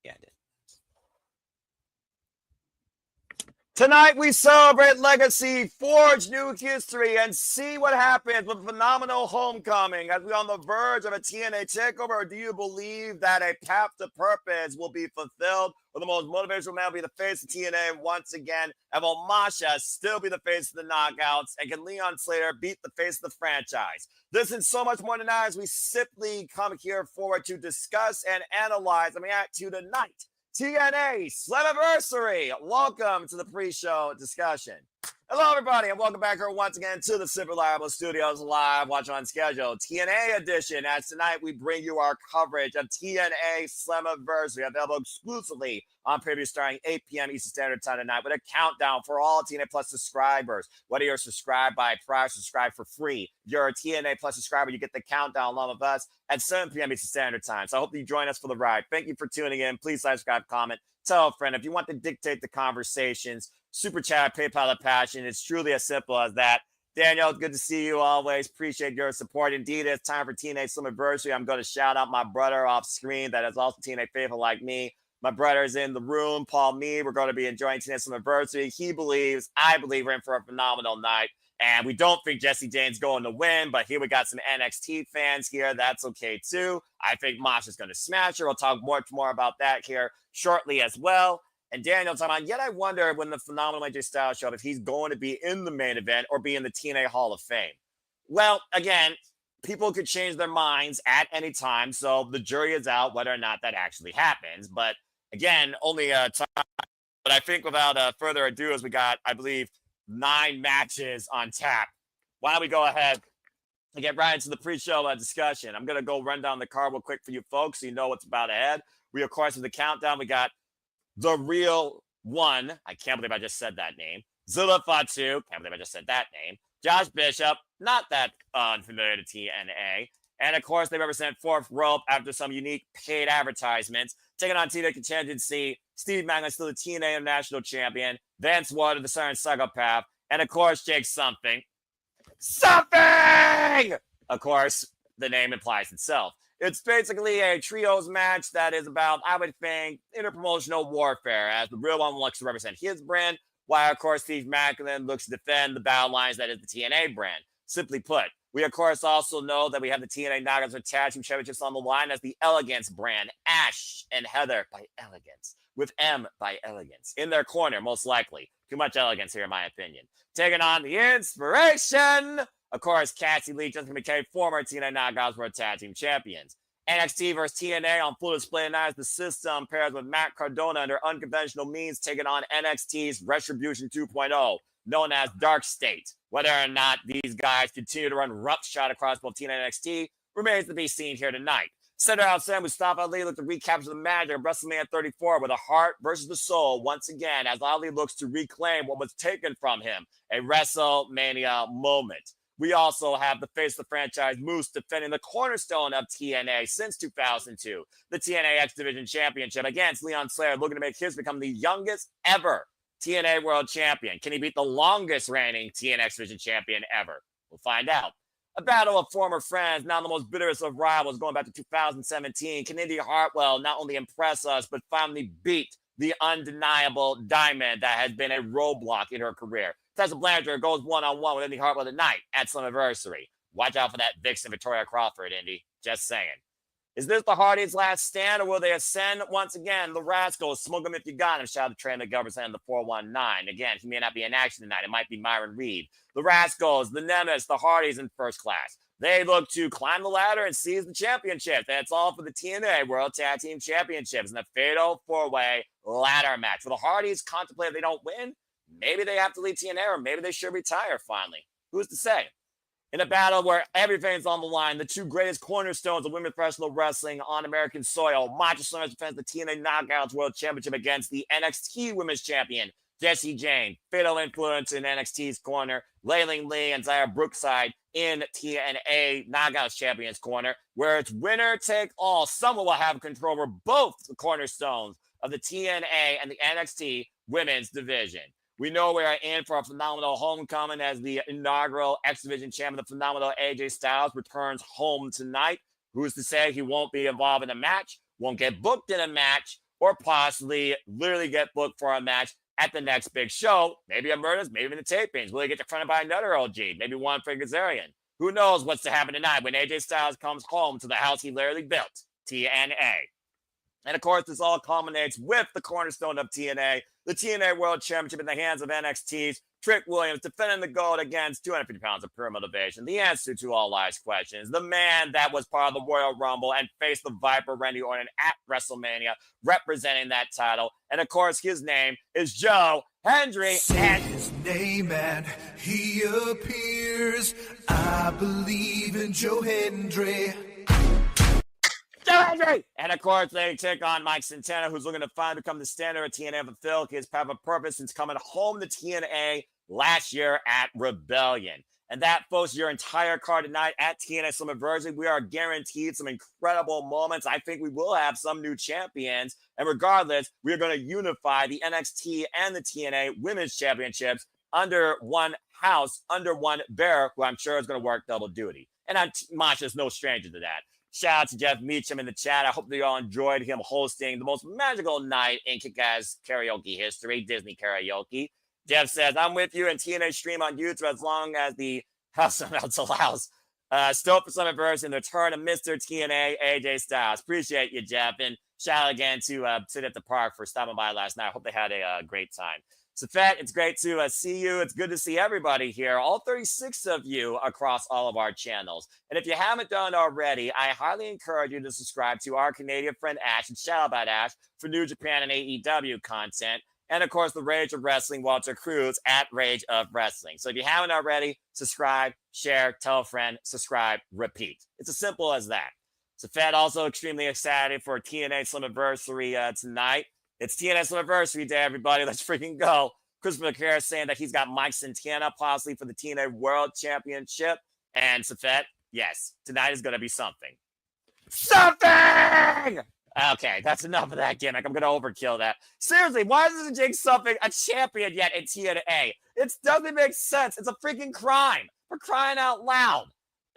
Yeah, I did. Tonight, we celebrate legacy, forge new history, and see what happens with phenomenal homecoming. As we're on the verge of a TNA takeover, or do you believe that a path to purpose will be fulfilled? Will the most motivational man be the face of TNA once again? And will Masha still be the face of the Knockouts? And can Leon Slater beat the face of the franchise? This and so much more tonight as we simply come here forward to discuss and analyze and react to tonight. TNA Slammiversary. Welcome to the pre-show discussion. Hello, everybody, and welcome back here once again to the Super Reliable Studios live, watch on schedule, TNA edition. As tonight we bring you our coverage of TNA Slammiversary, available exclusively on preview starting 8 p.m. Eastern Standard Time tonight with a countdown for all TNA Plus subscribers. Whether you're subscribed by price, subscribe for free. If you're a TNA Plus subscriber, you get the countdown along with us at 7 p.m. Eastern Standard Time. So I hope you join us for the ride. Thank you for tuning in. Please subscribe, comment, tell a friend. If you want to dictate the conversations, Super Chat, PayPal of Passion. It's truly as simple as that. Daniel, good to see you always. Appreciate your support. Indeed, it's time for TNA Slammiversary. I'm going to shout out my brother off screen that is also TNA faithful like me. My brother's in the room, Paul Me. We're going to be enjoying TNA Slammiversary. He believes, I believe we're in for a phenomenal night. And we don't think Jesse Jane's going to win, but here we got some NXT fans here. That's okay, too. I think Masha's going to smash her. We'll talk much more about that here shortly as well. And Daniel talking about, yet I wonder when the phenomenal AJ Styles show up if he's going to be in the main event or be in the TNA Hall of Fame. Well, again, people could change their minds at any time, so the jury is out whether or not that actually happens. But again, only time. But I think without further ado, as we got, I believe, 9 matches on tap. Why don't we go ahead and get right into the pre-show discussion? I'm going to go run down the card real quick for you folks so you know what's about ahead. We, of course, with the countdown, we got the real one. I can't believe I just said that name. Zilla Fatu. Can't believe I just said that name. Josh Bishop. Not that unfamiliar to TNA. And, of course, they represent Fourth Rope after some unique paid advertisements. Taking on TNA Contingency. Steve Maclin, still the TNA International Champion. Vance Water, the Siren Psychopath. And, of course, Jake Something. Something! Of course, the name implies itself. It's basically a trios match that is about, I would think, interpromotional warfare, as the real one looks to represent his brand, while, of course, Steve Maclin looks to defend the battle lines that is the TNA brand. Simply put, we, of course, also know that we have the TNA Knockouts for Tag Team Championships on the line as the Elegance brand, Ash and Heather by Elegance, with M by Elegance in their corner, most likely. Too much elegance here, in my opinion. Taking on the Inspiration. Of course, Cassie, Lee, Justin McKay, former TNA Knockouts World Tag Team Champions. NXT versus TNA on full display tonight as the system pairs with Matt Cardona under unconventional means, taking on NXT's Retribution 2.0, known as Darkstate. Whether or not these guys continue to run roughshod across both TNA and NXT remains to be seen here tonight. Center outside, Mustafa Ali looked to recapture the magic of WrestleMania 34 with a heart versus the soul once again, as Ali looks to reclaim what was taken from him, a WrestleMania moment. We also have the face of the franchise, Moose, defending the cornerstone of TNA since 2002, the TNA X Division Championship against Leon Slater, looking to make his become the youngest ever TNA World Champion. Can he beat the longest reigning TNA X Division Champion ever? We'll find out. A battle of former friends, now the most bitterest of rivals, going back to 2017. Can Indi Hartwell not only impress us, but finally beat the undeniable Diamond that has been a roadblock in her career? Tessa Blanchard goes one-on-one with Indi Hartwell tonight at Slammiversary. Watch out for that Vixen Victoria Crawford, Indi. Just saying. Is this the Hardys' last stand, or will they ascend once again? The Rascalz, smoke them if you got him. Shout out to Trey McGovern and the 419. Again, he may not be in action tonight. It might be Myron Reed. The Rascalz, the Nemeth, the Hardys in first class. They look to climb the ladder and seize the championship. That's all for the TNA World Tag Team Championships in the fatal 4-way ladder match. For the Hardys, contemplate if they don't win, maybe they have to leave TNA, or maybe they should retire finally. Who's to say? In a battle where everything's on the line, the two greatest cornerstones of women's professional wrestling on American soil, Macho Slammers defends the TNA Knockouts World Championship against the NXT Women's Champion, Jessie Jane. Fatal influence in NXT's corner, Layling Lee and Zaya Brookside in TNA Knockouts Champions corner, where it's winner take all. Someone will have control over both the cornerstones of the TNA and the NXT Women's Division. We know we are in for a phenomenal homecoming as the inaugural X Division champion, the phenomenal AJ Styles, returns home tonight. Who's to say he won't be involved in a match, won't get booked in a match, or possibly literally get booked for a match at the next big show. Maybe a Murders, maybe in the tapings. Will they get confronted by another OG? Maybe one for Gazarian. Who knows what's to happen tonight when AJ Styles comes home to the house he literally built, TNA. And of course, this all culminates with the cornerstone of TNA, the TNA World Championship in the hands of NXT's Trick Williams, defending the gold against 250 pounds of pure motivation. The answer to all life's questions. The man that was part of the Royal Rumble and faced the Viper Randy Orton at WrestleMania, representing that title. And of course, his name is Joe Hendry. Say his name and he appears. I believe in Joe Hendry. And of course, they take on Mike Santana, who's looking to finally become the standard of TNA, fulfill his path of purpose since coming home to TNA last year at Rebellion. And that, folks, your entire card tonight at TNA Slammiversary. We are guaranteed some incredible moments. I think we will have some new champions. And regardless, we are going to unify the NXT and the TNA Women's Championships under one house, under one bear, who I'm sure is going to work double duty. And Masha's no stranger to that. Shout out to Jeff Meacham in the chat. I hope that you all enjoyed him hosting the most magical night in Kick-Ass karaoke history, Disney karaoke. Jeff says, I'm with you and TNA stream on YouTube as long as the house amounts allows. Still for Slammiversary and the return of Mr. TNA, AJ Styles. Appreciate you, Jeff. And shout out again to Sid at the Park for stopping by last night. I hope they had a great time. Safet, it's great to see you. It's good to see everybody here, all 36 of you across all of our channels. And if you haven't done already, I highly encourage you to subscribe to our Canadian friend Ash, and shout out about Ash for New Japan and AEW content. And of course, the Rage of Wrestling, Walter Cruz at Rage of Wrestling. So if you haven't already, subscribe, share, tell a friend, subscribe, repeat. It's as simple as that. Safet also extremely excited for TNA Slammiversary tonight. It's TNA Slammiversary Day, everybody. Let's freaking go. Christopher McCare saying that he's got Mike Santana possibly for the TNA World Championship. And Safet, yes, tonight is going to be something. Something! Okay, that's enough of that gimmick. I'm going to overkill that. Seriously, why doesn't Jake something a champion yet in TNA? It doesn't make sense. It's a freaking crime. For crying out loud.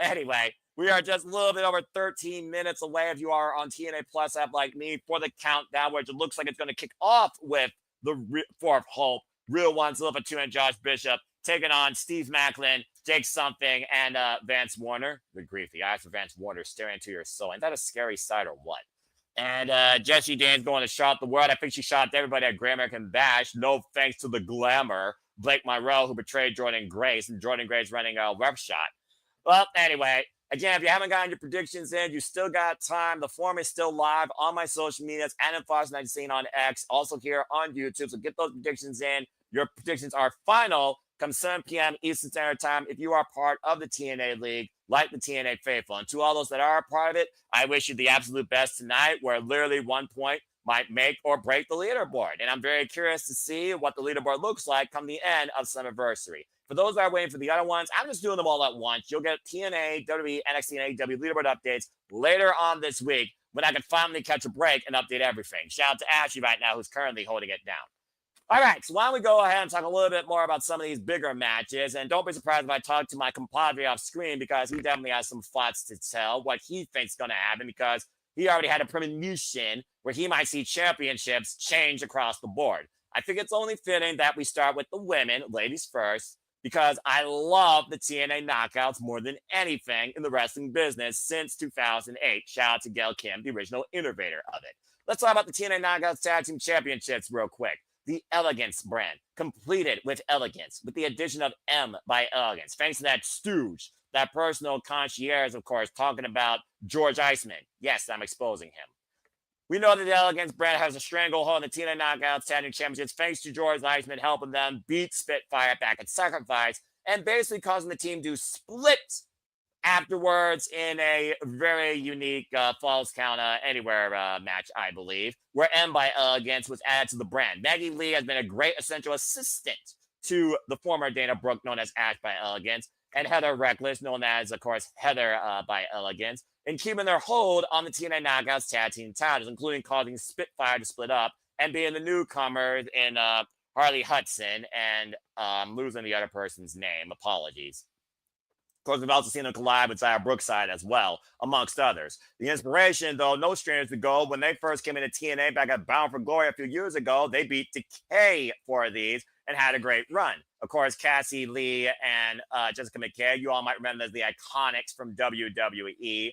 Anyway, we are just a little bit over 13 minutes away if you are on TNA Plus app like me for the countdown, which it looks like it's going to kick off with the fourth Hope, Real One, Zilla, Fatu, and Josh Bishop taking on Steve Maclin, Jake Something, and Vance Warner. Good grief, the eyes of Vance Warner staring into your soul. Ain't that a scary sight or what? And Jessie Dane's going to shot the world. I think she shot everybody at Great American Bash. No thanks to the glamour. Blake Myrell, who betrayed Jordan Grace, and Jordan Grace running a rep shot. Well, anyway, again, if you haven't gotten your predictions in, you still got time. The form is still live on my social medias and in Fox 19 on X, also here on YouTube. So get those predictions in. Your predictions are final come 7 p.m. Eastern Standard Time if you are part of the TNA League, like the TNA Faithful. And to all those that are a part of it, I wish you the absolute best tonight, where literally 1 point might make or break the leaderboard. And I'm very curious to see what the leaderboard looks like come the end of Slammiversary. For those that are waiting for the other ones, I'm just doing them all at once. You'll get TNA, WWE, NXT, and AEW leaderboard updates later on this week when I can finally catch a break and update everything. Shout out to Ashley right now, who's currently holding it down. All right, so why don't we go ahead and talk a little bit more about some of these bigger matches. And don't be surprised if I talk to my compadre off screen, because he definitely has some thoughts to tell, what he thinks is going to happen, because he already had a premonition where he might see championships change across the board. I think it's only fitting that we start with the women, ladies first, because I love the TNA Knockouts more than anything in the wrestling business since 2008. Shout out to Gail Kim, the original innovator of it. Let's talk about the TNA Knockouts Tag Team Championships real quick. The Elegance brand, completed with Elegance, with the addition of M by Elegance. Thanks to that stooge, that personal concierge, of course, talking about George Iceman. Yes, I'm exposing him. We know that the Elegance brand has a stranglehold in the TNA Knockouts Tag Team Championships thanks to George Iceman helping them beat Spitfire back at Sacrifice and basically causing the team to split afterwards in a very unique Falls Count Anywhere match, I believe, where M by Elegance was added to the brand. Maggie Lee has been a great essential assistant to the former Dana Brooke, known as Ash by Elegance, and Heather Reckless, known as, of course, Heather by Elegance, in keeping their hold on the TNA Knockouts Tag Team titles, including causing Spitfire to split up and being the newcomers in Harley Hudson and losing the other person's name. Apologies. Of course, we've also seen them collide with Zaya Brookside as well, amongst others. The Inspiration, though, no strangers to go. When they first came into TNA back at Bound for Glory a few years ago, they beat Decay for these and had a great run. Of course, Cassie, Lee, and Jessica McKay, you all might remember as the Iconics from WWE.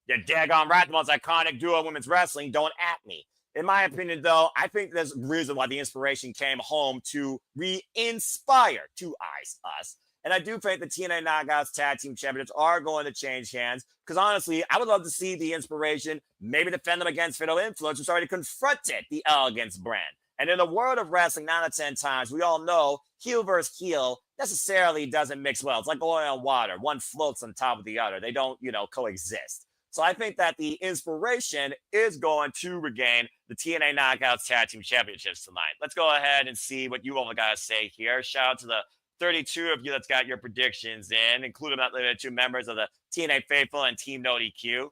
You're daggone right, the most iconic duo of women's wrestling. Don't at me. In my opinion, though, I think there's a reason why the Inspiration came home to re-inspire Two Eyes Us. And I do think the TNA Knockouts Tag Team Championships are going to change hands. Because honestly, I would love to see the Inspiration maybe defend them against Fatal Influence, who's already confronted the Elegance brand. And in the world of wrestling, 9 out of 10 times, we all know heel versus heel necessarily doesn't mix well. It's like oil and water. One floats on top of the other. They don't, coexist. So I think that the Inspiration is going to regain the TNA Knockouts Tag Team Championships tonight. Let's go ahead and see what you all got to say here. Shout out to the 32 of you that's got your predictions in, including not limited to members of the TNA Faithful and Team No DQ.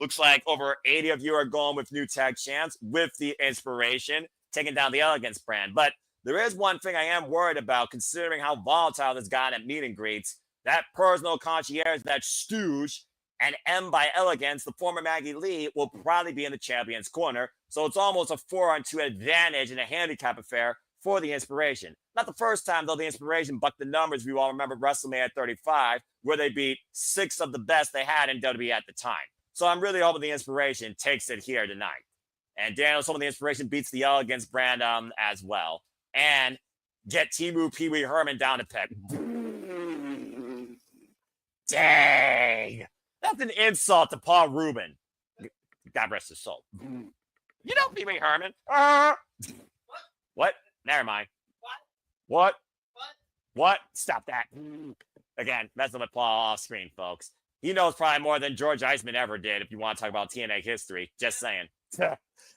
Looks like over 80 of you are going with new tag champs with the Inspiration, taking down the Elegance brand. But there is one thing I am worried about, considering how volatile this got at meet and greets. That personal concierge, that stooge, and M by Elegance, the former Maggie Lee, will probably be in the champion's corner. So it's almost a 4-on-2 advantage in a handicap affair for the Inspiration. Not the first time, though, the Inspiration bucked the numbers. We all remember WrestleMania 35, where they beat 6 of the best they had in WWE at the time. So I'm really hoping the Inspiration takes it here tonight. And Daniel's hoping the Inspiration beats the Elegance brand as well. And get Timu Pee Wee Herman down to peg. Dang! That's an insult to Paul Rubin. God rest his soul. You know Pee Wee Herman. What? Never mind. What? Stop that. Again, messing with Paul off screen, folks. He knows probably more than George Iceman ever did if you want to talk about TNA history. Just saying. All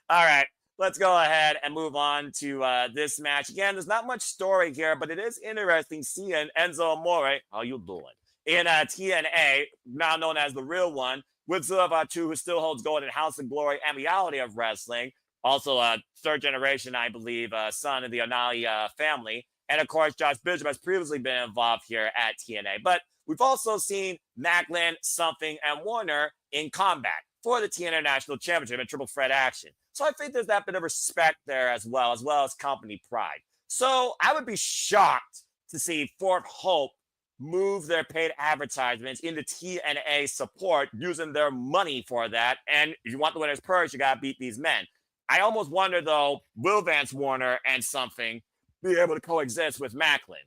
right. Let's go ahead and move on to this match. Again, there's not much story here, but it is interesting seeing Enzo Amore. How you doing? In TNA, now known as the Real One, with Zilla Fatu, who still holds gold in House of Glory and Reality of Wrestling. Also a third generation, I believe, son of the Onali family. And of course, Josh Bishop has previously been involved here at TNA. But we've also seen Maclin, Something, and Warner in combat for the TNA National Championship in triple threat action. So I think there's that bit of respect there as well as company pride. So I would be shocked to see Fort Hope move their paid advertisements into TNA support using their money for that. And if you want the winner's purse, you got to beat these men. I almost wonder, though, will Vance Warner and Something be able to coexist with Maclin?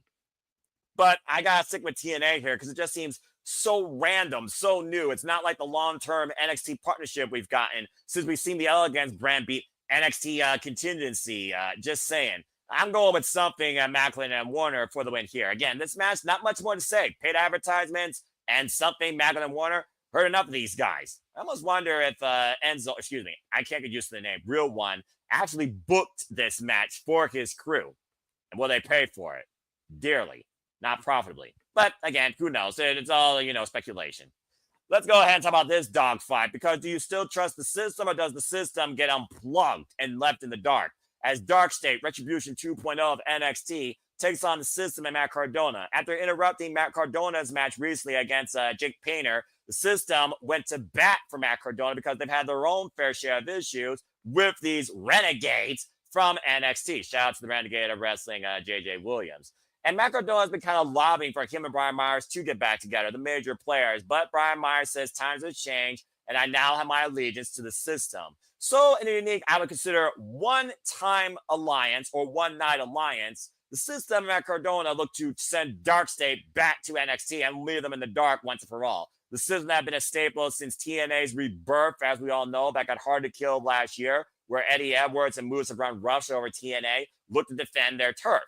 But I got to stick with TNA here because it just seems so random, so new. It's not like the long-term NXT partnership we've gotten since we've seen the Elegance brand beat NXT Contingency. Just saying. I'm going with Something, Maclin, and Warner for the win here. Again, this match, not much more to say. Paid advertisements and Something, Maclin, and Warner. Heard enough of these guys. I almost wonder if Enzo, I can't get used to the name, Real One, actually booked this match for his crew. And will they pay for it? Dearly, not profitably. But again, who knows? It's all, speculation. Let's go ahead and talk about this dogfight, because do you still trust the system, or does the system get unplugged and left in the dark? As Darkstate, Retribution 2.0 of NXT, takes on the system and Matt Cardona. After interrupting Matt Cardona's match recently against Jake Painter, the system went to bat for Matt Cardona because they've had their own fair share of issues with these renegades from NXT. Shout out to the renegade of wrestling, JJ Williams. And Matt Cardona has been kind of lobbying for him and Brian Myers to get back together, the major players. But Brian Myers says times have changed, and I now have my allegiance to the system. So in a unique, I would consider one-time alliance or one-night alliance, the system and Matt Cardona look to send Darkstate back to NXT and leave them in the dark once and for all. The system have been a staple since TNA's rebirth, as we all know, back at Hard to Kill last year, where Eddie Edwards and Moose have run roughshod over TNA, look to defend their turf.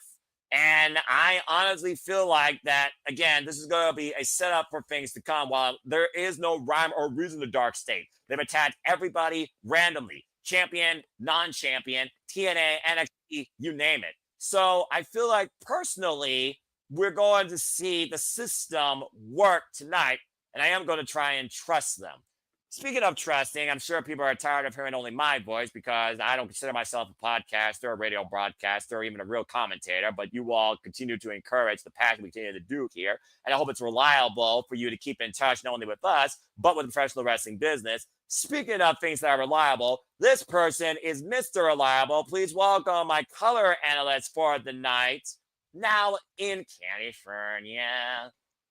And I honestly feel like that, again, this is going to be a setup for things to come. While there is no rhyme or reason to Darkstate, they've attacked everybody randomly. Champion, non-champion, TNA, NXT, you name it. So I feel like, personally, we're going to see the system work tonight, and I am going to try and trust them. Speaking of trusting, I'm sure people are tired of hearing only my voice because I don't consider myself a podcaster, a radio broadcaster, or even a real commentator. But you all continue to encourage the passion we continue to do here. And I hope it's reliable for you to keep in touch not only with us, but with the professional wrestling business. Speaking of things that are reliable, this person is Mr. Reliable. Please welcome my color analyst for the night, now in California,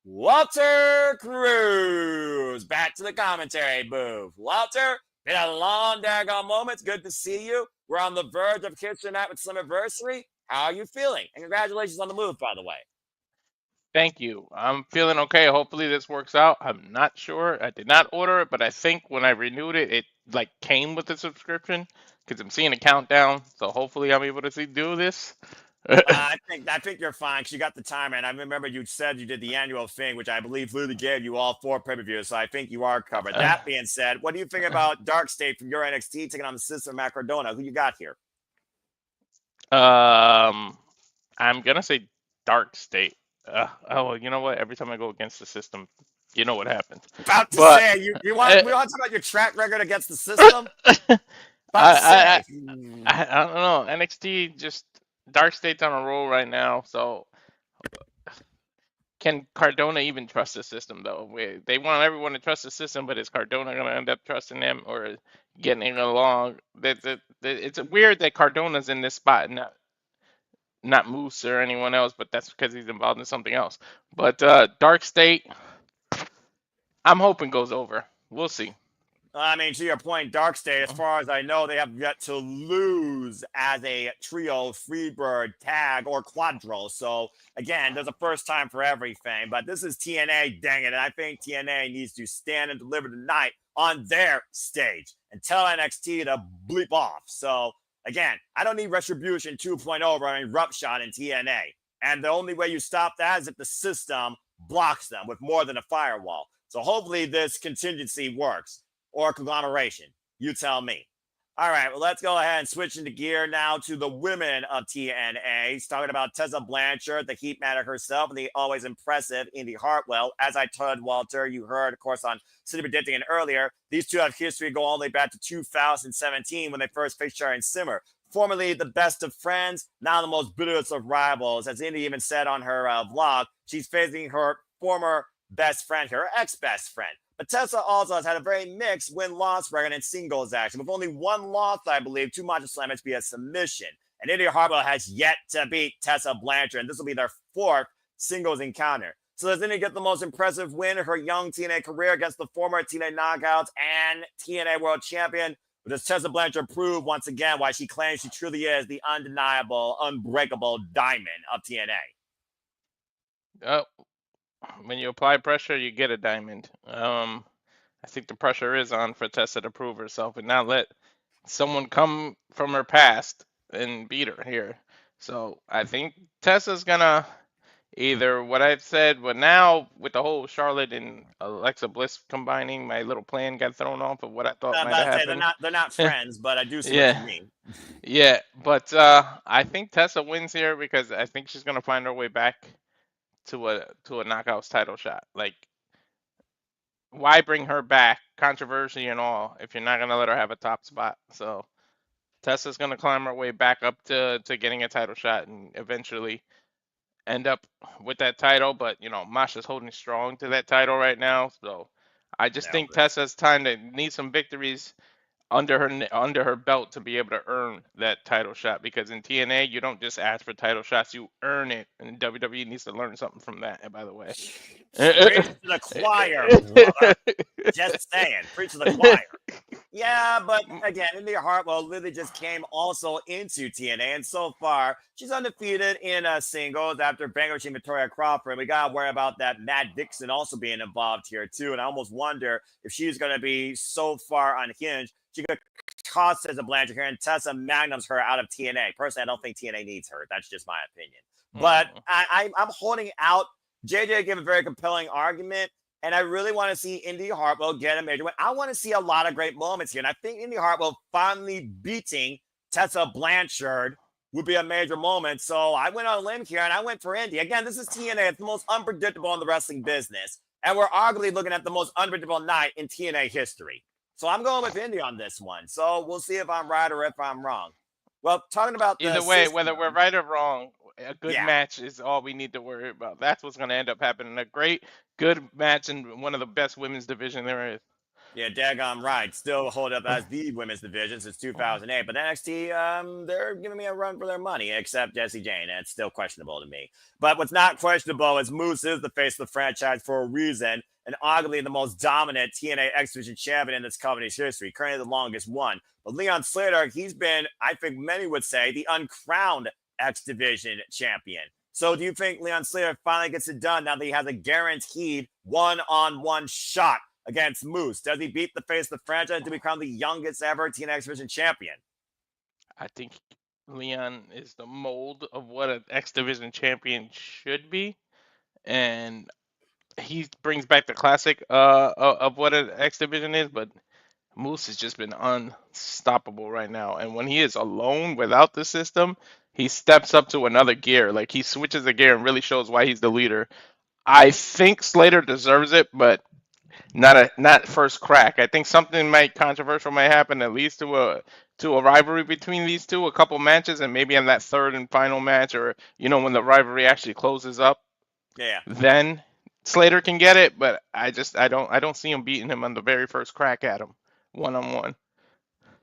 Walter Cruz. Back to the commentary booth. Walter, been a long daggone moment. It's good to see you. We're on the verge of Kitchen Night with Slammiversary. How are you feeling? And congratulations on the move, by the way. Thank you. I'm feeling okay. Hopefully this works out. I'm not sure. I did not order it, but I think when I renewed it, it like came with the subscription because I'm seeing a countdown. So hopefully I'm able to do this. I think you're fine because you got the timer, and I remember you said you did the annual thing, which I believe literally gave you all 4 pay-per-views, so I think you are covered. That being said, what do you think about Darkstate from your NXT taking on the system of Cardona? Who you got here? I'm gonna say Darkstate. Oh, you know what? Every time I go against the system, you know what happens. About to But say, we want to talk about your track record against the system? I don't know. NXT just Darkstate's on a roll right now, so can Cardona even trust the system though? They want everyone to trust the system, but is Cardona gonna end up trusting them or getting along? It's weird that Cardona's in this spot, and not Moose or anyone else, but that's because he's involved in something else. But Darkstate, I'm hoping goes over. We'll see. I mean, to your point, Darkstate, as far as I know, they have yet to lose as a trio, Freebird, tag, or quadro. So, again, there's a first time for everything. But this is TNA, dang it. And I think TNA needs to stand and deliver tonight on their stage and tell NXT to bleep off. So, again, I don't need Retribution 2.0 running Rupshot in TNA. And the only way you stop that is if the system blocks them with more than a firewall. So, hopefully, this contingency works. Or conglomeration. You tell me. All right, well, let's go ahead and switch into gear now to the women of TNA. He's talking about Tessa Blanchard, the Heat Matter herself, and the always impressive Indi Hartwell. As I told Walter, you heard, of course, on City Predicting it earlier, these two have history go all the way back to 2017 when they first faced Sharon Simmer. Formerly the best of friends, now the most bitterest of rivals. As Indi even said on her vlog, she's facing her former best friend, her ex-best friend. But Tessa also has had a very mixed win-loss record in singles action, with only one loss, I believe, 2 Macho Slammers via submission. And Indi Hartwell has yet to beat Tessa Blanchard, and this will be their 4th singles encounter. So does Indi get the most impressive win of her young TNA career against the former TNA Knockouts and TNA World Champion? Or does Tessa Blanchard prove once again why she claims she truly is the undeniable, unbreakable diamond of TNA? When you apply pressure, you get a diamond. I think the pressure is on for Tessa to prove herself and not let someone come from her past and beat her here. So I think Tessa's gonna either what I've said, but now with the whole Charlotte and Alexa Bliss combining, my little plan got thrown off of what I thought might have happened. They're not friends, but I do see what you mean. Yeah, but I think Tessa wins here because I think she's gonna find her way back to a Knockouts title shot. Like, why bring her back, controversy and all, if you're not gonna let her have a top spot? So Tessa's gonna climb her way back up to getting a title shot and eventually end up with that title. But you know, Masha's holding strong to that title right now. So I just think Tessa's time to need some victories under her belt to be able to earn that title shot, because in TNA you don't just ask for title shots, you earn it, and WWE needs to learn something from that, by the way. Preach to the choir, brother. Just saying, preach to the choir. Yeah, but again, Indi Hartwell literally just came also into TNA, and so far she's undefeated in singles after vanquishing Victoria Crawford. We gotta worry about that Matt Dixon also being involved here too, and I almost wonder if she's gonna be so far unhinged she could cost Tessa Blanchard here, and Tessa magnums her out of TNA. Personally, I don't think TNA needs her. That's just my opinion. But I'm holding out. JJ gave a very compelling argument, and I really want to see Indi Hartwell get a major win. I want to see a lot of great moments here, and I think Indi Hartwell finally beating Tessa Blanchard would be a major moment. So I went on a limb here, and I went for Indi. Again, this is TNA. It's the most unpredictable in the wrestling business. And we're arguably looking at the most unpredictable night in TNA history. So I'm going with Indi on this one. So we'll see if I'm right or if I'm wrong. Well, talking about the Either way, system, whether we're right or wrong, a good yeah. match is all we need to worry about. That's what's going to end up happening. A great, good match in one of the best women's division there is. Yeah, daggone right. Still hold up as the women's division since 2008. But NXT, they're giving me a run for their money, except Jessie Jane. And it's still questionable to me. But what's not questionable is Moose is the face of the franchise for a reason, and arguably the most dominant TNA X Division champion in this company's history, currently the longest one. But Leon Slater, he's been, I think many would say, the uncrowned X Division champion. So do you think Leon Slater finally gets it done now that he has a guaranteed one-on-one shot against Moose? Does he beat the face of the franchise to become the youngest ever TNA X Division champion? I think Leon is the mold of what an X Division champion should be, and he brings back the classic of what an X Division is. But Moose has just been unstoppable right now, and when he is alone without the system, he steps up to another gear. Like, he switches a gear and really shows why he's the leader. I think Slater deserves it, but not first crack. I think something controversial might happen that leads to a rivalry between these two, a couple matches, and maybe in that third and final match, or when the rivalry actually closes up. Yeah. Then Slater can get it, but I don't see him beating him on the very first crack at him one-on-one.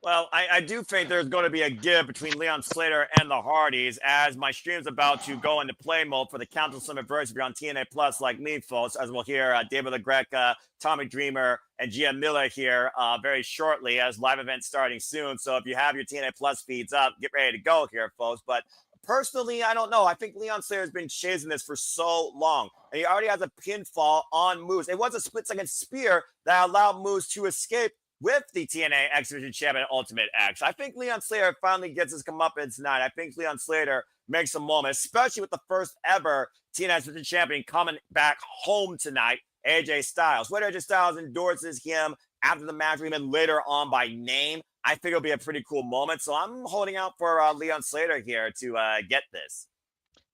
Well, I do think there's going to be a give between Leon Slater and the Hardys, as my stream's about to go into play mode for the Council Slammiversary on TNA Plus, like me, folks, as we'll hear David LaGreca, Tommy Dreamer, and Gia Miller here very shortly, as live events starting soon. So if you have your TNA Plus feeds up, get ready to go here, folks. But personally, I don't know. I think Leon Slater's been chasing this for so long, and he already has a pinfall on Moose. It was a split-second spear that allowed Moose to escape with the TNA X Division champion Ultimate X. I think Leon Slater finally gets his comeuppance tonight. I think Leon Slater makes a moment, especially with the first ever TNA X Division champion coming back home tonight, AJ Styles. Whether AJ Styles endorses him after the match or even later on by name, I think it'll be a pretty cool moment. So I'm holding out for Leon Slater here to get this.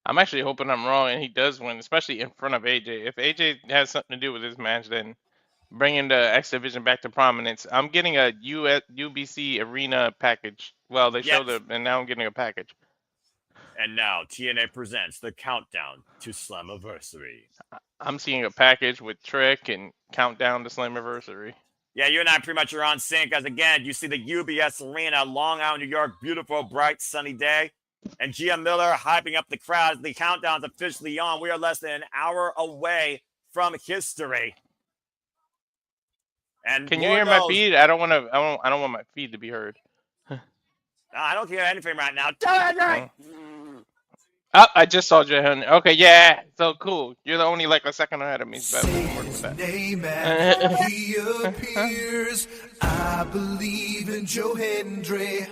I'm actually hoping I'm wrong and he does win, especially in front of AJ. If AJ has something to do with this match, then bringing the X Division back to prominence. I'm getting a UBC Arena package. Well, they showed it, and now I'm getting a package. And now TNA presents the countdown to Slammiversary. I'm seeing a package with Trick and countdown to Slammiversary. Yeah, you and I pretty much are on sync. As again, you see the UBS Arena, Long Island, New York, beautiful, bright, sunny day. And Gia Miller hyping up the crowd. The countdown's officially on. We are less than an hour away from history. And can you hear my feed? I don't want my feed to be heard. I don't hear anything right now. Oh, I just saw Johan. Okay, yeah. So cool. You're the only like a second ahead of me. So name and he appears. I believe in Joe Hendry.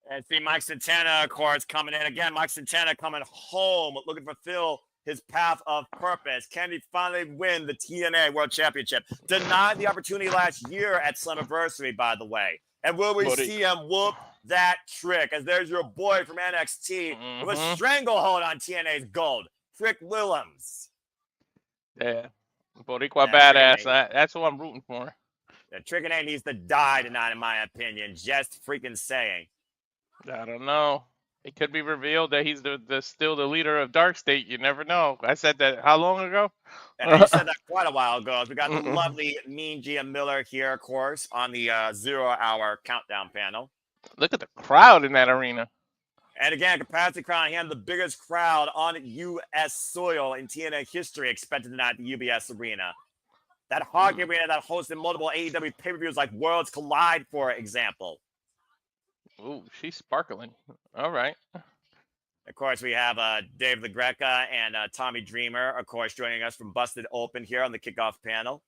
And see Mike Santana, of course, coming in again. Mike Santana coming home, looking to fulfill his path of purpose. Can he finally win the TNA World Championship? Denied the opportunity last year at Slammiversary, by the way. And will we see him whoop that Trick? As there's your boy from NXT with a stranglehold on TNA's gold, Trick Willems. Yeah, Boricua badass. That's who I'm rooting for. Yeah, Trick and A needs to die tonight, in my opinion. Just freaking saying. I don't know. It could be revealed that he's still the leader of Darkstate. You never know. I said that how long ago? And you said that quite a while ago. We got the lovely Mean Gia Miller here, of course, on the 0 hour countdown panel. Look at the crowd in that arena. And again, capacity crowd here, the biggest crowd on U.S. soil in TNA history expected tonight at the UBS Arena. That hockey arena that hosted multiple AEW pay-per-views like Worlds Collide, for example. Ooh, she's sparkling. All right. Of course, we have Dave LaGreca and Tommy Dreamer, of course, joining us from Busted Open here on the kickoff panel.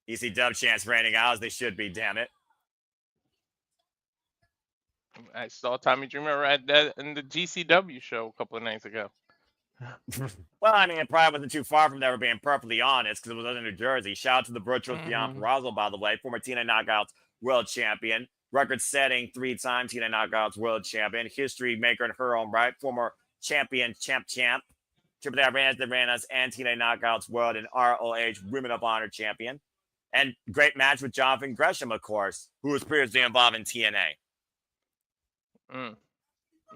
EC Dub Chance raining out as they should be, damn it. I saw Tommy Dreamer at that in the GCW show a couple of nights ago. Well, I mean, it probably wasn't too far from there, being perfectly honest, because it was in New Jersey. Shout out to the virtuous Beyond Perazzle, by the way, former TNA Knockouts world champion, record-setting 3-time TNA Knockouts world champion, history maker in her own right, former champion, champ. Triple A Arenas, and TNA Knockouts World and ROH Women of Honor champion. And great match with Jonathan Gresham, of course, who was previously involved in TNA.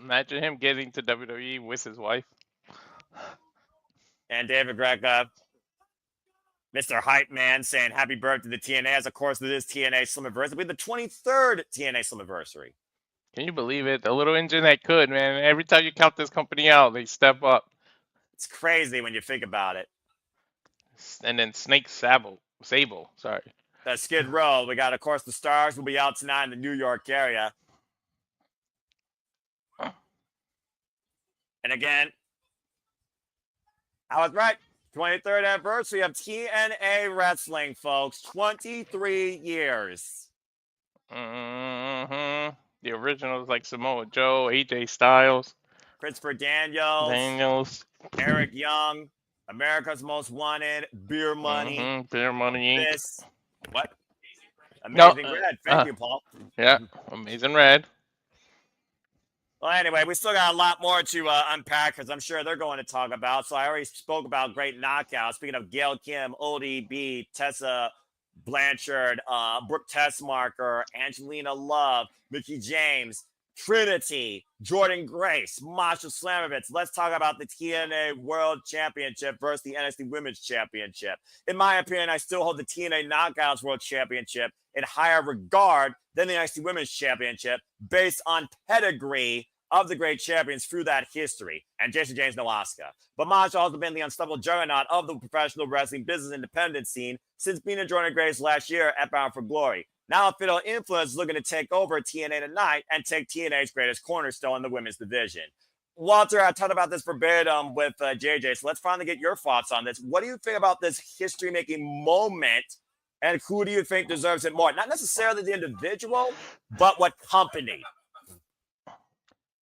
Imagine him getting to WWE with his wife. And David Greca, Mr. Hype Man, saying happy birthday to TNA. As of course, this TNA Slammiversary will be the 23rd TNA Slammiversary. Can you believe it? The little engine that could, man. Every time you count this company out, they step up. It's crazy when you think about it. And then Snake Sable, sorry. Skid Row. We got, of course, the Stars will be out tonight in the New York area. And again, I was right. 23rd anniversary of TNA Wrestling, folks. 23 years. The originals like Samoa Joe, AJ Styles, Christopher Daniels, Eric Young, America's Most Wanted, Beer Money. Beer Money Inc. This, what? Amazing No, Red. Thank you, Paul. Yeah, Amazing Red. Well, anyway, we still got a lot more to unpack because I'm sure they're going to talk about. So I already spoke about great knockouts. Speaking of Gail Kim, ODB, Tessa, Blanchard, Brooke Tessmarker, Angelina Love, Mickie James, Trinity, Jordan Grace, Masha Slamovitz. Let's talk about the TNA World Championship versus the NXT Women's Championship. In my opinion, I still hold the TNA Knockouts World Championship in higher regard than the NXT Women's Championship based on pedigree of the great champions through that history. And Jason James, no Asuka. But Masha also been the unstoppable juggernaut of the professional wrestling business independent scene since being in Jordan Grace last year at Bound for Glory. Now, Fiddle Influence is looking to take over TNA tonight and take TNA's greatest cornerstone in the women's division. Walter, I talked about this verbatim with JJ, so let's finally get your thoughts on this. What do you think about this history-making moment, and who do you think deserves it more? Not necessarily the individual, but what company?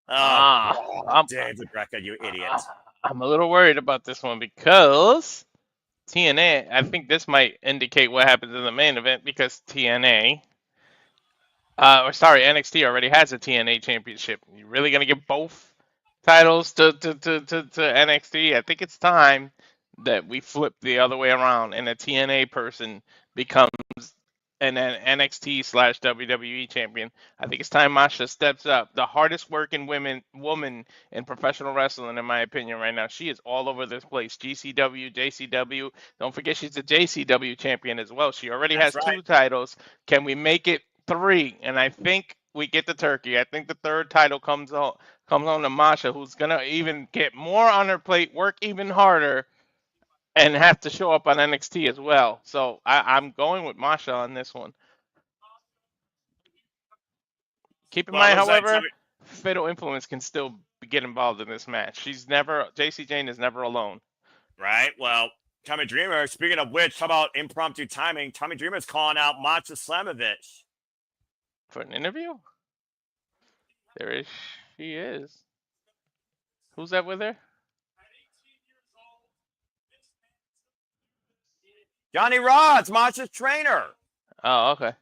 David Greca, you idiot. I'm a little worried about this one because TNA, I think this might indicate what happens in the main event because NXT already has a TNA championship. You really gonna give both titles to NXT? I think it's time that we flip the other way around and a TNA person becomes an NXT/WWE champion. I think it's time Masha steps up. The hardest working woman in professional wrestling, in my opinion, right now. She is all over this place. GCW, JCW. Don't forget she's a JCW champion as well. She already has 2 titles. Can we make it 3? And I think we get the turkey. I think the 3rd title comes on to Masha, who's gonna even get more on her plate, work even harder, and have to show up on NXT as well. So I'm going with Masha on this one. Keep in mind, however, Fatal Influence can still get involved in this match. JC Jane is never alone. Right. Well, Tommy Dreamer, speaking of which, how about impromptu timing? Tommy Dreamer's calling out Masha Slamovitz. For an interview? She is. Who's that with her? Johnny Rodz, Masha's trainer. Oh, okay.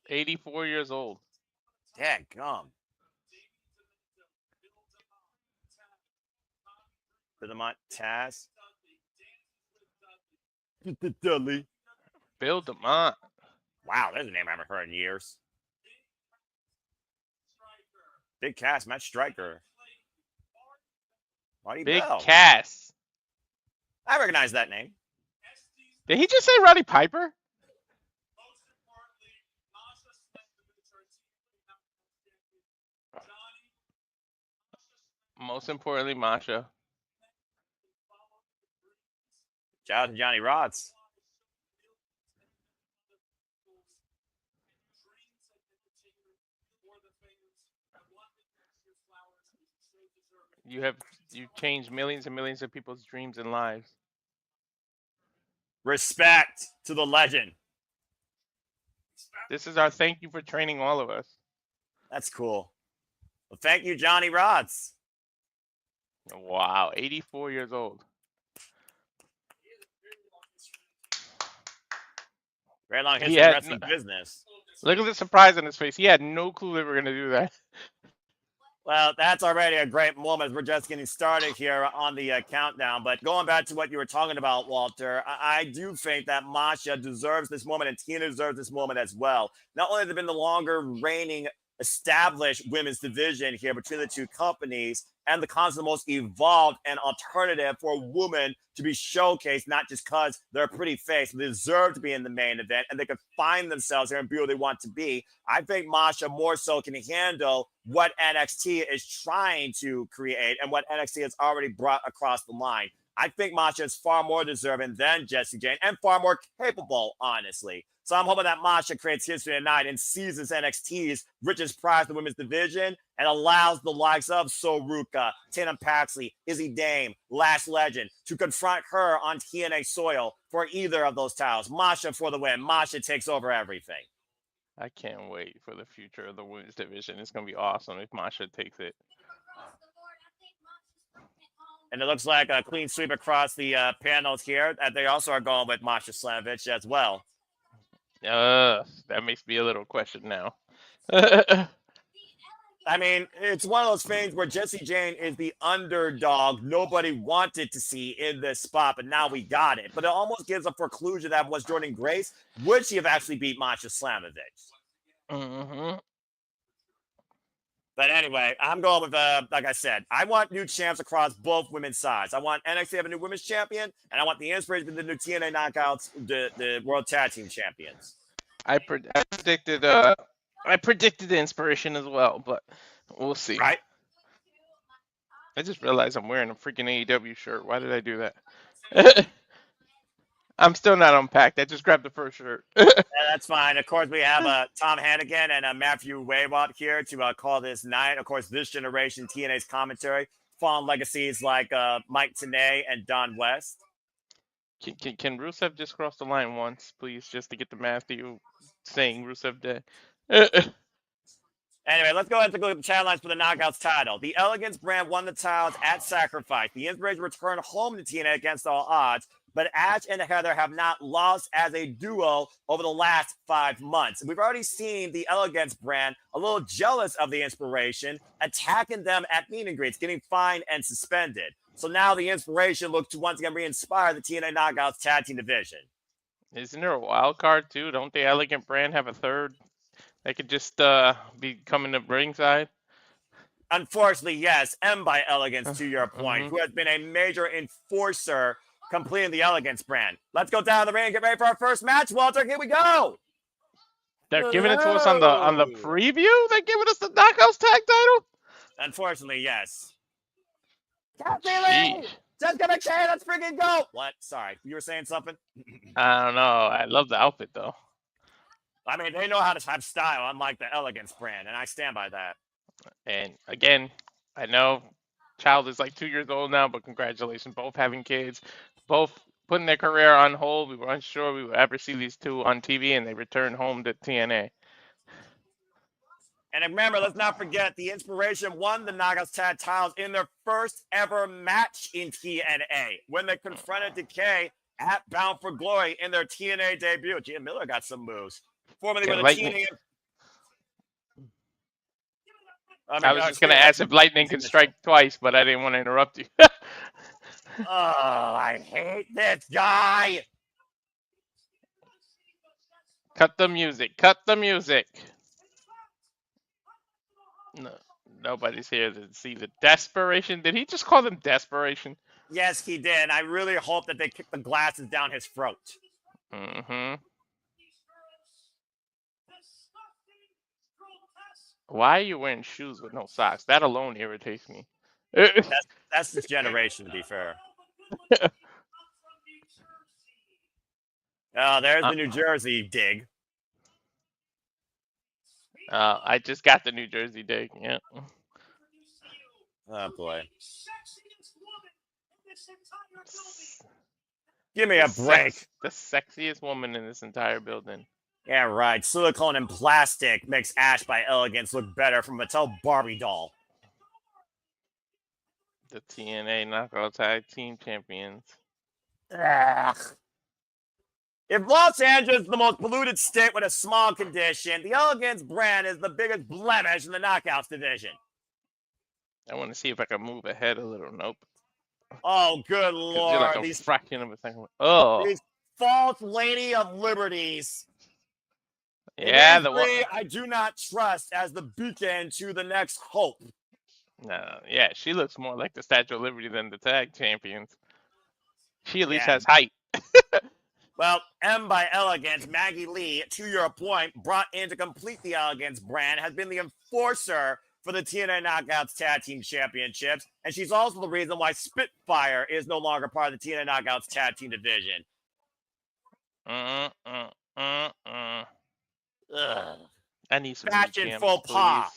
84 years old. Dadgum. For the Taz. Dudley. Bill DeMont. Wow, there's a name I haven't heard in years. Big Cass, Matt Striker. Big Cass. I recognize that name. Did he just say Roddy Piper? Most importantly, Masha. Shout out to Johnny Rodz. You've changed millions and millions of people's dreams and lives. Respect to the legend. This is our thank you for training all of us. That's cool. Well, thank you, Johnny Rodz. Wow, 84 years old. Very long history of wrestling business. Look at the surprise on his face. He had no clue they were going to do that. Well, that's already a great moment. We're just getting started here on the countdown. But going back to what you were talking about, Walter, I do think that Masha deserves this moment and Tina deserves this moment as well. Not only have they been the longer reigning established women's division here between the two companies and the constant most evolved and alternative for a woman to be showcased, not just because they're a pretty face, they deserve to be in the main event and they can find themselves here and be who they want to be. I think Masha more so can handle what NXT is trying to create and what NXT has already brought across the line. I think Masha is far more deserving than Jessie Jane and far more capable, honestly. So I'm hoping that Masha creates history tonight and seizes NXT's richest prize in the women's division and allows the likes of Soruka, Tatum Paxley, Izzy Dame, Last Legend to confront her on TNA soil for either of those titles. Masha for the win. Masha takes over everything. I can't wait for the future of the women's division. It's going to be awesome if Masha takes it. And it looks like a clean sweep across the panels here. They also are going with Masha Slamovich as well. That makes me a little question now. I mean, it's one of those things where Jessie Jane is the underdog nobody wanted to see in this spot, but now we got it. But it almost gives a preclusion that was Jordan Grace. Would she have actually beat Masha Slamovich? Mm-hmm. But anyway, I'm going with, like I said, I want new champs across both women's sides. I want NXT to have a new women's champion, and I want the Inspiration to be the new TNA Knockouts, the World Tag Team Champions. I predicted the Inspiration as well, but we'll see. Right? I just realized I'm wearing a freaking AEW shirt. Why did I do that? I'm still not unpacked. I just grabbed the first shirt. Yeah, that's fine. Of course, we have Tom Hannigan and Matthew Waywalt here to call this night. Of course, this generation, TNA's commentary, fallen legacies like Mike Tenay and Don West. Can Rusev just cross the line once, please, just to get the Matthew saying Rusev Day? Anyway, let's go ahead and go to the chat lines for the Knockouts title. The Elegance brand won the titles at Sacrifice. The Inspiration returned home to TNA against all odds, but Ash and Heather have not lost as a duo over the last 5 months. We've already seen the Elegance brand a little jealous of the Inspiration, attacking them at meet and greets, getting fined and suspended. So now the Inspiration looks to once again re-inspire the TNA Knockouts tag team division. Isn't there a wild card too? Don't the Elegant brand have a third? They could just be coming to ringside. Unfortunately, yes. M by Elegance, to your point, who has been a major enforcer completing the Elegance brand. Let's go down the ring and get ready for our first match, Walter. Here we go. They're giving it to us on the preview. They're giving us the Knockouts tag title. Unfortunately, yes. Cassie, Jessica McKay, let's freaking go. What? Sorry, you were saying something? I don't know. I love the outfit though. I mean, they know how to have style, unlike the Elegance brand, and I stand by that. And again, I know Child is like 2 years old now, but congratulations, both having kids, both putting their career on hold. We were unsure we would ever see these two on TV, and they returned home to TNA. And remember, let's not forget, the Inspiration won the Knockouts tag titles in their first ever match in TNA when they confronted Decay at Bound for Glory in their TNA debut. Gia Miller got some moves. Formerly with a TNA. I was just going to ask if lightning can strike twice, but I didn't want to interrupt you. Oh, I hate this guy. Cut the music. Cut the music. No, nobody's here to see the desperation. Did he just call them desperation? Yes, he did. I really hope that they kick the glasses down his throat. Mm-hmm. Why are you wearing shoes with no socks? That alone irritates me. That's this generation, to be fair. Oh, there's the New Jersey dig. I just got the New Jersey dig. Yeah. Oh boy. Give me a break. The sexiest woman in this entire building. Yeah, right. Silicone and plastic makes Ash by Elegance look better from Mattel Barbie doll. The TNA Knockout Tag Team Champions. Ugh. If Los Angeles is the most polluted state with a smog condition, the Elegance brand is the biggest blemish in the Knockouts division. I want to see if I can move ahead a little. Nope. Oh, good You're like lord. a fraction of a second. Oh. These false lady of liberties. Yeah, the one. I do not trust as the beacon to the next hope. No, yeah, she looks more like the Statue of Liberty than the tag champions. She at least has height. Well, M by Elegance, Maggie Lee, to your point, brought in to complete the Elegance brand, has been the enforcer for the TNA Knockouts Tag Team Championships, and she's also the reason why Spitfire is no longer part of the TNA Knockouts Tag Team division. Ugh. I need some fashion new faux pas.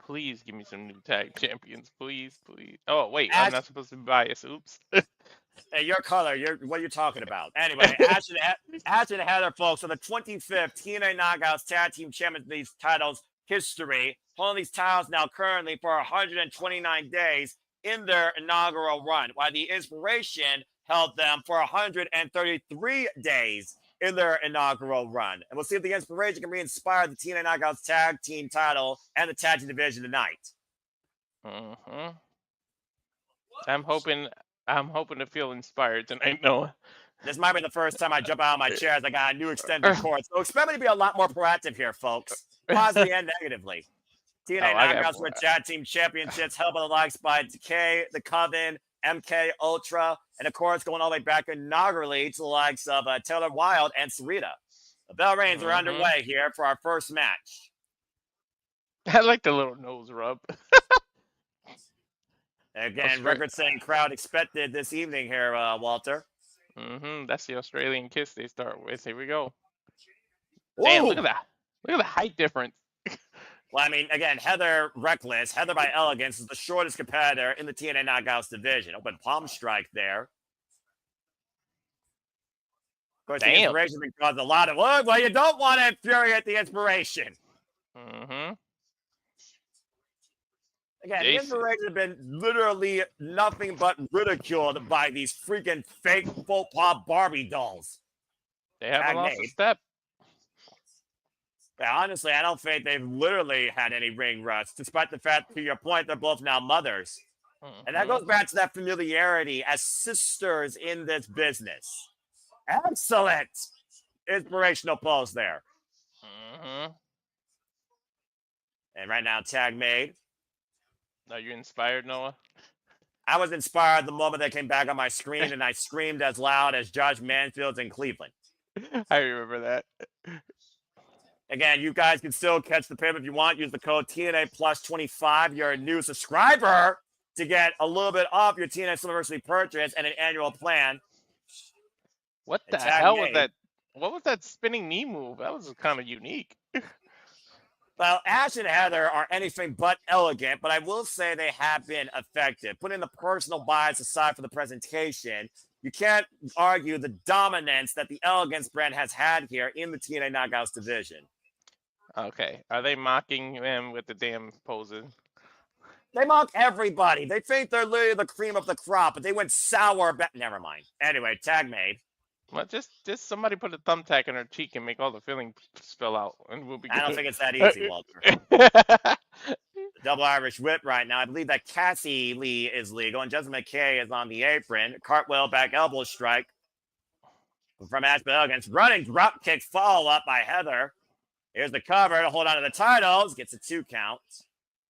Please give me some new tag champions, please. Oh wait, I'm not supposed to be biased. Oops. Hey, your color. What are you talking about? Anyway, Ash and Heather, folks, are the 25th TNA Knockouts Tag Team Champions of these titles history. Holding these titles now currently for 129 days in their inaugural run, while the Inspiration held them for 133 days in their inaugural run. And we'll see if the Inspiration can re-inspire the TNA Knockouts Tag Team title and the Tag Team division tonight. I'm hoping to feel inspired tonight, Noah. This might be the first time I jump out of my chair as I got a new extended cord. So expect me to be a lot more proactive here, folks. Positively and negatively. TNA Knockouts with Tag Team Championships held by the likes by Decay, The Coven, MK Ultra, and of course going all the way back inaugurally to the likes of Taylor Wilde and Sarita. The bell rings are underway here for our first match. I like the little nose rub. Again, record-setting crowd expected this evening here, Walter. That's the Australian kiss they start with. Here we go. Whoa. Damn, look at that. Look at the height difference. Well, I mean, again, Heather Reckless, Heather by Elegance, is the shortest competitor in the TNA Knockouts division. Open palm strike there. Of course, the Inspiration can cause a lot of work. Well, you don't want to infuriate the Inspiration. Again, the Inspiration have been literally nothing but ridiculed by these freaking fake faux pas Barbie dolls. They haven't lost a step. Yeah, honestly, I don't think they've literally had any ring rust, despite the fact, to your point, they're both now mothers. And that goes back to that familiarity as sisters in this business. Excellent inspirational pose there. And right now, tag made. Are you inspired, Noah? I was inspired the moment they came back on my screen, and I screamed as loud as Josh Manfield's in Cleveland. I remember that. Again, you guys can still catch the payment if you want. Use the code TNA plus 25. You're a new subscriber to get a little bit off your TNA Slammiversary purchase and an annual plan. What the hell was that? What was that spinning knee move? That was kind of unique. Well, Ash and Heather are anything but elegant, but I will say they have been effective. Putting the personal bias aside for the presentation, you can't argue the dominance that the Elegance brand has had here in the TNA Knockouts division. Okay. Are they mocking them with the damn poses? They mock everybody. They think they're literally the cream of the crop, but they went sour. Never mind. Anyway, tag made. Well, just somebody put a thumbtack in her cheek and make all the filling spill out, and we'll be good. I don't think it's that easy, Walter. Double Irish whip right now. I believe that Cassie Lee is legal, and Jessica McKay is on the apron. Cartwell back elbow strike from Ash Elegance. Running drop kick follow up by Heather. Here's the cover to hold on to the titles. Gets a 2 count.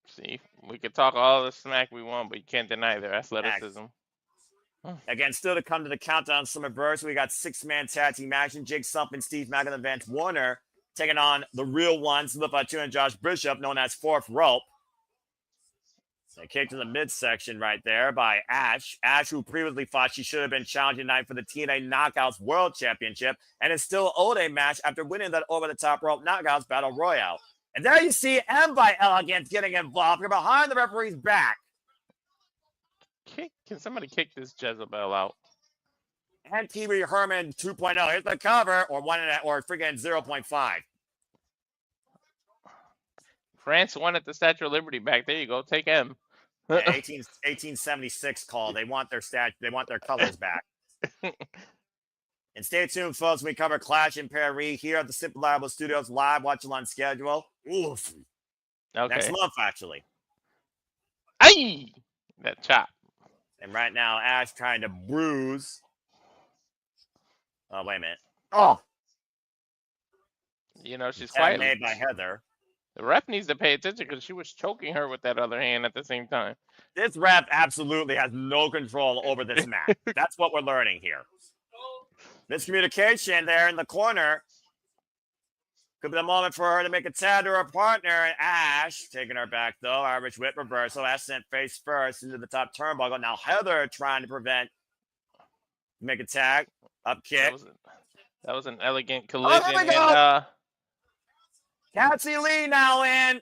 See, we could talk all the smack we want, but you can't deny their athleticism. Again, still to come to the countdown Slammiversary, we got 6-man tag team action. Jake Sumpin, Steve Maclin, and Vance Warner taking on the real ones, Fatu and Josh Bishop, known as Fourth Rope. A kick to the midsection right there by Ash. Ash, who previously thought she should have been challenging tonight for the TNA Knockouts World Championship and is still owed a match after winning that over-the-top rope Knockouts Battle Royale. And there you see M by Elegance getting involved. You're behind the referee's back. Can somebody kick this Jezebel out? And Pee-wee Herman 2.0. Here's the cover, or freaking 0.5. France won at the Statue of Liberty back. There you go. Take M. Yeah, 1876 call. They want their colors back. In And stay tuned, folks. We cover Clash in Paris here at the Simple Liable Studios live. Watching on schedule. Oof. Okay. Next month, actually. Aye! That chop. And right now, Ash trying to bruise. Oh, wait a minute. Oh! You know, she's Tag quiet. made by Heather. The ref needs to pay attention because she was choking her with that other hand at the same time. This ref absolutely has no control over this match. That's what we're learning here. Miscommunication there in the corner. Could be the moment for her to make a tag to her partner. And Ash taking her back, though. Irish whip reversal. Ash sent face first into the top turnbuckle. Now Heather trying to prevent. Make a tag. Up kick. That was an elegant collision. Oh, here we go. Cassie Lee now in.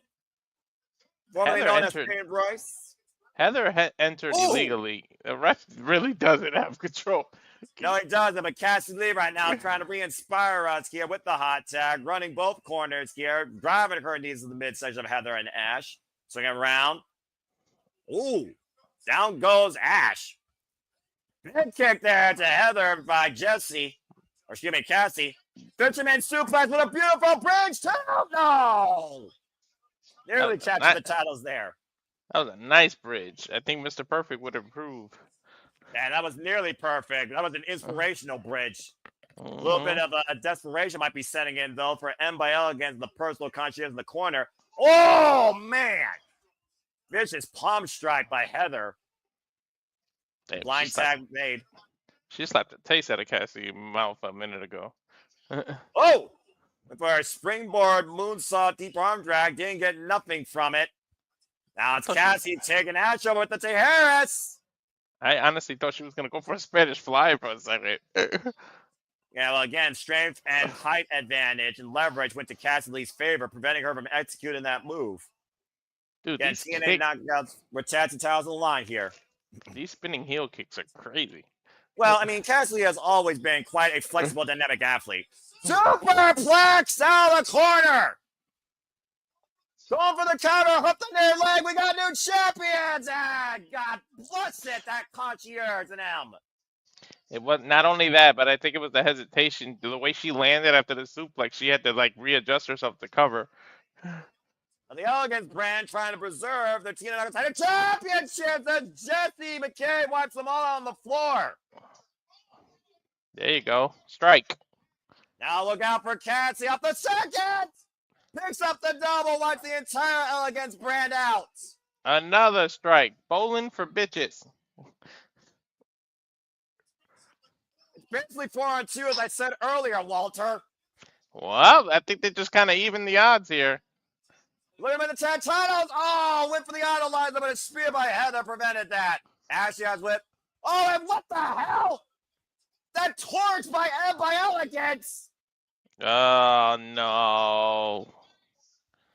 Formerly known as Payne Royce. Heather entered illegally. The ref really doesn't have control. No, he doesn't. But Cassie Lee right now trying to re-inspire us here with the hot tag, running both corners here, driving her knees to the midsection of Heather and Ash. Swinging around. Ooh, down goes Ash. Big kick there to Heather by Cassie. Fisherman suplex with a beautiful bridge too. No, nearly catching the titles there. That was a nice bridge. I think Mr. Perfect would improve. Yeah, that was nearly perfect. That was an inspirational bridge. A little bit of a desperation might be setting in, though, for M.by.L against the personal concierge in the corner. Oh, man. Vicious palm strike by Heather. Damn, blind tag made. She slapped the taste out of Cassie's mouth a minute ago. Oh! For a springboard moonsault deep arm drag. Didn't get nothing from it. Now it's Cassie taking Ash over with the Tijeras. I honestly thought she was going to go for a Spanish fly for a second. Yeah, well, again, strength and height advantage and leverage went to Cassie Lee's favor, preventing her from executing that move. Dude, again, TNA knockouts with tats and towels on the line here. These spinning heel kicks are crazy. Well, I mean, Cassie Lee has always been quite a flexible, dynamic athlete. Superplex out of the corner. Going for the counter, hook the near leg. We got new champions. And God bless it, that concierge and M. It was not only that, but I think it was the hesitation. The way she landed after the suplex, she had to like readjust herself to cover. The Elegance brand trying to preserve their TNA title championship. And Jesse McKay wipes them all on the floor. There you go. Strike. Now look out for Cassie off the second. Picks up the double, wipes the entire Elegance brand out. Another strike. Bowling for bitches. It's basically 4-on-2, as I said earlier, Walter. Well, I think they just kind of even the odds here. Look at him in the tag titles. Oh, went for the idolizer, but a spear by Heather prevented that. Ashley has whip. Oh, and what the hell? That torch by Elegance. Oh, no.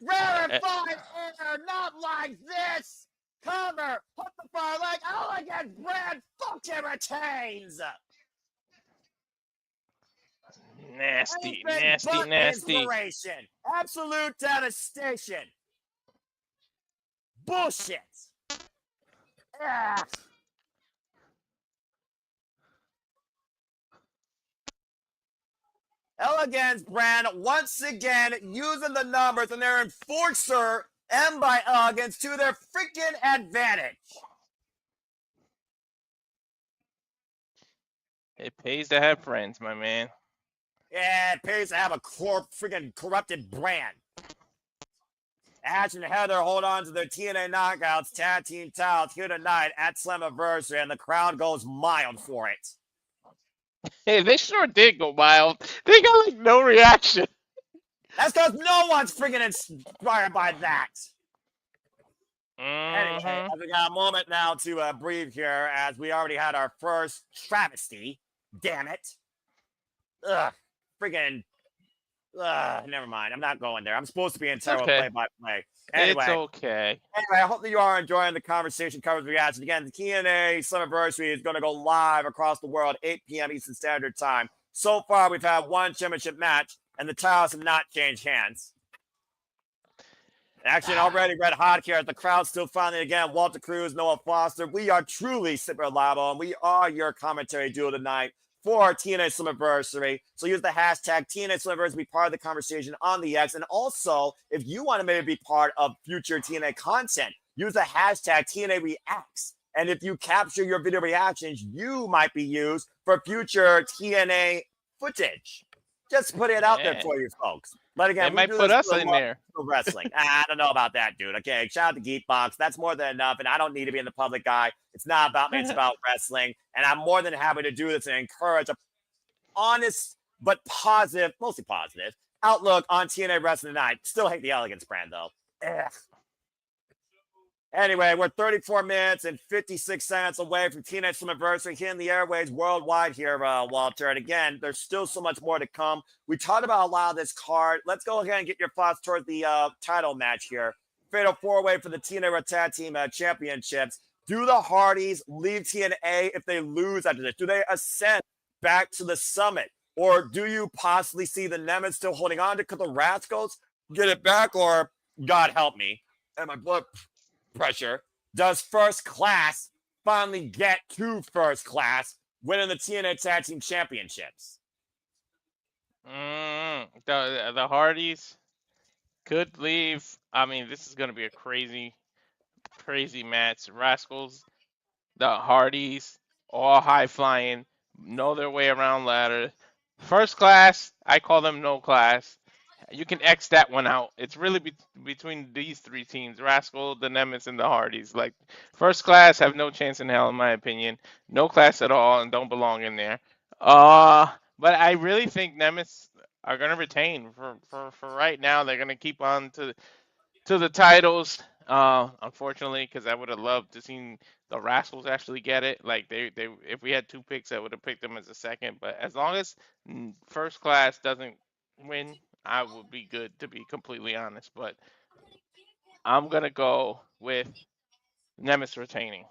Rarefied air, not like this. Cover, put the fire leg, Elegance brand fucking retains. Nasty, Anything but nasty. Inspiration. Absolute devastation. Bullshit. Ah. Elegance brand once again using the numbers and their enforcer M.by.L against to their freaking advantage. It pays to have friends, my man. Yeah, it pays to have a freaking corrupted brand. Ash and Heather hold on to their TNA Knockouts tag team titles here tonight at Slammiversary, and the crowd goes mild for it. Hey, they sure did go mild. They got like no reaction. That's because no one's freaking inspired by that. Anyway, we got a moment now to breathe here, as we already had our first travesty. Damn it. Ugh. Freaking. Never mind. I'm not going there. I'm supposed to be in terrible play-by-play. Anyway, it's okay. Anyway, I hope that you are enjoying the conversation coverage reaction. Again, the TNA Slammiversary is going to go live across the world, 8 p.m. Eastern Standard Time. So far, we've had one championship match, and the titles have not changed hands. Action already red hot here. The crowd still finding again. Walter Cruz, Noah Foster. We are truly super reliable, and we are your commentary duo tonight for TNA Slammiversary. So use the hashtag TNA Slammiversary to be part of the conversation on the X. And also, if you want to maybe be part of future TNA content, use the hashtag TNA Reacts. And if you capture your video reactions, you might be used for future TNA footage. Just put it out there for you folks. But again, they might put us in there. Wrestling. I don't know about that, dude. Okay, shout out to Geekbox. That's more than enough, and I don't need to be in the public eye. It's not about me. It's about wrestling, and I'm more than happy to do this and encourage a honest but positive, mostly positive, outlook on TNA Wrestling tonight. Still hate the Elegance brand, though. Ugh. Anyway, we're 34 minutes and 56 seconds away from TNA Slammiversary here in the airways worldwide here, Walter. And again, there's still so much more to come. We talked about a lot of this card. Let's go ahead and get your thoughts towards the title match here. Fatal 4-way for the TNA Tag Team Championships. Do the Hardys leave TNA if they lose after this? Do they ascend back to the summit? Or do you possibly see the Nemeth still holding on to the Rascalz get it back? Or, God help me, and my blood pressure, does First Class finally get to First Class, winning the TNA Tag Team Championships? The Hardys could leave. I mean, this is going to be a crazy match. Rascalz, the Hardys, all high flying, know their way around ladder. First Class, I call them no class. You can X that one out. It's really between these three teams, Rascalz, the Nemeth, and the Hardys. Like, First Class have no chance in hell, in my opinion. No class at all and don't belong in there. But I really think Nemeth are going to retain. For right now, they're going to keep on to the titles, unfortunately, because I would have loved to see the Rascalz actually get it. Like, they if we had two picks, I would have picked them as a second. But as long as First Class doesn't win, I would be good, to be completely honest. But I'm going to go with Nemeth retaining.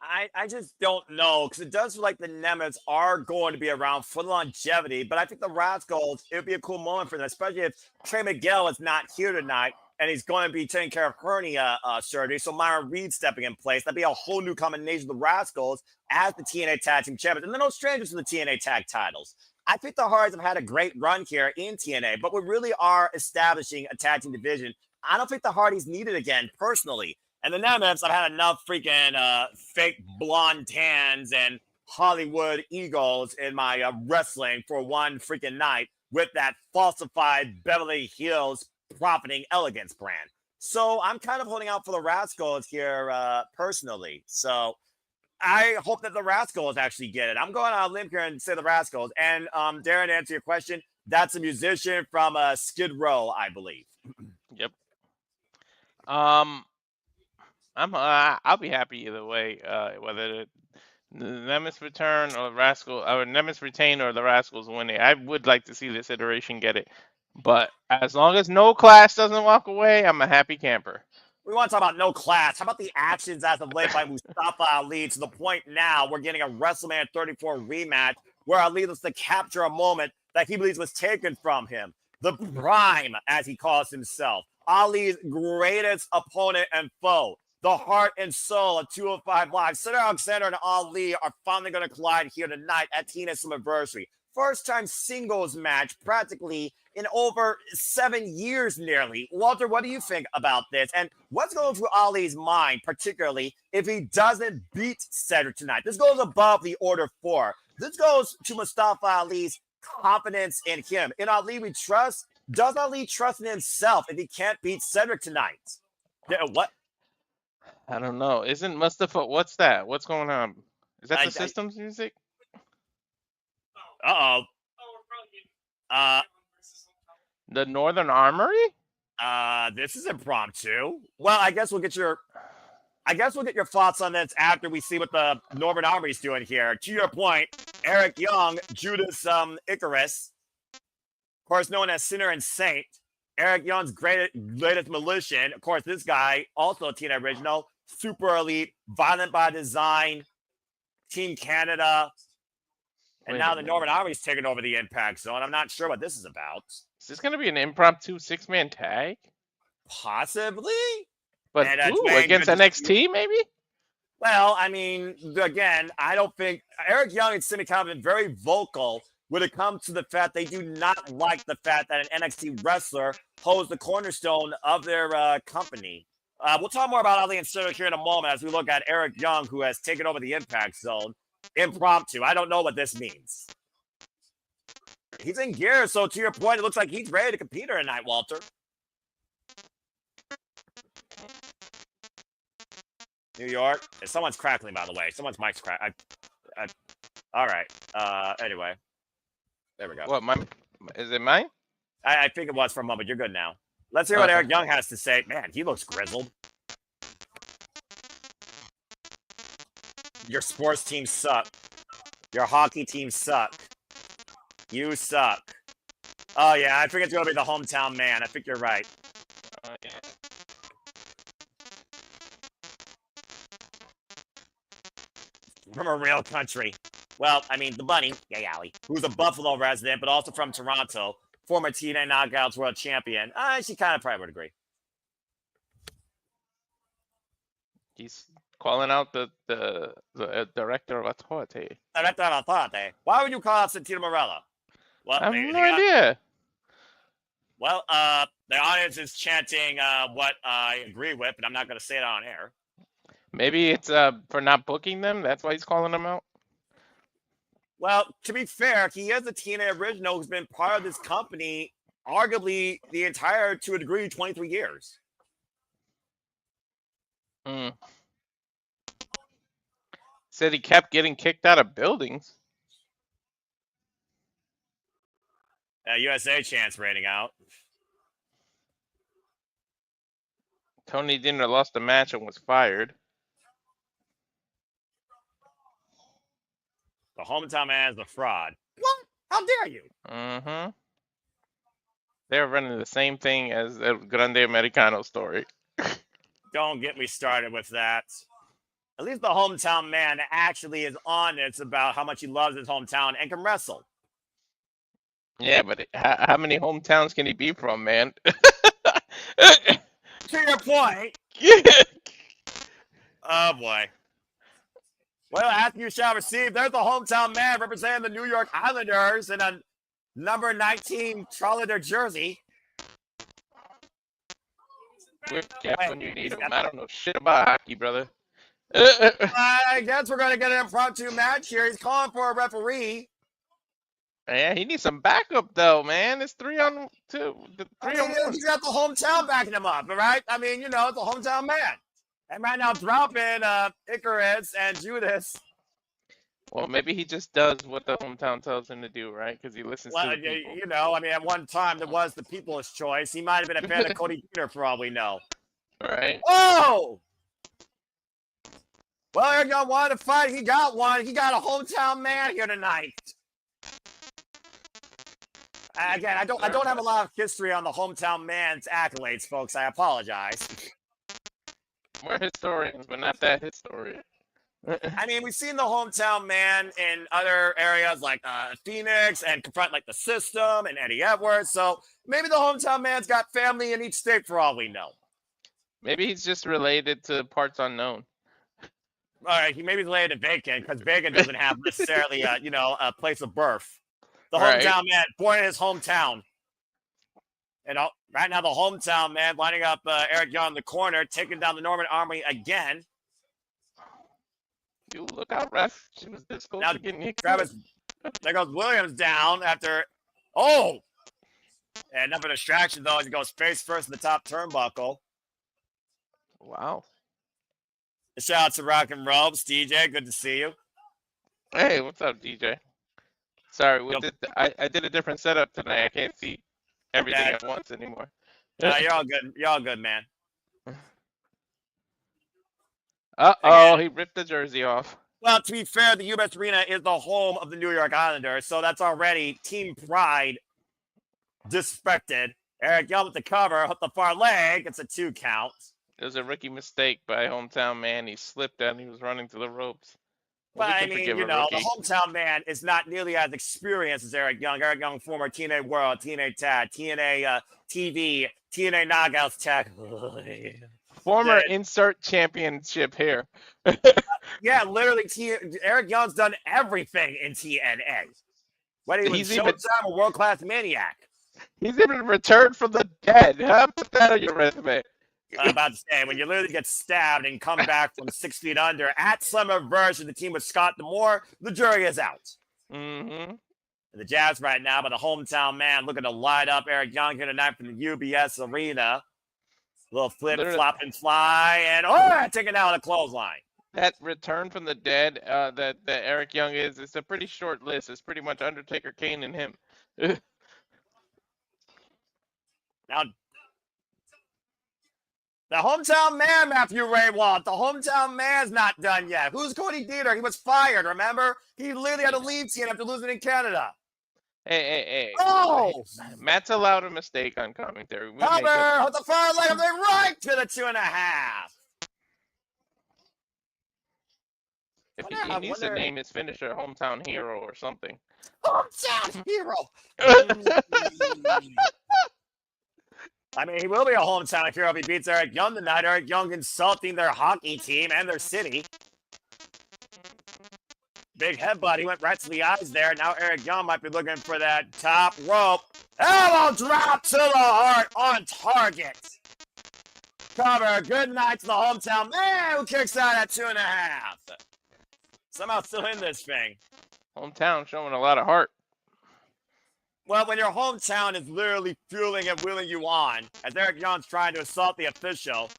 I just don't know, because it does feel like the Nemeths are going to be around for longevity, but I think the Rascalz, it would be a cool moment for them, especially if Trey Miguel is not here tonight and he's going to be taking care of hernia surgery. So Myron Reed stepping in place. That'd be a whole new combination of the Rascalz as the TNA Tag Team Champions. And they're no strangers to the TNA Tag titles. I think the Hardys have had a great run here in TNA, but we really are establishing a tag team division. I don't think the Hardys need it again, personally. And the Nemeths, I've had enough freaking fake blonde tans and Hollywood egos in my wrestling for one freaking night with that falsified Beverly Hills profiting Elegance brand. So I'm kind of holding out for the Rascalz here personally. So I hope that the Rascalz actually get it. I'm going on a limb here and say the Rascalz. And Darren, to answer your question, that's a musician from Skid Row, I believe. Yep. I'll be happy either way, whether the Nemeth return or Nemeth retain or the Rascalz win it. I would like to see this iteration get it, but as long as no class doesn't walk away, I'm a happy camper. We want to talk about no class. How about the actions as of late by Mustafa Ali, to the point now we're getting a WrestleMania 34 rematch where Ali looks to capture a moment that he believes was taken from him. The Prime, as he calls himself, Ali's greatest opponent and foe. The heart and soul of 205 Live. Cedric Alexander and Ali are finally going to collide here tonight at TNA Slammiversary. First time singles match practically in over 7 years nearly. Walter, what do you think about this? And what's going through Ali's mind, particularly if he doesn't beat Cedric tonight? This goes above the Order 4. This goes to Mustafa Ali's confidence in him. In Ali we trust. Does Ali trust in himself if he can't beat Cedric tonight? What? I don't know. Isn't Mustafa? What's that? What's going on? Is that the Systems music? Uh-oh. The Northern Armory? This is impromptu. Well, I guess we'll get your thoughts on this after we see what the Northern Armory is doing here. To your point, Eric Young, Judas Icarus, of course known as Sinner and Saint. Eric Young's latest Militian. Of course, this guy, also a TNA original, Super Elite, Violent by Design, Team Canada. And now the Northern Army's taking over the Impact Zone. I'm not sure what this is about. Is this going to be an impromptu 6-man tag? Possibly. But who? Against NXT, maybe? Well, I mean, again, I don't think Eric Young and Simi have been very vocal when it comes to the fact they do not like the fact that an NXT wrestler holds the cornerstone of their company. We'll talk more about Ali and Cedric here in a moment as we look at Eric Young, who has taken over the Impact Zone. Impromptu. I don't know what this means. He's in gear, so to your point, it looks like he's ready to compete here tonight, Walter. New York. Someone's crackling, by the way. Someone's mic's crack. All right. Anyway. There we go. What, is it mine? I think it was for a moment. You're good now. Let's hear what Eric Young has to say. Man, he looks grizzled. Your sports teams suck. Your hockey teams suck. You suck. Oh, yeah. I think it's going to be the hometown man. I think you're right. Yeah. From a real country. Well, I mean, the bunny, Gay Alley, who's a Buffalo resident, but also from Toronto, former TNA Knockouts world champion. She kind of probably would agree. He's calling out the director of authority. Director of authority. Why would you call out Santino Marella? Well, I have no idea. Well, the audience is chanting what I agree with, but I'm not going to say it on air. Maybe it's for not booking them. That's why he's calling them out. Well, to be fair, he is a TNA original who's been part of this company arguably the entire, to a degree, 23 years. Said he kept getting kicked out of buildings. USA chants rating out. Tony Dinner lost the match and was fired. The hometown man is a fraud. What? How dare you? Mm-hmm. They're running the same thing as the Grande Americano story. Don't get me started with that. At least the hometown man actually is honest about how much he loves his hometown and can wrestle. Yeah, but how many hometowns can he be from, man? To your point. Oh, boy. Well, after you shall receive, there's the hometown man representing the New York Islanders in a number 19 Trolliter jersey. When you need him. I don't know shit about hockey, brother. I guess we're going to get an impromptu match here. He's calling for a referee. Yeah, he needs some backup, though, man. It's 3-on-2. He's got the hometown backing him up, all right? I mean, it's the hometown man. And right now, dropping Icarus and Judas. Well, maybe he just does what the hometown tells him to do, right? Because he listens to the people. I mean, at one time, there was the people's choice. He might have been a fan of Cody Peter, for all we know. Right. Oh! Well, Eric Young wanted to fight. He got one. He got a hometown man here tonight. Again, I don't have a lot of history on the hometown man's accolades, folks. I apologize. We're historians, but not that historian. I mean, we've seen the hometown man in other areas like Phoenix and confront like the System and Eddie Edwards. So maybe the hometown man's got family in each state for all we know. Maybe he's just related to parts unknown. All right, he may be related to Bacon because Bacon doesn't have necessarily a place of birth. The hometown man, born in his hometown. And right now, the hometown man lining up Eric Young in the corner, taking down the Norman Army again. You look out, ref. She was this close to getting hit. There goes Williams down after. Oh! And enough of a distraction, though, as he goes face first in the top turnbuckle. Wow. Shout out to Rock and Ropes. DJ, good to see you. Hey, what's up, DJ? Sorry, I did a different setup tonight. I can't see everything at once anymore. You're all good. You're all good, man. Uh-oh, he ripped the jersey off. Well, to be fair, the UBS Arena is the home of the New York Islanders, so that's already team pride disrespected. Eric Young with the cover, hooked the far leg. It's a 2 count. It was a rookie mistake by hometown man. He slipped and he was running to the ropes. But I mean, the hometown man is not nearly as experienced as Eric Young. Eric Young, former TNA World, TNA Tag, TNA TV, TNA Knockouts Tag. Former that- insert championship here. Yeah, literally, Eric Young's done everything in TNA. Whether he was He's even- Showtime or World Class Maniac. He's even returned from the dead. How about that on your resume? I'm about to say, when you literally get stabbed and come back from 6 feet under at Slammiversary, the team with Scott Amore, the jury is out. Mm-hmm. The Jazz right now, but the hometown man looking to light up Eric Young here tonight from the UBS Arena. Little flip, Literally. flop, and fly, and taking out a clothesline. That return from the dead that Eric Young is, it's a pretty short list. It's pretty much Undertaker, Kane, and him. Now, the hometown man, Matthew Raywalt, the hometown man's not done yet. Who's Cody Dieter? He was fired, remember? He literally had to leave TNA after losing in Canada. Hey. Oh! Matt's allowed a mistake on commentary. We make Cover with the far leg of the right to the 2.5. If I he needs to wonder- name his finisher Hometown Hero or something. Hometown hero. I mean, he will be a hometown hero if he beats Eric Young tonight. Eric Young insulting their hockey team and their city. Big headbutt. He went right to the eyes there. Now Eric Young might be looking for that top rope. Elbow drop to the heart on target. Cover. Good night to the hometown man who kicks out at 2.5. Somehow still in this thing. Hometown showing a lot of heart. Well, when your hometown is literally fueling and wheeling you on, as Eric Young's trying to assault the official.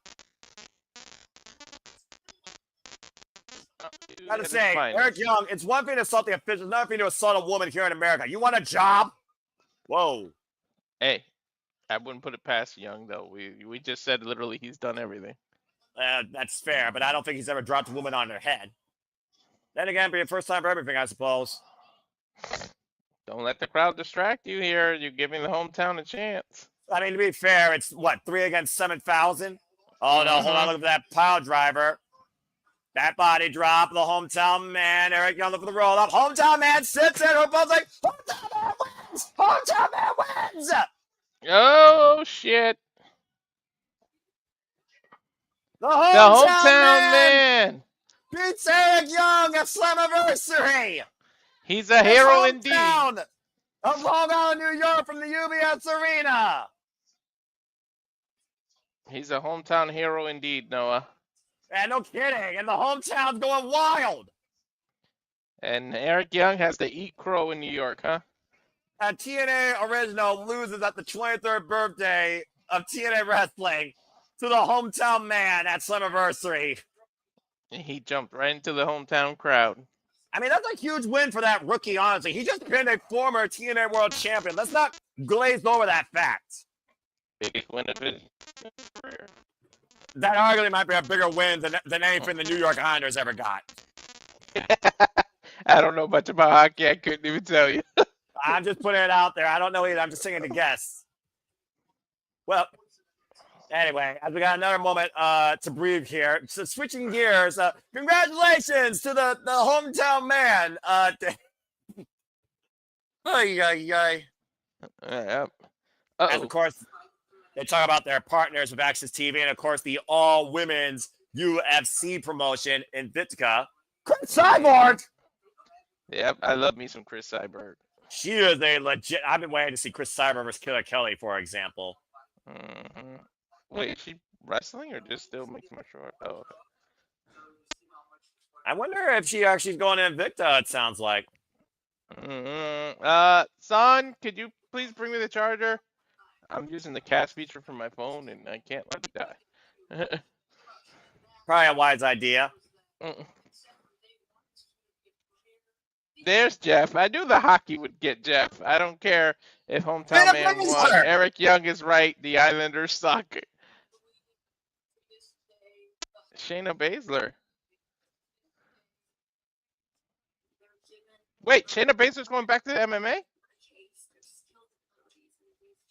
Gotta say, Eric Young, it's one thing to assault the official, another thing to assault a woman here in America. You want a job? Whoa. Hey, I wouldn't put it past Young though. We just said literally he's done everything. That's fair, but I don't think he's ever dropped a woman on her head. Then again, be a first time for everything, I suppose. Don't let the crowd distract you here. You're giving the hometown a chance. I mean, to be fair, it's what, 3 against 7,000? Oh, no, hold on, look at that pile driver. That body drop, the hometown man, Eric Young looking for the roll up. Hometown man sits there, who both like, hometown man wins! Hometown man wins! Oh, shit. The The hometown, hometown man. beats Eric Young at Slammiversary! He's a hero indeed. Hometown of Long Island, New York from the UBS Arena! He's a hometown hero indeed, Noah. And no kidding, and the hometown's going wild! And Eric Young has to eat crow in New York, huh? And TNA Original loses at the 23rd birthday of TNA Wrestling to the hometown man at Slammiversary. He jumped right into the hometown crowd. I mean, that's a huge win for that rookie, honestly. He just pinned a former TNA World Champion. Let's not glaze over that fact. Biggest win of his career. That arguably might be a bigger win than anything the New York Islanders ever got. I don't know much about hockey. I couldn't even tell you. I'm just putting it out there. I don't know either. I'm just taking a guess. Well, anyway, as we got another moment to breathe here. So switching gears, congratulations to the hometown man. Yeah. And of course, they talk about their partners with Access TV and, of course, the all-women's UFC promotion in Vitka. Chris Cyborg! Yep, I love me some Chris Cyborg. She is a legit... I've been waiting to see Chris Cyborg versus Killer Kelly, for example. Mm-hmm. Wait, is she wrestling or just still making my short? Oh, okay. I wonder if she actually is going to Invicta, it sounds like. Mm-hmm. Son, could you please bring me the charger? I'm using the cast feature from my phone and I can't let it die. Probably a wise idea. There's Jeff. I knew the hockey would get Jeff. I don't care if hometown man won. Eric Young is right. The Islanders suck. Shayna Baszler. Wait, Shayna Baszler's going back to the MMA?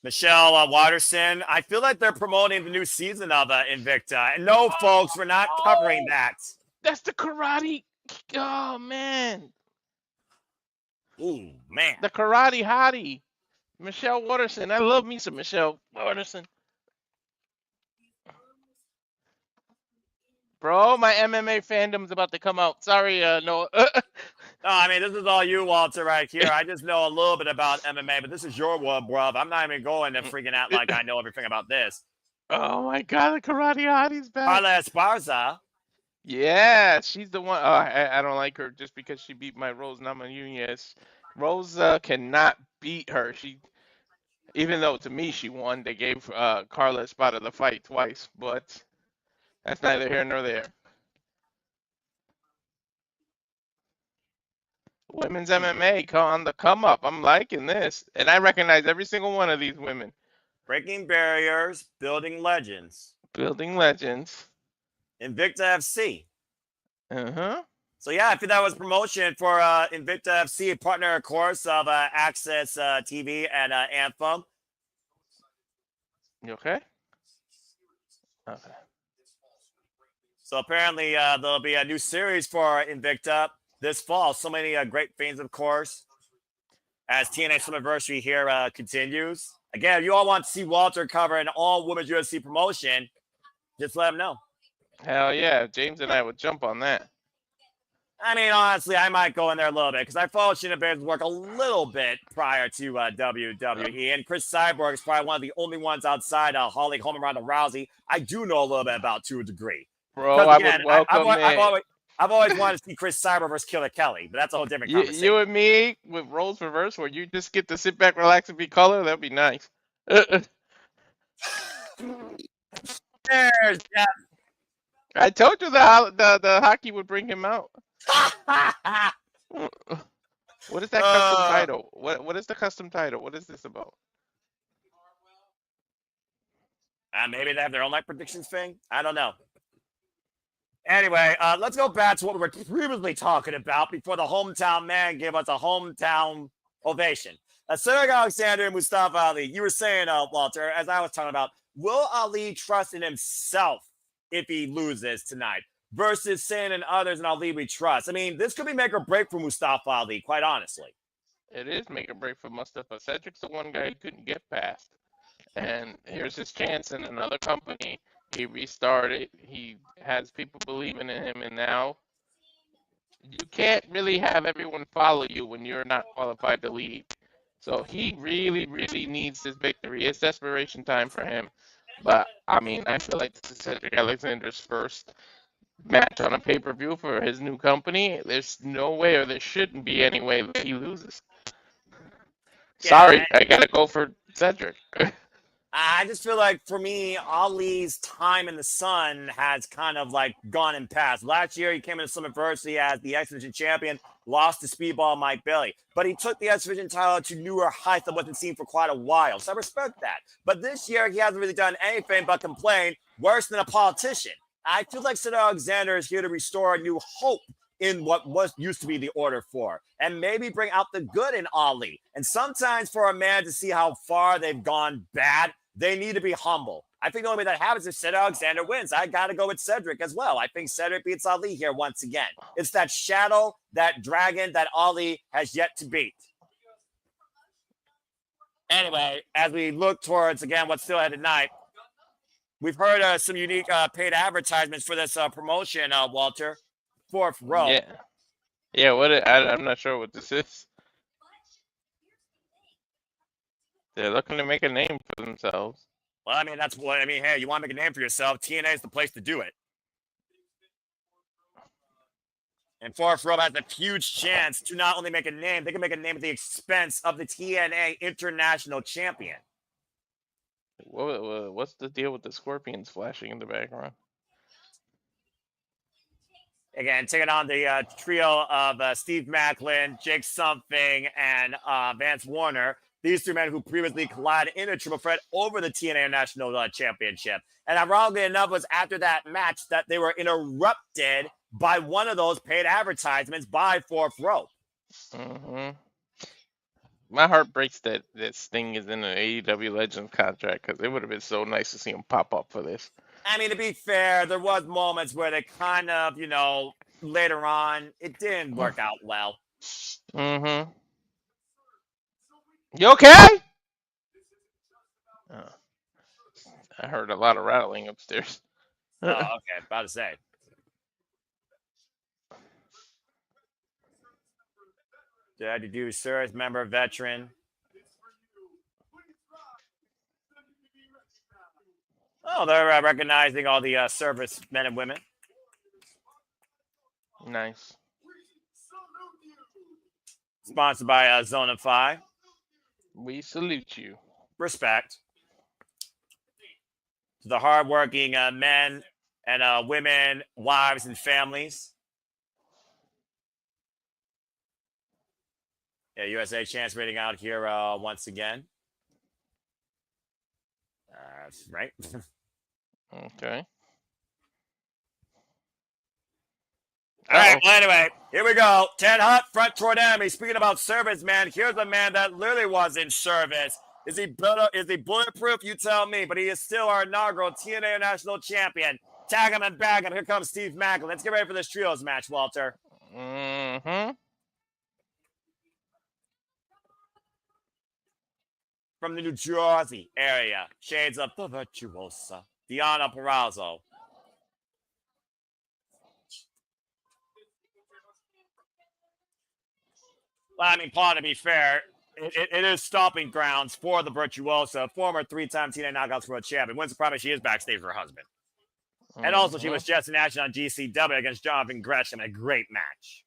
Michelle Watterson, I feel like they're promoting the new season of Invicta. And no, folks, we're not covering that. That's the karate. Oh, man. Ooh, man. The karate hottie. Michelle Watterson. I love me some Michelle Watterson. Bro, my MMA fandom's about to come out. Sorry, no. No, I mean, this is all you, Walter, right here. I just know a little bit about MMA, but this is your world, bruv. I'm not even going to freaking out like I know everything about this. Oh my God, the Karate Hottie's back. Carla Esparza. Yeah, she's the one. Oh, I don't like her just because she beat my Rose Namajunas. Rose cannot beat her. Even though to me she won, they gave Carla Espada the fight twice, but that's neither here nor there. Women's MMA on the come up. I'm liking this, and I recognize every single one of these women. Breaking barriers, building legends. Building legends. Invicta FC. Uh-huh. So yeah, I think that was promotion for Invicta FC, a partner, of course, of Access TV and Anthem. You okay? Okay. So apparently there'll be a new series for Invicta this fall. So many great things, of course, as TNA Slammiversary here continues. Again, if you all want to see Walter cover an all-women's UFC promotion, just let him know. Hell yeah, James and I would jump on that. I mean, honestly, I might go in there a little bit because I followed Shayna Baszler's work a little bit prior to WWE. And Chris Cyborg is probably one of the only ones outside Holly Holm and Ronda Rousey I do know a little bit about to a degree. Bro, Again, I would welcome I've always wanted to see Chris Cyborg versus Killer Kelly, but that's a whole different conversation. You and me with roles reversed where you just get to sit back, relax, and be color, that'd be nice. There's Jeff. I told you the hockey would bring him out. What is that custom title? What is the custom title? What is this about? Maybe they have their own light predictions thing. I don't know. Anyway, let's go back to what we were previously talking about before the hometown man gave us a hometown ovation. Cedric Alexander and Mustafa Ali, you were saying, Walter, as I was talking about, will Ali trust in himself if he loses tonight versus saying in others and Ali we trust? I mean, this could be make or break for Mustafa Ali, quite honestly. It is make or break for Mustafa. Cedric's the one guy he couldn't get past. And here's his chance in another company. He restarted. He has people believing in him. And now you can't really have everyone follow you when you're not qualified to lead. So he really, really needs this victory. It's desperation time for him. But, I mean, I feel like this is Cedric Alexander's first match on a pay-per-view for his new company. There's no way, or there shouldn't be any way that he loses. Yeah, sorry, I gotta go for Cedric. I just feel like, for me, Ali's time in the sun has kind of, like, gone and passed. Last year, he came into Slammiversary as the X Division champion, lost to Speedball Mike Bailey. But he took the X Division title to newer heights that wasn't seen for quite a while. So I respect that. But this year, he hasn't really done anything but complain, worse than a politician. I feel like Cedric Alexander is here to restore a new hope in what used to be the Order 4, and maybe bring out the good in Ali. And sometimes for a man to see how far they've gone bad, they need to be humble. I think the only way that happens is Cedric Alexander wins. I got to go with Cedric as well. I think Cedric beats Ali here once again. It's that shadow, that dragon that Ali has yet to beat. Anyway, as we look towards, again, what's still ahead tonight, we've heard some unique paid advertisements for this promotion, Walter. Fourth row. Yeah. Yeah, I'm not sure what this is. They're looking to make a name for themselves. Well, I mean, that's what I mean. Hey, you want to make a name for yourself? TNA is the place to do it. And Fourth Row has a huge chance to not only make a name, they can make a name at the expense of the TNA International Champion. What's the deal with the scorpions flashing in the background? Again, taking on the trio of Steve Maclin, Jake Something, and Vance Warner. These two men who previously collided in a triple threat over the TNA National Championship. And ironically enough, was after that match that they were interrupted by one of those paid advertisements by Fourth Row. Mm-hmm. My heart breaks that Sting is in an AEW Legends contract, because it would have been so nice to see him pop up for this. I mean, to be fair, there was moments where they kind of, later on, it didn't work out well. Mm-hmm. You okay? I heard a lot of rattling upstairs. Oh, okay. About to say. to do service member, veteran. Oh, they're recognizing all the service men and women. Nice. Sponsored by Zone of 5. We salute you. Respect to the hardworking men and women, wives, and families. Yeah, USA chance rating out here once again. Right. Okay. All right. Well, anyway, here we go. 10 hot front toward enemy. Speaking about service, man, here's a man that literally was in service. Is he bulletproof? You tell me. But he is still our inaugural TNA National Champion. Tag him and bag him. Here comes Steve Maclin. Let's get ready for this trios match, Walter. Mm-hmm. From the New Jersey area, shades of the virtuosa, Dion Perazzo. Well, I mean, Paul, to be fair, it is stomping grounds for the virtuosa, former 3-time TNA Knockouts World Champion. When's the problem? She is backstage with her husband. Mm-hmm. And also, she was just in action on GCW against Jonathan Gresham in a great match.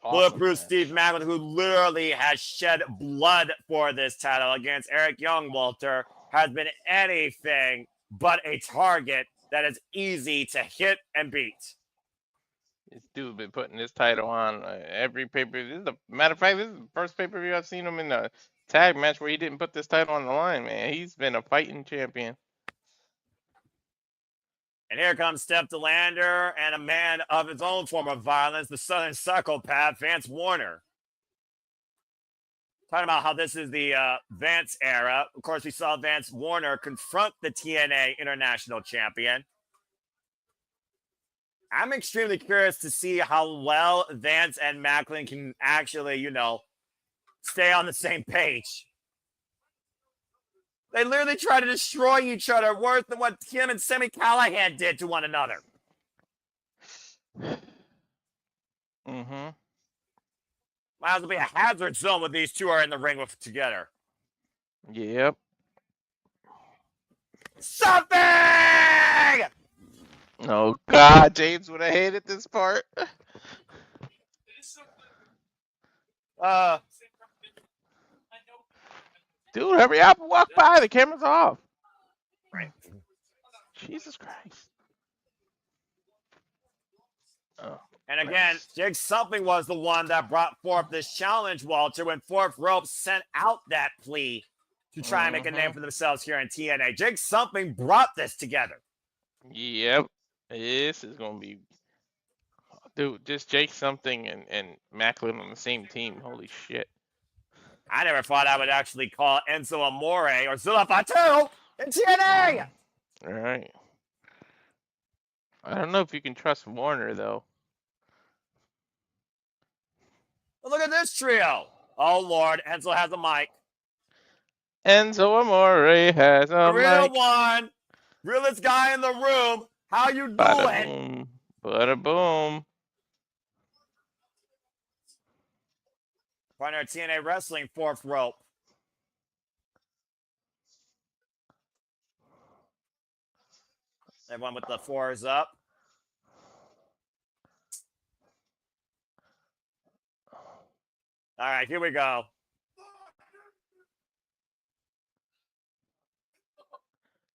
Awesome Bulletproof match. Steve Maclin, who literally has shed blood for this title against Eric Young, Walter, has been anything but a target that is easy to hit and beat. This dude been putting this title on every pay-per-view. Matter of fact, this is the first pay-per-view I've seen him in a tag match where he didn't put this title on the line, man. He's been a fighting champion. And here comes Steph DeLander and a man of his own form of violence, the Southern psychopath, Vance Warner. Talking about how this is the Vance era. Of course, we saw Vance Warner confront the TNA International Champion. I'm extremely curious to see how well Vance and Maclin can actually, stay on the same page. They literally try to destroy each other worse than what Kim and Sami Callihan did to one another. Mm-hmm. Might as well be a hazard zone when these two are in the ring together. Yep. Something! Oh, God. James would have hated this part. Dude, hurry up and walk by. The camera's off. Right. Jesus Christ. Oh, and again, Jake Something was the one that brought forth this challenge, Walter, when Fourth Rope sent out that plea to try and make a name for themselves here in TNA. Jake Something brought this together. Yep. This is going to be... Dude, just Jake Something and Maclin on the same team. Holy shit. I never thought I would actually call Enzo Amore or Zilla Fatu in TNA. All right. I don't know if you can trust Warner, though. Look at this trio. Oh, Lord. Enzo has a mic. Enzo Amore has a real mic. One. Realest guy in the room. How you doing? Bada boom. Bada boom. Partner TNA Wrestling, Fourth Rope. Everyone with the fours up. All right, here we go.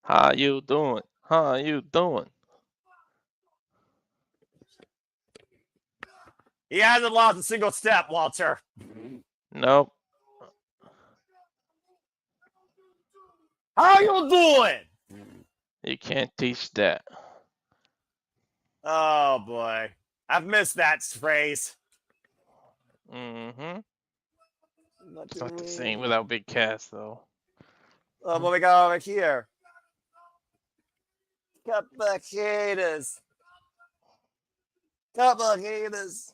How you doing? How you doing? He hasn't lost a single step, Walter. Nope. How you doing? You can't teach that. Oh, boy. I've missed that phrase. Mm-hmm. It's not the same without Big Cass, though. Oh, what we got over here? Couple of haters. Couple of haters.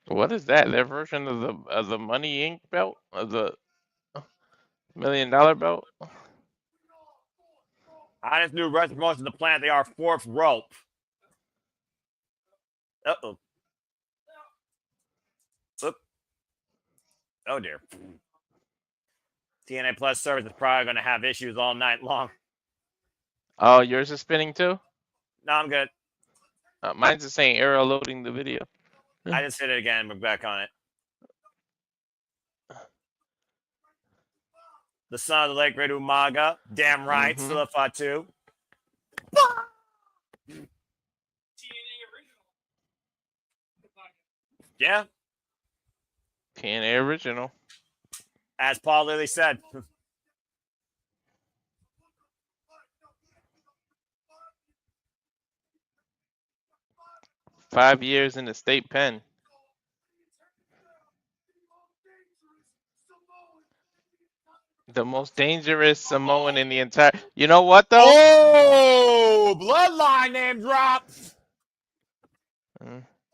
What is that? Their version of the Money Inc. belt? Of the $1 million belt? Hottest new wrestling promotion on the planet. They are Fourth Rope. Uh-oh. Oop. Oh, dear. TNA Plus service is probably going to have issues all night long. Oh, yours is spinning too? No, I'm good. Mine's just saying error loading the video. I just hit it again. We're back on it. The son of the late great Umaga. Damn right. Zilla Fatu. Yeah. TNA original. As Paul Lilly said. 5 years in the state pen. The most dangerous Samoan in the entire. You know what though? Oh, bloodline name drop.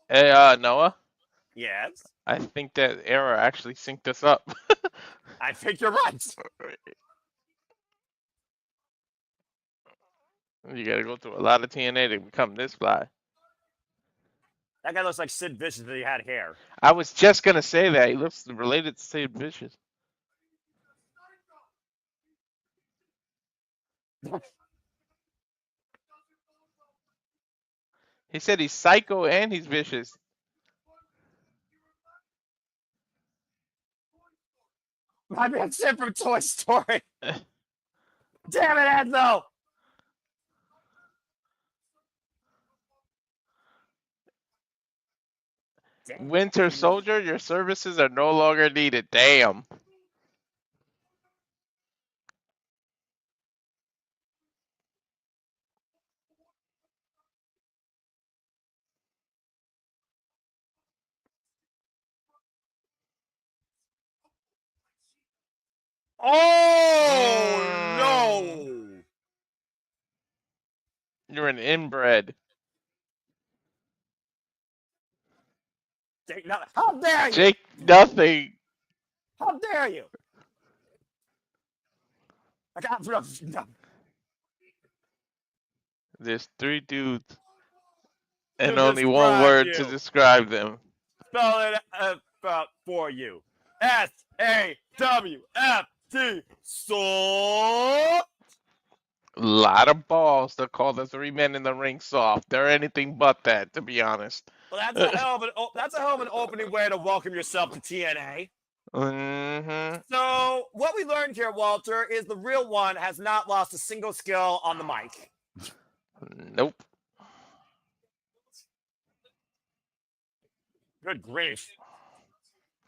Hey, Noah. Yes. I think that error actually synced us up. I think you're right. You gotta go through a lot of TNA to become this fly. That guy looks like Sid Vicious if he had hair. I was just gonna say that. He looks related to Sid Vicious. He said he's psycho and he's vicious. My man Sid from Toy Story. Damn it, Enzo. Winter Soldier, your services are no longer needed. Damn. Oh, no. You're an inbred. How dare you? Jake, nothing. How dare you? I got no. There's 3 dudes and To only one word describe to you. describe them. Spell it out for you. SAWFT. So. A lot of balls to call the 3 men in the ring soft. They're anything but that, to be honest. Well, that's a hell of an opening way to welcome yourself to TNA. So what we learned here, Walter, is the real one has not lost a single skill on the mic. Nope. Good grief.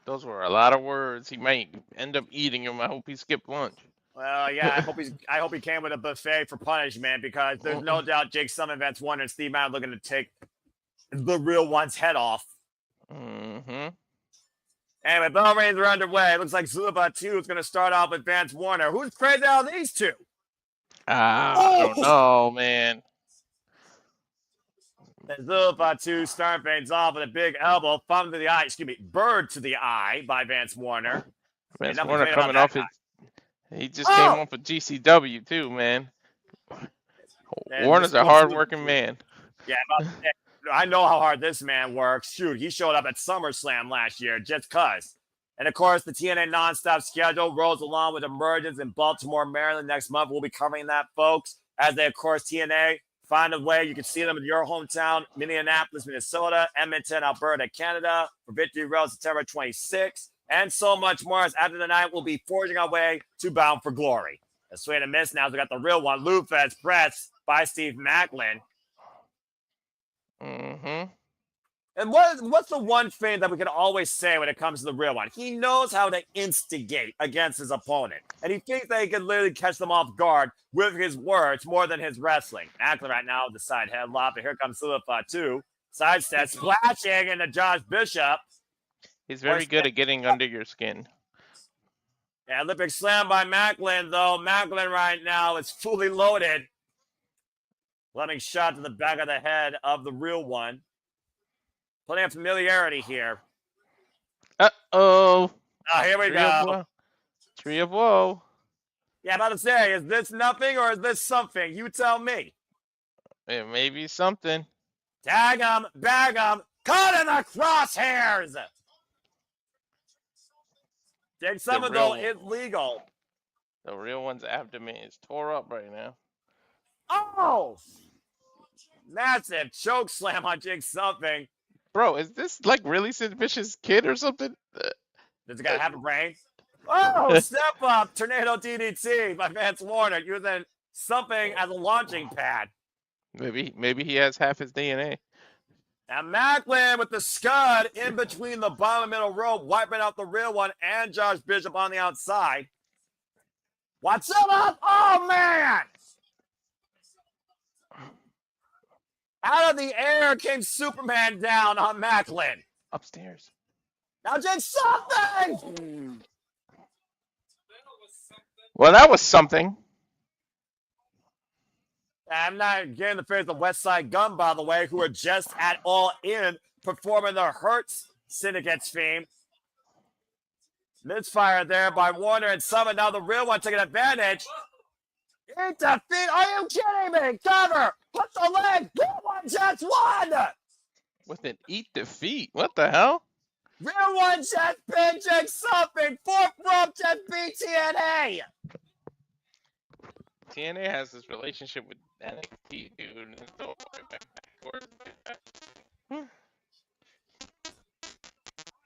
Those were a lot of words. He might end up eating them. I hope he skipped lunch. Well, yeah, I hope he came with a buffet for punishment because there's no doubt Jake Summon, Vance Warner, and Steve Madden looking to take the real one's head off. Anyway, bell rings are underway. It looks like Zilla 2 is going to start off with Vance Warner. Who's crazy out of these two? I don't know, man. And Zilla 2 start things off with a big elbow, thumb to the eye, bird to the eye by Vance Warner. Vance Warner coming off his. He just came off of GCW too, man. And Warner's a hard-working man. Yeah, I know how hard this man works. Shoot, he showed up at SummerSlam last year just cuz. And of course, the TNA nonstop schedule rolls along with Emergence in Baltimore, Maryland next month. We'll be covering that, folks, as they, of course, TNA find a way. You can see them in your hometown, Minneapolis, Minnesota, Edmonton, Alberta, Canada, for Victory Road, September 26th. And so much more as after the night, we'll be forging our way to Bound for Glory. A swing and miss now. We got the real one, Lou Fez Press by Steve Maclin. And what's the one thing that we can always say when it comes to the real one? He knows how to instigate against his opponent. And he thinks that he can literally catch them off guard with his words more than his wrestling. Maclin right now with the side headlock. But here comes Zilla 2. Side step splashing into Josh Bishop. He's very good at getting under your skin. Yeah, Olympic slam by Maclin, though. Maclin right now is fully loaded. Letting shot to the back of the head of the real one. Plenty of familiarity here. Uh-oh. Oh, here we go. Tree of woe. Yeah, I'm about to say, is this nothing or is this something? You tell me. It may be something. Tag him, bag him, caught in the crosshairs. Jake Summon, though, is legal. The real one's abdomen is tore up right now. Oh! Massive choke slam on Jake Something. Bro, is this like really Sid Vicious kid or something? Does the guy have a brain? Oh, step up! Tornado DDT by Vance Warner using something as a launching pad. Maybe he has half his DNA. And Maclin with the scud in between the bottom and middle rope, wiping out the real one and Josh Bishop on the outside. Watch out! Oh, man! Out of the air came Superman down on Maclin. Upstairs. Now Jake Something! Well, that was something. I'm not getting the face of West Side Gun, by the way, who are just at All In performing the Hurts Syndicate's theme. Misfire there by Warner and Summon. Now the real one taking advantage. Eat the feet. Are you kidding me? Cover. Put the leg. Real one just won. With an eat defeat. What the hell? Real one just pin Jake Something. Fourth rope just beat TNA. TNA has this relationship with NXT, dude. It's so backwards.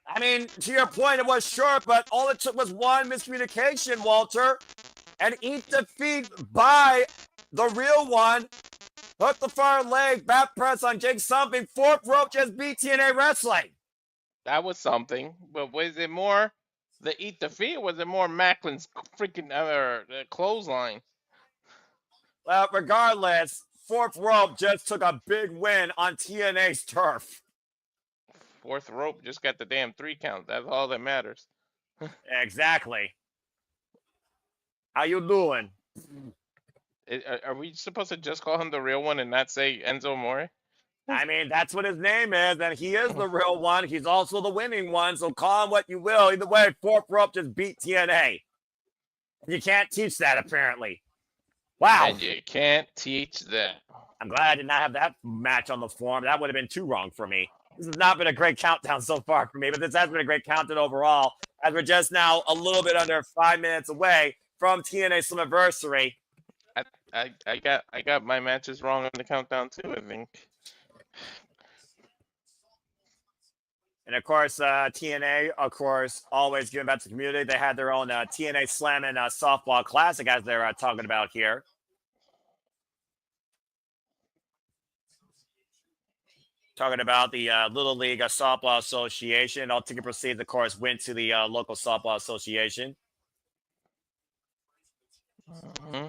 I mean, to your point, it was short, but all it took was one miscommunication, Walter. And eat defeat by the real one. Hook the far leg, back press on Jake Something. Fourth rope just beat TNA Wrestling. That was something. But was it more the eat defeat, or was it more Maclin's freaking clothesline? Well, regardless, fourth rope just took a big win on TNA's turf. Fourth rope just got the damn 3 count. That's all that matters. Exactly. How you doing? Are we supposed to just call him the real one and not say Enzo Amore? I mean, that's what his name is, and he is the real one. He's also the winning one, so call him what you will. Either way, fourth rope just beat TNA. You can't teach that, apparently. Wow. And you can't teach that. I'm glad I did not have that match on the form. That would have been too wrong for me. This has not been a great countdown so far for me, but this has been a great countdown overall, as we're just now a little bit under 5 minutes away from TNA Slammiversary. I got my matches wrong on the countdown too, I think. And of course, TNA, of course, always giving back to the community. They had their own TNA Slam and Softball Classic, as they're talking about here. Talking about the Little League Softball Association. All ticket proceeds, of course, went to the local Softball Association. Mm-hmm.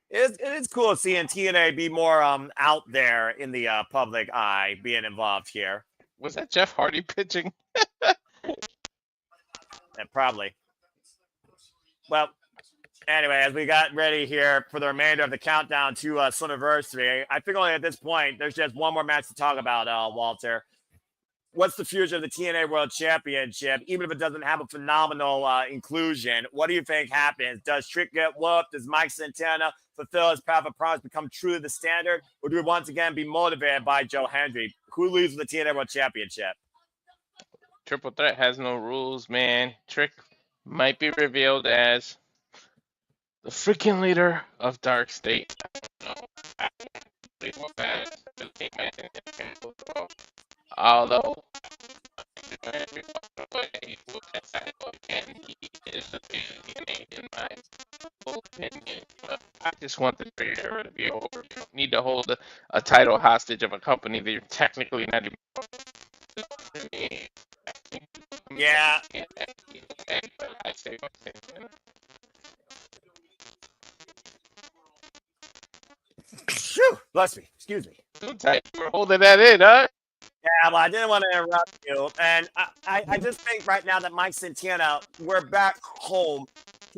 It is cool seeing TNA be more out there in the public eye, being involved here. Was that Jeff Hardy pitching? Yeah, probably. Well, anyway, as we got ready here for the remainder of the countdown to Slammiversary, I think only at this point, there's just one more match to talk about, Walter. What's the future of the TNA World Championship, even if it doesn't have a phenomenal inclusion? What do you think happens? Does Trick get whooped? Does Mike Santana fulfill his path of promise, become truly the standard? Or do we once again be motivated by Joe Hendry? Who loses the TNA World Championship? Triple Threat has no rules, man. Trick might be revealed as the freaking leader of Darkstate. Although he is the in my opinion. But I just want the era to be over. You don't need to hold a title hostage of a company that you're technically not even. Yeah. Phew, bless me. Excuse me. We're holding that in, huh? Yeah, well, I didn't want to interrupt you. And I just think right now that Mike Santana, we're back home.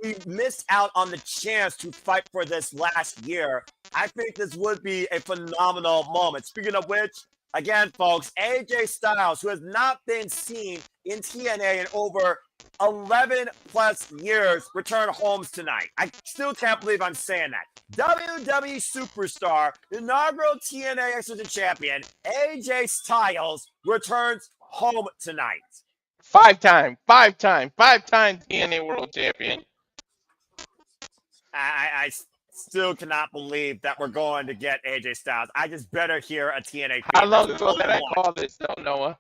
He missed out on the chance to fight for this last year. I think this would be a phenomenal moment. Speaking of which, again, folks, AJ Styles, who has not been seen in TNA in over 11 plus years, return homes tonight. I still can't believe I'm saying that. WWE Superstar, inaugural TNA X Division Champion, AJ Styles returns home tonight. Five-time TNA World Champion. I still cannot believe that we're going to get AJ Styles. I just better hear a TNA How theme. long That's ago all did I I want. call this, though, Noah?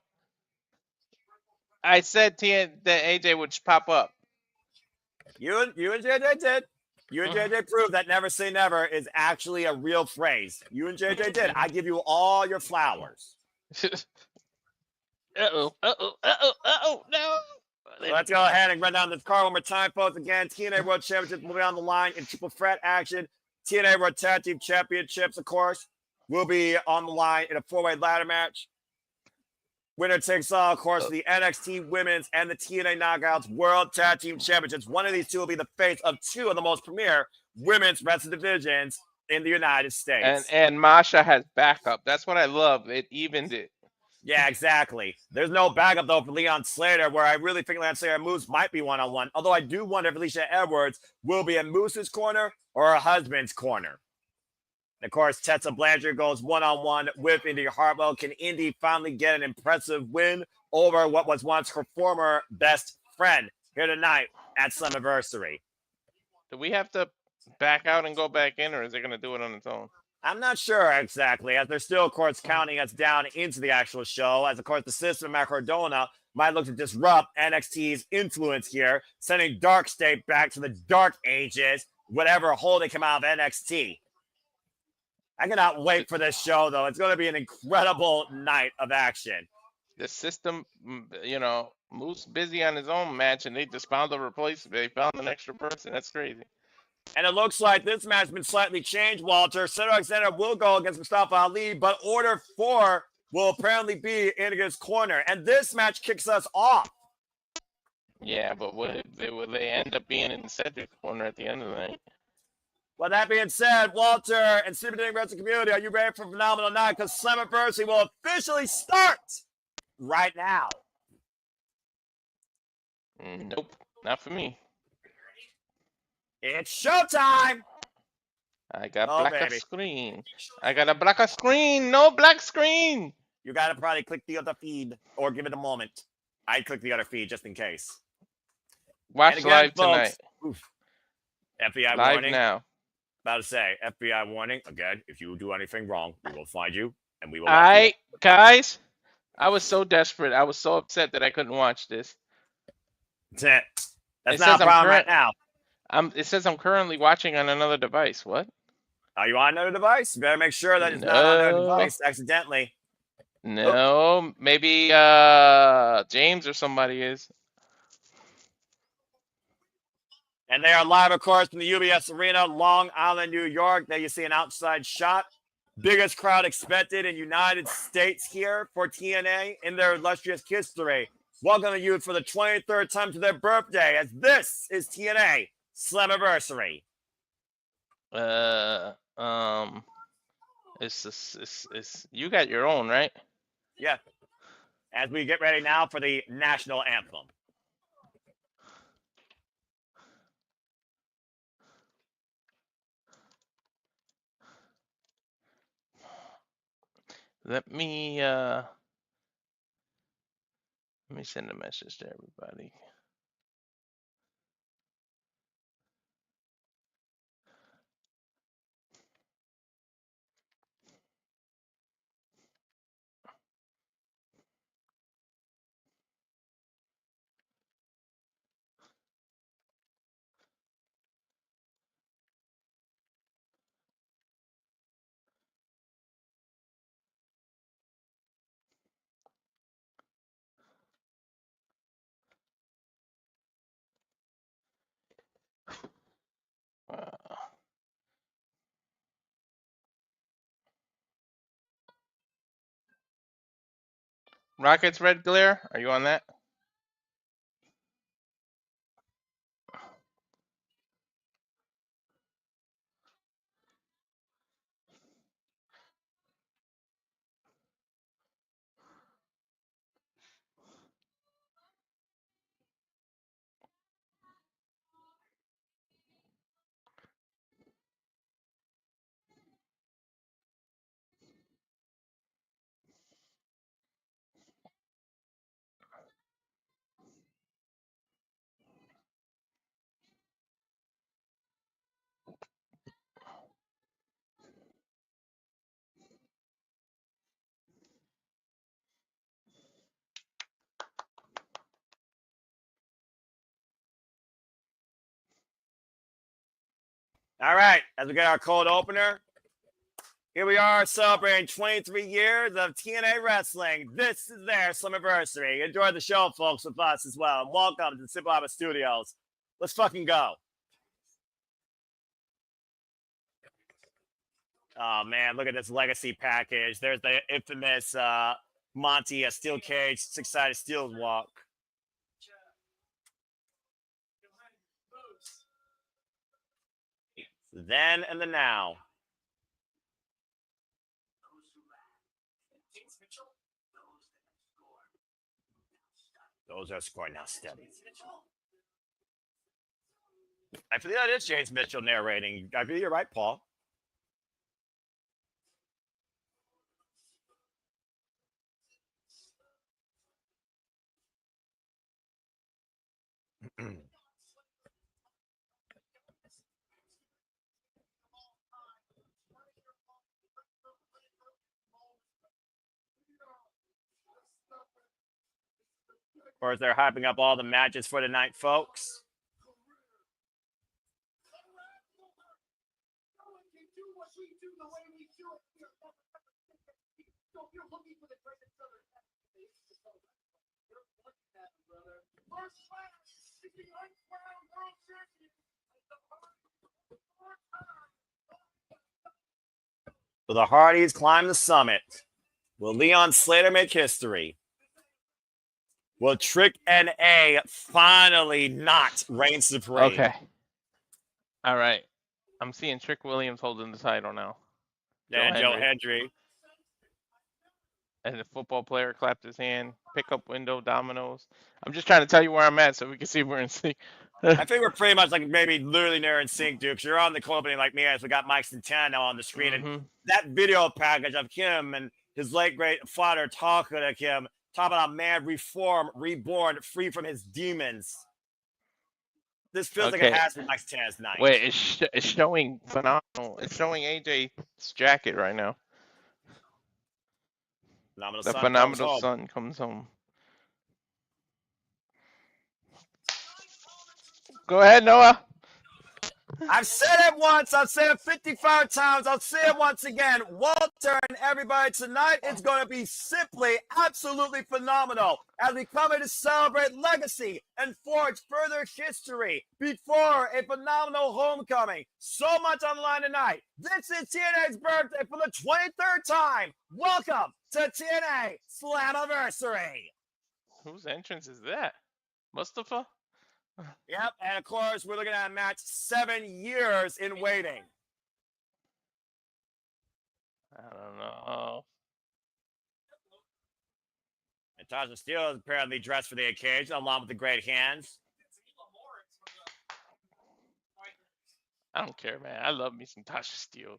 I said that AJ would pop up. You and JJ did. You and JJ proved that never say never is actually a real phrase. You and JJ did. I give you all your flowers. No. So let's go ahead and run down this card one more time, folks. Again, TNA World Championship will be on the line in triple threat action. TNA World Tag Team Championships, of course, will be on the line in a four-way ladder match. Winner takes all, of course, the NXT Women's and the TNA Knockouts World Tag Team Championships. One of these two will be the face of two of the most premier women's wrestling divisions in the United States. And Masha has backup. That's what I love. It evened it. Yeah, exactly. There's no backup, though, for Leon Slater, where I really think Leon Slater and Moose might be one-on-one. Although I do wonder if Alicia Edwards will be in Moose's corner or her husband's corner. And of course, Tessa Blanchard goes one-on-one with Indi Hartwell. Can Indi finally get an impressive win over what was once her former best friend here tonight at Slammiversary? Do we have to back out and go back in, or is it going to do it on its own? I'm not sure exactly, as they're still, of course, counting us down into the actual show, as, of course, the system at Cardona might look to disrupt NXT's influence here, sending Darkstate back to the dark ages, whatever hole they come out of NXT. I cannot wait for this show, though. It's going to be an incredible night of action. The system, Moose busy on his own match, and they just found a replacement. They found an extra person. That's crazy. And it looks like this match has been slightly changed, Walter. Cedric Alexander will go against Mustafa Ali, but Order 4 will apparently be in his corner. And this match kicks us off. Yeah, but will they end up being in Cedric's corner at the end of the night? Well, that being said, Walter and Super Ding Wrestling Community, are you ready for a phenomenal night? Because Slammiversary will officially start right now. Nope, not for me. It's showtime. I got black screen. I got a black screen. No black screen. You got to probably click the other feed or give it a moment. I'd click the other feed just in case. Watch again, live folks, tonight. FBI live warning. now. About to say, FBI warning. Again, if you do anything wrong, we will find you and we will. Guys, I was so desperate. I was so upset that I couldn't watch this. That's not a problem right now. It says I'm currently watching on another device. What? Are you on another device? You better make sure that it's not on another device accidentally. No, maybe James or somebody is. And they are live, of course, from the UBS Arena, Long Island, New York. There you see an outside shot. Biggest crowd expected in United States here for TNA in their illustrious history. Welcome to you for the 23rd time to their birthday, as this is TNA Slammiversary. It's you got your own, right? Yeah. As we get ready now for the national anthem. Let me send a message to everybody. Rockets Red Glare, are you on that? All right, as we get our cold opener, here we are celebrating 23 years of TNA wrestling. This is their Slammiversary. Enjoy the show, folks, with us as well. And welcome to the Simple Alpha Studios. Let's fucking go. Oh, man, look at this legacy package. There's the infamous Monty, a steel cage, six-sided steel walk. Then and the now. Those are scoring now steady. I feel that is James Mitchell narrating. I feel you're right, Paul. Of course, they're hyping up all the matches for tonight, folks. So the Hardys climb the summit. Will Leon Slater make history? Will Trick NA finally not reign supreme? Okay. All right. I'm seeing Trick Williams holding the title now. Yeah, Joe Hendry. And the football player clapped his hand. Pickup window, dominoes. I'm just trying to tell you where I'm at so we can see if we're in sync. I think we're pretty much like maybe literally near in sync, dude, because you're on the company like me as we got Mike Santana on the screen. And that video package of him and his late great father talking to him, talking about a man reformed, reborn, free from his demons. This feels like it has to be Mike Santana's night. Wait, it's showing phenomenal. It's showing AJ's jacket right now. The phenomenal son comes home. Go ahead, Noah. I've said it once. I've said it 55 times. I'll say it once again. Walter and everybody, tonight it's going to be simply, absolutely phenomenal as we come in to celebrate legacy and forge further history before a phenomenal homecoming. So much on the line tonight. This is TNA's birthday for the 23rd time. Welcome to TNA Slammiversary. Whose entrance is that? Mustafa? Yep, and of course, we're looking at a match 7 years in waiting. I don't know. And Tasha Steele is apparently dressed for the occasion, along with the great hands. I don't care, man. I love me some Tasha Steele.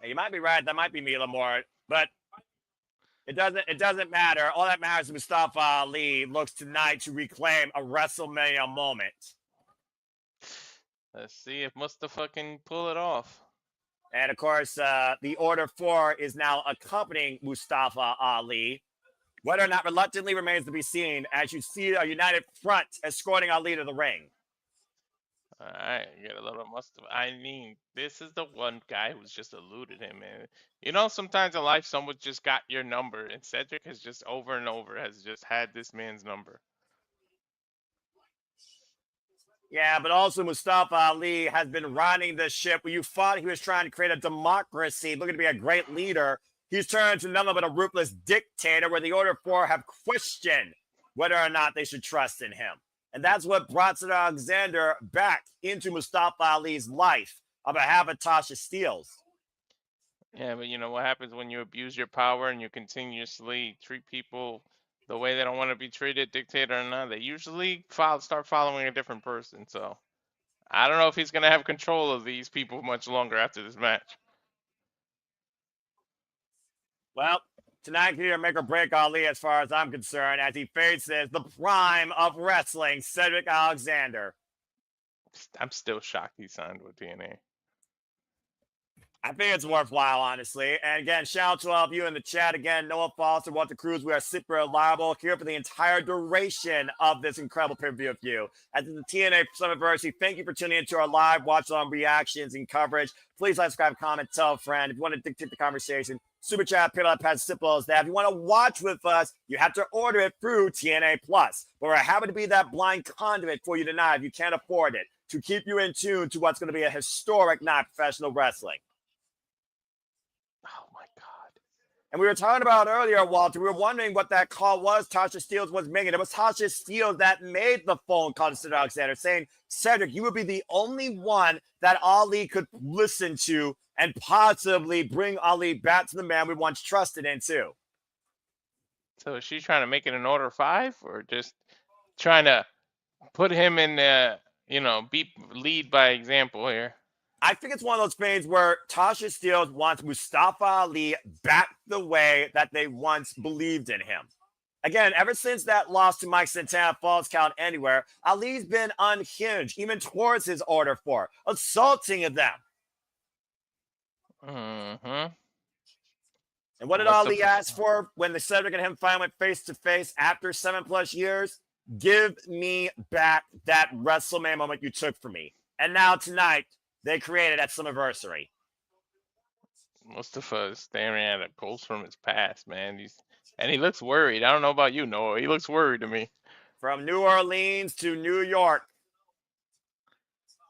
Hey, you might be right. That might be Mila Moore, but it doesn't matter. All that matters is Mustafa Ali looks tonight to reclaim a WrestleMania moment. Let's see if Mustafa can pull it off. And of course, the Order 4 is now accompanying Mustafa Ali. Whether or not reluctantly remains to be seen as you see a united front escorting Ali to the ring. All right, you get a little Mustafa. I mean, this is the one guy who's just eluded him, man. You know, sometimes in life, someone just got your number, and Cedric has just over and over has just had this man's number. Yeah, but also Mustafa Ali has been riding this ship where you thought he was trying to create a democracy, looking to be a great leader. He's turned into nothing but a ruthless dictator where the Order 4 have questioned whether or not they should trust in him. And that's what brought Cedric Alexander back into Mustafa Ali's life on behalf of Tasha Steele's. Yeah, but you know what happens when you abuse your power and you continuously treat people the way they don't want to be treated, dictator or not, they usually start following a different person. So I don't know if he's going to have control of these people much longer after this match. Well, tonight can either make or break Ali as far as I'm concerned as he faces the prime of wrestling, Cedric Alexander. I'm still shocked he signed with TNA. I think it's worthwhile, honestly. And again, shout out to all of you in the chat. Again, Noah Foster, Walter Cruz. We are super reliable here for the entire duration of this incredible pay-per-view of you. As the TNA Slammiversary, thank you for tuning into our live watch-along reactions and coverage. Please like, subscribe, comment, tell a friend. If you want to dictate the conversation, super chat, PayPal, as simple as that. If you want to watch with us, you have to order it through TNA Plus. But we're happy to be that blind conduit for you tonight if you can't afford it, to keep you in tune to what's going to be a historic night of professional wrestling. Oh my God. And we were talking about earlier, Walter, we were wondering what that call was Tasha Steelz was making. It was Tasha Steelz that made the phone call to Cedric Alexander saying, Cedric, you would be the only one that Ali could listen to and possibly bring Ali back to the man we once trusted in too. So is she trying to make it an order 5 or just trying to put him in lead by example here? I think it's one of those things where Tasha Steelz wants Mustafa Ali back the way that they once believed in him. Again, ever since that loss to Mike Santana, Falls Count Anywhere, Ali's been unhinged, even towards his Order 4, assaulting them. Mm-hmm. And what did Ali ask for when the Cedric and him finally went face-to-face after 7+ years? Give me back that WrestleMania moment you took from me. And now tonight, they created at Slammiversary. Mustafa is staring at a ghost from his past, man. He looks worried. I don't know about you, Noah. He looks worried to me. From New Orleans to New York.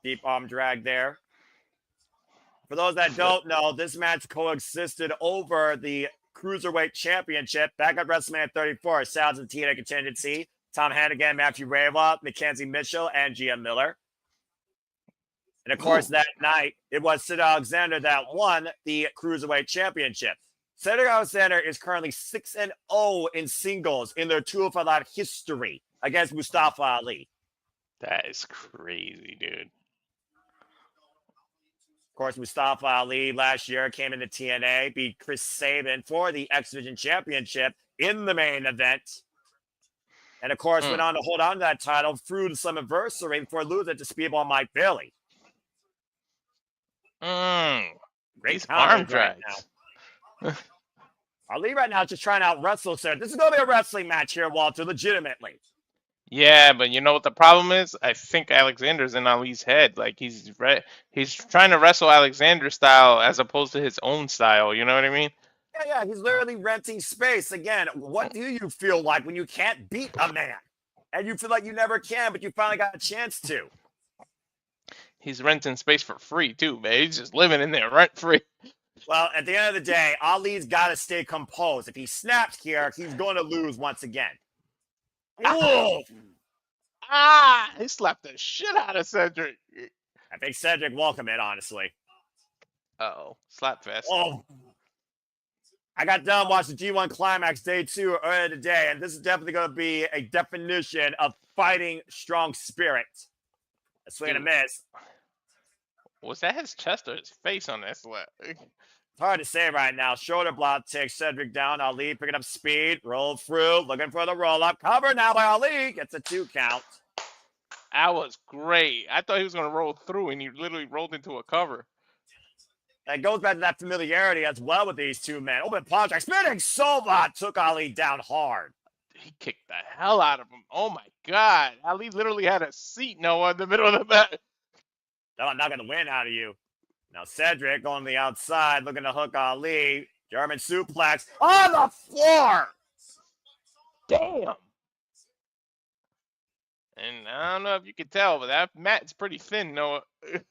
Deep arm drag there. For those that don't know, this match coexisted over the Cruiserweight Championship back at WrestleMania 34. Sounds of TNA Contingency. Tom Hannigan, Matthew Rayla, Mackenzie Mitchell, and GM Miller. And of course, that night, it was Cedric Alexander that won the Cruiserweight Championship. Cedric Alexander is currently 6-0 in singles in their 205 Live history against Mustafa Ali. That is crazy, dude. Of course, Mustafa Ali last year came into TNA, beat Chris Sabin for the X Division Championship in the main event. And of course, went on to hold on to that title through the Slammiversary before losing it to Speedball Mike Bailey. Great arm drags. Right now. Ali right now is just trying to out wrestle, sir. This is going to be a wrestling match here, Walter, legitimately. Yeah, but you know what the problem is? I think Alexander's in Ali's head. Like he's trying to wrestle Alexander style as opposed to his own style. You know what I mean? Yeah, he's literally renting space. Again, what do you feel like when you can't beat a man? And you feel like you never can, but you finally got a chance to. He's renting space for free, too, man. He's just living in there rent-free. Well, at the end of the day, Ali's got to stay composed. If he snaps here, he's going to lose once again. Oh! He slapped the shit out of Cedric. I think Cedric welcomed it, honestly. Uh-oh. Slap fest. Oh. I got done watching G1 Climax Day 2 earlier today, and this is definitely going to be a definition of fighting strong spirit. A swing and a miss. Was that his chest or his face on that slap? It's hard to say right now. Shoulder block takes Cedric down. Ali picking up speed. Roll through. Looking for the roll-up. Cover now by Ali. Gets a 2 count. That was great. I thought he was going to roll through, and he literally rolled into a cover. That goes back to that familiarity as well with these two men. Open punch. Spinning Sova took Ali down hard. He kicked the hell out of him. Oh, my God. Ali literally had a seat, Noah, in the middle of the match. No, I'm not going to win out of you. Now Cedric on the outside, looking to hook Ali. German suplex on the floor. Damn. And I don't know if you can tell, but that mat's pretty thin, Noah.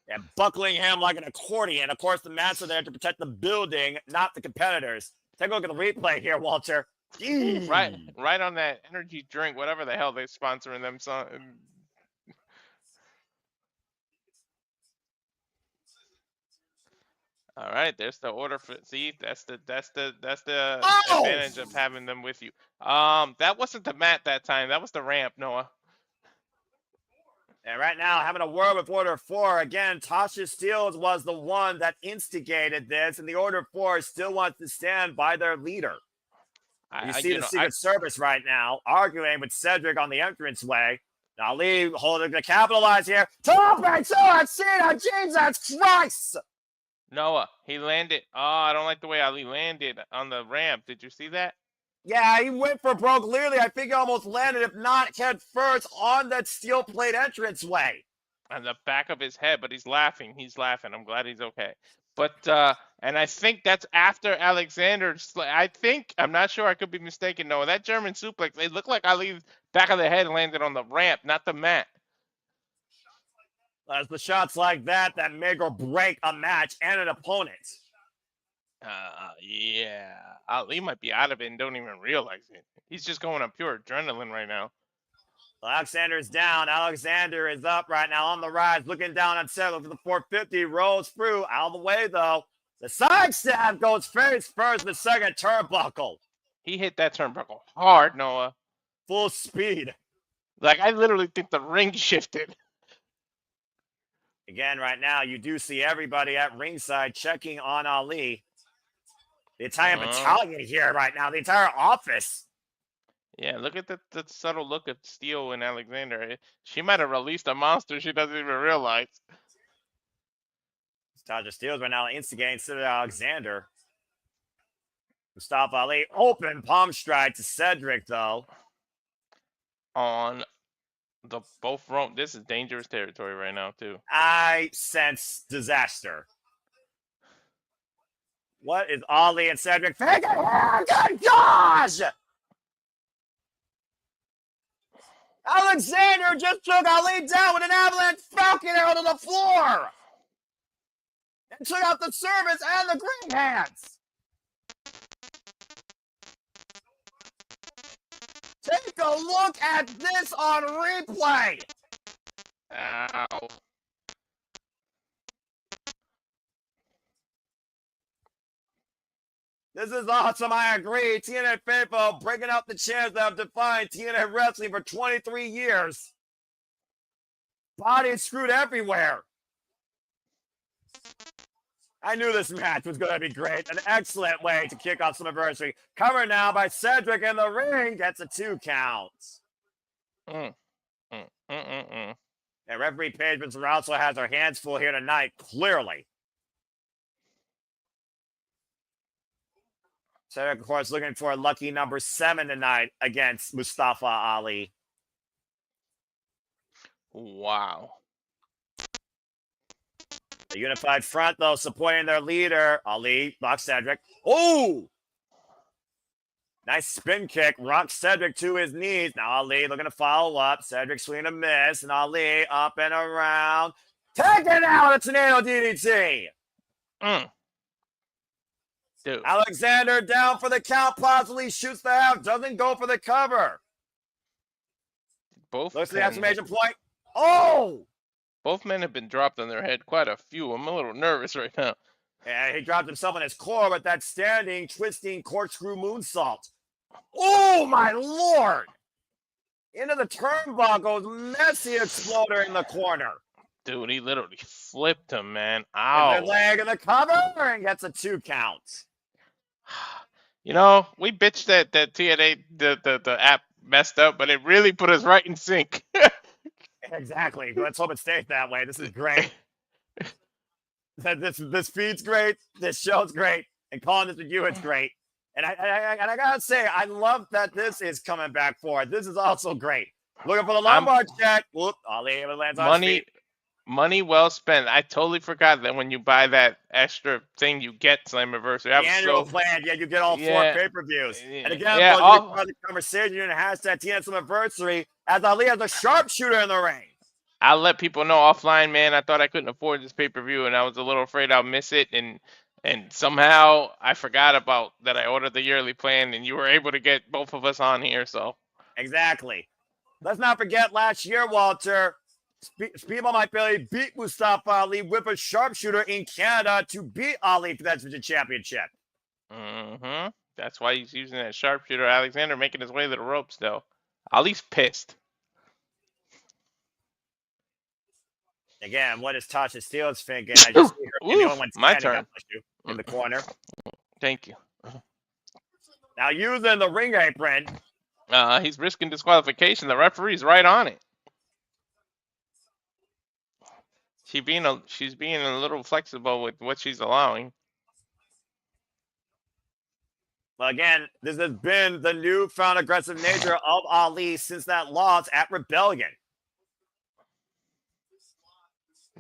Yeah, buckling him like an accordion. Of course, the mats are there to protect the building, not the competitors. Take a look at the replay here, Walter. Jeez. Right on that energy drink, whatever the hell they're sponsoring them. All right, there's the order for. See, that's the advantage of having them with you. That wasn't the mat that time. That was the ramp, Noah. And right now, having a word with Order 4. Again, Tasha Steelz was the one that instigated this, and the Order 4 still wants to stand by their leader. You see the Secret Service right now arguing with Cedric on the entranceway. Now Ali holding to capitalize here. Top right, so I've seen it. Jesus Christ! Noah, he landed. Oh, I don't like the way Ali landed on the ramp. Did you see that? Yeah, he went for broke clearly. I think he almost landed, if not head first, on that steel plate entranceway. On the back of his head, but he's laughing. He's laughing. I'm glad he's okay. But and I think that's after Alexander. I think I'm not sure. I could be mistaken. No, that German suplex. It looked like Ali's back of the head landed on the ramp, not the mat. It's the shots like that that make or break a match and an opponent. Yeah. Ali might be out of it and don't even realize it. He's just going on pure adrenaline right now. Alexander's down. Alexander is up right now on the rise, looking down on Zilla for the 450. Rolls through. Out of the way, though. The side stab goes face first in the second turnbuckle. He hit that turnbuckle hard, Noah. Full speed. Like, I literally think the ring shifted. Again, right now, you do see everybody at ringside checking on Ali. The entire battalion here right now, the entire office. Yeah, look at the subtle look of Steel and Alexander. She might have released a monster she doesn't even realize. Tasha Steelz right now instigating Cedric Alexander. Mustafa Ali, open palm strike to Cedric, though. On the both front. This is dangerous territory right now, too. I sense disaster. What is Ali and Cedric thinking here? Good gosh! Alexander just took Ali down with an avalanche falcon arrow to the floor! And took out the service and the green hands! Take a look at this on replay! Ow. This is awesome, I agree. TNA faithful breaking out the chairs that have defined TNA wrestling for 23 years. Bodies screwed everywhere. I knew this match was going to be great. An excellent way to kick off Slammiversary. Covered now by Cedric in the ring. Gets a 2 count. And referee Paige Vincent also has her hands full here tonight, clearly. Cedric, of course, looking for a lucky number 7 tonight against Mustafa Ali. Wow. The unified front, though, supporting their leader. Ali knocks Cedric. Oh! Nice spin kick. Rocks Cedric to his knees. Now Ali looking to follow up. Cedric swinging a miss. And Ali up and around. Taken out a tornado DDT. Dude. Alexander down for the count. Possibly shoots the half. Doesn't go for the cover. Both looks to the exclamation point. Oh! Both men have been dropped on their head quite a few. I'm a little nervous right now. Yeah, he dropped himself on his core with that standing, twisting corkscrew moonsault. Oh, my Lord! Into the turnbuckles, messy exploder in the corner. Dude, he literally flipped him, man. Ow. The leg of the cover and gets a 2 count. You know, we bitched that TNA, the app messed up, but it really put us right in sync. Exactly. Let's hope it stays that way. This is great. This feed's great. This show's great. And calling this with you, it's great. And I gotta say, I love that this is coming back forward. This is also great. Looking for the Lombard check. Whoop, Ali lands on his feet. Money well spent. I totally forgot that when you buy that extra thing, you get Slammiversary. The annual plan, yeah, you get all 4 pay-per-views. And again, the conversation and hashtag TNA Slammiversary as Ali has a sharpshooter in the ring. I'll let people know offline, man. I thought I couldn't afford this pay-per-view, and I was a little afraid I'll miss it. And somehow I forgot about that. I ordered the yearly plan, and you were able to get both of us on here. So exactly. Let's not forget last year, Walter. People might barely beat Mustafa Ali with a sharpshooter in Canada to beat Ali for that championship. That's why he's using that sharpshooter. Alexander making his way to the ropes, though. Ali's pissed. Again, what is Tasha Steelz thinking? I just see her the only one my turn. In the corner. Thank you. Now using the ring apron. He's risking disqualification. The referee's right on it. she's being a little flexible with what she's allowing. Well, again, this has been the newfound aggressive nature of Ali since that loss at Rebellion.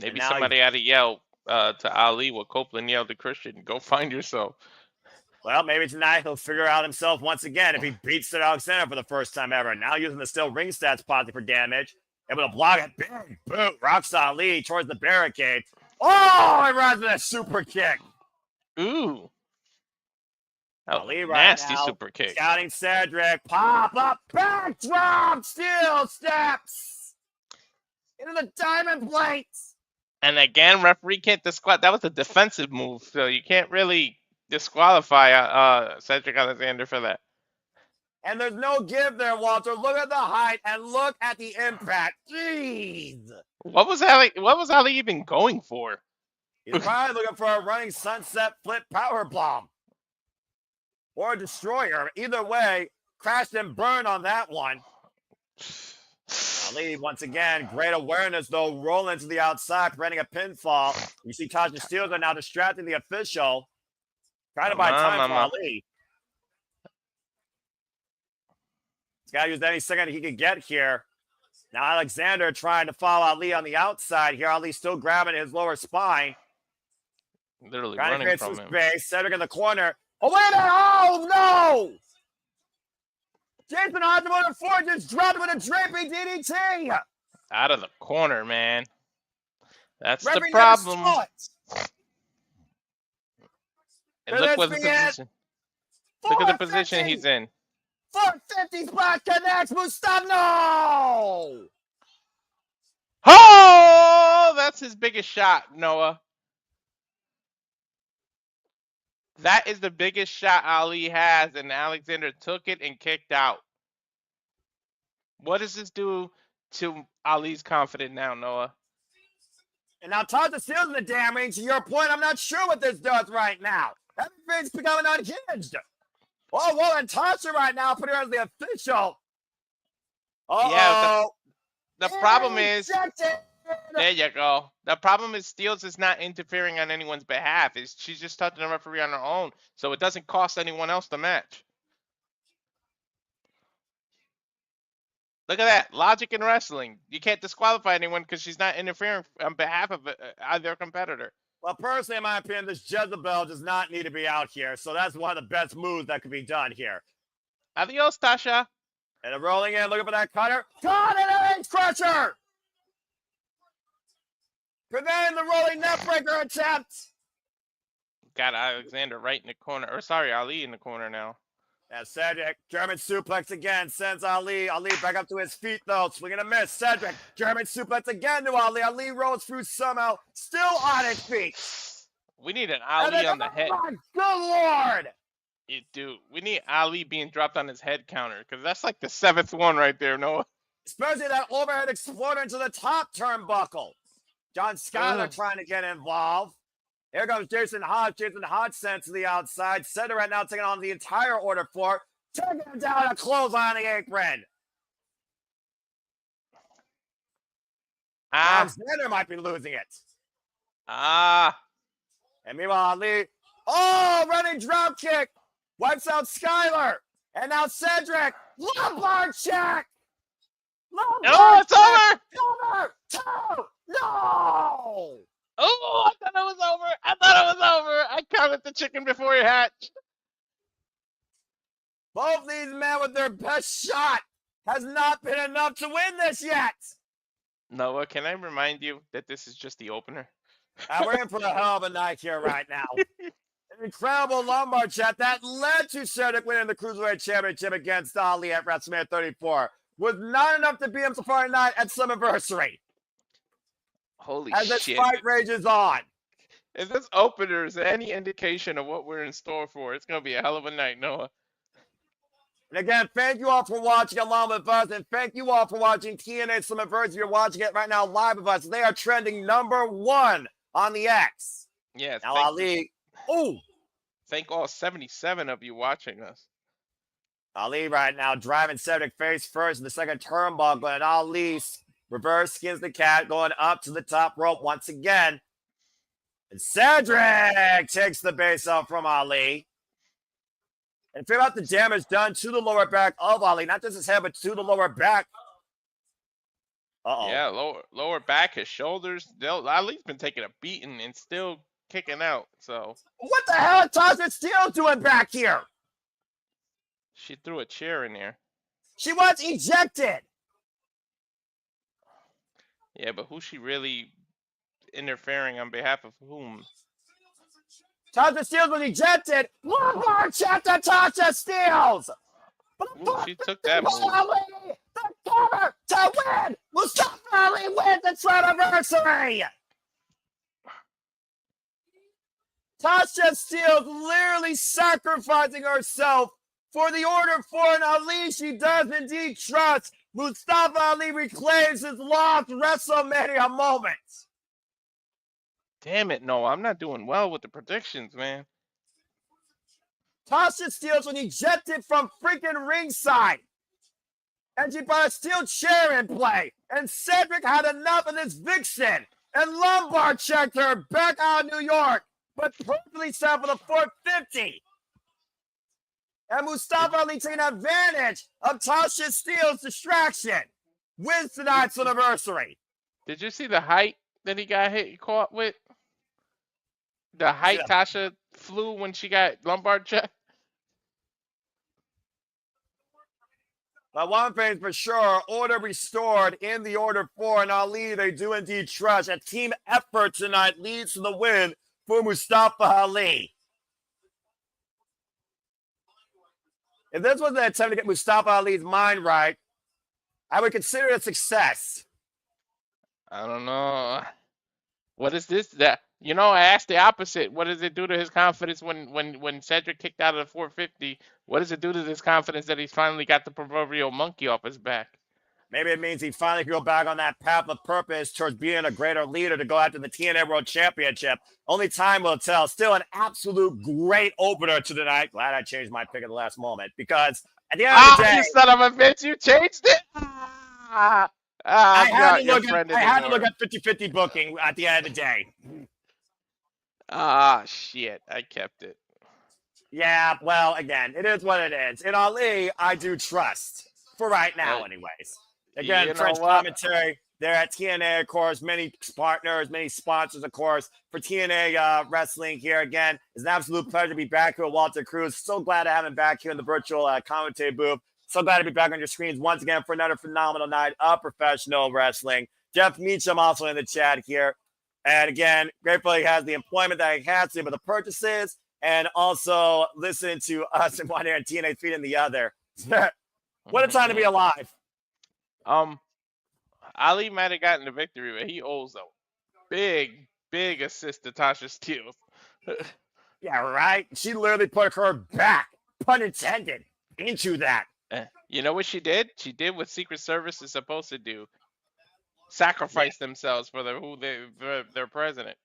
Maybe somebody had to yell to Ali what Copeland yelled to Christian. Go find yourself. Well, maybe tonight he'll figure out himself once again if he beats Alexander for the first time ever. Now using the still ring stats positive for damage. Able to block it. Big boot. Rocks Ali towards the barricade. Oh, and runs with a super kick. Ooh. Ali right nasty now, super kick. Scouting Cedric. Pop up. Back drop. Steel steps. Into the diamond plates. And again, referee can't disqualify. That was a defensive move, so you can't really disqualify Cedric Alexander for that. And there's no give there, Walter. Look at the height and look at the impact. Jeez. What was Ali even going for? He's probably looking for a running sunset flip power bomb. Or a destroyer. Either way, crashed and burned on that one. Ali, once again, great awareness, though, rolling to the outside, preventing a pinfall. You see Tasha Steelz are now distracting the official. Trying to buy time for Ali. He's got to use any second he can get here. Now Alexander trying to follow Ali on the outside here. Ali still grabbing his lower spine. Literally trying running to create from some him. space. Cedric in the corner. Oh, wait a minute. Oh, no! Jason Osborne just dropped with a draping DDT. Out of the corner, man. That's Referee the problem. never saw it. And look what the position. Look at the position he's in. 450 splash connects. Mustafa. No! Oh, that's his biggest shot, Noah. That is the biggest shot Ali has, and Alexander took it and kicked out. What does this do to Ali's confidence now, Noah? And now Tasha Steelz in the damn ring. To your point, I'm not sure what this does right now. Everything's becoming unhinged. Oh, well, and Tasha right now putting her as the official. Uh-oh. Yeah, the problem is... There you go. The problem is Steelz is not interfering on anyone's behalf. She's just touching the referee on her own, so it doesn't cost anyone else the match. Look at that. Logic in wrestling. You can't disqualify anyone because she's not interfering on behalf of either competitor. Well, personally, in my opinion, this Jezebel does not need to be out here, so that's one of the best moves that could be done here. Adios, Tasha. And rolling in, looking for that cutter. Caught in an Edge Crusher! Preventing the rolling neckbreaker attempt. Got Alexander right in the corner. Or sorry, Ali in the corner now. That's Cedric. German suplex again. Sends Ali. Ali back up to his feet, though. Swing and a miss. Cedric. German suplex again to Ali. Ali rolls through somehow. Still on his feet. We need an Ali on the head. My good Lord. You do. We need Ali being dropped on his head counter. Because that's like the 7th one right there, Noah. Especially that overhead exploder into the top turnbuckle. John Schuyler trying to get involved. Here comes Jason Hodge. Jason Hodge sent to the outside. Center right now taking on the entire order floor. Taking him down a clothesline on the apron. Alexander might be losing it. And meanwhile, Ali. Oh, running drop kick. Wipes out Schuyler. And now Cedric. Lumbar check. Oh, it's over. Over. 2. No! Oh, I thought it was over. I thought it was over. I counted the chicken before it hatched. Both these men with their best shot has not been enough to win this yet. Noah, can I remind you that this is just the opener? We're in for the hell of a night here right now. An incredible lumbar check that led to Cedric winning the Cruiserweight Championship against Ali at WrestleMania 34. Was not enough to beat him so far tonight at Slammiversary. Holy shit. As this fight rages on. If this opener is any indication of what we're in store for, it's going to be a hell of a night, Noah. And again, thank you all for watching along with us, and thank you all for watching TNA Slammiversary. You're watching it right now live with us. They are trending #1 on the X. Yes. Now, Ali. Oh! Thank all 77 of you watching us. Ali right now driving Cedric face first in the second turnbuckle, and Ali Reverse skins the cat, going up to the top rope once again. And Cedric takes the base out from Ali. And figure out the damage done to the lower back of Ali, not just his head, but to the lower back. Uh-oh. Yeah, lower back, his shoulders. Ali's been taking a beating and still kicking out. So what the hell is Tasha Steele doing back here? She threw a chair in there. She was ejected. Yeah, but who's she really interfering on behalf of whom? Tasha Steele was ejected. One more check to Tasha Steele. Ooh, she took that move. Ali, the cover to win. Mustafa Ali wins the Slammiversary. Tasha Steele literally sacrificing herself for the Order 4, and Ali, she does indeed trust. Mustafa Ali reclaims his lost WrestleMania moment. Damn it, no, I'm not doing well with the predictions, man. Tasha Steele was ejected from freaking ringside. And she brought a steel chair in play. And Cedric had enough of this vixen. And Lombard checked her back out of New York, but perfectly set for the 450. And Mustafa Ali taking advantage of Tasha Steele's distraction. Wins tonight's anniversary. Did you see the height that he got caught with? The height Tasha flew when she got lumbar checked? But one thing for sure, order restored in the Order 4, and Ali, they do indeed trust. A team effort tonight leads to the win for Mustafa Ali. If this was an attempt to get Mustafa Ali's mind right, I would consider it a success. I don't know. What is this? You know, I asked the opposite. What does it do to his confidence when Cedric kicked out of the 450? What does it do to his confidence that he's finally got the proverbial monkey off his back? Maybe it means he finally can go back on that path of purpose towards being a greater leader to go after the TNA World Championship. Only time will tell. Still an absolute great opener to tonight. Glad I changed my pick at the last moment because at the end of the day, you son of a bitch, you changed it. I had to look at 50-50 booking at the end of the day. Shit, I kept it. Yeah, well, again, it is what it is. In Ali, I do trust for right now, anyways. Again, French commentary. They're at TNA, of course. Many partners, many sponsors, of course, for TNA Wrestling here. Again, it's an absolute pleasure to be back here with Walter Cruz. So glad to have him back here in the virtual commentary booth. So glad to be back on your screens once again for another phenomenal night of professional wrestling. Jeff Meacham also in the chat here. And again, grateful he has the employment that he has to, but the purchases, and also listening to us in one ear and TNA feet in the other. What a time to be alive. Ali might have gotten the victory, but he owes a big assist to Tasha Steele. Yeah, right? She literally put her back, pun intended, into that. You know what she did? She did what Secret Service is supposed to do. Sacrifice themselves for their president.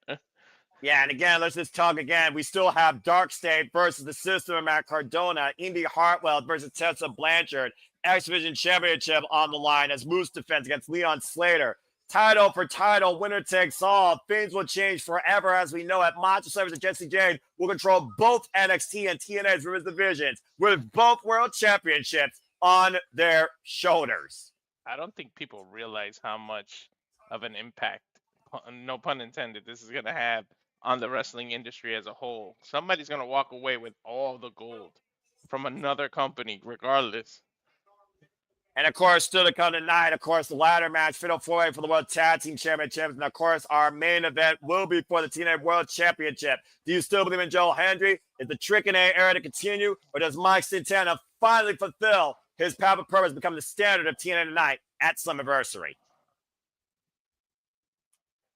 Yeah, and again, let's just talk again. We still have Darkstate versus the System at Cardona, Indi Hartwell versus Tessa Blanchard, X Division Championship on the line as Moose defends against Leon Slater. Title for title, winner takes all. Things will change forever as we know it. Macho Service and Jesse Jane will control both NXT and TNA's women's divisions with both world championships on their shoulders. I don't think people realize how much of an impact, no pun intended, this is going to have on the wrestling industry as a whole. Somebody's going to walk away with all the gold from another company, regardless. And, of course, still to come tonight, of course, the ladder match, Fatal 4-Way for the World Tag Team Championships. And, of course, our main event will be for the TNA World Championship. Do you still believe in Joe Hendry? Is the Trick and A era to continue? Or does Mike Santana finally fulfill his path of purpose, become the standard of TNA tonight at Slammiversary?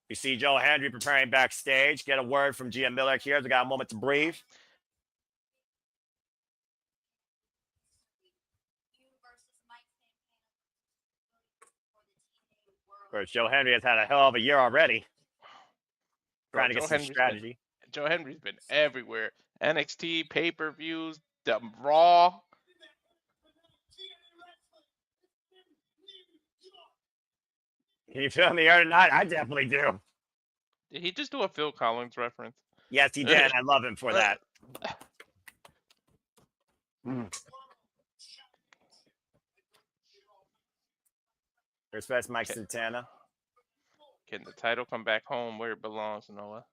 You see Joe Hendry preparing backstage. Get a word from Gia Miller here. They got a moment to breathe. Of course, Joe Hendry has had a hell of a year already. Trying to get some strategy. Joe Hendry's been everywhere. NXT, pay-per-views, the Raw. Can you feel in the air tonight? I definitely do. Did he just do a Phil Collins reference? Yes, he did. I love him for that. Respect Mike Santana. Can the title come back home where it belongs, Noah?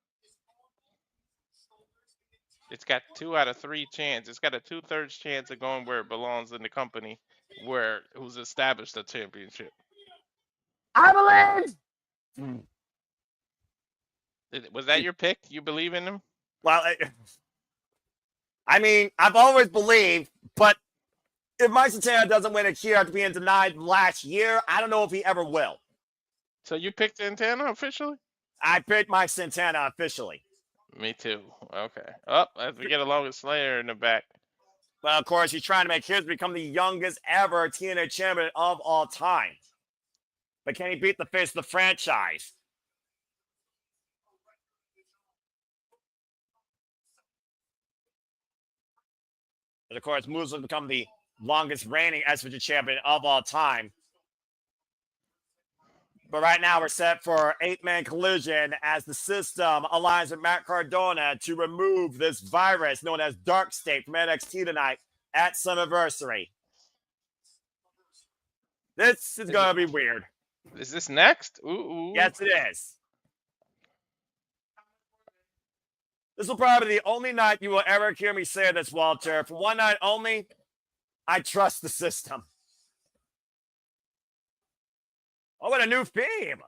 It's got 2 out of 3 chance. It's got a 2/3 chance of going where it belongs in the company who's established a championship. I believe. Was that your pick? You believe in him? Well, I mean, I've always believed, but if Mike Santana doesn't win it here after being denied last year, I don't know if he ever will. So you picked Santana officially? I picked Mike Santana officially. Me too. Okay. Oh, as we get along with Slayer in the back. Well, of course, he's trying to make his become the youngest ever TNA champion of all time. But can he beat the face of the franchise? And of course, moves to become the longest reigning SVG champion of all time. But right now, we're set for 8-man collision as the system aligns with Matt Cardona to remove this virus known as Darkstate from NXT tonight at Slammiversary. This is going to be weird. Is this next? Ooh. Yes, it is. This will probably be the only night you will ever hear me say this, Walter. For one night only, I trust the system. Oh, what a new theme.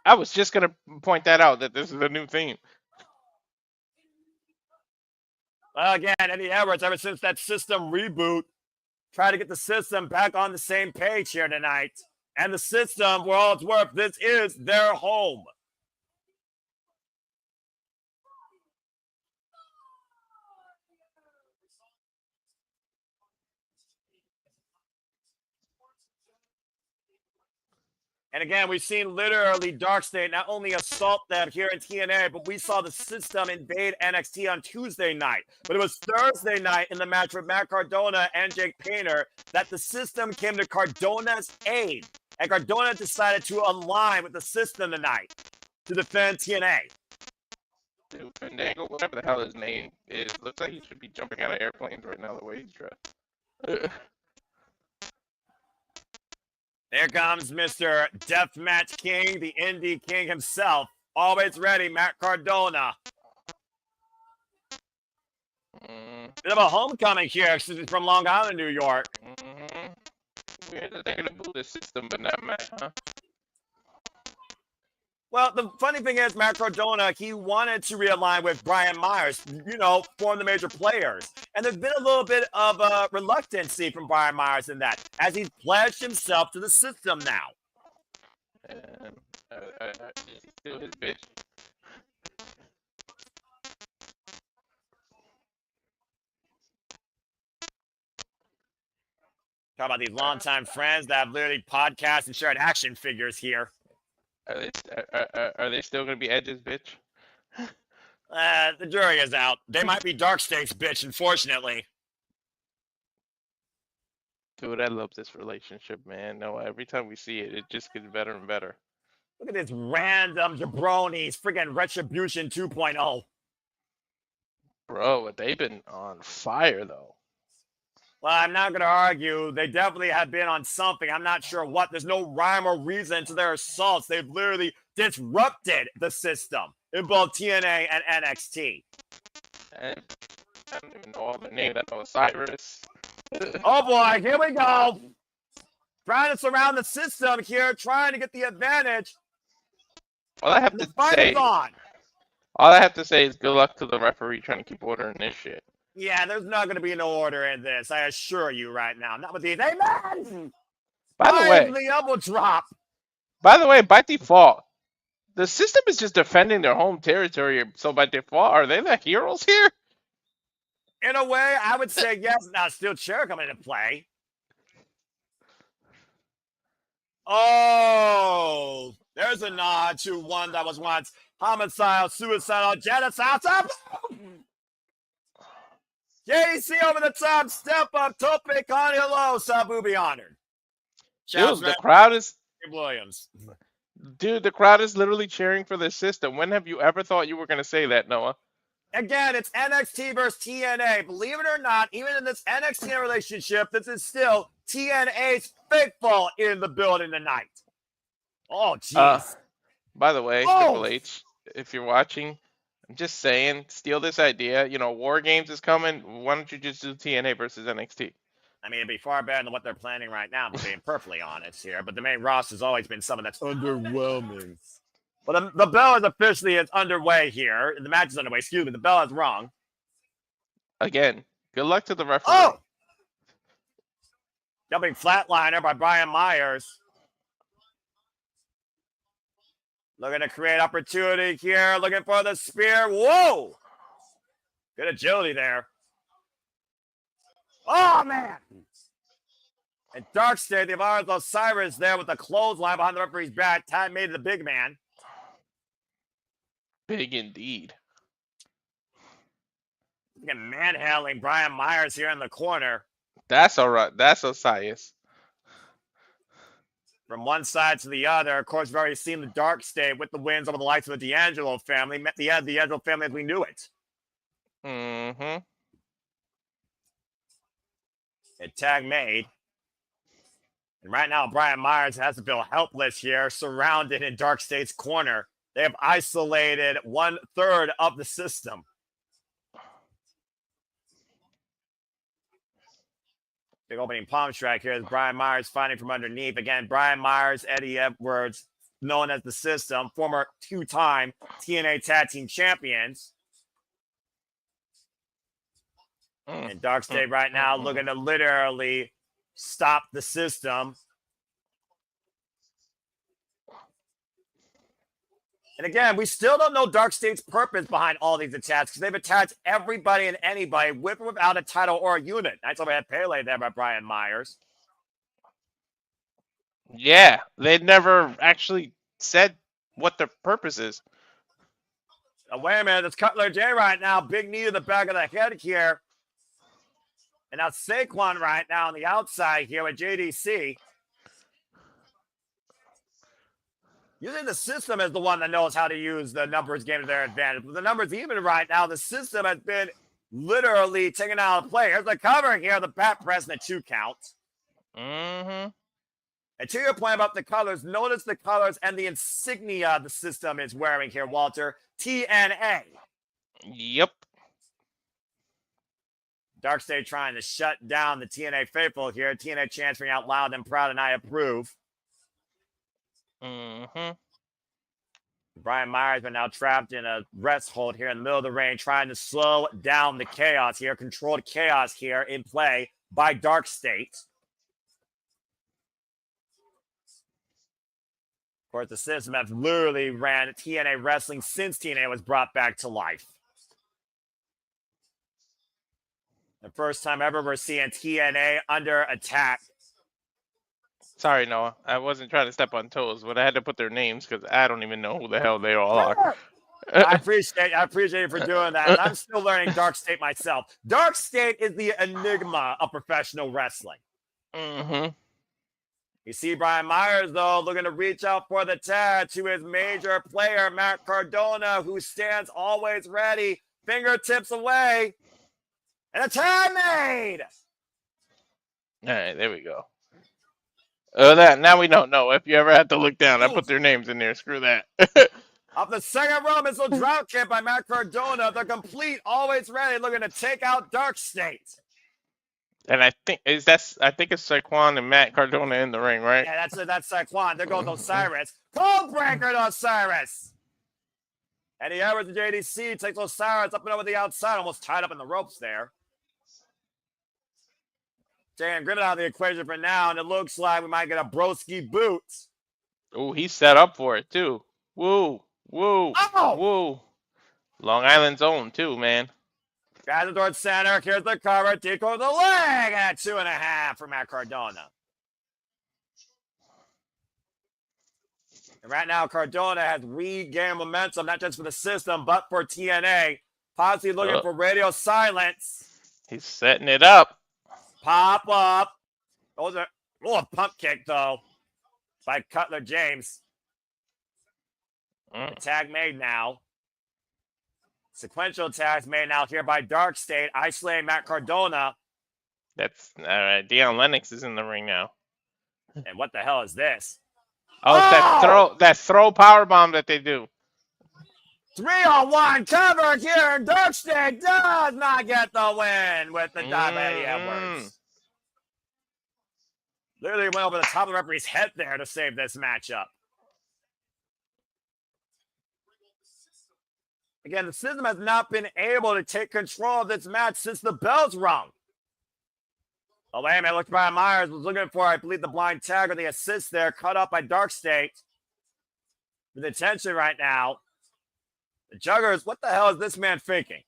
I was just going to point that out, that this is a new theme. Well, again, Eddie Edwards, ever since that system reboot, tried to get the system back on the same page here tonight. And the system, for all it's worth, this is their home. And again, we've seen literally Darkstate not only assault them here in TNA, but we saw the system invade NXT on Tuesday night. But it was Thursday night in the match with Matt Cardona and Jake Painter that the system came to Cardona's aid. And Cardona decided to align with the system tonight to defend TNA. Dude, Fandango, whatever the hell his name is, looks like he should be jumping out of airplanes right now the way he's dressed. There comes Mr. Deathmatch King, the Indi King himself. Always ready, Matt Cardona. Bit of a homecoming here since he's from Long Island, New York. Weird that they're going to boo the system, but not Matt, huh? Well, the funny thing is, Matt Cardona, he wanted to realign with Brian Myers, you know, form the major players. And there's been a little bit of reluctancy from Brian Myers in that, as he's pledged himself to the system now. And he's still his bitch. Talk about these longtime friends that have literally podcasts and shared action figures here. Are they still going to be Edge's bitch? The jury is out. They might be Darkstate's bitch, unfortunately. Dude, I love this relationship, man. No, every time we see it, it just gets better and better. Look at this random jabronis, friggin' Retribution 2.0. Bro, they've been on fire, though. Well, I'm not going to argue. They definitely have been on something. I'm not sure what. There's no rhyme or reason to their assaults. They've literally disrupted the system in both TNA and NXT. And I don't even know all the names. I know Osiris. Oh, boy. Here we go. Trying to surround the system here, trying to get the advantage. All I have The to fight say, is on. all I have to say is good luck to the referee trying to keep order in this shit. Yeah, there's not going to be no order in this. I assure you right now. Not with these. Amen. By the way, the elbow drop. by default, the system is just defending their home territory. So by default, are they the heroes here? In a way, I would say yes. Now, still chair coming into play. Oh, there's a nod to one that was once homicidal, suicidal, genocide. JC over the top, step up, tope con hello, Sabu be honored. Shouts Dude, the crowd is Williams. Dude, the crowd is literally cheering for this system. When have you ever thought you were going to say that, Noah? Again, it's NXT versus TNA. Believe it or not, even in this NXT relationship, this is still TNA's faithful in the building tonight. Oh, jeez. By the way, Triple H, if you're watching, I'm just saying, steal this idea. You know, War Games is coming. Why don't you just do TNA versus NXT? I mean, it'd be far better than what they're planning right now, if I'm being perfectly honest here. But the main roster has always been something that's underwhelming. But the bell is officially underway here. The match is underway. Excuse me, the bell is wrong. Again, good luck to the referee. Oh! Jumping flatliner by Brian Myers. Looking to create opportunity here. Looking for the spear. Whoa! Good agility there. Oh, man! And Darkstate, the Amore Osiris there with the clothesline behind the referee's back. Time made the big man. Big indeed. Look at manhandling Brian Myers here in the corner. That's all right. That's Osiris. From one side to the other. Of course, we've already seen the Darkstate with the wins over the likes of the D'Angelo family. Met the D'Angelo family as we knew it. Mm-hmm. A tag made. And right now, Brian Myers has to feel helpless here, surrounded in Darkstate's corner. They have isolated 1/3 of the system. Big opening palm strike here as Brian Myers fighting from underneath. Again, Brian Myers, Eddie Edwards, known as the System, former 2-time TNA Tag Team Champions. And Darkstate right now looking to literally stop the System. And again, we still don't know Darkstate's purpose behind all these attacks because they've attacked everybody and anybody with or without a title or a unit. Nice overhead Pele there by Brian Myers. Yeah, they never actually said what their purpose is. Now, wait a minute. It's Cutler J right now. Big knee to the back of the head here. And now Saquon right now on the outside here with JDC. Usually the System is the one that knows how to use the numbers game to their advantage. But the numbers even right now, the System has been literally taken out of play. Here's the cover here, the back press and the 2 count. Mm-hmm. And to your point about the colors, notice the colors and the insignia the System is wearing here, Walter. TNA. Yep. Darkstate trying to shut down the TNA faithful here. TNA chanting out loud and proud, and I approve. Mm-hmm. Brian Myers been now trapped in a rest hold here in the middle of the ring, trying to slow down the chaos here, controlled chaos here in play by Darkstate. Of course, the System have literally ran TNA wrestling since TNA was brought back to life. The first time ever we're seeing TNA under attack. Sorry, Noah. I wasn't trying to step on toes, but I had to put their names because I don't even know who the hell they all are. I appreciate you for doing that. And I'm still learning Darkstate myself. Darkstate is the enigma of professional wrestling. Mm-hmm. You see Brian Myers, though, looking to reach out for the tag to his major player, Matt Cardona, who stands always ready, fingertips away. And a tag made! All right, there we go. Now we don't know. If you ever had to look down, I put their names in there. Screw that. Off the second row, missile drop kick by Matt Cardona. The complete, always ready, looking to take out Darkstate. And I think it's Saquon and Matt Cardona in the ring, right? Yeah, that's Saquon. There goes Osiris. Cold breaker to Osiris. Eddie Edwards and JDC takes Osiris up and over the outside, almost tied up in the ropes there. Taking Griffin out of the equation for now, and it looks like we might get a broski boot. Oh, he's set up for it too. Woo, woo, woo. Long Island's own too, man. Guys towards center. Here's the cover. Deep over the leg at 2.5 for Matt Cardona. And right now, Cardona has regained momentum, not just for the System, but for TNA. Possibly looking for radio silence. He's setting it up. Pop up. Those are Oh, a pump kick, though, by Cutler James. The tag made now. Sequential tags made now here by Darkstate, isolating Matt Cardona. That's all right. Dion Lennox is in the ring now. And what the hell is this? Oh, it's that throw power bomb that they do. 3-on-1 cover here, and Darkstate does not get the win with the dive by Eddie Edwards. Literally went over the top of the referee's head there to save this matchup. Again, the system has not been able to take control of this match since the bell's rung. Oh, wait a minute. Look, Brian Myers was looking for, I believe, the blind tag or the assist there, cut up by Darkstate. With attention right now. The Juggers, what the hell is this man thinking?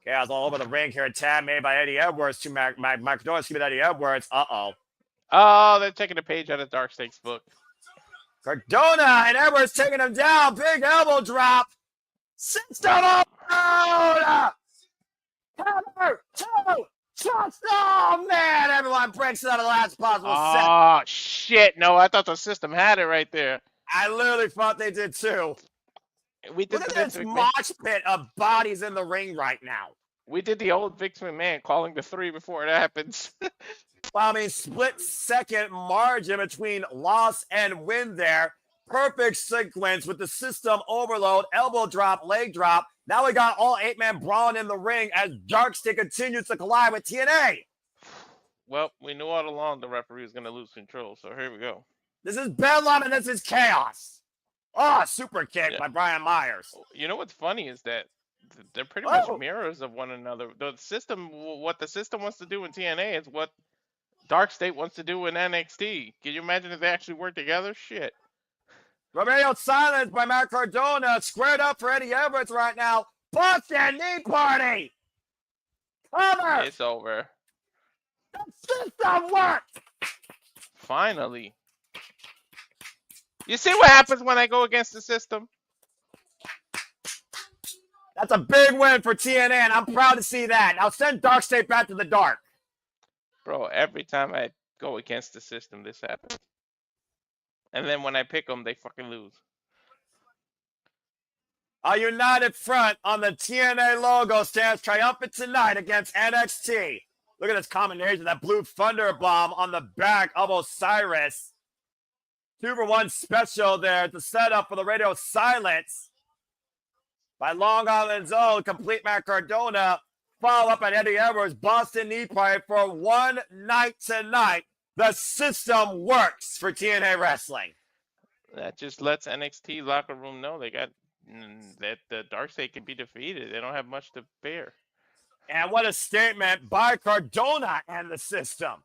Chaos all over the ring here. A tag made by Eddie Edwards to Cardona. Excuse me, Eddie Edwards. Uh-oh. Oh, they're taking a page out of Darkstate's book. Cardona and Edwards taking him down. Big elbow drop. System overload. Cover. 2. Trust. Oh, man. Everyone breaks it out of the last possible set. Oh, shit. No, I thought the system had it right there. I literally thought they did too. We did Look at this mosh pit of bodies in the ring right now. We did the old Vince McMahon calling the 3 before it happens. Well, I mean, split second margin between loss and win there. Perfect sequence with the system overload, elbow drop, leg drop. Now we got all 8-man brawling in the ring as Darkstate continues to collide with TNA. Well, we knew all along the referee was going to lose control, so here we go. This is bedlam and this is chaos. Oh, super kick by Brian Myers. You know what's funny is that they're pretty much mirrors of one another. The system, what the system wants to do in TNA is what Darkstate wants to do in NXT. Can you imagine if they actually work together? Shit. Romeo silence by Matt Cardona. Squared up for Eddie Edwards right now. Boston knee party. Cover. It's over. The system works. Finally. You see what happens when I go against the system? That's a big win for TNA, and I'm proud to see that. Now send Darkstate back to the dark. Bro, every time I go against the system, this happens. And then when I pick them, they fucking lose. A united front on the TNA logo stands triumphant tonight against NXT. Look at this combination, that blue thunder bomb on the back of Osiris. 2-for-1 special there to set up for the radio silence by Long Island's own complete Matt Cardona. Follow up on Eddie Edwards, Boston knee pipe for one night tonight. The system works for TNA Wrestling. That just lets NXT locker room know they got that the Darkstate can be defeated. They don't have much to fear. And what a statement by Cardona and the system.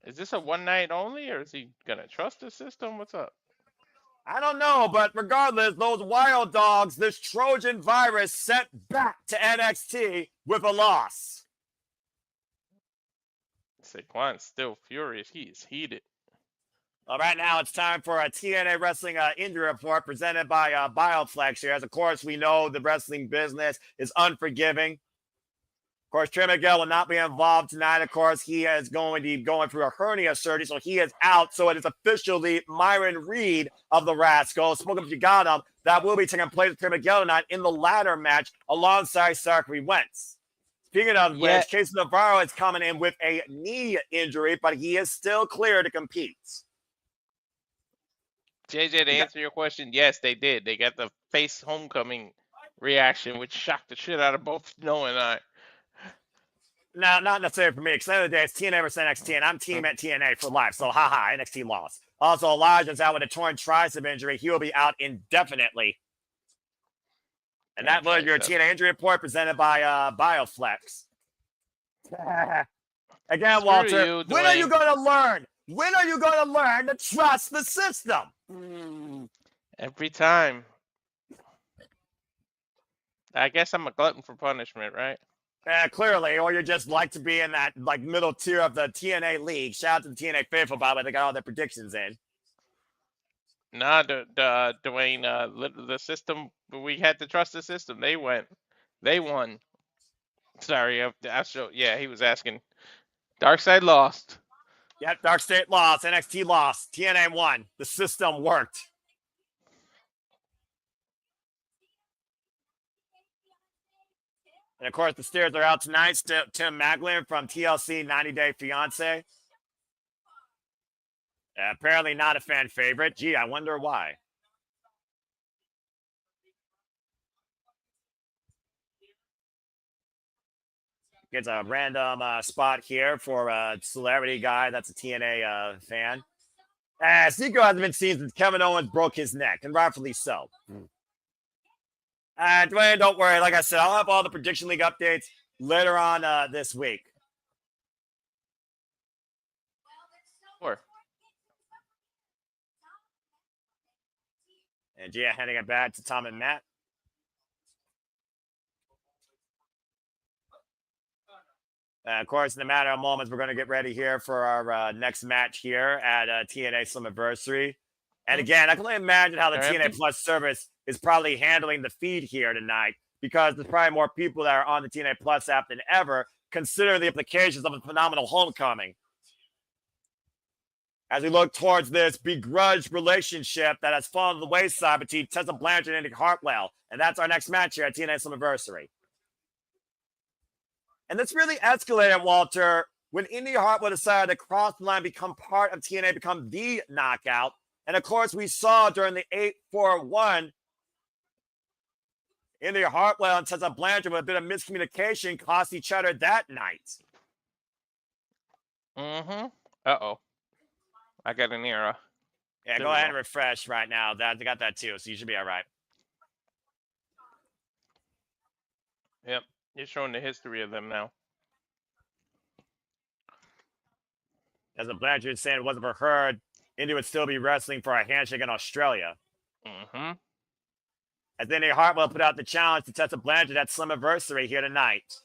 Is this a one night only, or is he gonna trust the system? What's up? I don't know, but regardless, those Wild Dogs, this Trojan virus sent back to NXT with a loss. Saquon's still furious. He is heated. Well, right now it's time for a TNA Wrestling injury report presented by Bioflex here. As of course, we know the wrestling business is unforgiving. Of course, Trey Miguel will not be involved tonight. Of course, he is going to be going through a hernia surgery, so he is out. So it is officially Myron Reed of the Rascalz. Spoken if you got him. That will be taking place with Trey Miguel tonight in the ladder match alongside Zachary Wentz. Speaking of which, Casey Navarro is coming in with a knee injury, but he is still clear to compete. JJ, to answer your question, yes, they did. They got the face homecoming reaction, which shocked the shit out of both Snow and I. No, not necessarily for me, because at the end of the day, it's TNA versus NXT, and I'm team at TNA for life, so haha, NXT lost. Also, Elijah's out with a torn tricep injury. He will be out indefinitely. And that was your TNA injury report presented by Bioflex. Again, Screw Walter, you, when are you going to learn? When are you going to learn to trust the system? Every time. I guess I'm a glutton for punishment, right? Clearly, or you just like to be in that middle tier of the TNA league. Shout out to the TNA faithful, by the way. They got all their predictions in. Nah, Dwayne, the system, we had to trust the system. They won. Sorry, yeah, he was asking Darkstate lost. Yep, Darkstate lost. NXT lost. TNA won. The system worked. And of course, the steers are out tonight. Tim Maclin from TLC 90 Day Fiance. Apparently not a fan favorite. Gee, I wonder why. Gets a random spot here for a celebrity guy that's a TNA fan. Seiko hasn't been seen since Kevin Owens broke his neck, and rightfully so. Dwayne, don't worry. Like I said, I'll have all the Prediction League updates later on this week. Sure. And Gia handing it back to Tom and Matt. Of course, in a matter of moments, we're going to get ready here for our next match here at TNA Slammiversary. And again, I can only imagine how the TNA Plus service is probably handling the feed here tonight, because there's probably more people that are on the TNA Plus app than ever, considering the implications of a phenomenal homecoming. As we look towards this begrudged relationship that has fallen to the wayside between Tessa Blanchard and Indi Hartwell. And that's our next match here at TNA Slammiversary. And this really escalated, Walter, when Indi Hartwell decided to cross the line, become part of TNA, become the Knockout. And of course, we saw during the 8-4-1, Indi Hartwell and Tessa Blanchard with a bit of miscommunication cost each other that night. Mm-hmm. Uh-oh. I got an error. Yeah, go ahead and refresh right now. I got that too, so you should be all right. Yep. You're showing the history of them now. As the Blanchard saying it wasn't for her, Indi would still be wrestling for a handshake in Australia. Mm-hmm. As Indi Hartwell put out the challenge to Tessa Blanchard at Slammiversary here tonight.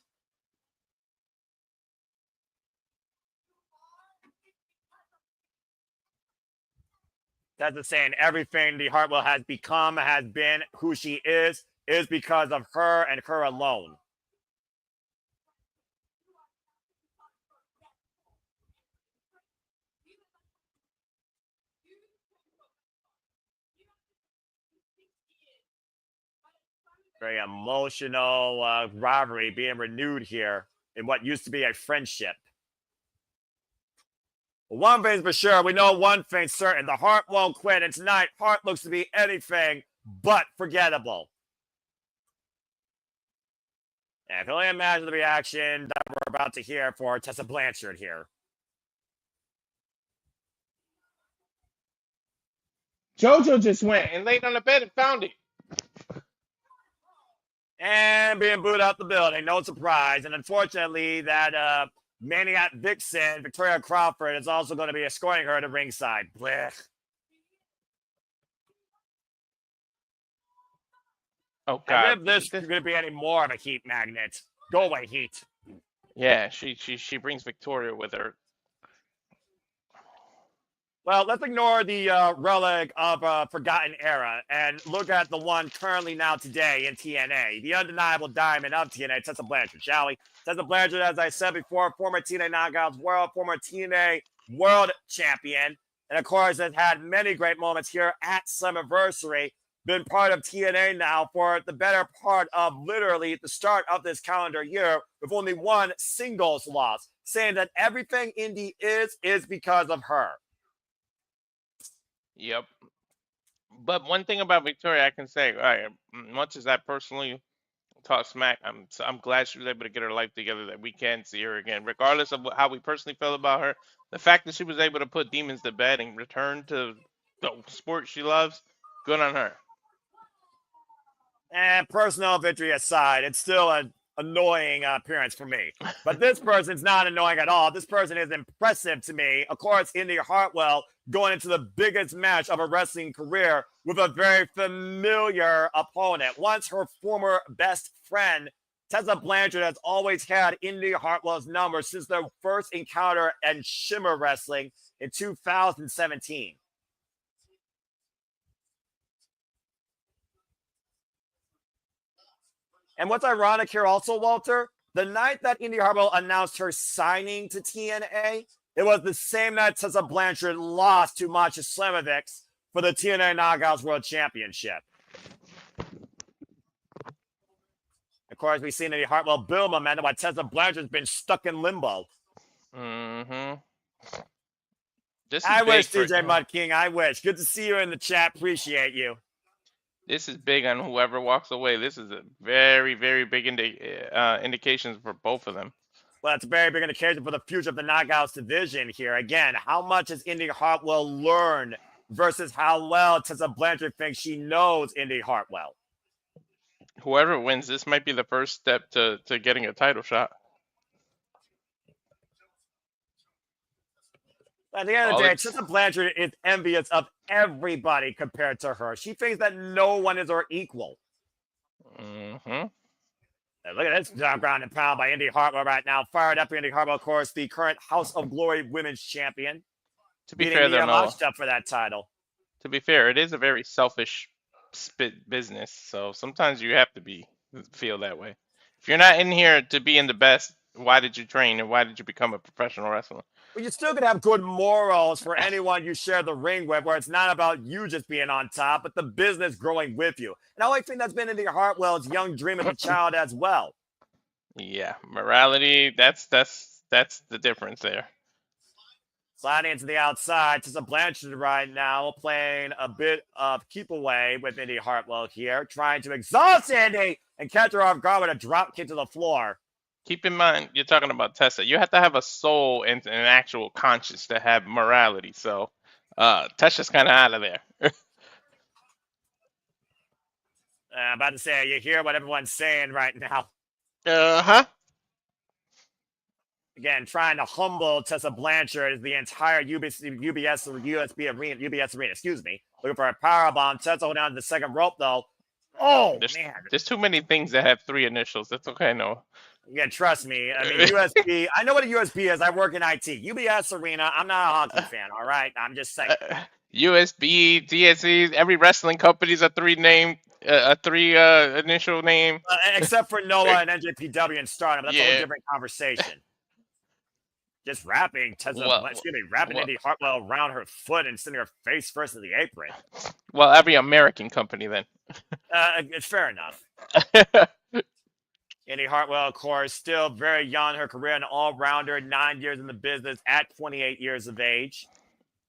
Tessa saying everything Indi Hartwell has become, has been, who she is because of her and her alone. Very emotional rivalry being renewed here in what used to be a friendship. Well, one thing's for sure, we know one thing's certain. The Heart won't quit, and tonight, Heart looks to be anything but forgettable. And I can only imagine the reaction that we're about to hear for Tessa Blanchard here. JoJo just went and laid on the bed and found it. And being booed out the building, no surprise. And unfortunately, that Maniac Vixen, Victoria Crawford, is also going to be escorting her to ringside. Blech. Oh, God. And if this is going to be any more of a heat magnet, go away, Heat. Yeah, she brings Victoria with her. Well, let's ignore the relic of a forgotten era and look at the one currently now today in TNA, the undeniable diamond of TNA, Tessa Blanchard, shall we? Tessa Blanchard, as I said before, former TNA Knockouts World, former TNA World Champion, and of course has had many great moments here at Slammiversary, been part of TNA now for the better part of literally the start of this calendar year with only one singles loss, saying that everything Indi is because of her. Yep. But one thing about Victoria, I can say, much as I personally talk smack, I'm glad she was able to get her life together, that we can see her again, regardless of how we personally feel about her. The fact that she was able to put demons to bed and return to the sport she loves, good on her. And personal victory aside, it's still an annoying appearance for me. But this person's not annoying at all. This person is impressive to me. Of course, Indi Hartwell going into the biggest match of her wrestling career with a very familiar opponent. Once her former best friend, Tessa Blanchard, has always had Indi Hartwell's number since their first encounter in Shimmer Wrestling in 2017. And what's ironic here also, Walter, the night that Indi Hartwell announced her signing to TNA, it was the same night Tessa Blanchard lost to Mance Slammiversary for the TNA Knockouts World Championship. Of course, we've seen Indi Hartwell build momentum while Tessa Blanchard's been stuck in limbo. Mm-hmm. I wish, DJ Mud King. I wish. Good to see you in the chat. Appreciate you. This is big on whoever walks away. This is a very, very big indications for both of them. Well, it's a very big indication for the future of the Knockouts division here. Again, how much has Indi Hartwell learned versus how well Tessa Blanchard thinks she knows Indi Hartwell? Whoever wins, this might be the first step to getting a title shot. At the end of the day, Tessa Blanchard is envious of everybody compared to her. She thinks that no one is her equal. Mm-hmm. Look at this ground and pound by Indi Hartwell right now. Fired up Indi Hartwell, of course, the current House of Glory Women's Champion. To be fair, though, Noah, up for that title. To be fair, it is a very selfish business, so sometimes you have to feel that way. If you're not in here to be in the best, why did you train and why did you become a professional wrestler? But you still could have good morals for anyone you share the ring with, where it's not about you just being on top, but the business growing with you. And I always think that's been Indi Hartwell's young dream as a child as well. Yeah, morality, that's the difference there. Sliding into the outside, Tessa Blanchard right now playing a bit of keep away with Indi Hartwell here, trying to exhaust Indi and catch her off guard with a drop kick to the floor. Keep in mind, you're talking about Tessa. You have to have a soul and an actual conscience to have morality. So Tessa's kind of out of there. I'm about to say, you hear what everyone's saying right now. Uh-huh. Again, trying to humble Tessa Blanchard as the entire UBS arena, excuse me. Looking for a powerbomb. Tessa holding on to the second rope, though. Oh, man. There's too many things that have three initials. That's okay, no. Yeah, trust me. I mean, USB, I know what a USB is. I work in IT. UBS Arena, I'm not a hockey fan, all right? I'm just saying. USB, DSE, every wrestling company's a three initial name. Except for Noah and NJPW and Stardom. That's a whole different conversation. Just wrapping wrapping Indi Hartwell around her foot and sending her face first to the apron. Well, every American company then. It's fair enough. Indi Hartwell, of course, still very young. Her career an all-rounder, 9 years in the business at 28 years of age.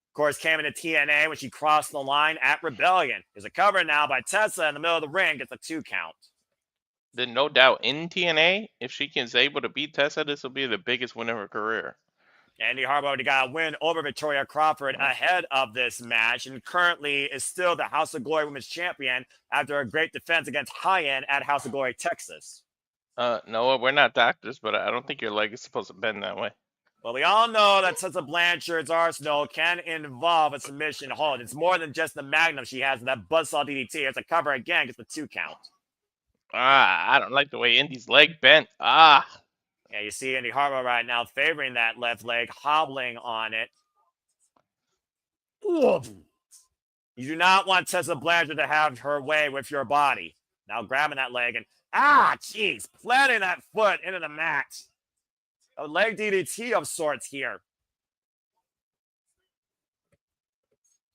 Of course, came into TNA when she crossed the line at Rebellion. There's a cover now by Tessa in the middle of the ring. Gets a 2 count. Then no doubt in TNA, if she is able to beat Tessa, this will be the biggest win of her career. Indi Hartwell got a win over Victoria Crawford ahead of this match and currently is still the House of Glory Women's Champion after a great defense against High End at House of Glory, Texas. Noah, we're not doctors, but I don't think your leg is supposed to bend that way. Well, we all know that Tessa Blanchard's arsenal can involve a submission hold. It's more than just the magnum she has in that buzzsaw DDT. It's a cover again, gets the 2 count. I don't like the way Indi's leg bent. Yeah, you see Indi Hartwell right now favoring that left leg, hobbling on it. Ooh. You do not want Tessa Blanchard to have her way with your body. Now grabbing that leg and jeez, planting that foot into the mat. A leg DDT of sorts here.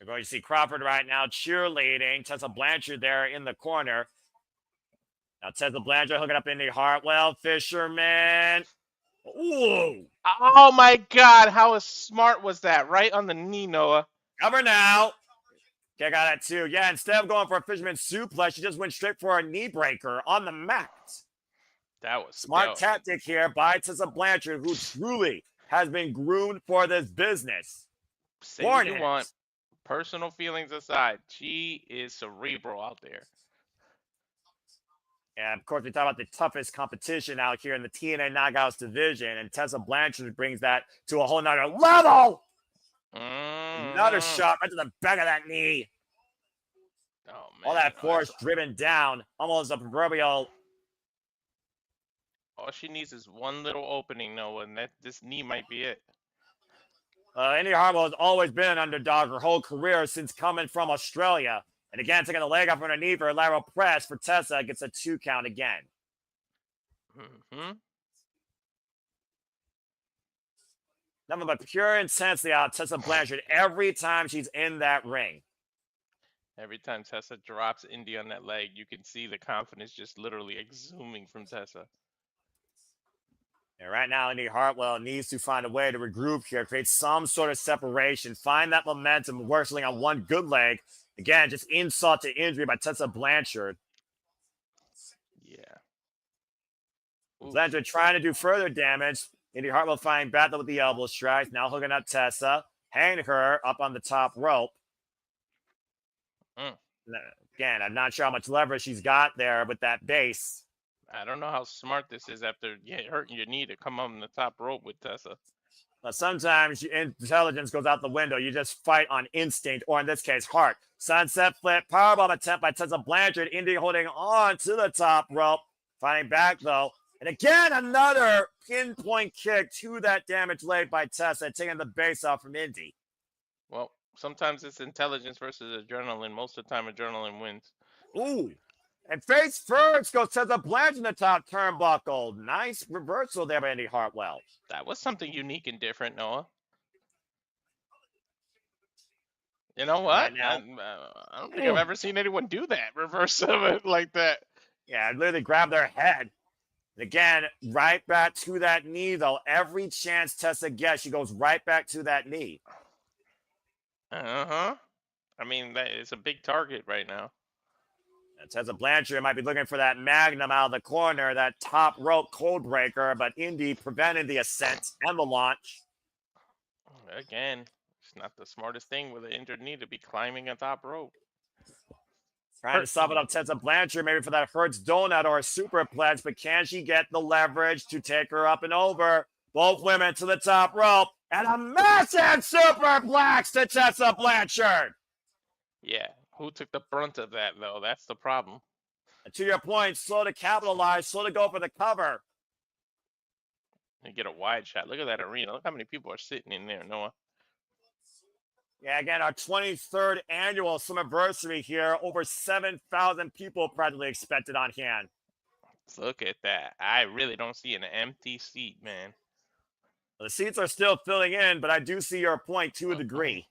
You're going to see Crawford right now cheerleading. Tessa Blanchard there in the corner. Now Tessa Blanchard hooking up Indi Hartwell. Fisherman. Ooh. Oh my God, how smart was that? Right on the knee, Noah. Cover now. Okay, I got that too. Yeah, instead of going for a fisherman suplex, she just went straight for a knee breaker on the mat. That was smart tactic here by Tessa Blanchard, who truly has been groomed for this business. Say what you want. Personal feelings aside, she is cerebral out there. And of course, we talk about the toughest competition out here in the TNA Knockouts division, and Tessa Blanchard brings that to a whole nother level. Another shot right to the back of that knee. Oh, man. All that force driven down, almost a proverbial. All she needs is one little opening, Noah, and this knee might be it. Indi Hartwell has always been an underdog her whole career since coming from Australia. And again, taking the leg off her knee for a lateral press for Tessa, gets a 2 count again. Mm-hmm. Nothing but pure intensity out of Tessa Blanchard every time she's in that ring. Every time Tessa drops Indi on that leg, you can see the confidence just literally exhuming from Tessa. And right now, Indi Hartwell needs to find a way to regroup here, create some sort of separation, find that momentum, working on one good leg. Again, just insult to injury by Tessa Blanchard. Yeah. Blanchard trying to do further damage. Indi Hartwell finding battle with the elbow strikes. Now hooking up Tessa, hanging her up on the top rope. Again, I'm not sure how much leverage she's got there with that base. I don't know how smart this is after hurting your knee to come on the top rope with Tessa. But sometimes your intelligence goes out the window. You just fight on instinct, or in this case, heart. Sunset flip, powerbomb attempt by Tessa Blanchard. Indi holding on to the top rope. Fighting back, though. And again, another pinpoint kick to that damaged leg by Tessa, taking the base off from Indi. Well, sometimes it's intelligence versus adrenaline. Most of the time, adrenaline wins. Ooh. And face first goes Tessa Blanchard in the top turnbuckle. Nice reversal there by Indi Hartwell. That was something unique and different, Noah. You know what? Right now, I don't think I've ever seen anyone do that. Reverse of it like that. Yeah, literally grab their head. And again, right back to that knee, though. Every chance Tessa gets, she goes right back to that knee. Uh-huh. I mean, that is a big target right now. And Tessa Blanchard might be looking for that magnum out of the corner, that top rope cold breaker, but Indi prevented the ascent and the launch. Again, it's not the smartest thing with an injured knee to be climbing a top rope. Trying to soften up Tessa Blanchard, maybe for that Hurts donut or a superplex, but can she get the leverage to take her up and over? Both women to the top rope, and a massive superplex to Tessa Blanchard. Yeah, who took the brunt of that, though? That's the problem. And to your point, slow to capitalize, slow to go for the cover. You get a wide shot. Look at that arena. Look how many people are sitting in there, Noah. Yeah, again, our 23rd annual Slammiversary here. Over 7,000 people practically expected on hand. Look at that. I really don't see an empty seat, man. The seats are still filling in, but I do see your point to a degree.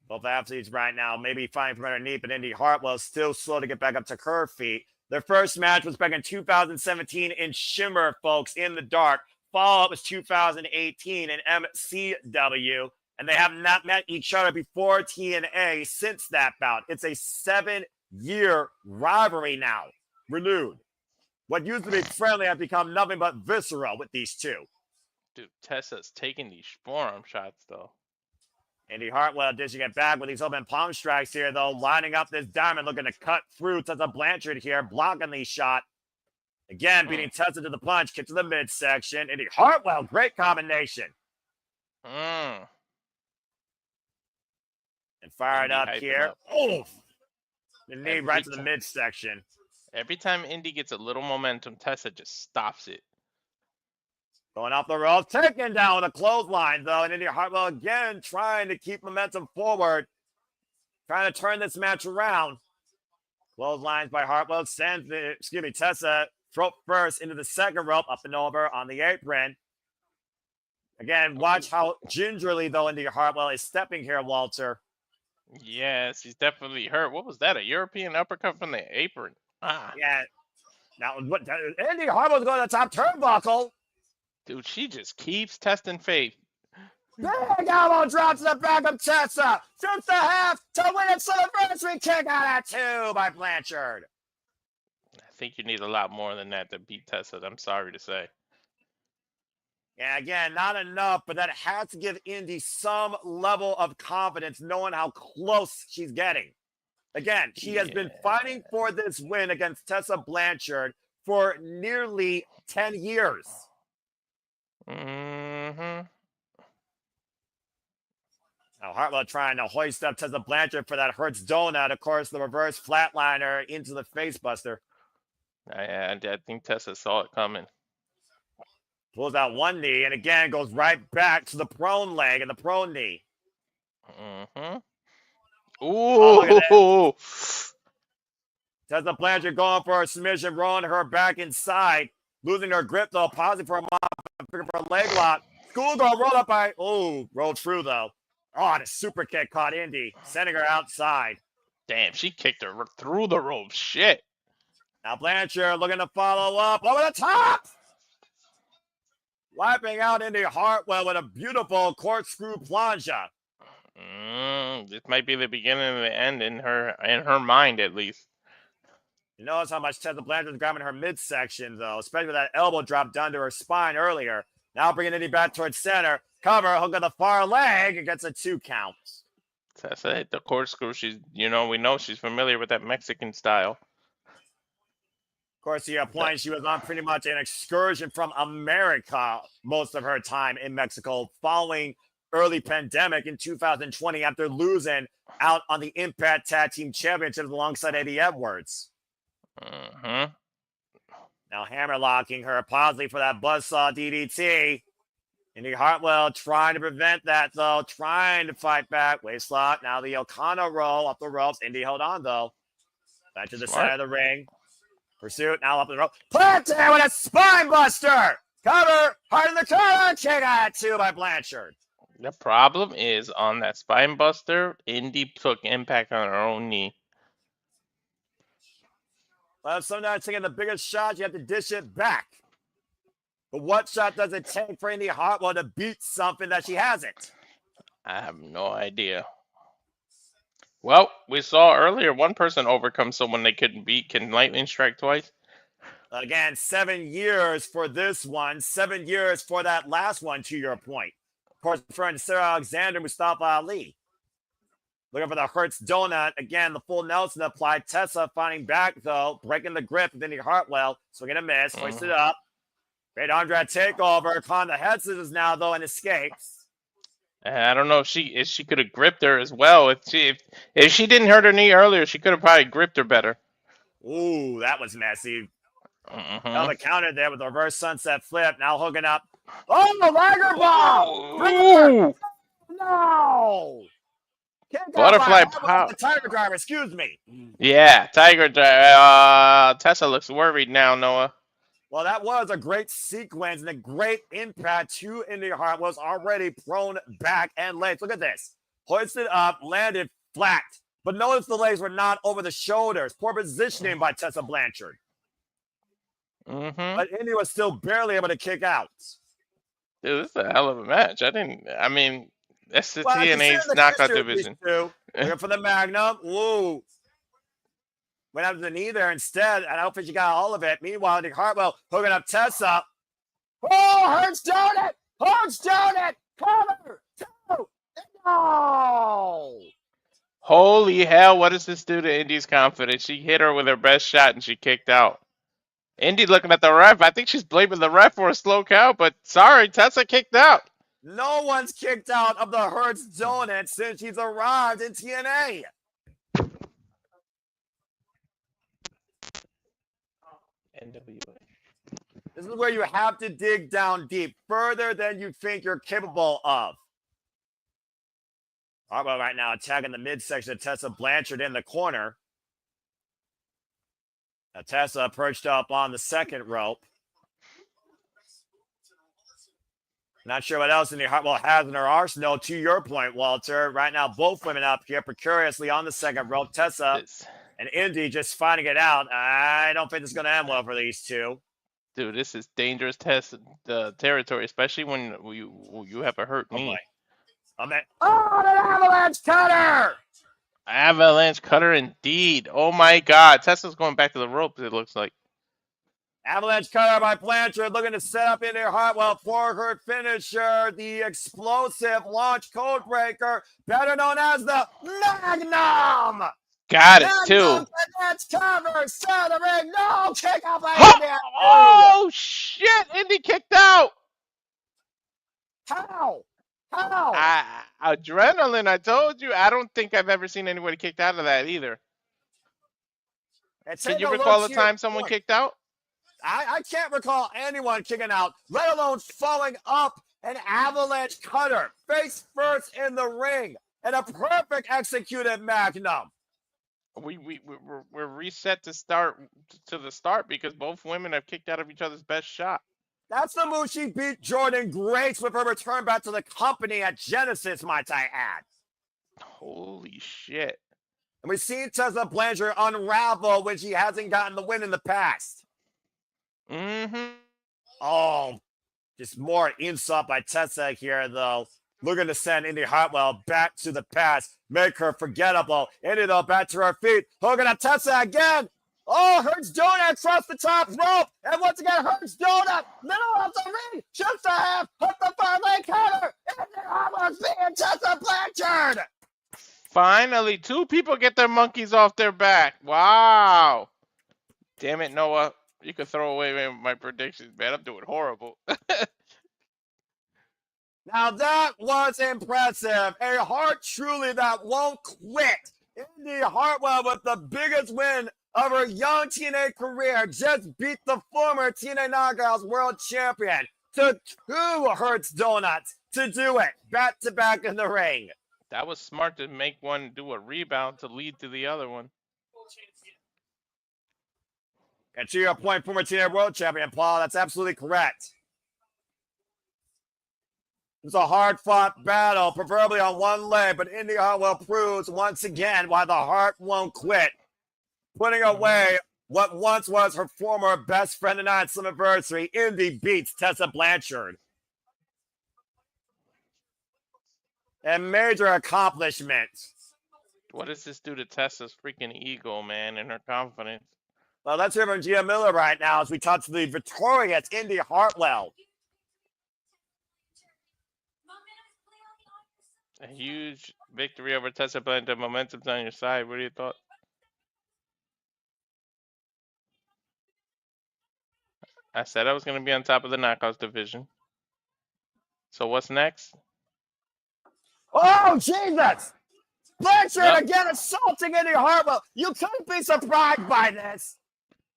Both athletes right now maybe fighting from underneath, but Indi Hartwell still slow to get back up to her feet. Their first match was back in 2017 in Shimmer, folks, in the dark. Follow-up was 2018 in MCW, and they have not met each other before TNA since that bout. It's a 7-year rivalry now, renewed. What used to be friendly has become nothing but visceral with these two. Dude, Tessa's taking these forearm shots, though. Indi Hartwell dishing it back with these open palm strikes here, though, lining up this diamond, looking to cut through Tessa Blanchard here, blocking the shot. Again, beating Tessa to the punch, kick to the midsection. Indi Hartwell, great combination. And fired up here. Oh, the knee right to the midsection. Every time Indi gets a little momentum, Tessa just stops it. Going off the ropes, taken down with a clothesline, though. And Indi Hartwell again trying to keep momentum forward. Trying to turn this match around. Clotheslines by Hartwell sends Tessa throat first into the second rope, up and over on the apron. Again, watch how gingerly, though, Indi Hartwell is stepping here, Walter. Yes, he's definitely hurt. What was that? A European uppercut from the apron? Yeah. Now, Indi Hartwell's going to the top turnbuckle. Dude, she just keeps testing faith. Big elbow drop to the back of Tessa. Shoots the half to win its Slammiversary. Kick out at 2 by Blanchard. I think you need a lot more than that to beat Tessa. I'm sorry to say. Yeah, again, not enough, but that has to give Indi some level of confidence knowing how close she's getting. Again, she has been fighting for this win against Tessa Blanchard for nearly 10 years. Now Hartwell trying to hoist up Tessa Blanchard for that Hurts donut. Of course, the reverse flatliner into the face buster. I think Tessa saw it coming. Pulls out one knee and again goes right back to the prone leg and the prone knee. Ooh! Tessa Blanchard going for a submission, rolling her back inside. Losing her grip, though. Pausing for a moment. Looking for a leg lock. Schoolgirl rolled up by... Oh, rolled through, though. Oh, and a super kick caught Indi, sending her outside. Damn, she kicked her through the rope. Shit. Now Blanchard looking to follow up over the top. Wiping out Indi Hartwell with a beautiful corkscrew plunger. This might be the beginning of the end in her mind, at least. You notice how much Tessa Blanchard was grabbing her midsection, though, especially with that elbow drop done to her spine earlier. Now bringing Indi back towards center. Cover, hook on the far leg. It gets a 2 count. Tessa hit the corkscrew. We know she's familiar with that Mexican style. Of course, to your point, she was on pretty much an excursion from America most of her time in Mexico following early pandemic in 2020 after losing out on the Impact Tag Team Championships alongside Eddie Edwards. Mm-hmm. Now hammerlocking her possibly for that buzzsaw DDT. Indi Hartwell trying to prevent that, though. Trying to fight back. Waist lock. Now the Okana roll up the ropes. Indi held on, though. Back to the center of the ring. Pursuit. Now up the rope. Planted with a spine buster. Cover. Hard in the corner. Kick out 2 by Blanchard. The problem is on that spine buster, Indi took impact on her own knee. Well, sometimes taking the biggest shot, you have to dish it back. But what shot does it take for Indi Hartwell to beat something that she hasn't? I have no idea. Well, we saw earlier one person overcome someone they couldn't beat. Can lightning strike twice? Again, 7 years for this one. 7 years for that last one, to your point. Of course, referring to Sarah Alexander, Mustafa Ali. Looking for the Hertz Donut. Again, the full Nelson applied. Tessa finding back, though. Breaking the grip of Indi Hartwell. Swinging a miss. Hoisted up. Great arm drag takeover. Con the head scissors now, though, and escapes. I don't know if she could have gripped her as well. If she didn't hurt her knee earlier, she could have probably gripped her better. Ooh, that was messy. Mm-hmm. Now the counter there with the reverse sunset flip. Now hooking up. Oh, the Liger Ball! Ooh. No! Butterfly pop. The Tiger Driver, excuse me. Yeah, Tiger Driver. Tessa looks worried now, Noah. Well, that was a great sequence and a great impact to Indi Hartwell's already prone back and legs. Look at this. Hoisted up, landed flat. But notice the legs were not over the shoulders. Poor positioning by Tessa Blanchard. Mm-hmm. But Indi was still barely able to kick out. Dude, this is a hell of a match. That's the TNA's knockout division. Looking for the Magnum. Ooh. Went up to the knee there instead. I don't think she got all of it. Meanwhile, Indi Hartwell hooking up Tessa. Oh, Hertz Donut! Hertz Donut! Cover! 2! No! Holy hell, what does this do to Indi's confidence? She hit her with her best shot and she kicked out. Indi looking at the ref. I think she's blaming the ref for a slow count, but sorry, Tessa kicked out. No one's kicked out of the Hertz Donut since she's arrived in TNA. NWA. This is where you have to dig down deep, further than you think you're capable of. Hartwell right now attacking the midsection of Tessa Blanchard in the corner. Now Tessa perched up on the second rope. Not sure what else Indi Hartwell has in her arsenal. To your point, Walter, right now both women up here precariously on the second rope. Tessa and Indi just finding it out. I don't think this is going to end well for these two. Dude, this is dangerous territory, especially when you have a hurt knee. Oh, an avalanche cutter! Avalanche cutter indeed. Oh my God, Tessa's going back to the ropes. It looks like. Avalanche cutter by Blanchard, looking to set up Indi Hartwell for her finisher, the explosive launch code breaker, better known as the Magnum. Got it too. That's cover, center ring, no kick out by Indi. Oh shit! Indi kicked out. How? Adrenaline. I told you. I don't think I've ever seen anybody kicked out of that either. Can you recall a time someone kicked out? I can't recall anyone kicking out, let alone following up an avalanche cutter face first in the ring and a perfect executed Magnum. we're reset to the start because both women have kicked out of each other's best shot. That's the move she beat Jordan Grace with her return back to the company at Genesis, might I add. Holy shit. And we've seen Tessa Blanchard unravel when she hasn't gotten the win in the past. Mm-hmm. Oh, just more insult by Tessa here, though. Looking to send Indi Hartwell back to the past, make her forgettable. Indi, though, back to her feet. Hogan at Tessa again. Oh, Hurts Donut across the top rope. And once again, Hurts Donut, middle of the ring, just a half, hook the 5-leg counter. Indi Hartwell's being Tessa Blanchard. Finally, 2 people get their monkeys off their back. Wow. Damn it, Noah. You could throw away my predictions, man. I'm doing horrible. Now that was impressive. A heart truly that won't quit. Indi Hartwell with the biggest win of her young TNA career just beat the former TNA Knockouts World Champion. Took 2 Hurts Donuts to do it back to back in the ring. That was smart to make one do a rebound to lead to the other one. And to your point, former TNA World Champion, Paul, that's absolutely correct. It's a hard-fought battle, preferably on one leg, but Indi Hartwell proves once again why the heart won't quit. Putting away what once was her former best friend in TNA Slammiversary, Indi beats Tessa Blanchard. A major accomplishment. What does this do to Tessa's freaking ego, man, and her confidence? Well, let's hear from Gia Miller right now as we talk to the victorious Indi Hartwell. A huge victory over Tessa Blanchard. Momentum's on your side. What do you thought? I said I was going to be on top of the Knockouts division. So what's next? Oh, Jesus! Blanchard again assaulting Indi Hartwell. You couldn't be surprised by this.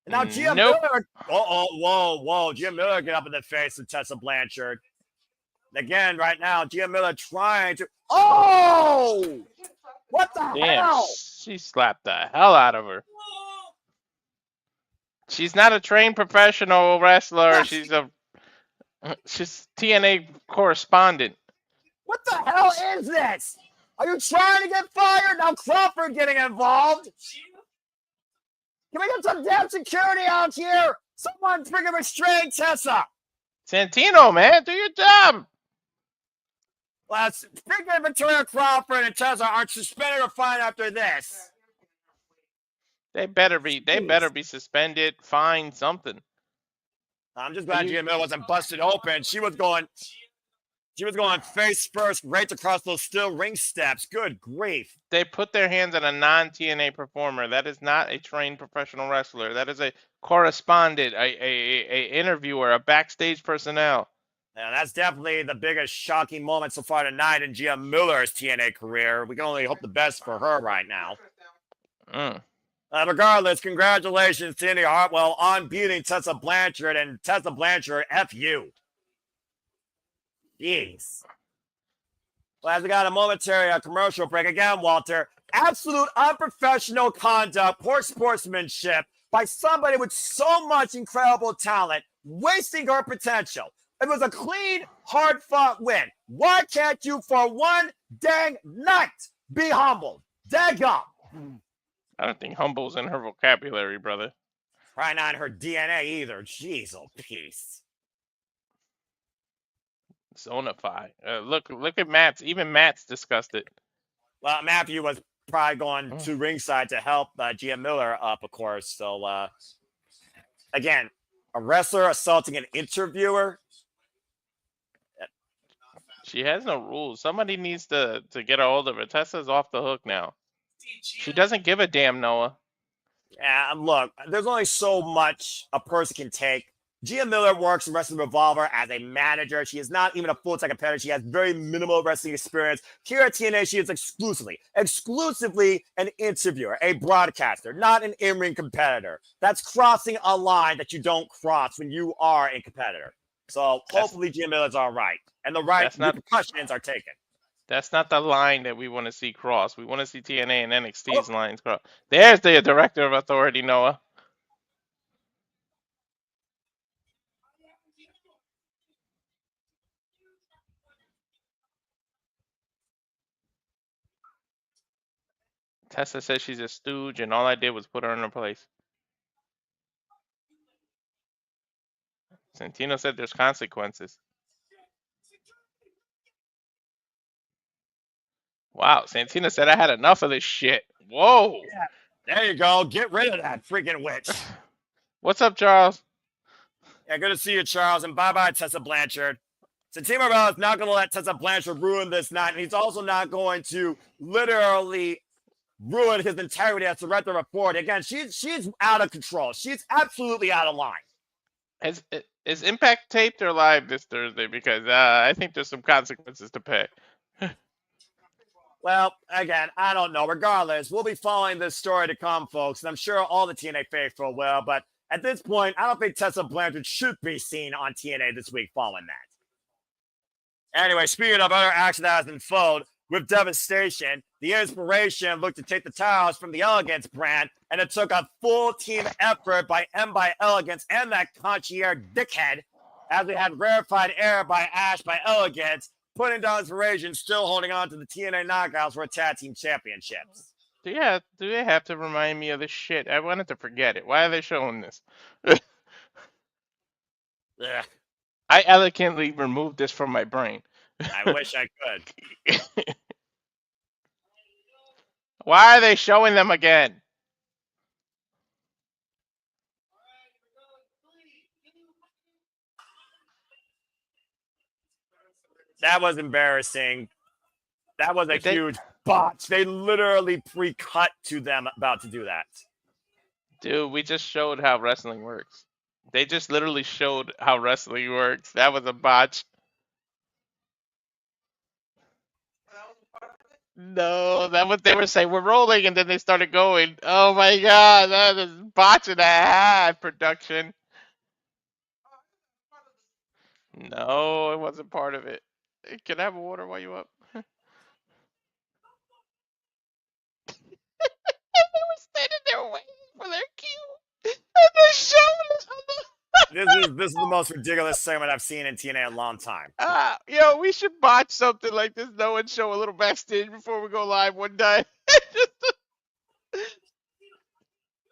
Now, Gia Miller. Whoa. Gia Miller get up in the face of Tessa Blanchard. Again, right now, Gia Miller trying to. Oh! What the hell? She slapped the hell out of her. She's not a trained professional wrestler. Yes. She's TNA correspondent. What the hell is this? Are you trying to get fired? Now Crawford getting involved. Can we get some damn security out here? Someone freaking restrain Tessa. Santino, man, do your job. Well, speaking of Victoria Crawford and Tessa aren't suspended or fined after this. They better be suspended, fined, something. I'm just glad Gia Miller wasn't busted open. She was going face first right across those steel ring steps. Good grief. They put their hands on a non-TNA performer. That is not a trained professional wrestler. That is a correspondent, a interviewer, a backstage personnel. Yeah, that's definitely the biggest shocking moment so far tonight in Gia Miller's TNA career. We can only hope the best for her right now. Regardless, congratulations to Indi Hartwell on beating Tessa Blanchard, and Tessa Blanchard, F you. Jeez. Well, as we got a momentary commercial break again, Walter, absolute unprofessional conduct, poor sportsmanship by somebody with so much incredible talent, wasting her potential. It was a clean, hard-fought win. Why can't you, for one dang night, be humble? Daggum. I don't think humble's in her vocabulary, brother. Probably not in her DNA either. Jeez, oh, peace. Zonify. Look at Mance. Even Mance discussed it. Well, Matthew was probably going to ringside to help Gia Miller up, of course. So, again, a wrestler assaulting an interviewer. She has no rules. Somebody needs to get a hold of her. Tessa's off the hook now. She doesn't give a damn, Noah. Yeah, look, there's only so much a person can take. Gia Miller works in Wrestling Revolver as a manager. She is not even a full-time competitor. She has very minimal wrestling experience. Here at TNA, she is exclusively an interviewer, a broadcaster, not an in-ring competitor. That's crossing a line that you don't cross when you are a competitor. So hopefully Gia Miller's all right. And the right repercussions are taken. That's not the line that we want to see cross. We want to see TNA and NXT's lines cross. There's the director of authority, Noah. Tessa says she's a stooge, and all I did was put her in her place. Santino said there's consequences. Wow, Santino said I had enough of this shit. Whoa. Yeah, there you go. Get rid of that freaking witch. What's up, Charles? Yeah, good to see you, Charles. And bye-bye, Tessa Blanchard. Santino Marella is not going to let Tessa Blanchard ruin this night, and he's also not going to literally ruin his integrity as director of authority. Again, she's out of control. She's absolutely out of line. Is Impact taped or live this Thursday? Because I think there's some consequences to pay. Well, again, I don't know. Regardless, we'll be following this story to come, folks, and I'm sure all the TNA faithful will. But at this point, I don't think Tessa Blanchard should be seen on TNA this week following that. Anyway, speaking of other action that has unfolded, with devastation, the Inspiration looked to take the titles from the Elegance brand, and it took a full team effort by M by Elegance and that concierge dickhead, as we had rarefied air by Ash by Elegance, putting down Inspiration, still holding on to the TNA Knockouts for tag team championships. Yeah, do they have to remind me of this shit? I wanted to forget it. Why are they showing this? Ugh, I elegantly removed this from my brain. I wish I could. Why are they showing them again? That was embarrassing. That was a huge botch. They literally pre-cut to them about to do that. Dude, we just showed how wrestling works. They just literally showed how wrestling works. That was a botch. No, that was they were saying we're rolling, and then they started going. Oh my god, that is botch and a half production. No, it wasn't part of it. Can I have a water while you up? They were standing there waiting for their cue, and they showed us. This is the most ridiculous segment I've seen in TNA in a long time. Yo, we should botch something like this. No one show a little backstage before we go live one day.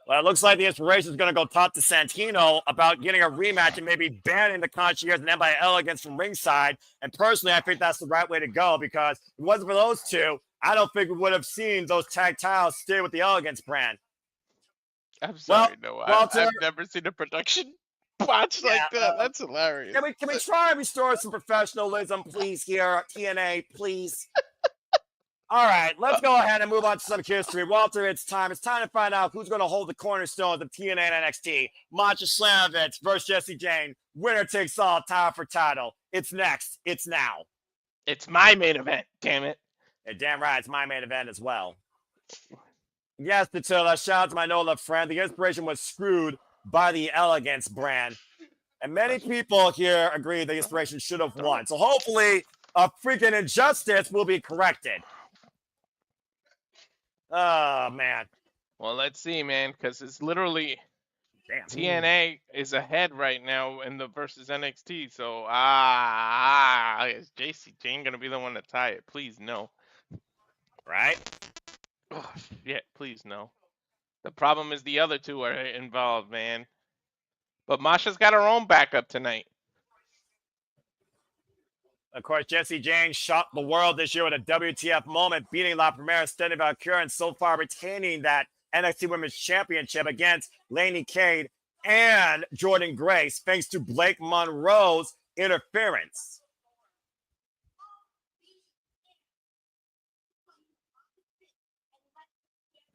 Well, it looks like the Inspiration is going to go talk to Santino about getting a rematch and maybe banning the Concierge and by Elegance from ringside. And personally, I think that's the right way to go, because if it wasn't for those two, I don't think we would have seen those tag titles stay with the Elegance brand. I'm sorry, Well, no, Walter, I've never seen a production botch like that. That's hilarious. Can we try and restore some professionalism, please, here at TNA, please? All right, let's go ahead and move on to some history. Walter, it's time. It's time to find out who's going to hold the cornerstones of TNA and NXT. Mance Slamovich versus Jesse Jane. Winner takes all, title for title. It's next. It's now. It's my main event, damn it. Yeah, damn right, it's my main event as well. Yes, Attila, shout out to my no-love friend. The Inspiration was screwed by the Elegance brand. And many people here agree the Inspiration should have won. So hopefully a freaking injustice will be corrected. Oh, man. Well, let's see, man, because it's literally Damn. TNA is ahead right now in the versus NXT. So, is JC Jane going to be the one to tie it? Please, no. Right? Oh, shit, please, no. The problem is the other two are involved, man. But Masha's got her own backup tonight. Of course, Jesse Jane shocked the world this year with a WTF moment, beating La Primera Steady Valkyria and so far retaining that NXT Women's Championship against Lainey Cade and Jordan Grace, thanks to Blake Monroe's interference.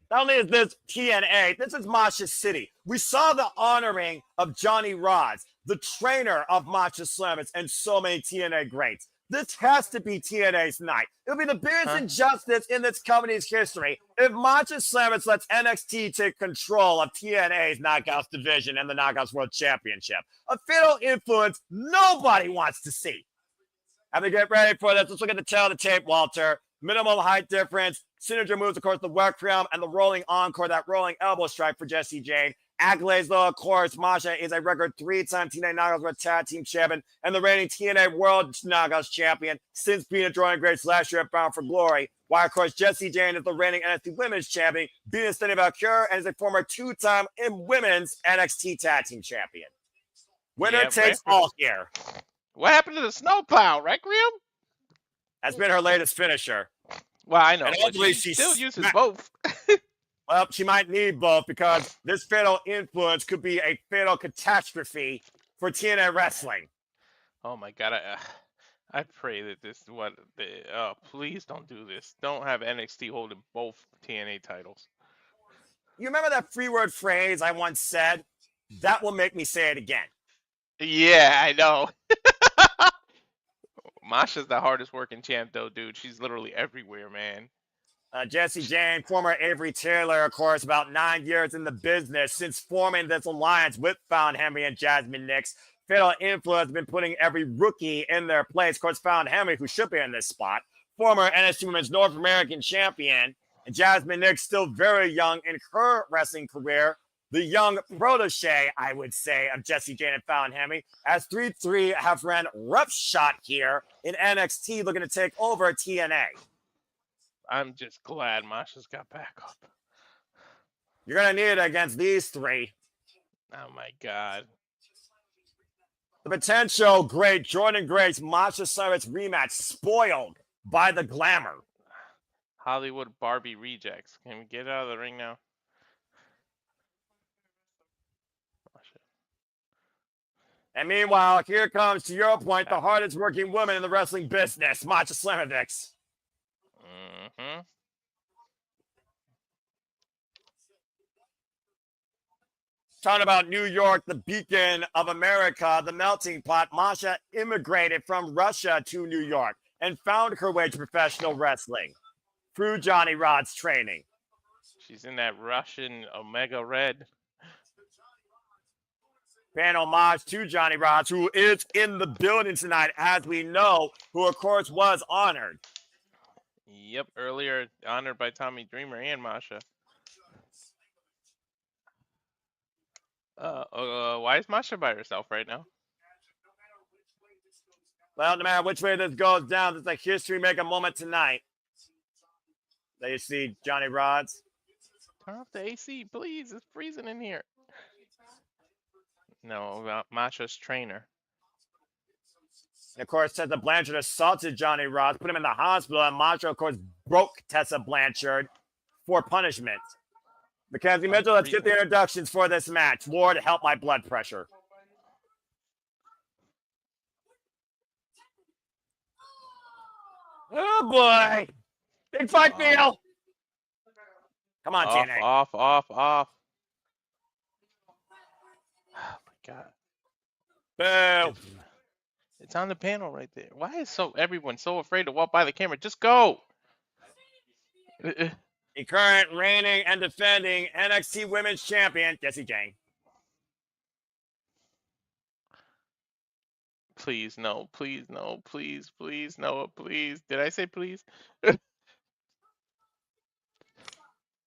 Not only is this TNA, this is Masha City. We saw the honoring of Johnny Rods, the trainer of Masha Slammers, and so many TNA greats. This has to be TNA's night. It'll be the biggest injustice in this company's history if Masha Slammers lets NXT take control of TNA's Knockouts division and the Knockouts World Championship. A fatal influence nobody wants to see. Have to get ready for this. Let's look at the tail of the tape, Walter. Minimum height difference. Signature moves, of course, the workroom and the rolling encore, that rolling elbow strike for Jessie Jane. Accolades, though, of course, Masha is a record 3-time TNA Knockouts World Tag Team Champion and the reigning TNA World Knockouts Champion since being a drawing greats last year at Bound for Glory. While, of course, Jessie Jane is the reigning NXT Women's Champion, beating Stephanie Valkyrie, and is a former 2-time Women's NXT Tag Team Champion. Winner takes all here. What happened to the snowplow, Requiem? That's been her latest finisher. Well, I know, and but she still uses both. Well, she might need both because this fatal influence could be a fatal catastrophe for TNA Wrestling. Oh my God! I pray that this please don't do this. Don't have NXT holding both TNA titles. You remember that 3-word phrase I once said? That will make me say it again. Yeah, I know. Masha's the hardest working champ, though, dude. She's literally everywhere, man. Jessie Jane, former Avery Taylor, of course, about 9 years in the business since forming this alliance with Fallon Henry and Jasmine Nix. Fatal Influence has been putting every rookie in their place. Of course, Fallon Henry, who should be in this spot, former NXT Women's North American Champion, and Jasmine Nix, still very young in her wrestling career. The young protege, I would say, of Jessie Jane and Fallon Henry, as 3-3 have ran roughshod here in NXT, looking to take over TNA. I'm just glad Masha's got backup. You're going to need it against these three. Oh, my God. The potential great Jordan Grace Masha Cyrus rematch spoiled by the glamour. Hollywood Barbie rejects. Can we get out of the ring now? And meanwhile, here comes, to your point, the hardest working woman in the wrestling business, Masha Slamovich. Mm-hmm. Talking about New York, the beacon of America, the melting pot, Masha immigrated from Russia to New York and found her way to professional wrestling through Johnny Rod's training. She's in that Russian Omega Red. Paying homage to Johnny Rods, who is in the building tonight, as we know, who, of course, was honored. Yep, earlier honored by Tommy Dreamer and Masha. Why is Masha by herself right now? Well, no matter which way this goes down, it's a history-making moment tonight. There you see Johnny Rods. Turn off the AC, please. It's freezing in here. No, about Masha's trainer. And of course, Tessa Blanchard assaulted Johnny Rods, put him in the hospital, and Masha, of course, broke Tessa Blanchard for punishment. Mackenzie Mitchell, let's get the introductions for this match. Lord, help my blood pressure. Oh, boy. Big fight feel. Come on, TNA. Off. Oh, my God. Boo. It's on the panel right there. Why is everyone so afraid to walk by the camera? Just go. The current reigning and defending NXT Women's Champion, Jessie Jane. Please, no. Please, no. Please, no. Please. Did I say please?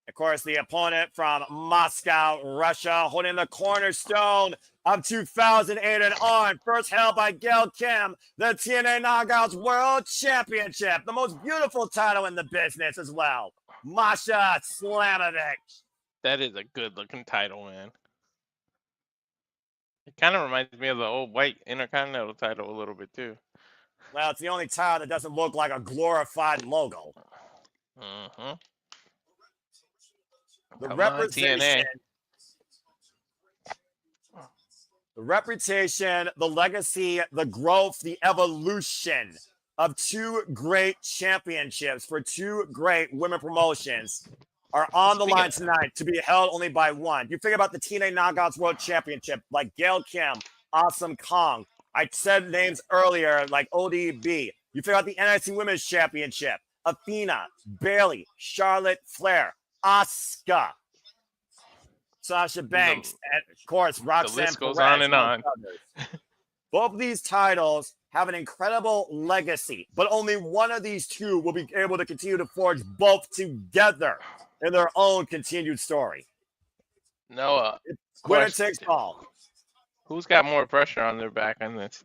Of course, the opponent from Moscow, Russia, holding the cornerstone of 2008 and on. First held by Gail Kim, the TNA Knockouts World Championship. The most beautiful title in the business as well. Masha Slamovich. That is a good-looking title, man. It kind of reminds me of the old white Intercontinental title a little bit, too. Well, it's the only title that doesn't look like a glorified logo. Mm-hmm. The reputation, the legacy, the growth, the evolution of two great championships for two great women promotions are on the line tonight to be held only by one. You think about the TNA Knockouts World Championship, like Gail Kim, Awesome Kong. I said names earlier, like ODB. You think about the NXT Women's Championship, Athena, Bayley, Charlotte Flair, Asuka, Sasha Banks, and of course, Roxanne The list goes Perez, on and on. Both of these titles have an incredible legacy, but only one of these two will be able to continue to forge both together in their own continued story. Noah, Winner takes all. Who's got more pressure on their back on this?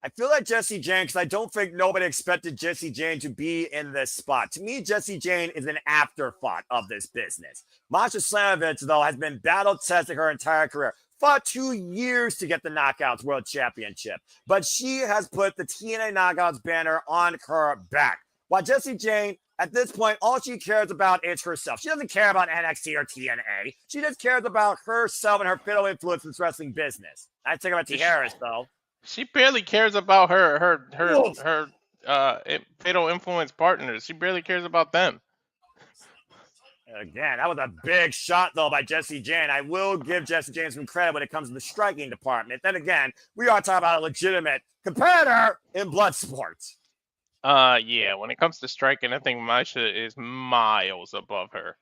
I feel like Jessie Jane, because I don't think nobody expected Jessie Jane to be in this spot. To me, Jessie Jane is an afterthought of this business. Masha Slamovich, though, has been battle-tested her entire career. Fought 2 years to get the Knockouts World Championship. But she has put the TNA Knockouts banner on her back. While Jessie Jane, at this point, all she cares about is herself. She doesn't care about NXT or TNA. She just cares about herself and her fatal influence in this wrestling business. I think about T. Harris, though. She barely cares about her fatal influence partners. She barely cares about them. Again, that was a big shot, though, by Jessie Jane. I will give Jessie Jane some credit when it comes to the striking department. Then again, we are talking about a legitimate competitor in blood sports. Yeah, when it comes to striking, I think Masha is miles above her.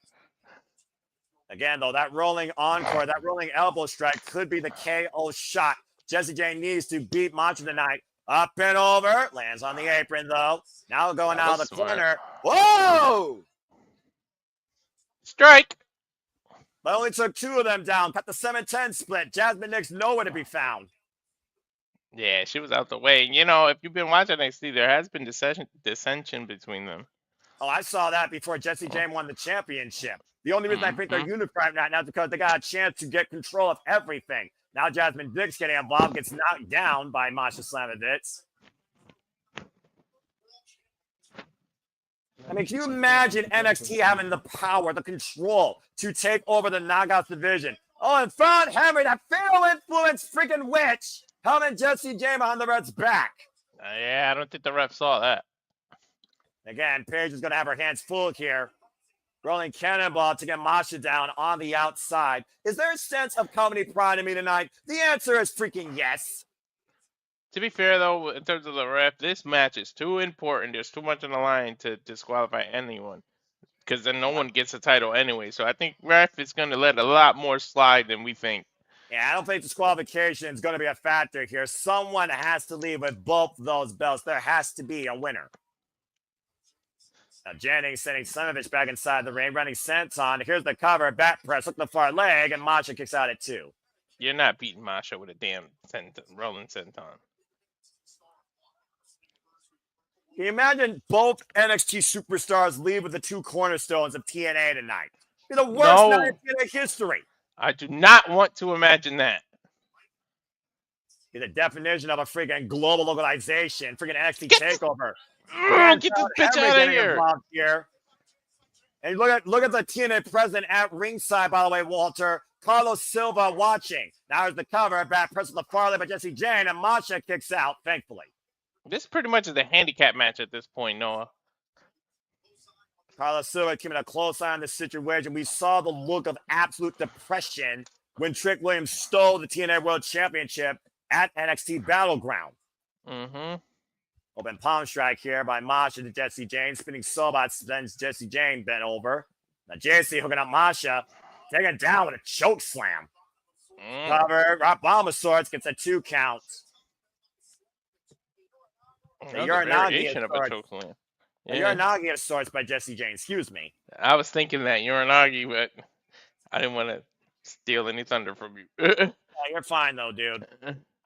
Again, though, that rolling encore, that rolling elbow strike could be the KO shot. Jessie Jane needs to beat Masha tonight. Up and over. Lands on the apron, though. Now going out of the corner. Whoa! Strike! But only took 2 of them down. Cut the 7-10 split. Jasmine Nix nowhere to be found. Yeah, she was out the way. You know, if you've been watching NXT, there has been dissension between them. Oh, I saw that before Jessie Jane won the championship. The only reason I think they're unified right now is because they got a chance to get control of everything. Now Jasmine Nix getting involved, gets knocked down by Masha Slamovich. I mean, can you imagine NXT having the power, the control to take over the Knockouts division? Oh, and found Henry, that fatal influence freaking witch, helmet Jessie Jane on the Red's back. Yeah, I don't think the ref saw that. Again, Paige is going to have her hands full here. Rolling cannonball to get Masha down on the outside. Is there a sense of company pride in me tonight? The answer is freaking yes. To be fair, though, in terms of the ref, this match is too important. There's too much on the line to disqualify anyone. Because then no one gets a title anyway. So I think ref is going to let a lot more slide than we think. Yeah, I don't think disqualification is going to be a factor here. Someone has to leave with both those belts. There has to be a winner. Now Jennings sending Slamovich back inside the ring, running senton. Here's the cover, back press, hook the far leg, and Masha kicks out at 2. You're not beating Masha with a damn rolling senton. Can you imagine both NXT superstars leave with the 2 cornerstones of TNA tonight? Be the worst night in TNA history. I do not want to imagine that. Be the definition of a freaking global localization, freaking NXT takeover. Get this bitch out of here. And look at the TNA president at ringside, by the way, Walter. Carlos Silva watching. Now here's the cover. Back press with the far leg by Jessie Jane, and Masha kicks out, thankfully. This pretty much is a handicap match at this point, Noah. Carlos Silva keeping a close eye on the situation. We saw the look of absolute depression when Trick Williams stole the TNA World Championship at NXT Battleground. Open palm strike here by Masha to Jessie Jane. Spinning Sobot sends Jessie Jane bent over. Now Jessie hooking up Masha. Taking it down with a choke slam. Cover. Rock bomb of sorts. Gets a 2 count. Variation of a choke slam. Yeah. Uranagi of sorts by Jessie Jane. Excuse me. I was thinking that Uranagi, but I didn't want to steal any thunder from you. Yeah, you're fine, though, dude.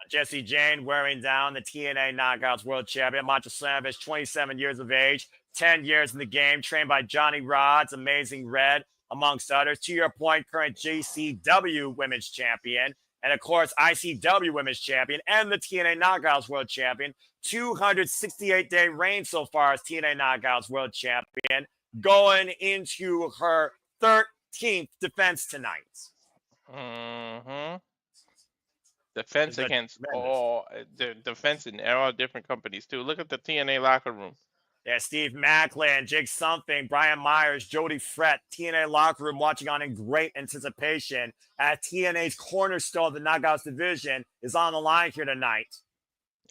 Jessie Jane wearing down the TNA Knockouts World Champion. Masha Slamovich, 27 years of age, 10 years in the game, trained by Johnny Rodz, Amazing Red, amongst others. To your point, current JCW Women's Champion, and of course, ICW Women's Champion, and the TNA Knockouts World Champion. 268-day reign so far as TNA Knockouts World Champion, going into her 13th defense tonight. Defense against defense in all different companies too. Look at the TNA locker room. Yeah, Steve Maclin, Jake Something, Brian Myers, Jody Frett, TNA locker room watching on in great anticipation as TNA's cornerstone of the Knockouts division is on the line here tonight.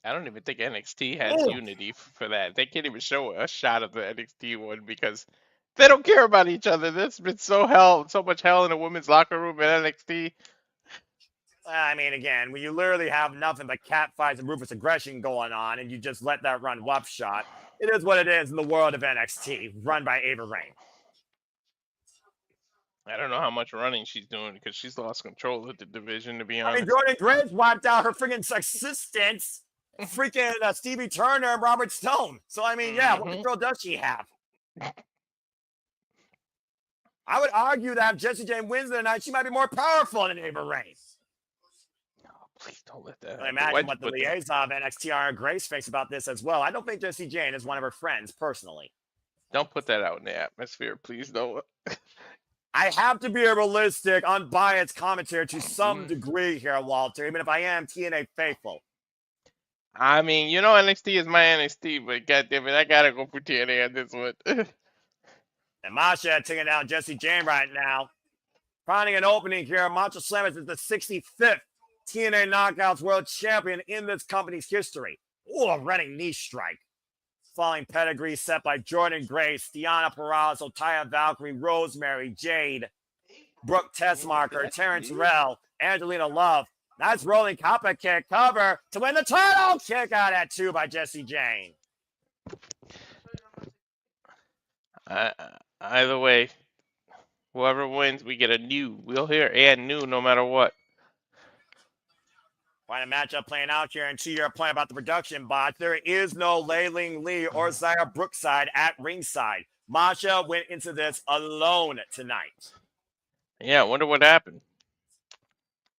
I don't even think NXT has unity for that. They can't even show a shot of the NXT one because they don't care about each other. There's been so much hell in the women's locker room at NXT. I mean, again, when you literally have nothing but cat fights and ruthless aggression going on, and you just let that run roughshod, it is what it is in the world of NXT, run by Ava Raine. I don't know how much running she's doing because she's lost control of the division, to be I honest. mean, Jordan Graves wiped out her freaking assistants, freaking Stevie Turner and Robert Stone. So, I mean, yeah, what control does she have? I would argue that if Jessie Jane wins tonight, she might be more powerful than Ava Raine. No, please don't let that. I imagine what the liaison of NXT Iron Grace thinks about this as well. I don't think Jessie Jane is one of her friends, personally. Don't put that out in the atmosphere, please. Don't. I have to be a realistic, unbiased commentator to some degree here, Walter, even if I am TNA faithful. I mean, you know, NXT is my NXT, but goddammit, I gotta go for TNA on this one. And Masha taking down Jessie Jane right now. Finding an opening here. Masha Slammiversary is the 65th TNA Knockouts World Champion in this company's history. Ooh, a running knee strike. Falling pedigree set by Jordan Grace, Deonna Purrazzo, Taya Valkyrie, Rosemary, Jade, Brooke Tessmarker, Terrence Rell, Angelina Love. Nice rolling copper kick cover to win the title. Kick out at 2 by Jessie Jane. Either way, whoever wins, we get a new. We'll hear and new no matter what. Quite a matchup playing out here, and to your point about the production bots, there is no Lei-Ling Lee or Zaya Brookside at ringside. Masha went into this alone tonight. Yeah, I wonder what happened.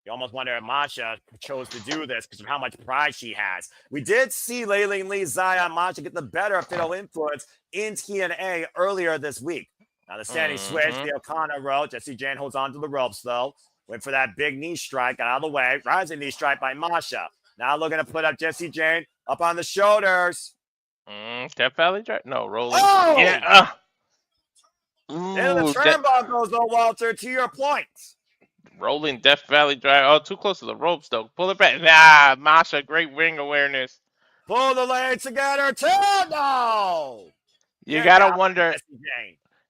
You almost wonder if Masha chose to do this because of how much pride she has. We did see Lei-Ling Lee, Zaya, and Masha get the better of Fatal Influence in TNA earlier this week. Now the standing switch, the O'Connor row. Jessie Jane holds on to the ropes, though. Went for that big knee strike, got out of the way. Rising knee strike by Masha. Now looking to put up Jessie Jane up on the shoulders. Death Valley Drive? No, rolling. Oh! Yeah. Into the turnbuckles, though, Walter, to your point. Rolling Death Valley Drive. Oh, too close to the ropes, though. Pull it back. Nah, Masha, great ring awareness. Pull the legs together, too. No! You gotta wonder.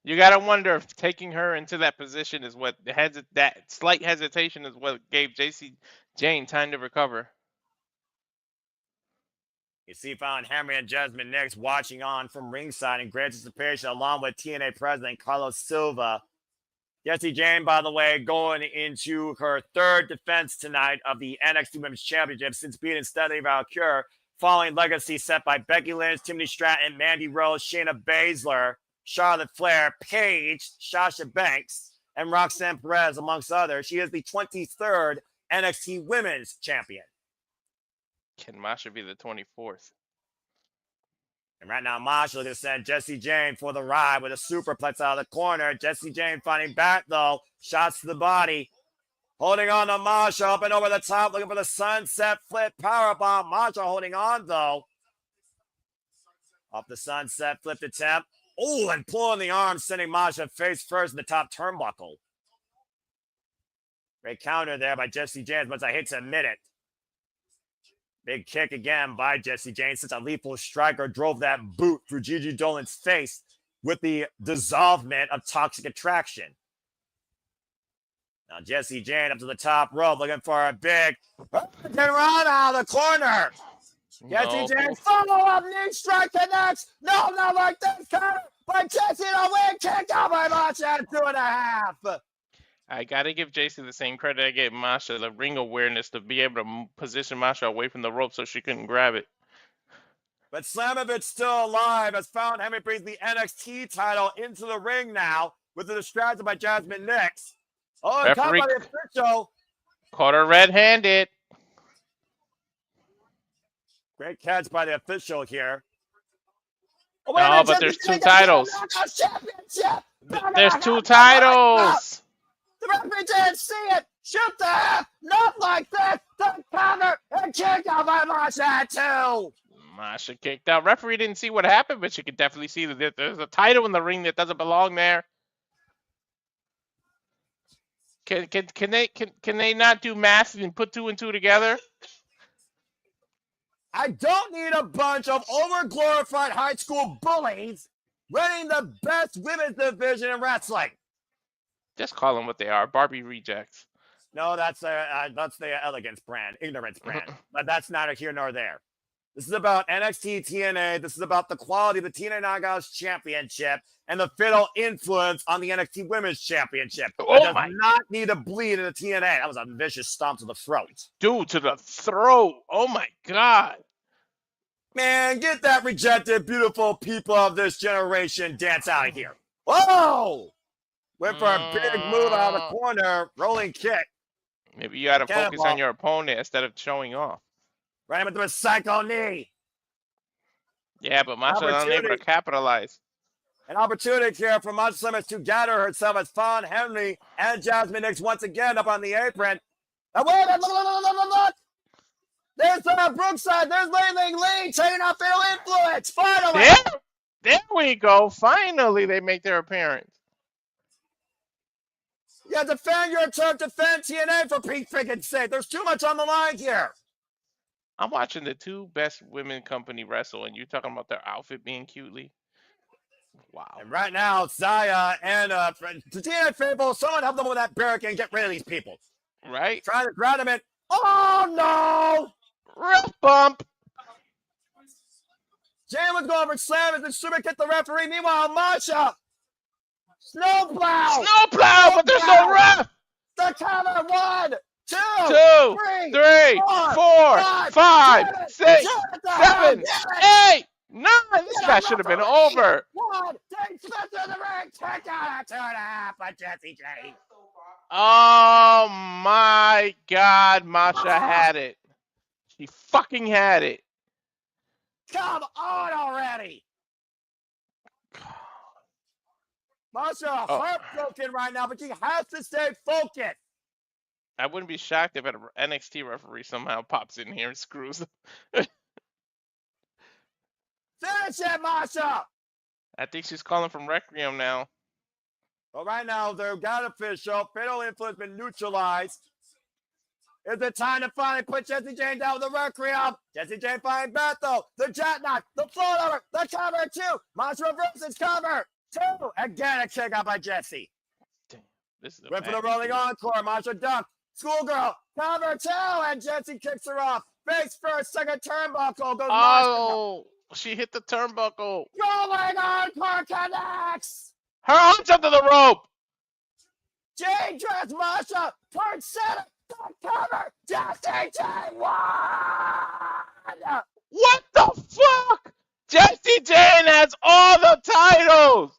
You gotta wonder if taking her into that position is what that slight hesitation is what gave Jessie Jane time to recover. You see, found Henry and Jasmine Nix watching on from ringside in great anticipation, along with TNA President Carlos Silva. Jessie Jane, by the way, going into her third defense tonight of the NXT Women's Championship since beating Stephanie Valkyrie, following legacy set by Becky Lynch, Tiffany Stratton, Mandy Rose, Shayna Baszler, Charlotte Flair, Paige, Sasha Banks, and Roxanne Perez, amongst others. She is the 23rd NXT Women's Champion. Can Masha be the 24th? And right now, Masha looking to send Jessie Jane for the ride with a superplex out of the corner. Jessie Jane fighting back, though. Shots to the body. Holding on to Masha up and over the top, looking for the sunset flip powerbomb. Masha holding on, though. Off the sunset flip attempt. Oh, and pulling the arm, sending Masha face first in the top turnbuckle. Great counter there by Jessie Jane, as much as I hate to admit it. Big kick again by Jessie Jane. Since a lethal striker drove that boot through Gigi Dolan's face with the dissolvement of Toxic Attraction. Now Jessie Jane up to the top rope, looking for a big run out of the corner. Jessie Jane, follow-up knee strike connects. No, not like this, counter. But Jessie to win, kick out by Masha at 2.5. I gotta give Jessie the same credit I gave Masha, the ring awareness to be able to position Masha away from the rope so she couldn't grab it. But Slamovich still alive as Fountain Henry brings the NXT title into the ring now with the distraction by Jasmine Nix. Oh, and caught by the official. Caught her red-handed. Great catch by the official here. Oh, but there's two titles. There's two titles. The referee didn't see it. Shoot the half. Not like this. The counter and kick out by Masha at 2. Masha kicked out. Referee didn't see what happened, but you could definitely see that there's a title in the ring that doesn't belong there. Can they not do math and put 2 and 2 together? I don't need a bunch of overglorified high school bullies running the best women's division in wrestling. Just call them what they are, Barbie rejects. No, that's the Elegance brand, Ignorance brand. But that's neither here nor there. This is about NXT TNA. This is about the quality of the TNA Knockouts Championship and the fatal influence on the NXT Women's Championship. It does not need to bleed in the TNA. That was a vicious stomp to the throat. Dude, to the throat. Oh my God. Man, get that rejected, beautiful people of this generation dance out of here. Whoa! Went for a big move out of the corner, rolling kick. Maybe you got to focus on your opponent instead of showing off. Right into a psycho knee. Yeah, but Masha's unable to capitalize. An opportunity here for Masha Slimmers to gather herself as Fawn, Henry, and Jasmine Nix once again up on the apron. And wait, look! There's Brookside. There's Ling Lee taking out Fatal Influence. Finally! There we go. Finally, they make their appearance. Yeah, defend your turf. Defend TNA for Pete freaking sake. There's too much on the line here. I'm watching the two best women company wrestle, and you're talking about their outfit being cutely. Wow. And right now, Zaya and the TNA Fable, someone help them with that barricade and get rid of these people. Right? Trying to grab them in. Oh, no! Real bump. Jane was going for slam and super kick the referee. Meanwhile, Masha. Snowplow, but there's no ref. The cover. 1, 2, 3, 4, 5, 6, 7, 8, 9. This guy should have been over. Oh my God, Masha had it. She fucking had it. Come on already. Masha heartbroken right now, but she has to stay focused. I wouldn't be shocked if an NXT referee somehow pops in here and screws them. Finish it, Masha! I think she's calling from Requiem now. Well, right now, they've got official. Fatal Influence been neutralized. Is it time to finally put Jessie Jane down with the Requiem? Jessie Jane finally back, though. The jackknife, the float over, the cover, 2. Masha reverses cover. 2. Again, a kick out by Jessie. Damn, this is went for the rolling encore. Masha dunk. Schoolgirl. Cover 2. And Jessie kicks her off. Face first. Second turnbuckle. Goes Masha. She hit the turnbuckle. Rolling encore connects. Her arms under the rope. Jane dress Masha. Turn center. Cover. Jessie Jane won. What the fuck? Jessie Jane has all the titles!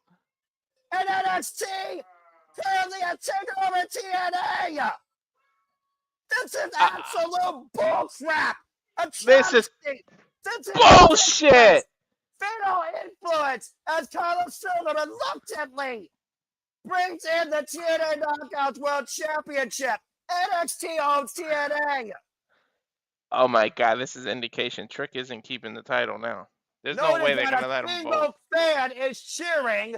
And NXT currently a takeover TNA! This is absolute bullcrap! This is bullshit! Fatal Influence as Carlos Silva reluctantly brings in the TNA Knockouts World Championship. NXT owns TNA! Oh my God, this is indication Trick isn't keeping the title now. There's no way they're going to let him vote. A single fan is cheering.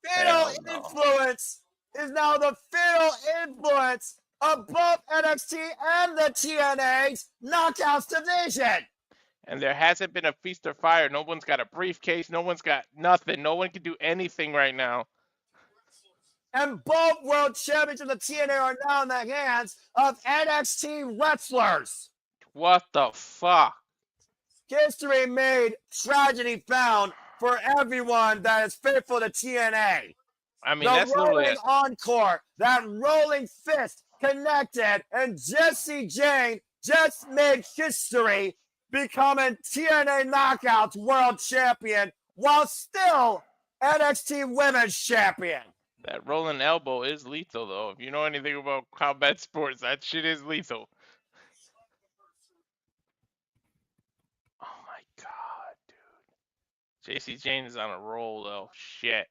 Fatal Influence is now the Fatal Influence of both NXT and the TNA's Knockouts division. And there hasn't been a feast or fire. No one's got a briefcase. No one's got nothing. No one can do anything right now. And both world champions of the TNA are now in the hands of NXT wrestlers. What the fuck? History made, tragedy found for everyone that is faithful to TNA. I mean, that's literally it. Encore, that rolling fist connected, and Jessie Jane just made history becoming TNA Knockouts World Champion while still NXT Women's Champion. That rolling elbow is lethal, though. If you know anything about combat sports, that shit is lethal. Oh my God, dude. Jessie Jane is on a roll, though. Shit.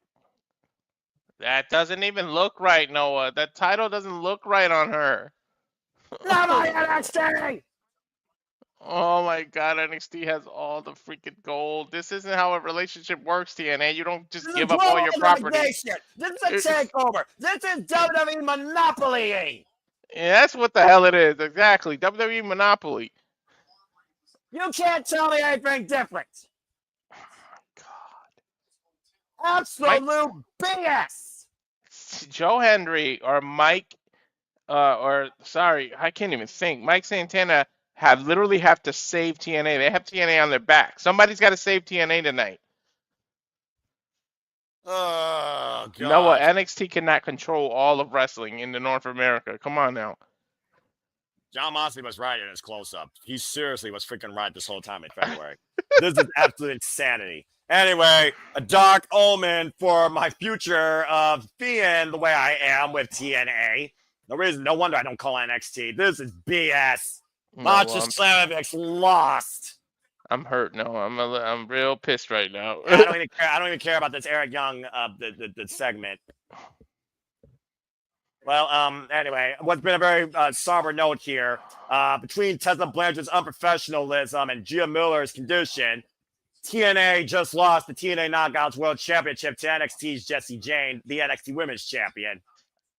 That doesn't even look right, Noah. That title doesn't look right on her. Not my NXT! Oh my God, NXT has all the freaking gold. This isn't how a relationship works, TNA. You don't just give up all your property. This is a takeover. This is WWE monopoly. Yeah, that's what the hell it is. Exactly. WWE monopoly. You can't tell me anything different. Oh my God. Absolute BS. Joe Hendry or Mike, I can't even think. Mike Santana literally have to save TNA. They have TNA on their back. Somebody's got to save TNA tonight. Oh, God. Noah, NXT cannot control all of wrestling in the North America. Come on now. John Moxley was right in his close-up. He seriously was freaking right this whole time in February. This is absolute insanity. Anyway, a dark omen for my future of being the way I am with TNA. No wonder I don't call NXT. This is BS. Macho Slammiversary lost. I'm hurt. No, I'm real pissed right now. I don't even care. I don't even care about this Eric Young the segment. Well, anyway, what's been a very somber note here, between Tessa Blanchard's unprofessionalism and Gia Miller's condition, TNA just lost the TNA Knockouts World Championship to NXT's Jessie Jane, the NXT Women's Champion.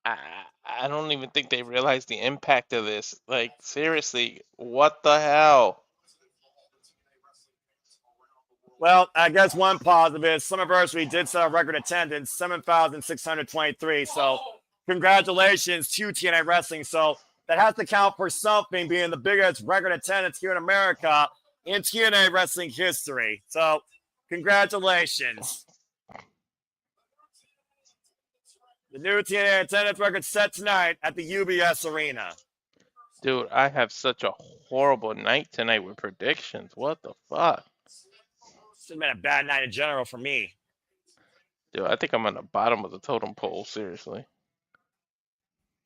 I don't even think they realize the impact of this. Like, seriously, what the hell? Well, I guess one positive is Slammiversary did set a record attendance, 7,623. So congratulations to TNA Wrestling. So that has to count for something, being the biggest record attendance here in America in TNA Wrestling history. So congratulations. The new TNA attendance record set tonight at the UBS Arena. Dude, I have such a horrible night tonight with predictions. What the fuck? It's been a bad night in general for me. Dude, I think I'm on the bottom of the totem pole, seriously.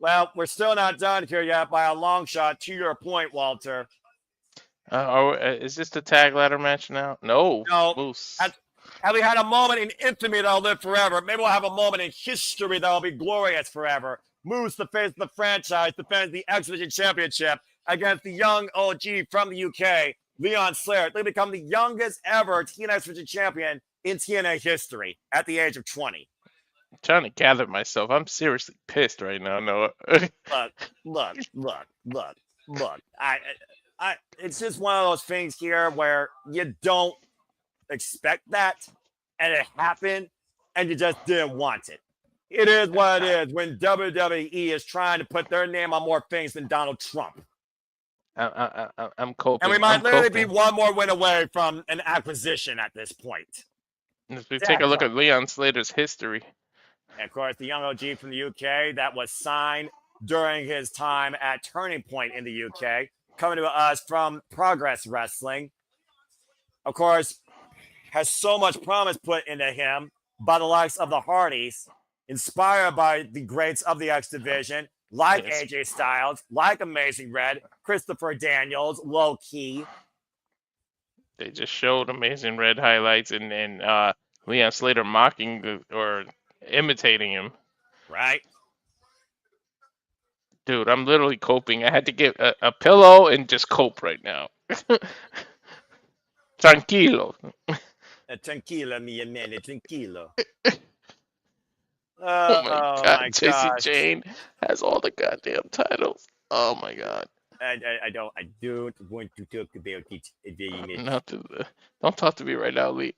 Well, we're still not done here yet by a long shot, to your point, Walter. Is this the tag ladder match now? No. Moose. Have we had a moment in infamy that'll live forever? Maybe we'll have a moment in history that'll be glorious forever. Moose, the face of the franchise, defends the X Division Championship against the young OG from the UK, Leon Slayer. They become the youngest ever TNA X Division champion in TNA history at the age of 20. I'm trying to gather myself. I'm seriously pissed right now, Noah. Look. It's just one of those things here where you don't expect that, and it happened, and you just didn't want it. It is what it is when WWE is trying to put their name on more things than Donald Trump. I'm coping. And we might literally be one more win away from an acquisition at this point. If we take a look at Leon Slater's history. And of course, the young OG from the UK that was signed during his time at Turning Point in the UK, coming to us from Progress Wrestling. Of course, has so much promise put into him by the likes of the Hardys, inspired by the greats of the X Division, like AJ Styles, like Amazing Red, Christopher Daniels, Low Key. They just showed Amazing Red highlights and Leon Slater mocking or imitating him. Right. Dude, I'm literally coping. I had to get a pillow and just cope right now. Tranquilo. Tranquilo, mi amene, tranquilo. Oh my God, Jessie Jane has all the goddamn titles. Oh my God. I don't want to talk about it. Don't talk to me right now, Lee.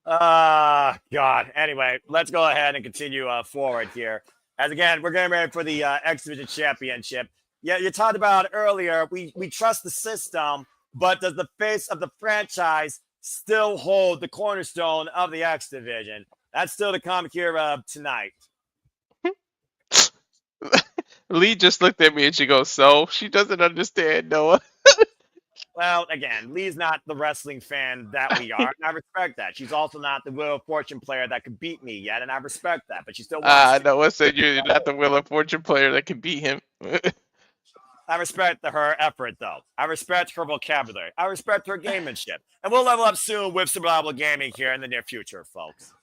God. Anyway, let's go ahead and continue forward here. As again, we're getting ready for the X Division Championship. Yeah, you talked about earlier, we trust the system, but does the face of the franchise still hold the cornerstone of the X Division? That's still the comic here tonight. Lee just looked at me and she goes, so? She doesn't understand, Noah. Well, again, Lee's not the wrestling fan that we are, and I respect that. She's also not the Wheel of Fortune player that could beat me yet, and I respect that, but she still wants Noah said you're not the Wheel of Fortune player that can beat him. I respect her effort, though. I respect her vocabulary. I respect her gamemanship. And we'll level up soon with some reliable gaming here in the near future, folks.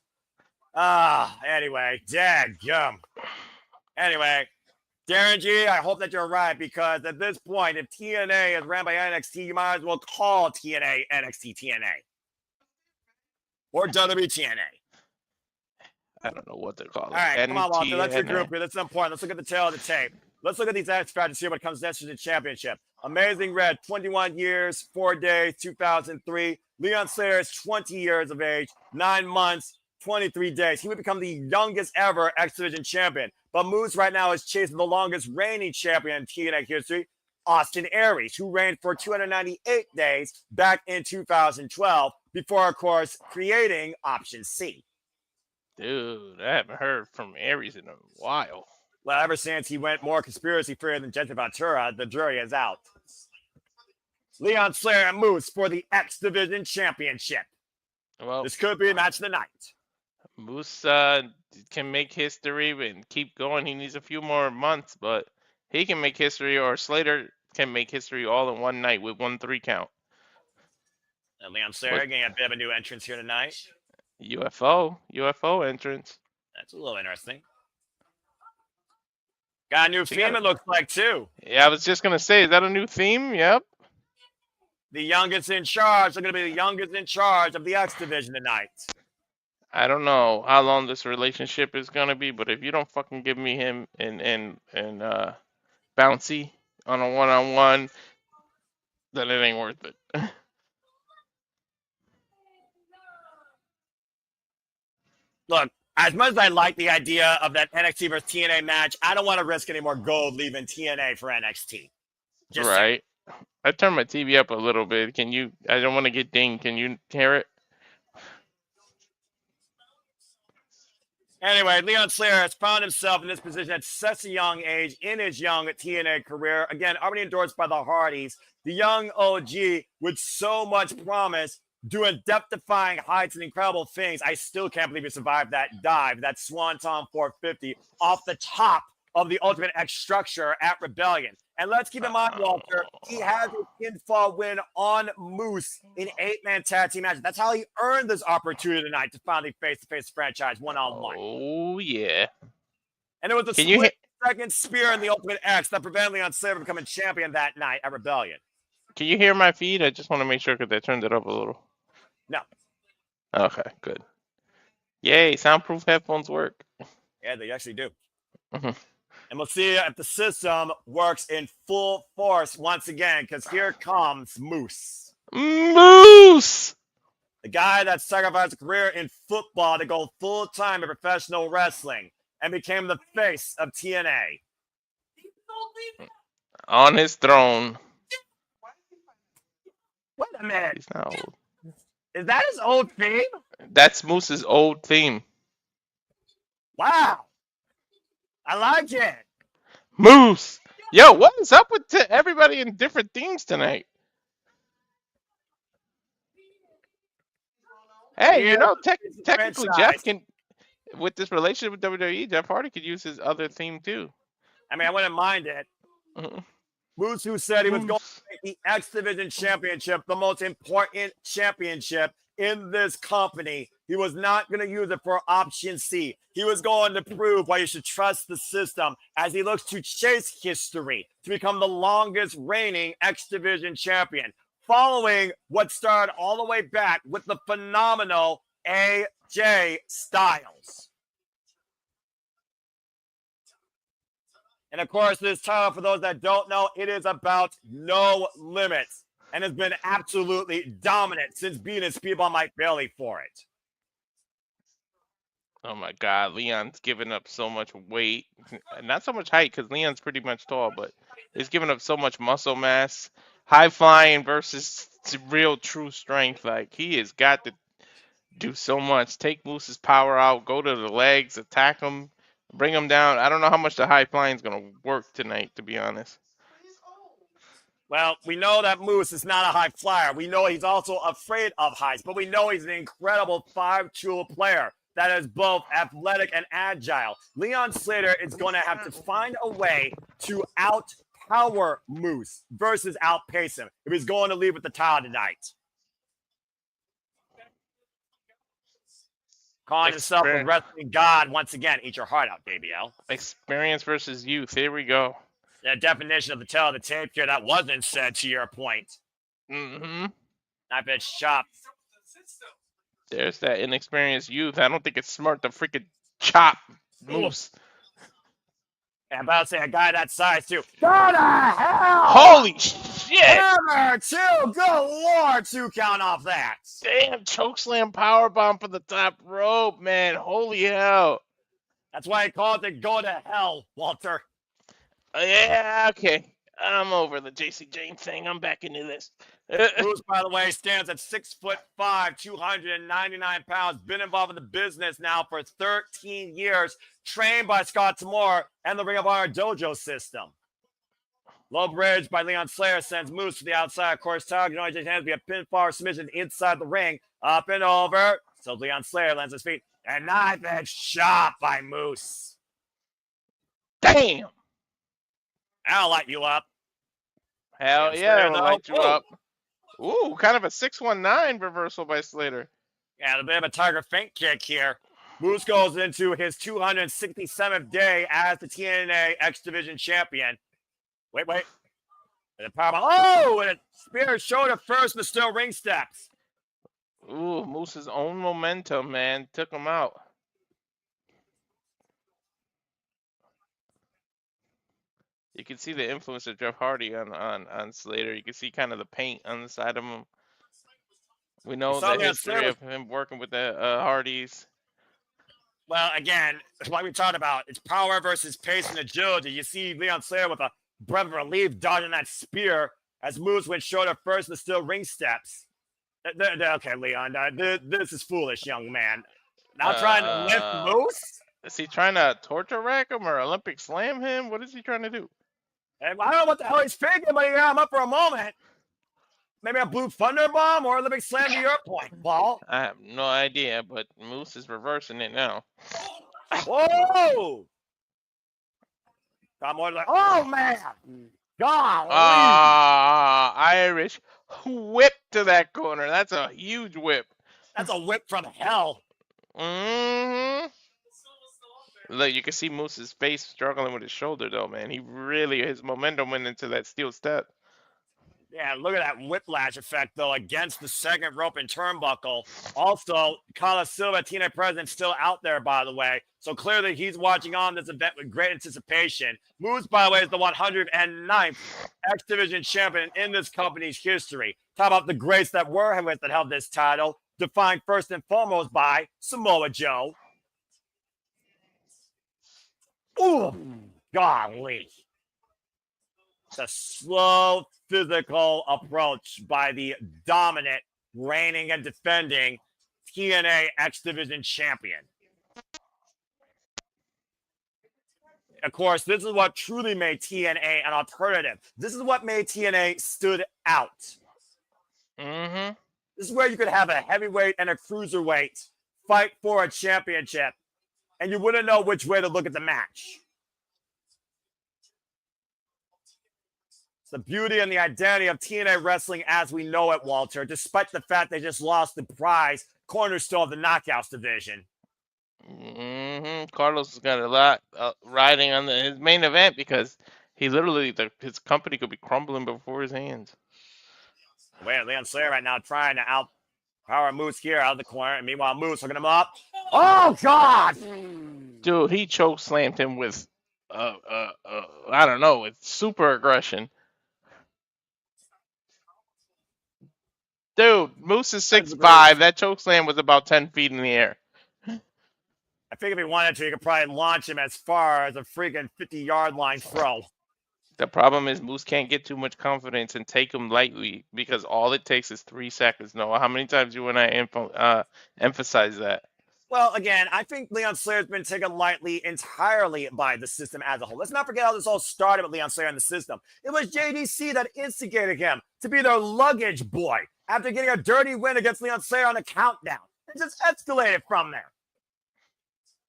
Anyway, dadgum. Anyway, Darren G, I hope that you're right, because at this point, if TNA is ran by NXT, you might as well call TNA NXT TNA. Or WWE TNA. I don't know what to call it. All right, come on, Walter. Let's regroup here. That's important. Let's look at the tail of the tape. Let's look at these X Factors here when it comes to the championship. Amazing Red, 21 years, 4 days, 2003. Leon Slayer is 20 years of age, 9 months, 23 days, he would become the youngest ever X Division champion. But Moose right now is chasing the longest reigning champion in TNA history, Austin Aries, who reigned for 298 days back in 2012 before, of course, creating Option C. Dude, I haven't heard from Aries in a while. Well, ever since he went more conspiracy theory than Gente Ventura, the jury is out. Leon Slayer and Moose for the X Division Championship. Well, this could be a match of the night. Moose can make history and keep going. He needs a few more months, but he can make history, or Slater can make history all in one night with 1-3 count. And Leon Slayer getting a bit of a new entrance here tonight. UFO entrance. That's a little interesting. Got a new theme, it looks like, too. Yeah, I was just going to say, is that a new theme? Yep. The youngest in charge are going to be the youngest in charge of the X Division tonight. I don't know how long this relationship is going to be, but if you don't fucking give me him and Bouncy on a one-on-one, then it ain't worth it. Look, as much as I like the idea of that NXT versus TNA match, I don't want to risk any more gold leaving TNA for NXT. Just right. I turned my TV up a little bit. Can you? I don't want to get dinged. Can you hear it? Anyway, Leon Slayer has found himself in this position at such a young age in his young TNA career. Again, already endorsed by the Hardys. The young OG with so much promise, doing depth-defying heights and incredible things. I still can't believe he survived that dive, that Swanton 450 off the top of the Ultimate X structure at Rebellion. And let's keep in mind, Walter, he has a pinfall win on Moose in 8-man tag team matches. That's how he earned this opportunity tonight to finally face-to-face the franchise one-on-one. Oh, yeah. And it was a split-second spear in the Ultimate X that prevented Leon Slayer from becoming champion that night at Rebellion. Can you hear my feed? I just want to make sure because I turned it up a little. No. Okay, good. Yay, soundproof headphones work. Yeah, they actually do. And we'll see if the system works in full force once again, because here comes Moose. Moose! The guy that sacrificed a career in football to go full-time in professional wrestling and became the face of TNA. On his throne. Wait a minute. He's not old. Is that his old theme? That's Moose's old theme. Wow. I like it. Moose. Yo, what is up with everybody in different themes tonight? Hey, you know, technically Jeff can, with this relationship with WWE, Jeff Hardy could use his other theme too. I mean, I wouldn't mind it. Moose, who said he was going to make the X Division Championship the most important championship in this company. He was not going to use it for Option C. He was going to prove why you should trust the system as he looks to chase history to become the longest reigning X Division champion, following what started all the way back with the phenomenal AJ Styles. And of course, this title, for those that don't know, it is about No Limits and has been absolutely dominant since being his people Mike Bailey for it. Oh my God, Leon's giving up so much weight. Not so much height, because Leon's pretty much tall, but he's giving up so much muscle mass. High flying versus real true strength. Like, he has got to do so much. Take Moose's power out, go to the legs, attack him, bring him down. I don't know how much the high flying is going to work tonight, to be honest. Well, we know that Moose is not a high flyer. We know he's also afraid of heights, but we know he's an incredible 5-tool player that is both athletic and agile. Leon Slater is going to have to find a way to outpower Moose versus outpace him if he's going to leave with the title tonight. Calling himself a wrestling god once again. Eat your heart out, baby L. Experience versus youth. Here we go. The definition of the tail of the tape here that wasn't said, to your point. That bitch chopped. There's that inexperienced youth. I don't think it's smart to freaking chop Moose. Yeah, I'm about to say a guy that size too. Go to hell! Holy shit! Shit! Hammer, 2. Good Lord, 2 count off that. Damn, chokeslam powerbomb for the top rope, man. Holy hell. That's why I call it the go to hell, Walter. Yeah, okay. I'm over the JC James thing. I'm back into this. Moose, by the way, stands at 6'5", 299 pounds. Been involved in the business now for 13 years. Trained by Scott Amore and the Ring of Honor Dojo system. Low bridge by Leon Slayer sends Moose to the outside. Of course, Tiger can only change hands via pinfall or submission inside the ring. Up and over. So Leon Slayer lands his feet. And knife edge shot by Moose. Damn. I'll light you up. Hell Yeah, yeah, Slater, I'll though. light you up. Ooh, kind of a 619 reversal by Slater. Yeah, a bit of a Tiger feint kick here. Moose goes into his 267th day as the TNA X Division champion. Wait. And a powerbomb. Oh, and a spear shoulder first and the still ring steps. Ooh, Moose's own momentum, man, took him out. You can see the influence of Jeff Hardy on Slater. You can see kind of the paint on the side of him. We know the history of him working with the Hardys. Well, again, like we talked about, it's power versus pace and agility. You see Leon Slayer with a breath of relief dodging that spear as Moose went shoulder first and the still ring steps. Okay, Leon, this is foolish, young man. Now trying to lift Moose? Is he trying to torture rack him or Olympic slam him? What is he trying to do? I don't know what the hell he's thinking, but he got him up for a moment. Maybe a blue thunder bomb or Olympic slam to your point, Paul. I have no idea, but Moose is reversing it now. Whoa! Got more like, oh man! God! Irish whip to that corner. That's a huge whip. That's a whip from hell. Mm-hmm. Look, you can see Moose's face struggling with his shoulder, though, man. His momentum went into that steel step. Yeah, look at that whiplash effect, though, against the second rope and turnbuckle. Also, Carlos Silva, TNA president, still out there, by the way. So clearly he's watching on this event with great anticipation. Moose, by the way, is the 109th X Division champion in this company's history. Talk about the greats that were heavyweights that held this title, defined first and foremost by Samoa Joe. Ooh, golly. It's a slow, physical approach by the dominant, reigning and defending TNA X Division champion. Of course, this is what truly made TNA an alternative. This is what made TNA stood out. Mm-hmm. This is where you could have a heavyweight and a cruiserweight fight for a championship, and you wouldn't know which way to look at the match. It's the beauty and the identity of TNA wrestling as we know it, Walter, despite the fact they just lost the prize cornerstone of the Knockouts division. Mm-hmm. Carlos has got a lot riding on his main event because he literally, his company could be crumbling before his hands. Wait, Leon Slayer right now trying to outpower Moose here out of the corner, and meanwhile Moose hooking him up. Oh, God! Dude, he choke slammed him with, I don't know, with super aggression. Dude, Moose is 6'5". That choke slam was about 10 feet in the air. I think if he wanted to, he could probably launch him as far as a freaking 50-yard line throw. The problem is Moose can't get too much confidence and take him lightly because all it takes is 3 seconds. Noah, how many times you and I emphasize that? Well, again, I think Leon Slayer's been taken lightly entirely by the system as a whole. Let's not forget how this all started with Leon Slayer in the system. It was JDC that instigated him to be their luggage boy after getting a dirty win against Leon Slayer on the countdown. It just escalated from there.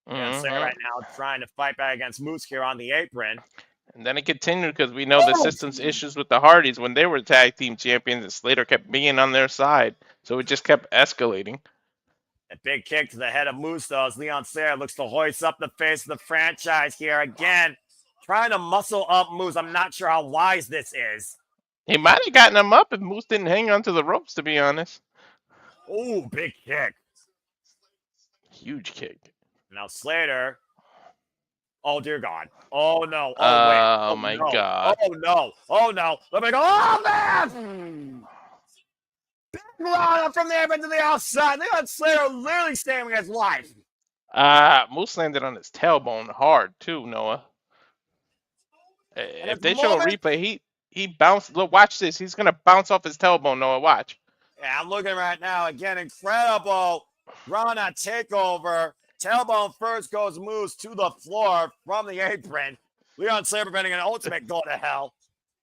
Leon Slayer right now trying to fight back against Moose here on the apron. And then it continued because we know the system's issues with the Hardys when they were tag team champions and Slater kept being on their side. So it just kept escalating. A big kick to the head of Moose, though, as Leon Slayer looks to hoist up the face of the franchise here again. Trying to muscle up Moose. I'm not sure how wise this is. He might have gotten him up if Moose didn't hang on to the ropes, to be honest. Oh, big kick. Huge kick. Now Slater Oh, dear God. Oh, no. Oh, wait. Oh, Oh, my no. God. Oh, no. Oh, no. Let me go. Oh, man! Big run from there into the outside. Leon Slater literally saving his life. Moose landed on his tailbone hard, too, Noah. And If at the they show a moment, replay, he bounced. Look, watch this. He's going to bounce off his tailbone, Noah. Watch. yeah, I'm looking right now. Again, incredible run on takeover. Tailbone first goes Moose to the floor from the apron. Leon Slater preventing an ultimate go to hell.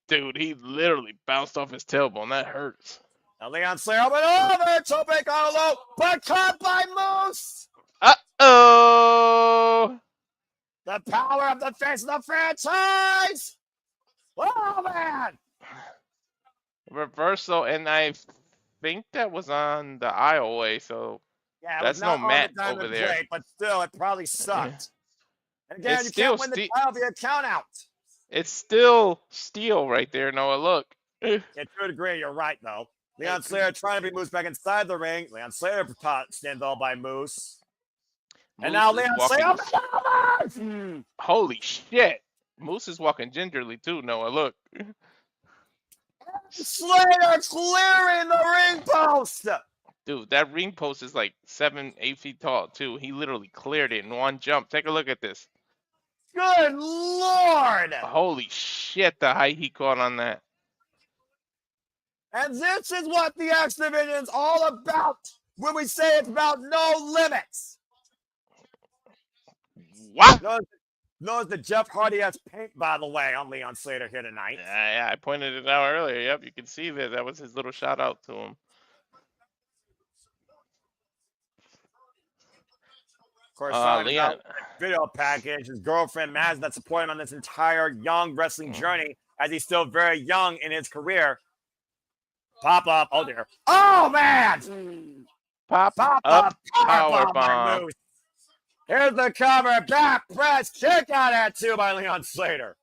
Dude, he literally bounced off his tailbone. That hurts. Now Leon Slater open over. Tope on a low, but caught by Moose. Uh-oh. The power of the face of the franchise. Oh, man. Reversal, and I think that was on the aisleway, so Yeah, it that's was not no mat on the diamond over there. plate, but still, it probably sucked. And again, It's you still can't win the title via count out. It's still steel right there, Noah. Look. Yeah, to a degree, you're right, though. Leon Slater trying to be Moose back inside the ring. Leon Slater stands all by Moose. And now Leon Slater. Holy shit. Moose is walking gingerly too, Noah. Look. Slater clearing the ring post. Dude, that ring post is like 7-8 feet tall too. He literally cleared it in one jump. Take a look at this. Good Lord. Holy shit, the height he caught on that. And this is what the X Division is all about when we say it's about no limits. What? Notice the Jeff Hardy has paint, by the way, on Leon Slater here tonight. Yeah, I pointed it out earlier. Yep, you can see that. That was his little shout out to him. Of course, Leon. Video package, his girlfriend Maz that supported him on this entire young wrestling journey as he's still very young in his career. Pop up. Oh, dear. Oh, man. Pop up power bomb. Here's the cover. Back press. Kick out at 2 by Leon Slater.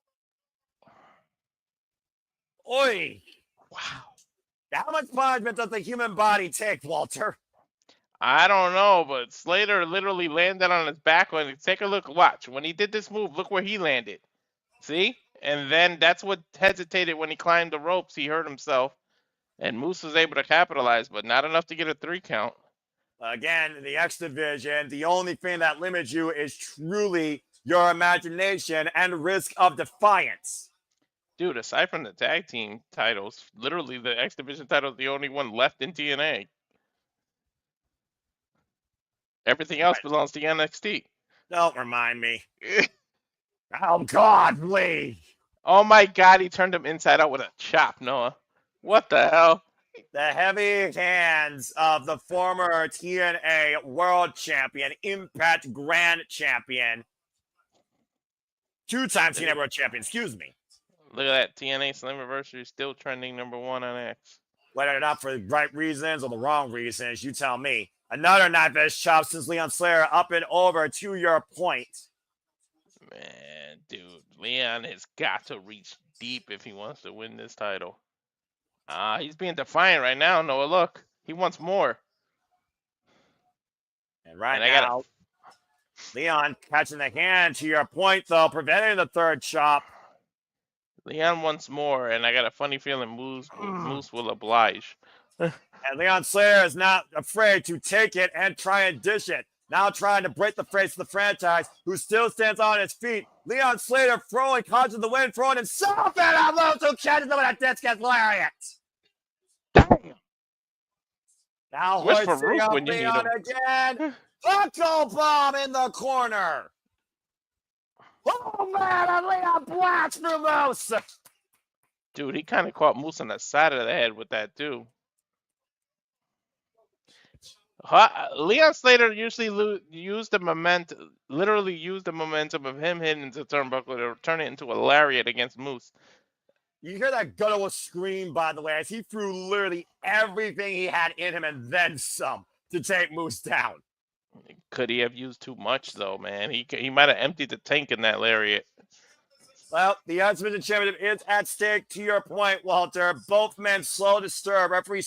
Oi. Wow. How much punishment does the human body take, Walter? I don't know, but Slater literally landed on his back. Take a look. Watch. When he did this move, look where he landed. See? And then that's what hesitated when he climbed the ropes. He hurt himself. And Moose was able to capitalize, but not enough to get a 3 count. Again, the X Division, the only thing that limits you is truly your imagination and risk of defiance. Dude, aside from the tag team titles, literally the X Division title is the only one left in TNA. Everything else belongs to NXT. Don't remind me. Oh, God, please. Oh, my God, he turned him inside out with a chop, Noah. What the hell? The heavy hands of the former TNA World Champion, Impact Grand Champion, 2-time TNA World Champion, excuse me. Look at that. TNA Slammiversary still trending #1 on X. Whether or not for the right reasons or the wrong reasons, you tell me. Another knife edge chop since Leon Slater up and over to your point. Man, dude, Leon has got to reach deep if he wants to win this title. He's being defiant right now, Noah. Look, he wants more. And now, Leon catching the hand to your point, though, preventing the 3rd chop. Leon wants more, and I got a funny feeling Moose will oblige. And Leon Slater is not afraid to take it and try and dish it. Now trying to break the face of the franchise, who still stands on his feet. Leon Slater throwing cards in the wind, throwing himself at Alonso, who catches him with a discus lariat. Damn. Now Wish for hoisting Rook up when you need Leon him. again. Buckle bomb in the corner. Oh, man, and Leon blacks through Moose. Dude, he kind of caught Moose on the side of the head with that, too. Leon Slater usually used the momentum of him hitting the turnbuckle to turn it into a lariat against Moose. You hear that guttural scream, by the way, as he threw literally everything he had in him and then some to take Moose down. Could he have used too much, though, man? He might have emptied the tank in that lariat. Well, the X Division Championship is at stake, to your point, Walter. Both men slow to stir. Referee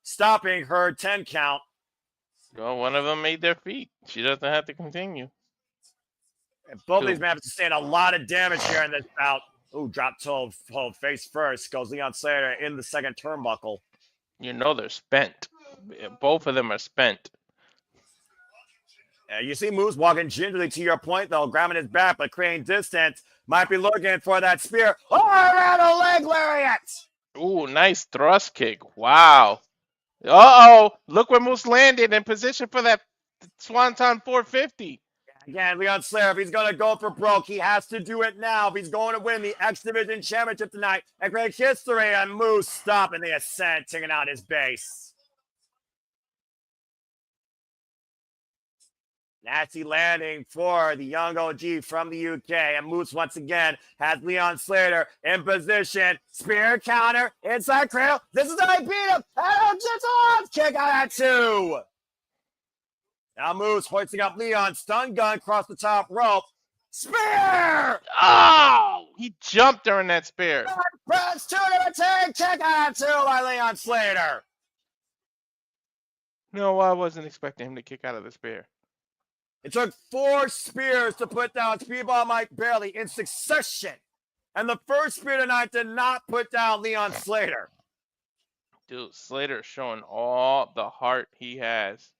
stopping her 10 count. Well, one of them made their feet. She doesn't have to continue. And both of these men have sustained a lot of damage here in this bout. Ooh, drop toe face first. Goes Leon Slater in the second turnbuckle. You know they're spent. Both of them are spent. You see Moose walking gingerly to your point, though, grabbing his back, but creating distance. Might be looking for that spear. Oh, around a leg lariat! Ooh, nice thrust kick. Wow. Uh-oh. Look where Moose landed in position for that Swanton 450. Again, Leon Slater, if he's going to go for broke, he has to do it now. If he's going to win the X Division Championship tonight and create history, and Moose stopping the ascent, taking out his base. Nasty landing for the young OG from the UK. And Moose once again has Leon Slater in position. Spear counter, inside cradle. This is how he beat him. And just off. Kick out at 2. Now Moose hoisting up Leon. Stun gun across the top rope. Spear! Oh! He jumped during that spear. Press 2 to retain. Kick out at 2 by Leon Slater. No, I wasn't expecting him to kick out of the spear. It took 4 spears to put down Speedball Mike Bailey in succession. And the first spear tonight did not put down Leon Slater. Dude, Slater's showing all the heart he has.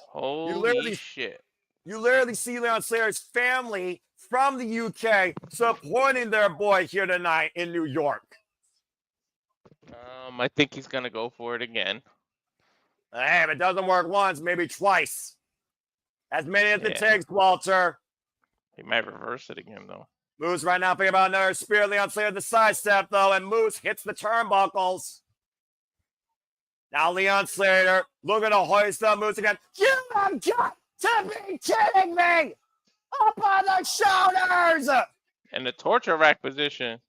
Holy shit. You literally see Leon Slater's family from the UK supporting their boy here tonight in New York. I think he's going to go for it again. Hey, if it doesn't work once, maybe twice. As many as it takes, Walter. He might reverse it again, though. Moose right now thinking about another spear. Leon Slater the sidestep, though, and Moose hits the turnbuckles. Now Leon Slater looking to hoist up Moose again. You have got to be kidding me! Up on the shoulders! And the torture rack position.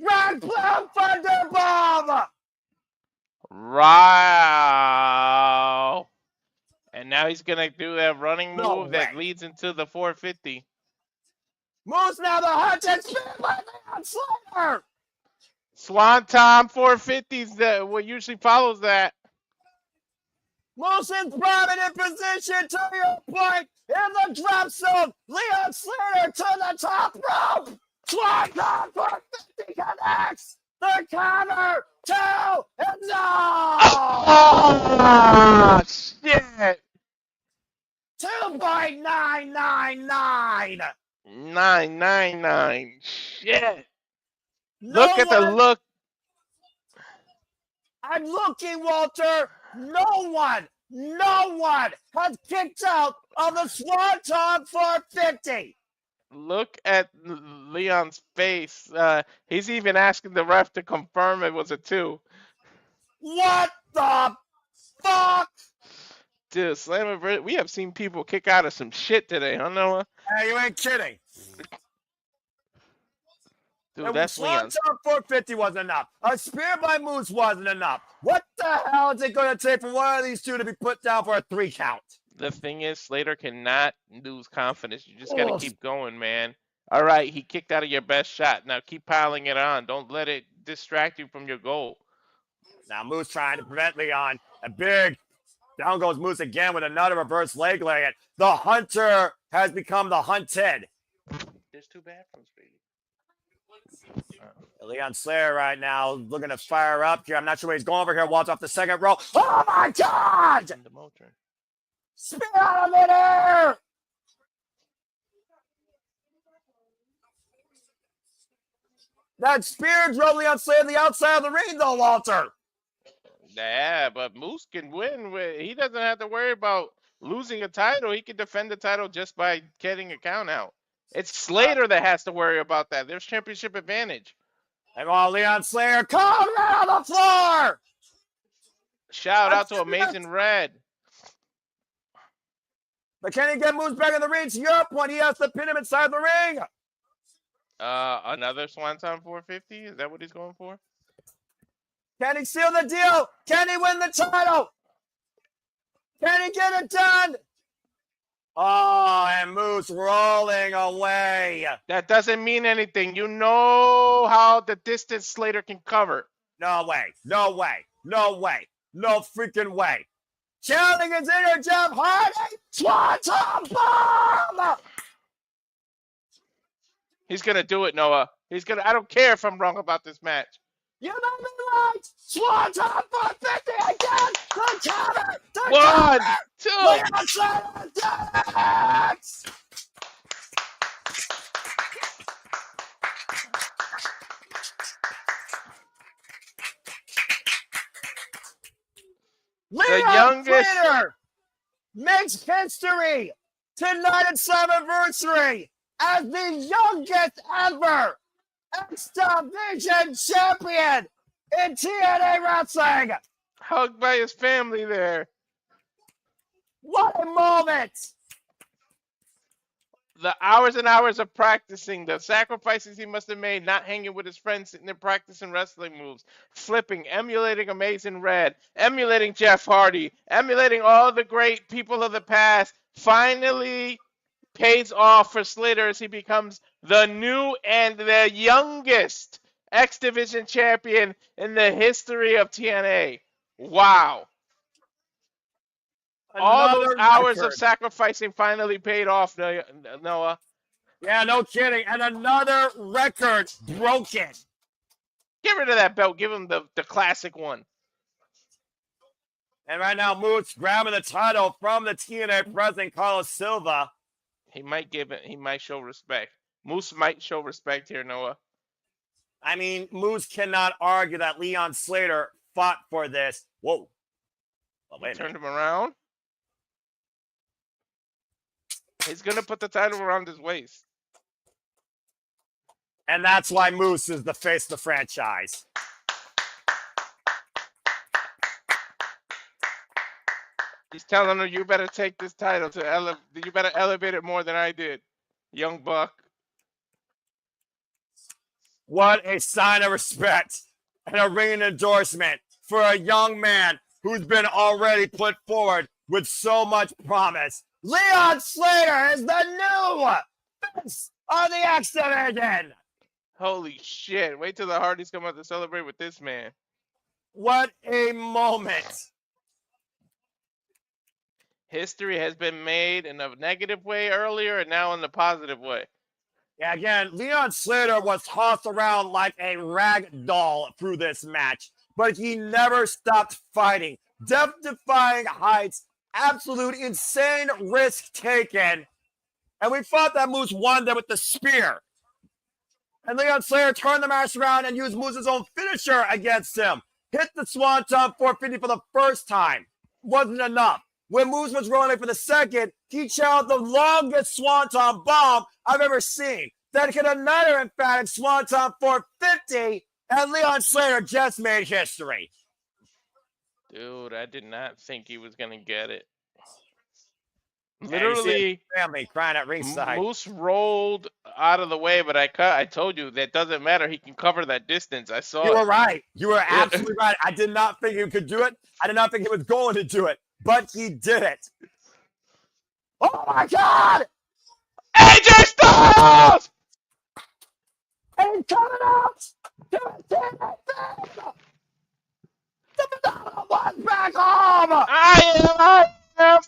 Red Blue Thunderbomb! Wow! And now he's going to do that running move that leads into the 450. Moose now the hunted spear by Leon Slater! Swanton 450s that what usually follows that. Moose is Brahmin in position to your point in the drop zone. Leon Slater to the top rope. Swanton 450 connects. The counter to Enzo. Oh, shit. 2.999. 999. Shit. Look at the look. I'm looking, Walter. No one has kicked out of the Swanton 450. Look at Leon's face. He's even asking the ref to confirm it was a 2. What the fuck? Dude, Slammiversary, we have seen people kick out of some shit today, huh, Noah? Hey, you ain't kidding. Dude, that's Leon's. Swanton 450 wasn't enough. A spear by Moose wasn't enough. What the hell is it going to take for one of these two to be put down for a 3 count? The thing is, Slater cannot lose confidence. You just got to keep going, man. All right, he kicked out of your best shot. Now keep piling it on. Don't let it distract you from your goal. Now Moose trying to prevent Leon. A big down goes Moose again with another reverse leg lariat. The hunter has become the hunted. There's 2 bathrooms, baby. Leon Slater right now looking to fire up here. I'm not sure where he's going over here. Walks off the second row. Oh my God! Spin out of midair! That spear drove Leon Slater to the outside of the ring, though, Walter. Yeah, but Moose can win. He doesn't have to worry about losing a title. He can defend the title just by getting a count out. It's Slater that has to worry about that. There's championship advantage. Hang on, Leon Slater. Come right on the floor. Shout out to Amazing Red. But can he get Moose back in the ring? To your point, he has to pin him inside the ring. Another Swanton 450? Is that what he's going for? Can he seal the deal? Can he win the title? Can he get it done? Oh, and Moose rolling away. That doesn't mean anything. You know how the distance Slater can cover. No way. No way. No way. No freaking way. Counting his inner Jeff Hardy. Swanton bomb. He's going to do it, Noah. I don't care if I'm wrong about this match. You know me right. Swanton for 50 again. The counter. The 1, 2. Leon Slater does it. Leon youngest- Slater makes history tonight at Slammiversary as the youngest ever X Division champion in TNA wrestling. Hugged by his family there. What a moment! The hours and hours of practicing, the sacrifices he must have made, not hanging with his friends, sitting there practicing wrestling moves, flipping, emulating Amazing Red, emulating Jeff Hardy, emulating all the great people of the past, finally pays off for Slater as he becomes the new and the youngest X Division champion in the history of TNA. Wow. All those hours of sacrificing finally paid off, Noah. Yeah, no kidding. And another record broken. Get rid of that belt. Give him the classic one. And right now, Moose grabbing the title from the TNA president, Carlos Silva. He might give it. He might show respect. Moose might show respect here, Noah. I mean, Moose cannot argue that Leon Slater fought for this. Whoa. Well, wait a Turned minute. him around. He's going to put the title around his waist. And that's why Moose is the face of the franchise. He's telling her, you better take this title you better elevate it more than I did, young buck. What a sign of respect and a ringing endorsement for a young man who's been already put forward with so much promise. Leon Slater is the new face of the X Division. Holy shit. Wait till the Hardys come out to celebrate with this man. What a moment. History has been made in a negative way earlier and now in the positive way. Yeah, again, Leon Slater was tossed around like a rag doll through this match, but he never stopped fighting. Death-defying heights, absolute insane risk taken. And we thought that Moose won there with the spear. And Leon Slater turned the match around and used Moose's own finisher against him. Hit the Swanton 450 for the first time. Wasn't enough. When Moose was rolling for the second, he challenged the longest Swanton bomb I've ever seen. Then hit another emphatic Swanton 450, and Leon Slater just made history. Dude, I did not think he was going to get it. Yeah, Literally, family crying at ringside. Moose rolled out of the way, but I told you that doesn't matter. He can cover that distance. I saw You it. were right. You were absolutely right. I did not think he could do it. I did not think he was going to do it, but he did it. Oh my God! AJ Styles! And he's coming out to the TNA thing! The phenomenal one's back home! I am.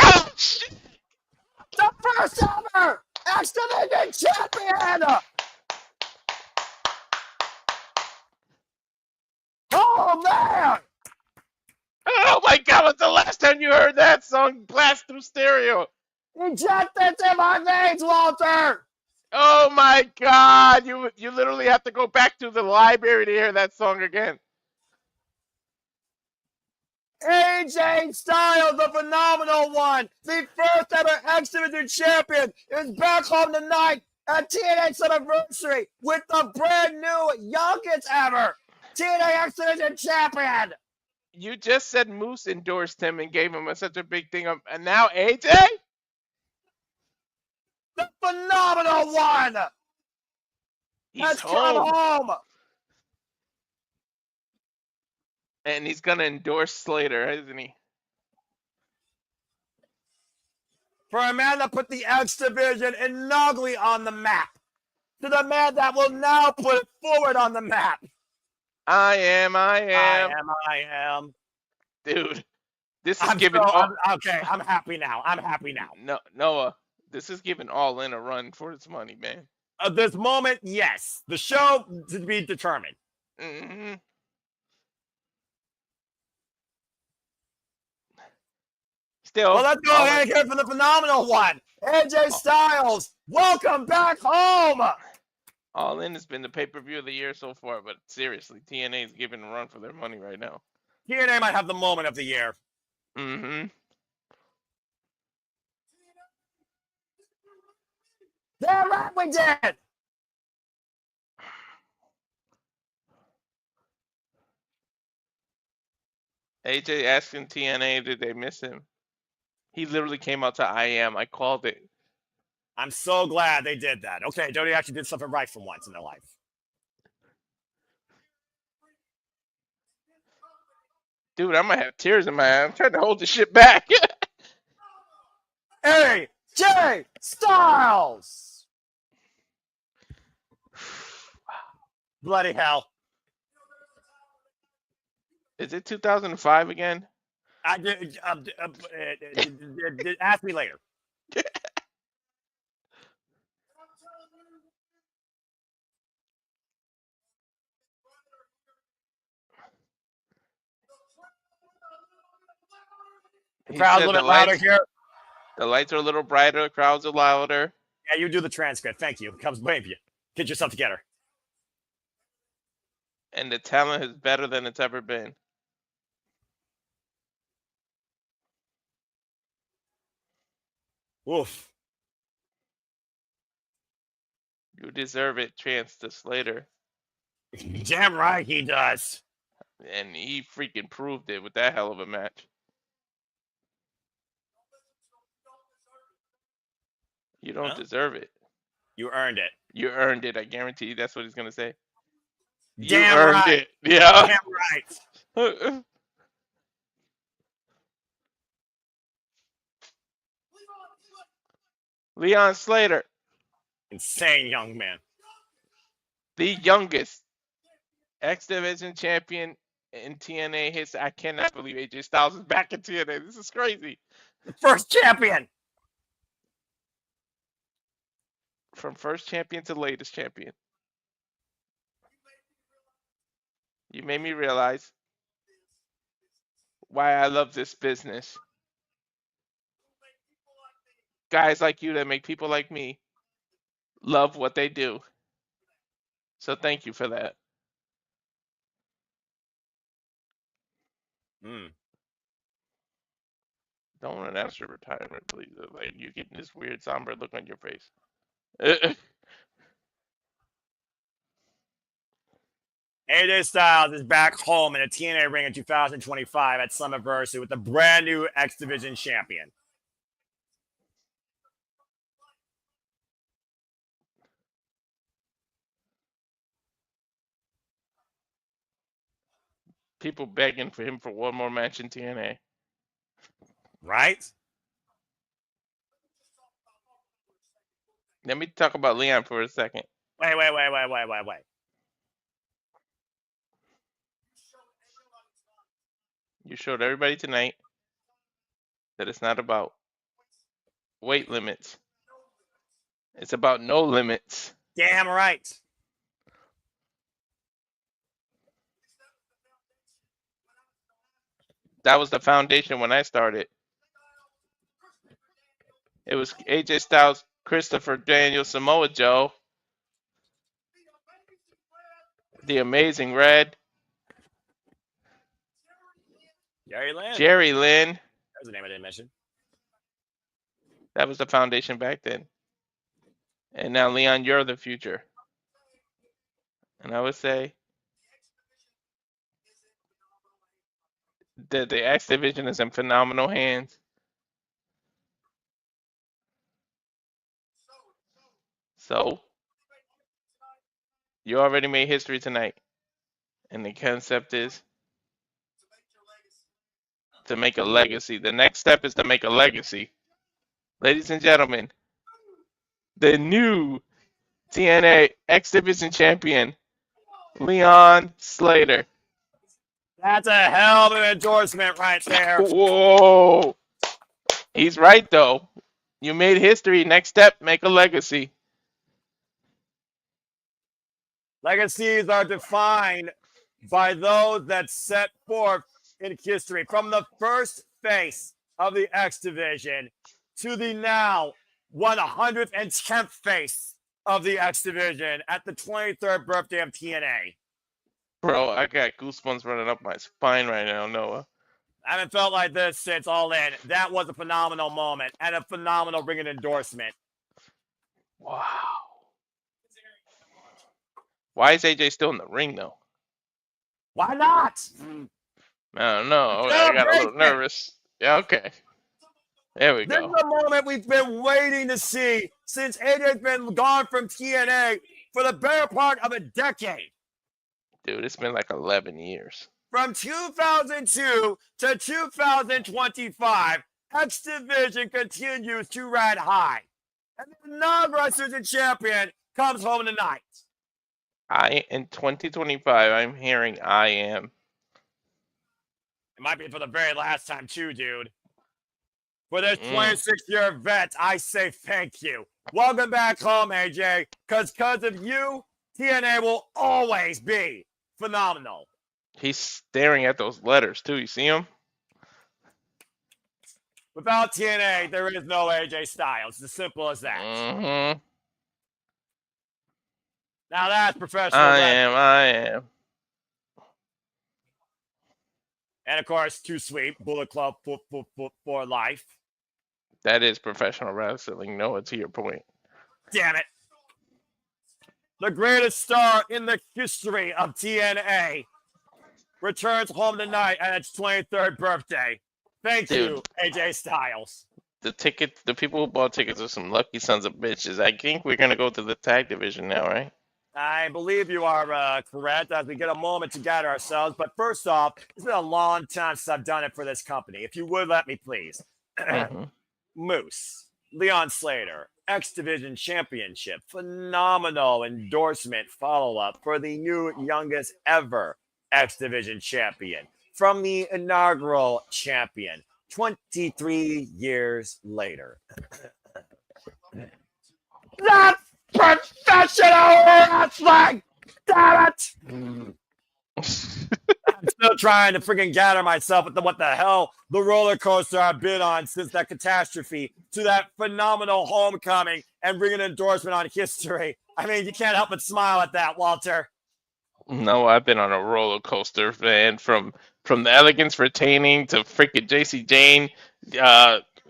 Oh, shit. The first ever X Division champion! Oh man! Oh my God, what's the last time you heard that song blast through stereo? Inject it in my veins, Walter! Oh my God, you literally have to go back to the library to hear that song again. AJ Styles, the phenomenal one, the first ever X Division champion, is back home tonight at TNA Slammiversary with the brand new youngest ever TNA X Division champion. You just said Moose endorsed him and gave him such a big thing, and now AJ? The phenomenal one has come home. And he's going to endorse Slater, isn't he? For a man that put the X Division inaugurally on the map, to the man that will now put it forward on the map. I am. I am. Dude, This is giving okay. I'm happy now. No, Noah, this is giving All In a run for its money, man. At this moment, yes. The show to be determined. Mm-hmm. Still, well, let's go ahead and hear from the phenomenal one, AJ Styles. Welcome back home. All In has been the pay-per-view of the year so far, but seriously, TNA is giving a run for their money right now. TNA might have the moment of the year. Mm-hmm. Damn right we did. AJ asking TNA, did they miss him? He literally came out to I Am. I called it. I'm so glad they did that. Okay, Jody actually did something right for once in their life. Dude, I might have tears in my eye. I'm trying to hold this shit back. AJ Styles! Bloody hell. Is it 2005 again? Ask me later. The crowd's a little bit louder here. The lights are a little brighter. The crowds are louder. Yeah, you do the transcript. Thank you. Comes blame you. Get yourself together. And the talent is better than it's ever been. Oof. You deserve it, Chance to Slater. Damn right he does. And he freaking proved it with that hell of a match. You don't deserve it. You earned it. You earned it. I guarantee you that's what he's going to say. Damn you earned right. it. Yeah. Damn right. Leon Slater. Insane young man. The youngest X Division champion in TNA history. I cannot believe AJ Styles is back in TNA. This is crazy. The first champion. From first champion to latest champion. You made me realize why I love this business. Guys like you that make people like me love what they do. So thank you for that. Don't announce your retirement, please. Like, you're getting this weird somber look on your face. AJ Styles is back home in a TNA ring in 2025 at Slammiversary with a brand new X Division champion. People begging for him for one more match in TNA. Right? Let me talk about Leon for a second. Wait. You showed everybody tonight that it's not about weight limits. It's about no limits. Damn right. That was the foundation when I started. It was AJ Styles, Christopher Daniel, Samoa Joe, the Amazing Red, Jerry Lynn. That was the name I didn't mention. That was the foundation back then. And now, Leon, you're the future. And I would say that the X Division is in phenomenal hands. So, you already made history tonight. And the concept is to make a legacy. The next step is to make a legacy. Ladies and gentlemen, the new TNA X Division champion, Leon Slater. That's a hell of an endorsement right there. Whoa. He's right, though. You made history. Next step, make a legacy. Legacies are defined by those that set forth in history. From the first face of the X Division to the now 110th face of the X Division at the 23rd birthday of TNA. Bro, I got goosebumps running up my spine right now, Noah. I haven't felt like this since All In. That was a phenomenal moment and a phenomenal ring endorsement. Wow. Why is AJ still in the ring, though? Why not? I don't know. I got a little nervous. Yeah, okay. There we This go. is the moment we've been waiting to see since AJ's been gone from TNA for the better part of a decade. Dude, it's been like 11 years. From 2002 to 2025, X Division continues to ride high. And the non-wrestling champion comes home tonight. In 2025, I'm hearing I am. It might be for the very last time too, dude. For this 26-year vet, I say thank you. Welcome back home, AJ, because of you, TNA will always be phenomenal. He's staring at those letters, too. You see him? Without TNA, there is no AJ Styles. It's as simple as that. Mm-hmm. Now that's professional. I am. And of course, Too Sweet, Bullet Club for life. That is professional wrestling. Noah, to your point. Damn it. The greatest star in the history of TNA returns home tonight at its 23rd birthday. Thank you, AJ Styles. The people who bought tickets are some lucky sons of bitches. I think we're going to go to the tag division now, right? I believe you are correct as we get a moment to gather ourselves. But first off, it's been a long time since I've done it for this company. If you would let me, please. Moose, Leon Slater, X Division Championship. Phenomenal endorsement follow-up for the new youngest ever X Division champion from the inaugural champion 23 years later. That's professional wrestling! Damn it! I'm still trying to freaking gather myself with what the hell the roller coaster I've been on since that catastrophe to that phenomenal homecoming and bring an endorsement on history. I mean, you can't help but smile at that, Walter. No, I've been on a roller coaster, man. From the Elegance retaining to freaking JC Jane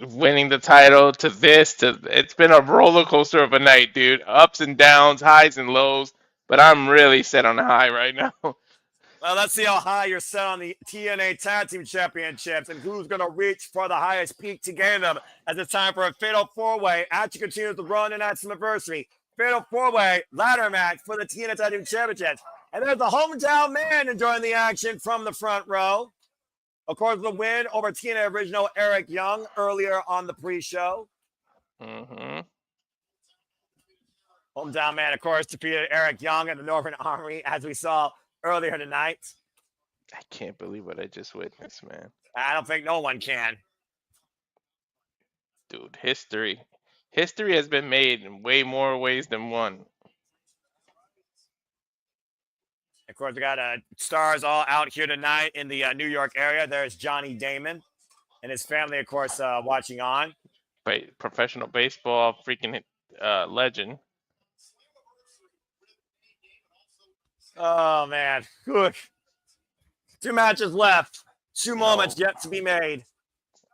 winning the title to this it's been a roller coaster of a night, dude. Ups and downs, highs and lows. But I'm really set on a high right now. Well, let's see how high you're set on the TNA Tag Team Championships and who's going to reach for the highest peak to gain them as it's time for a Fatal 4-Way. Actually continues to run in that Slammiversary. Fatal 4-Way ladder match for the TNA Tag Team Championships. And there's the hometown man enjoying the action from the front row. Of course, the win over TNA original Eric Young earlier on the pre-show. Mm-hmm. Hometown man, of course, defeated Eric Young in the Northern Army, as we saw earlier tonight. I can't believe what I just witnessed, man. I don't think no one can. Dude, history. History has been made in way more ways than one. Of course, we got stars all out here tonight in the New York area. There's Johnny Damon and his family, of course, watching on. Professional baseball freaking legend. Oh, man. Good. 2 matches left. 2 moments yet to be made.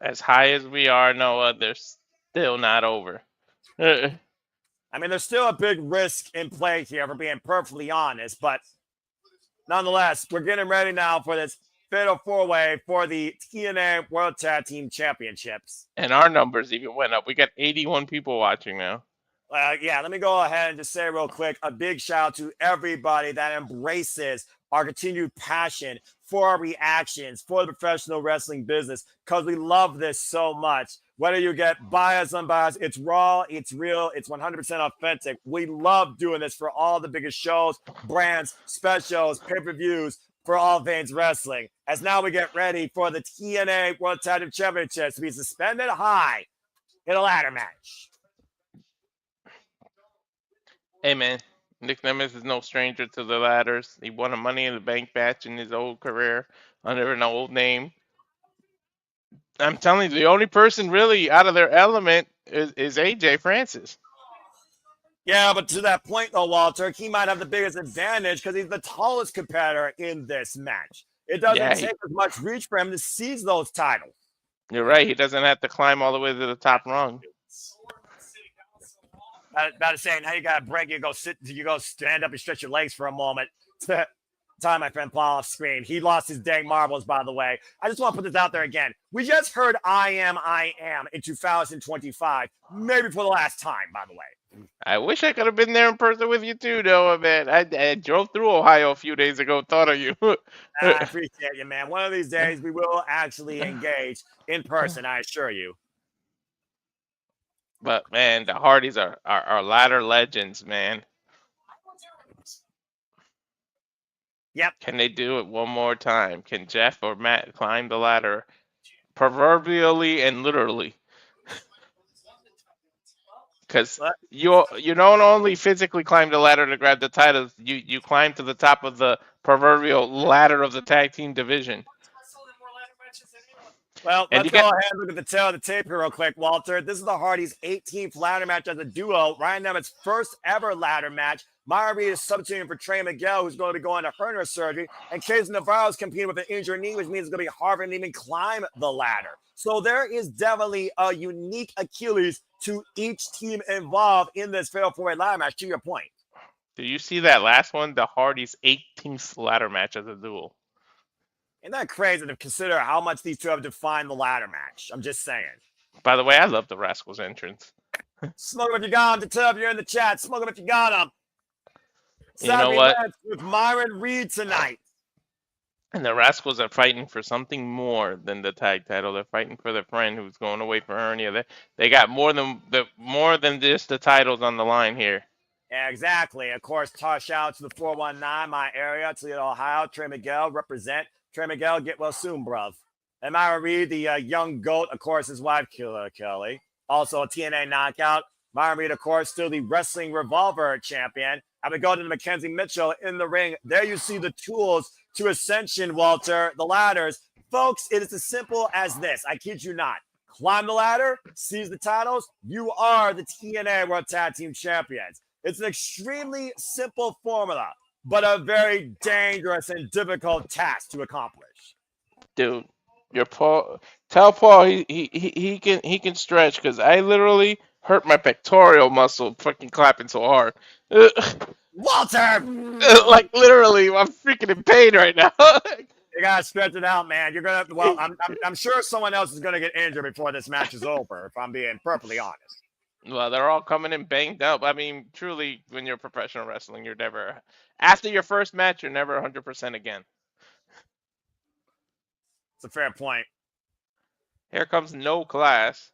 As high as we are, Noah, they're still not over. I mean, there's still a big risk in play here, if we're being perfectly honest. But nonetheless, we're getting ready now for this Fatal 4-Way for the TNA World Tag Team Championships. And our numbers even went up. We got 81 people watching now. Yeah, let me go ahead and just say real quick, a big shout out to everybody that embraces our continued passion for our reactions, for the professional wrestling business, because we love this so much. Whether you get biased, unbiased, it's raw, it's real, it's 100% authentic. We love doing this for all the biggest shows, brands, specials, pay-per-views, for All Things Wrestling. As now we get ready for the TNA World Tag Team Championships to be suspended high in a ladder match. Hey, man. Nick Nemeth is no stranger to the ladders. He won a Money in the Bank match in his old career under an old name. I'm telling you, the only person really out of their element is AJ Francis. Yeah, but to that point, though, Walter, he might have the biggest advantage because he's the tallest competitor in this match. It doesn't take as much reach for him to seize those titles. You're right. He doesn't have to climb all the way to the top rung. About to say, now you got to break. You go stand up and stretch your legs for a moment. Time my friend Paul off screen. He lost his dang marbles, by the way. I just want to put this out there again. We just heard I Am in 2025, maybe for the last time, by the way. I wish I could have been there in person with you too, though, man. I drove through Ohio a few days ago, thought of you. I appreciate you, man. One of these days, we will actually engage in person, I assure you. But, man, the Hardys are ladder legends, man. Yep. Can they do it one more time? Can Jeff or Matt climb the ladder proverbially and literally? Because you don't only physically climb the ladder to grab the titles, you climb to the top of the proverbial ladder of the tag team division. Well, let's go ahead and look at the tail of the tape here real quick, Walter. This is the Hardys' 18th ladder match as a duo. Ryan Nemeth's first ever ladder match. Myron is substituting for Trey Miguel, who's going to be going to hernia surgery. And Casey Navarro is competing with an injured knee, which means it's going to be hard for him to even climb the ladder. So there is definitely a unique Achilles to each team involved in this fatal four-way ladder match, to your point. Do you see that last one? The Hardys' 18th ladder match as a duo. Isn't that crazy to consider how much these two have defined the ladder match? I'm just saying. By the way, I love the Rascalz entrance. Smoke them if you got them. If you're in the chat, smoke them if you got them. You know what? With Myron Reed tonight. And the Rascalz are fighting for something more than the tag title. They're fighting for their friend who's going away for hernia. They got more than just the titles on the line here. Yeah, exactly. Of course, shout out to the 419, my area, Toledo, Ohio. Trey Miguel represent. Trey Miguel, get well soon, bruv. And Myron Reed, the young GOAT, of course, his wife, Killer Kelly. Also a TNA knockout. Myron Reed, of course, still the Wrestling Revolver champion. And we go to Mackenzie Mitchell in the ring. There you see the tools to ascension, Walter, the ladders. Folks, it is as simple as this. I kid you not. Climb the ladder, seize the titles. You are the TNA World Tag Team Champions. It's an extremely simple formula, but a very dangerous and difficult task to accomplish. Dude, tell Paul he can stretch, because I literally hurt my pectoral muscle fucking clapping so hard. Walter! Like literally, I'm freaking in pain right now. You gotta stretch it out, man. You're gonna. Well, I'm sure someone else is gonna get injured before this match is over. If I'm being perfectly honest. Well, they're all coming in banged up. I mean, truly, when you're professional wrestling, you're never, after your first match, you're never 100% again. It's a fair point. Here comes No Class.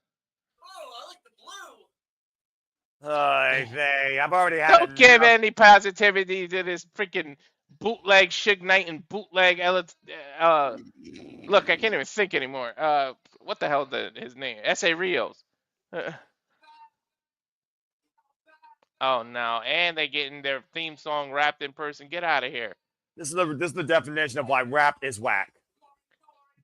Oh, I like the blue. I've already had. Don't give any positivity to this freaking bootleg Suge Knight and bootleg look, I can't even think anymore. What the hell is his name? S.A. Rios. Oh no, and they getting their theme song rapped in person. Get out of here. This is the definition of why rap is whack.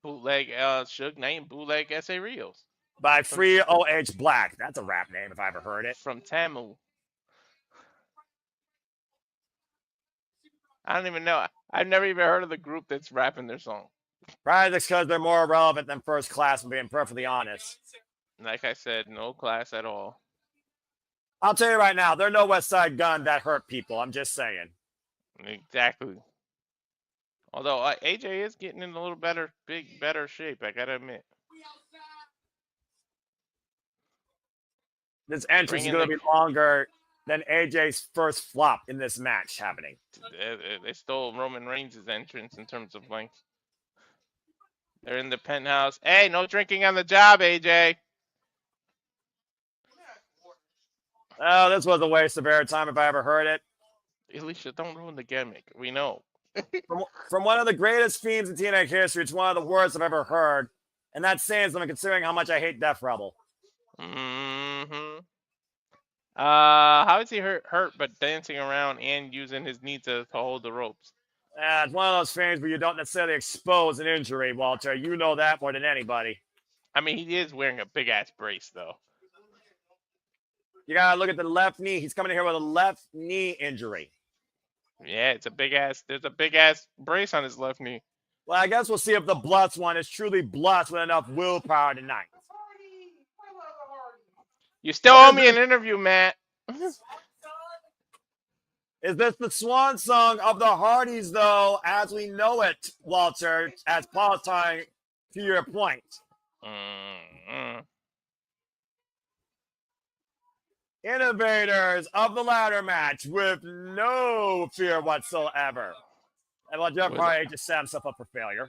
Bootleg Suge Knight and bootleg S.A. Rios. By Free O.H. Black. That's a rap name if I ever heard it. From Tamu. I don't even know. I've never even heard of the group that's rapping their song. Probably because they're more relevant than First Class, I'm being perfectly honest. Like I said, No Class at all. I'll tell you right now, they're no West Side Gun that hurt people. I'm just saying. Exactly. Although AJ is getting in a little better shape, I gotta admit. This entrance is going to be longer than AJ's first flop in this match happening. They stole Roman Reigns' entrance in terms of length. They're in the penthouse. Hey, no drinking on the job, AJ. Oh, this was a waste of airtime if I ever heard it. Alicia, don't ruin the gimmick. We know. From one of the greatest themes in TNA history, it's one of the worst I've ever heard. And that's saying something considering how much I hate Death Rebel. Mm-hmm. How is he hurt but dancing around and using his knee to hold the ropes? It's one of those things where you don't necessarily expose an injury, Walter. You know that more than anybody. I mean, he is wearing a big-ass brace, though. You got to look at the left knee. He's coming in here with a left knee injury. Yeah, it's a big-ass. There's a big-ass brace on his left knee. Well, I guess we'll see if the blessed one is truly blessed with enough willpower tonight. You still owe me an interview, Matt. Is this the swan song of the Hardys, though, as we know it, Walter, as Paul's tying to your point? Mm-hmm. Innovators of the ladder match with no fear whatsoever. And well, Jeff Hardy just set himself up for failure.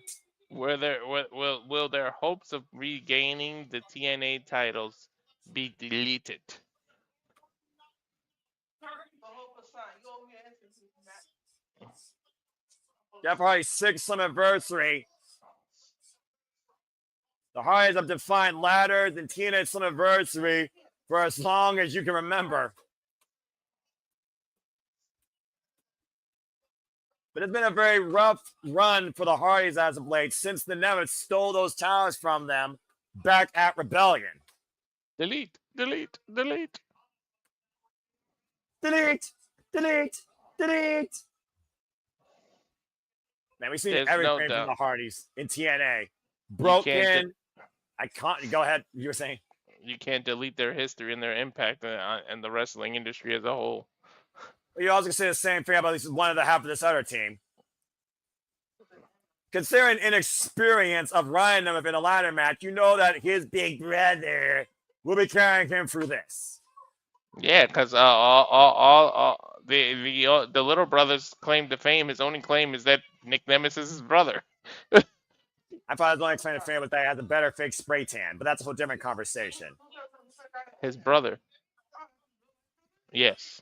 Will their hopes of regaining the TNA titles be deleted? Jeff Hardy's 6th Slammiversary. The Hardys have defined ladders in TNA Slammiversary for as long as you can remember. But it's been a very rough run for the Hardys as of late since the Nemeth stole those towers from them back at Rebellion. Delete, delete, delete. Delete, delete, delete. Man, we've seen everything from the Hardys in TNA. Broken. I can't. Go ahead. You were saying? You can't delete their history and their impact and the wrestling industry as a whole. You also can say the same thing about at least one of the half of this other team. Considering inexperience of Ryan Nemeth in a ladder match, you know that his big brother will be carrying him through this. Yeah, because the little brother's claim to fame, his only claim is that Nick Nemeth is his brother. I thought his only claim to fame was that he has a better fake spray tan, but that's a whole different conversation. His brother. Yes.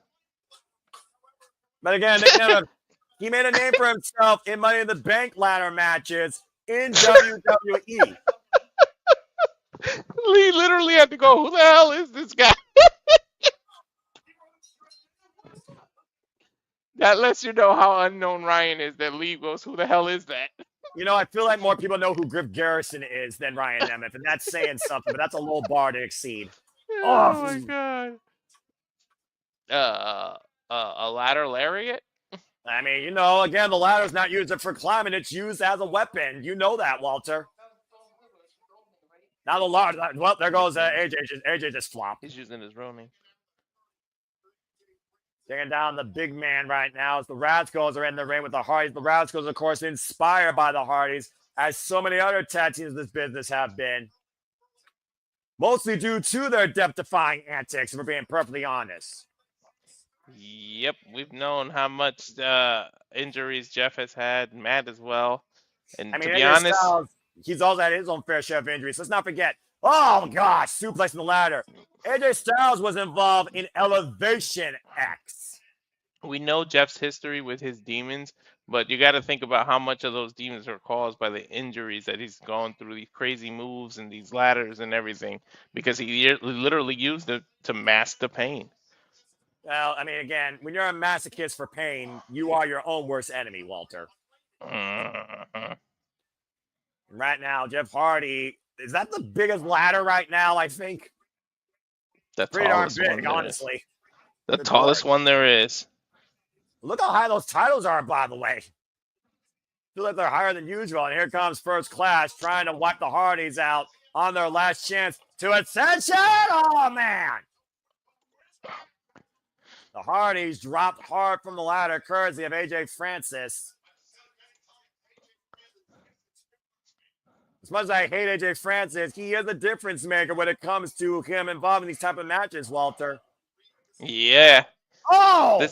But again, Nick Nemeth, he made a name for himself in Money in the Bank ladder matches in WWE. Lee literally had to go, who the hell is this guy? That lets you know how unknown Ryan is, that Lee goes, who the hell is that? You know, I feel like more people know who Griff Garrison is than Ryan Nemeth, and that's saying something, but that's a low bar to exceed. Oh my God. A ladder lariat? I mean, you know, again, the ladder's not used for climbing, it's used as a weapon. You know that, Walter. Now the ladder, well, there goes AJ. AJ just flopped. He's using his real name. Taking down the big man right now as the Rascalz are in the ring with the Hardys. The Rascalz, of course, inspired by the Hardys, as so many other tag teams in this business have been. Mostly due to their depth-defying antics, if we're being perfectly honest. Yep, we've known how much injuries Jeff has had, Matt as well. And I mean, to be honest, Styles, he's also had his own fair share of injuries. Let's not forget. Oh, gosh, suplexing the ladder. AJ Styles was involved in Elevation X. We know Jeff's history with his demons, but you got to think about how much of those demons are caused by the injuries that he's gone through, these crazy moves and these ladders and everything, because he literally used it to mask the pain. Well, I mean, again, when you're a masochist for pain, you are your own worst enemy, Walter. Right now, Jeff Hardy, is that the biggest ladder right now, I think? That's pretty darn big, honestly. The tallest one there is. Look how high those titles are, by the way. Feel like they're higher than usual. And here comes First Class trying to wipe the Hardys out on their last chance to ascension. Oh, man. The Hardys dropped hard from the ladder, courtesy of AJ Francis. As much as I hate AJ Francis, he is a difference maker when it comes to him involved in these type of matches, Walter. Yeah. Oh!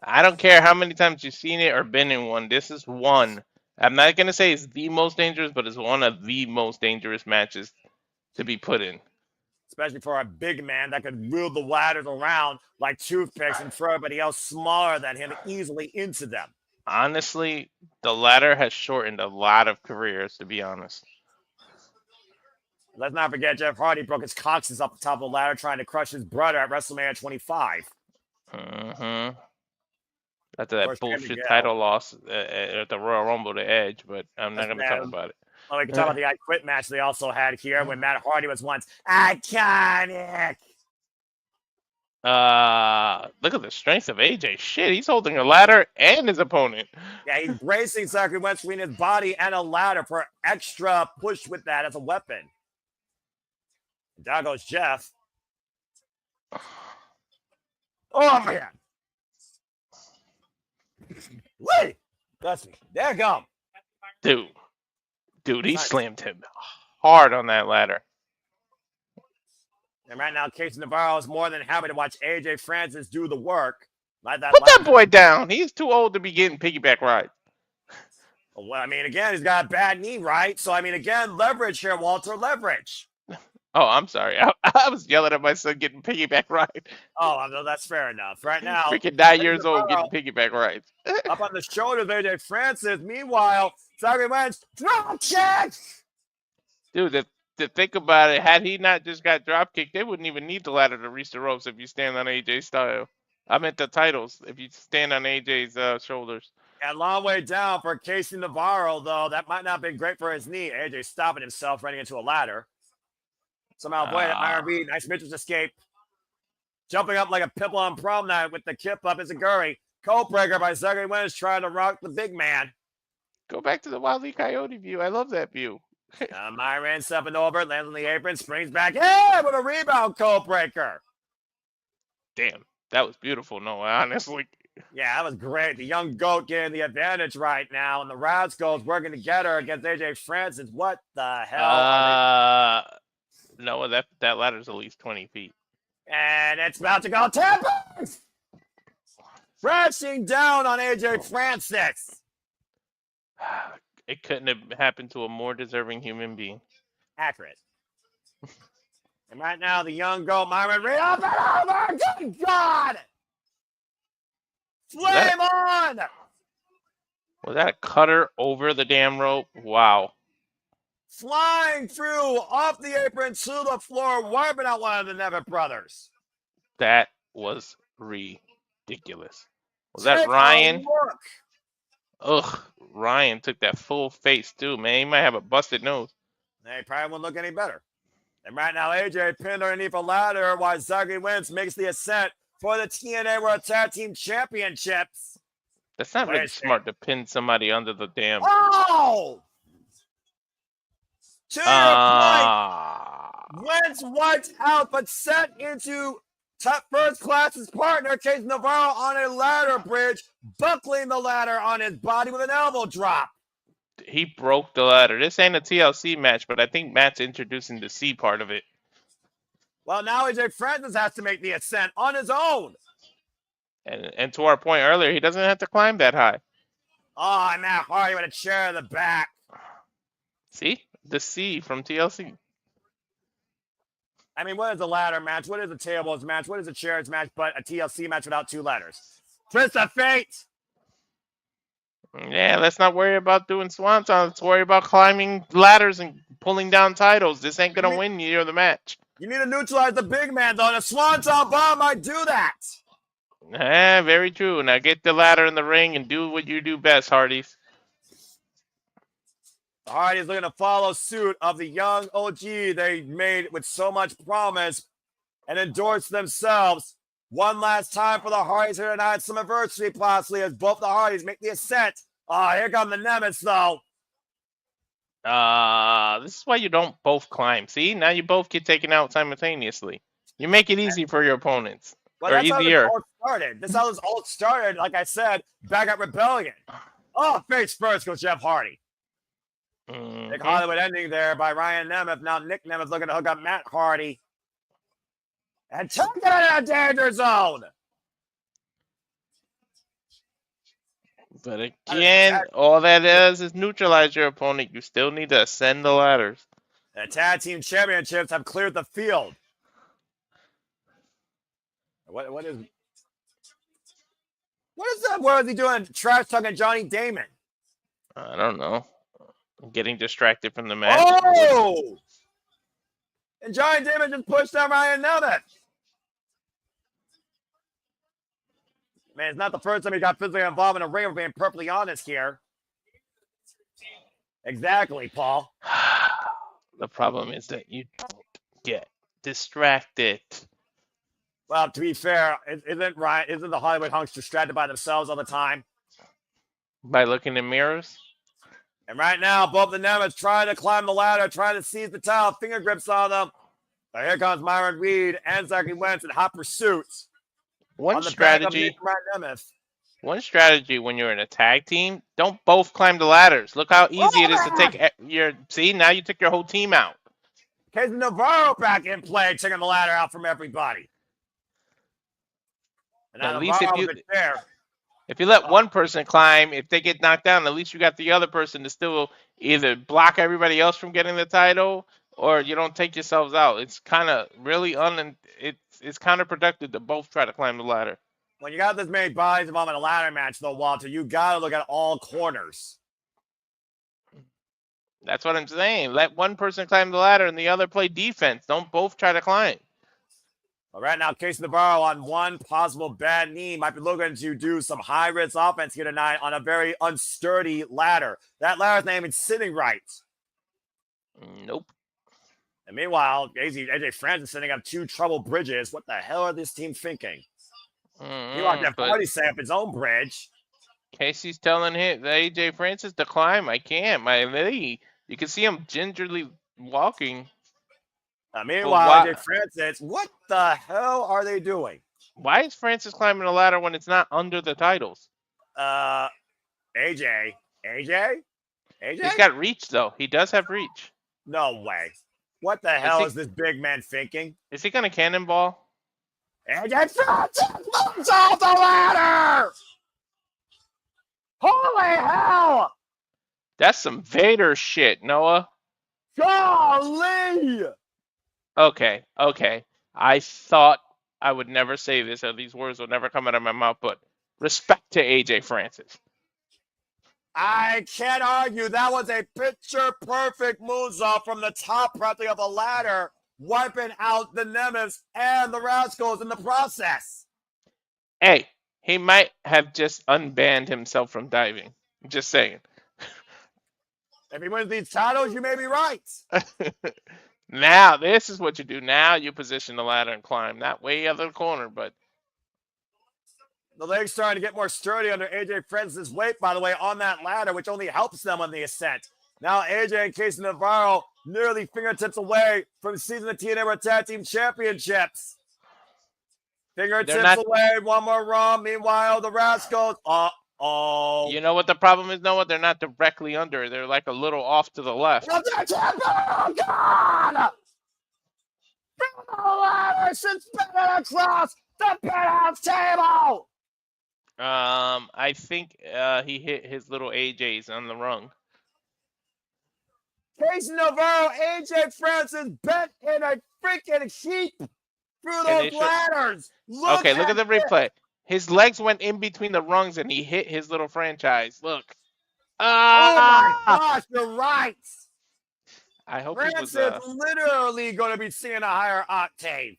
I don't care how many times you've seen it or been in one. This is one. I'm not going to say it's the most dangerous, but it's one of the most dangerous matches to be put in. Especially for a big man that could wield the ladders around like toothpicks and throw everybody else smaller than him easily into them. Honestly, the ladder has shortened a lot of careers, to be honest. Let's not forget Jeff Hardy broke his coccyx up the top of the ladder trying to crush his brother at WrestleMania 25. Mm-hmm. After that Course, bullshit title loss at the Royal Rumble to Edge, but I'm not going to talk about it. Well, we can talk about the I Quit match they also had here when Matt Hardy was once iconic. Look at the strength of AJ. Shit, he's holding a ladder and his opponent. Yeah, he's bracing Zachary Wentz between his body and a ladder for extra push with that as a weapon. Down goes Jeff. Oh, man. Wait. That's me. There you go. Dude, he slammed him hard on that ladder. And right now, Casey Navarro is more than happy to watch AJ Francis do the work. Like that. Put that boy down. He's too old to be getting piggyback rides. Well, I mean, again, he's got a bad knee, right? So, I mean, again, leverage here, Walter, leverage. Oh, I'm sorry. I was yelling at my son getting piggyback ride. Oh, no, that's fair enough. Right now, freaking 9 years old getting piggyback rides. Up on the shoulders of AJ Francis. Meanwhile, Zachary Wentz, drop kick! Dude, to think about it, had he not just got drop kicked, they wouldn't even need the ladder to reach the ropes if you stand on AJ's style. I meant the titles, if you stand on AJ's shoulders. A long way down for Casey Navarro, though. That might not have been great for his knee. AJ stopping himself, running into a ladder. Somehow avoided Myron Reed. Nice Mitchell's escape. Jumping up like a pimple on prom night with the kip up is a Gurry. Cold breaker by Zachary Wentz trying to rock the big man. Go back to the Wile E. Coyote view. I love that view. Myron stepping over, lands on the apron, springs back. Hey, with a rebound cold breaker. Damn, that was beautiful, Noah, honestly. Yeah, that was great. The young GOAT getting the advantage right now, and the Rascalz working together against AJ Francis. What the hell? Noah, that ladder's at least 20 feet. And it's about to go Tempest! Crashing down on AJ Francis. It couldn't have happened to a more deserving human being. Accurate. And right now, the young GOAT, Myron Reed, up and over! Good God! Flame on! Was that a cutter over the damn rope? Wow. Flying through off the apron to the floor, wiping out one of the Nemeth brothers. That was ridiculous. Was that Ryan? Ugh, Ryan took that full face too, man. He might have a busted nose. They probably won't look any better. And right now, AJ pinned underneath a ladder while Zachary Wentz makes the ascent for the TNA World Tag Team Championships. That's not really smart to pin somebody under the damn. Oh! To your point, Wentz wiped out, but set into first class's partner, Casey Navarro, on a ladder bridge, buckling the ladder on his body with an elbow drop. He broke the ladder. This ain't a TLC match, but I think Matt's introducing the C part of it. Well, now AJ Francis has to make the ascent on his own. And to our point earlier, he doesn't have to climb that high. Oh, and Matt Hardy with a chair in the back. See? The C from TLC. I mean, what is a ladder match? What is a tables match? What is a chairs match but a TLC match without two letters? Twist of fate! Yeah, let's not worry about doing swanton. Let's worry about climbing ladders and pulling down titles. This ain't going to win you the match. You need to neutralize the big man, though, and a swanton bomb might do that. Yeah, very true. Now get the ladder in the ring and do what you do best, Hardys. The Hardys looking to follow suit of the young OG they made with so much promise and endorse themselves. One last time for the Hardys here tonight. Slammiversary possibly as both the Hardys make the ascent. Oh, here come the Nemeth, though. This is why you don't both climb. See, now you both get taken out simultaneously. You make it easy for your opponents. Well, or that's easier. How this all started. This is how this all started, like I said, back at Rebellion. Oh, face first goes Jeff Hardy. Big Hollywood ending there by Ryan Nemeth. Now Nick Nemeth looking to hook up Matt Hardy. And take it in a danger zone. But again, all that is neutralize your opponent. You still need to ascend the ladders. The tag team championships have cleared the field. What is... What is that? What is he doing? Trash talking Johnny Damon. I don't know. I'm getting distracted from the match. Oh! And Johnny Damon just pushed down Ryan Nemeth. Man, it's not the first time he got physically involved in a ring, we're being perfectly honest here. Exactly, Paul. The problem is that you don't get distracted. Well, to be fair, isn't the Hollywood hunks distracted by themselves all the time? By looking in mirrors? And right now, both the Nemeths trying to climb the ladder, trying to seize the towel, finger grips on them. But here comes Myron Reed and Zachary Wentz in hot pursuits. One strategy when you're in a tag team, don't both climb the ladders. Look how easy it is to take your... See, now you took your whole team out. Casey Navarro back in play, taking the ladder out from everybody. And at least if you let one person climb, if they get knocked down, at least you got the other person to still either block everybody else from getting the title or you don't take yourselves out. It's kind of really it's counterproductive to both try to climb the ladder. When you got this many bodies involved in a ladder match, though, Walter, you got to look at all corners. That's what I'm saying. Let one person climb the ladder and the other play defense. Don't both try to climb. Well, right now, Casey Navarro on one possible bad knee might be looking to do some high-risk offense here tonight on a very unsturdy ladder. That ladder's not even sitting right. Nope. And meanwhile, AJ Francis setting up two trouble bridges. What the hell are this team thinking? He wants to party set up his own bridge. Casey's telling him, AJ Francis, to climb. I can't. My leg. You can see him gingerly walking. Meanwhile, AJ Francis, what the hell are they doing? Why is Francis climbing the ladder when it's not under the titles? AJ? He's got reach, though. He does have reach. No way. What the hell is this big man thinking? Is he going to cannonball? AJ Francis moves off the ladder! Holy hell! That's some Vader shit, Noah. Golly! Okay. I thought I would never say this, or these words will never come out of my mouth, but respect to AJ Francis. I can't argue. That was a picture-perfect moonsault from the top practically of the ladder, wiping out the Nemeth and the Rascalz in the process. Hey, he might have just unbanned himself from diving. Just saying. If he wins these titles, you may be right. Now, this is what you do. Now you position the ladder and climb. Not way other corner, but... The legs starting to get more sturdy under AJ Francis' weight, by the way, on that ladder, which only helps them on the ascent. Now AJ and Casey Navarro nearly fingertips away from seizing the TNA Tag Team Championships. Fingertips away, one more run. Meanwhile, the Rascalz, uh-oh. You know what the problem is, Noah? They're not directly under. They're like a little off to the left. Oh, God! From the ladder, suspended across the penthouse table! I think he hit his little AJs on the rung. Casey Navarro, AJ Francis bent in a freaking heap through those ladders. Look at the replay. His legs went in between the rungs and he hit his little franchise. Look. Oh my gosh, you're right. I hope Francis he was literally going to be seeing a higher octane.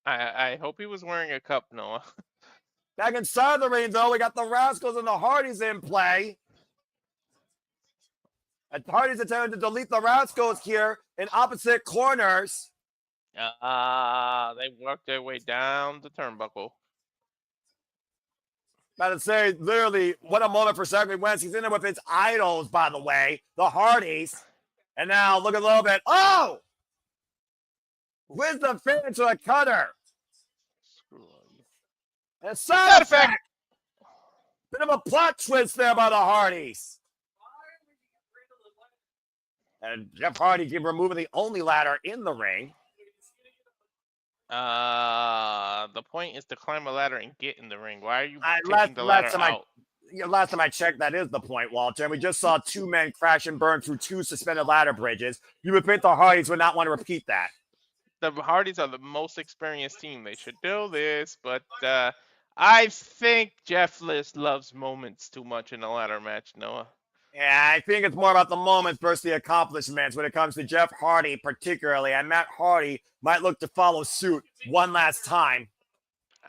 I hope he was wearing a cup, Noah. Back inside the ring, though, we got the Rascalz and the Hardys in play. And Hardys attempting to delete the Rascalz here in opposite corners. They worked their way down the turnbuckle. About to say, literally, what a moment for Zachary Wentz. He's in there with his idols, by the way, the Hardys. And now, look a little bit. Oh! Wisdom fit into a cutter. And a side effect. Bit of a plot twist there by the Hardys. And Jeff Hardy removing the only ladder in the ring. The point is to climb a ladder and get in the ring. Why are you taking the ladder out? Last time I checked, that is the point, Walter. And we just saw two men crash and burn through two suspended ladder bridges. You would think the Hardys would not want to repeat that. The Hardys are the most experienced team. They should do this, but I think Jeff List loves moments too much in a ladder match, Noah. Yeah, I think it's more about the moments versus the accomplishments when it comes to Jeff Hardy particularly, and Matt Hardy might look to follow suit one last time.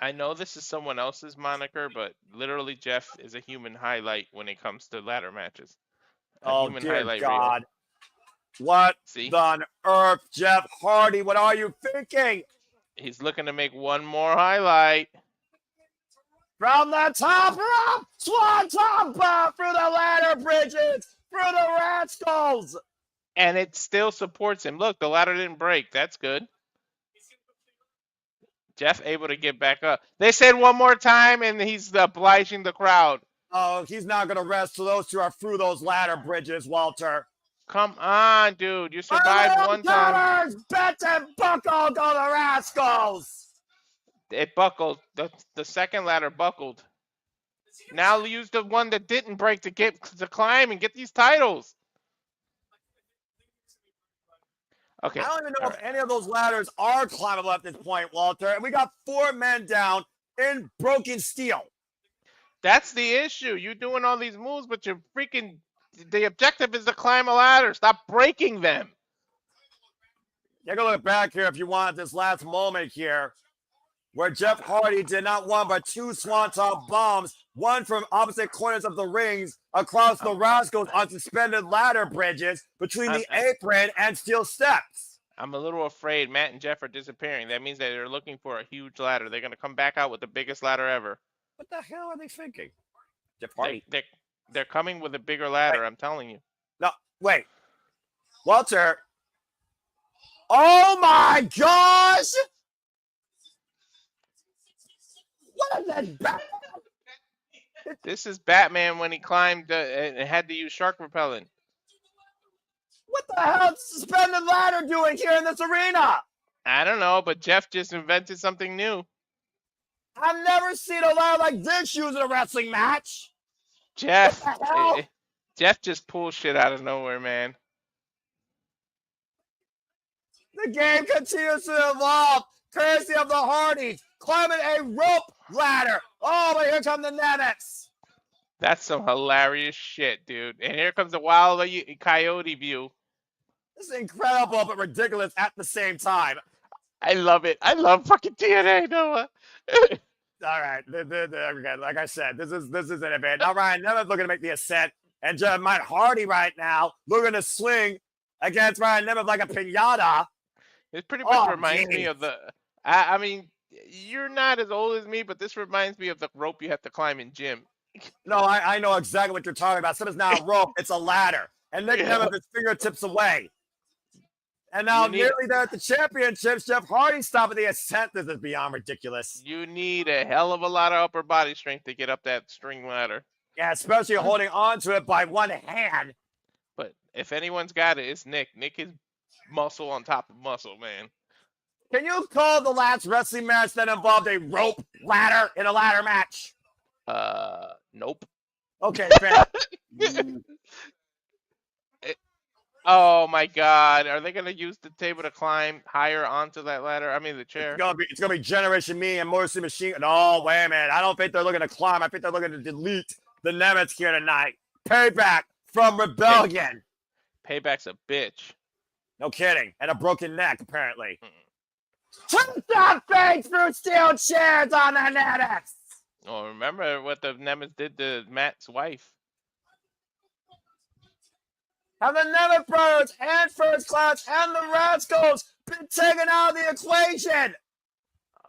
I know this is someone else's moniker, but literally Jeff is a human highlight when it comes to ladder matches. Oh, dear highlight God. Reel. What on earth, Jeff Hardy? What are you thinking? He's looking to make one more highlight. From the top rope, Swanton bomb through the ladder bridges, through the Rascalz. And it still supports him. Look, the ladder didn't break. That's good. Jeff able to get back up. They said one more time, and he's obliging the crowd. Oh, he's not going to rest till those two are through those ladder bridges, Walter. Come on, dude. You survived one time. Bet and buckle go the Rascalz. It buckled. The second ladder buckled. Now use the one that didn't break to get to climb and get these titles. Okay. I don't even know if any of those ladders are climbable at this point, Walter. And we got 4 men down in broken steel. That's the issue. You're doing all these moves, but you're freaking... The objective is to climb a ladder. Stop breaking them. Take a look back here if you want this last moment here, where Jeff Hardy did not one but 2 Swanton bombs, one from opposite corners of the rings across the Rascalz on suspended ladder bridges between the apron and steel steps. I'm a little afraid Matt and Jeff are disappearing. That means that they're looking for a huge ladder. They're going to come back out with the biggest ladder ever. What the hell are they thinking? Jeff Hardy. They're coming with a bigger ladder, I'm telling you. No, wait. Walter. Oh my gosh! What is that, Batman? This is Batman when he climbed and had to use shark repellent. What the hell is suspended ladder doing here in this arena? I don't know, but Jeff just invented something new. I've never seen a ladder like this used in a wrestling match. Jeff just pulls shit out of nowhere, man. The game continues to evolve, courtesy of the Hardys, climbing a rope ladder. Oh, but here come the Nemeth. That's some hilarious shit, dude. And here comes the Wild Coyote view. This is incredible but ridiculous at the same time. I love it. I love fucking TNA, Noah. All right, like I said, this is an event. Now Ryan Nemeth looking to make the ascent, and Matt Hardy right now looking to swing against Ryan Nemeth like a piñata. It pretty much reminds me of the. I mean, you're not as old as me, but this reminds me of the rope you have to climb in gym. No, I know exactly what you're talking about. It's not a rope; it's a ladder, and Nick Nemeth is fingertips away. And now, nearly there at the championships, Jeff Hardy stopping the ascent. This is beyond ridiculous. You need a hell of a lot of upper body strength to get up that string ladder. Yeah, especially holding on to it by one hand. But if anyone's got it, it's Nick. Nick is muscle on top of muscle, man. Can you call the last wrestling match that involved a rope ladder in a ladder match? Nope. Okay, fair. Oh my God! Are they gonna use the table to climb higher onto that ladder? I mean, the chair. It's gonna be Generation Me and Morrissey Machine. No, wait a minute. I don't think they're looking to climb. I think they're looking to delete the Nemeth here tonight. Payback from Rebellion. Payback's a bitch. No kidding. And a broken neck, apparently. Two-stop face through steel chairs on the Nemeth. Oh, remember what the Nemeth did to Matt's wife? Have the Nemeth brothers and First Class and the Rascalz been taken out of the equation?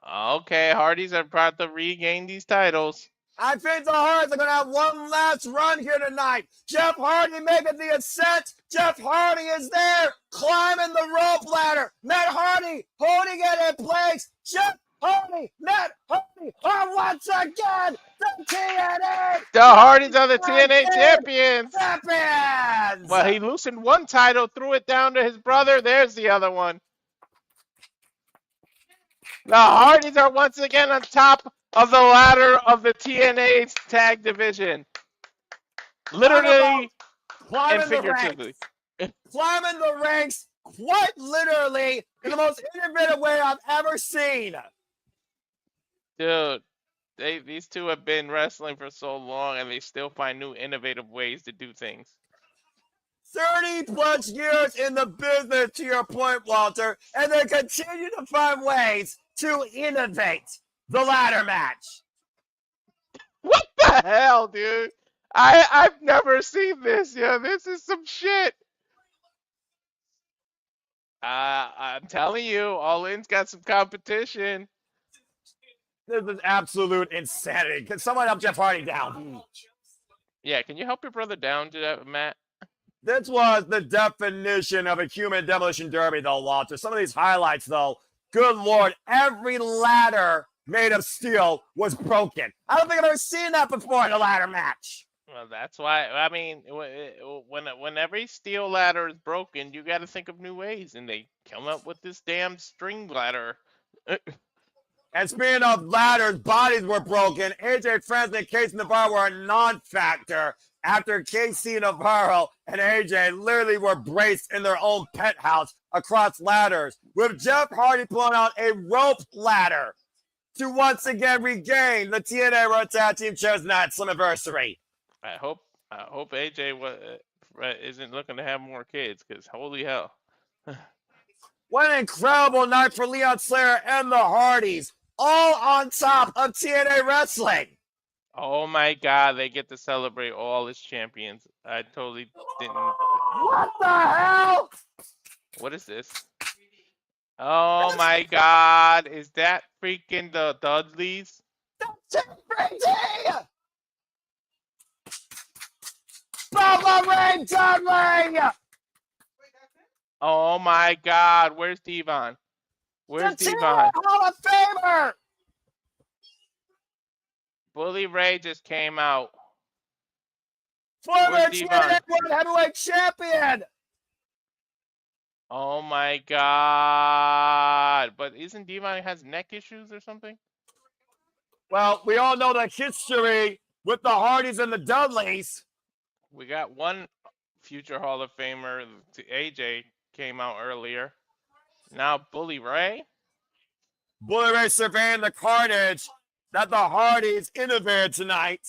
Okay, Hardys are about to regain these titles. I think the Hardys are going to have one last run here tonight. Jeff Hardy making the ascent. Jeff Hardy is there, climbing the rope ladder. Matt Hardy holding it in place. Jeff Hardy, Matt Hardy are once again the TNA. The Hardys are the TNA champions. Champions. Well, he loosened one title, threw it down to his brother. There's the other one. The Hardys are once again on top of the ladder of the TNA tag division. Literally and figuratively. Climbing the ranks quite literally in the most innovative way I've ever seen. Dude, These two have been wrestling for so long, and they still find new innovative ways to do things. 30 plus years in the business, to your point, Walter, and they continue to find ways to innovate the ladder match. What the hell, dude? I've never seen this. Yeah, this is some shit. I'm telling you, All In's got some competition. This is absolute insanity. Can someone help Jeff Hardy down? Yeah, can you help your brother down, Matt? This was the definition of a human demolition derby, though, Walter. Some of these highlights, though, good Lord, every ladder made of steel was broken. I don't think I've ever seen that before in a ladder match. Well, that's why. I mean, when every steel ladder is broken, you got to think of new ways, and they come up with this damn string ladder. And speaking of ladders, bodies were broken. AJ Friends and Casey Navarro were a non-factor after Casey Navarro and AJ literally were braced in their own penthouse across ladders, with Jeff Hardy pulling out a rope ladder to once again regain the TNA World Tag Team Chairs Night Slammiversary. I hope AJ isn't looking to have more kids, because holy hell. What an incredible night for Leon Slayer and the Hardys, all on top of TNA Wrestling. Oh my God, they get to celebrate all as champions. I totally didn't. What the hell? What is this? Oh my God, is that freaking the Dudleys? That's crazy! Bubba Ray Dudley! Oh my God, where's Devon? Where's the Devon? Hall of Famer! Bully Ray just came out. Former Where's TNA Devon? World Heavyweight Champion! Oh my God. But isn't Devon has neck issues or something? Well, we all know the history with the Hardys and the Dudleys. We got one future Hall of Famer. AJ came out earlier. Now Bully Ray. Bully Ray surveying the carnage that the Hardys innovated tonight.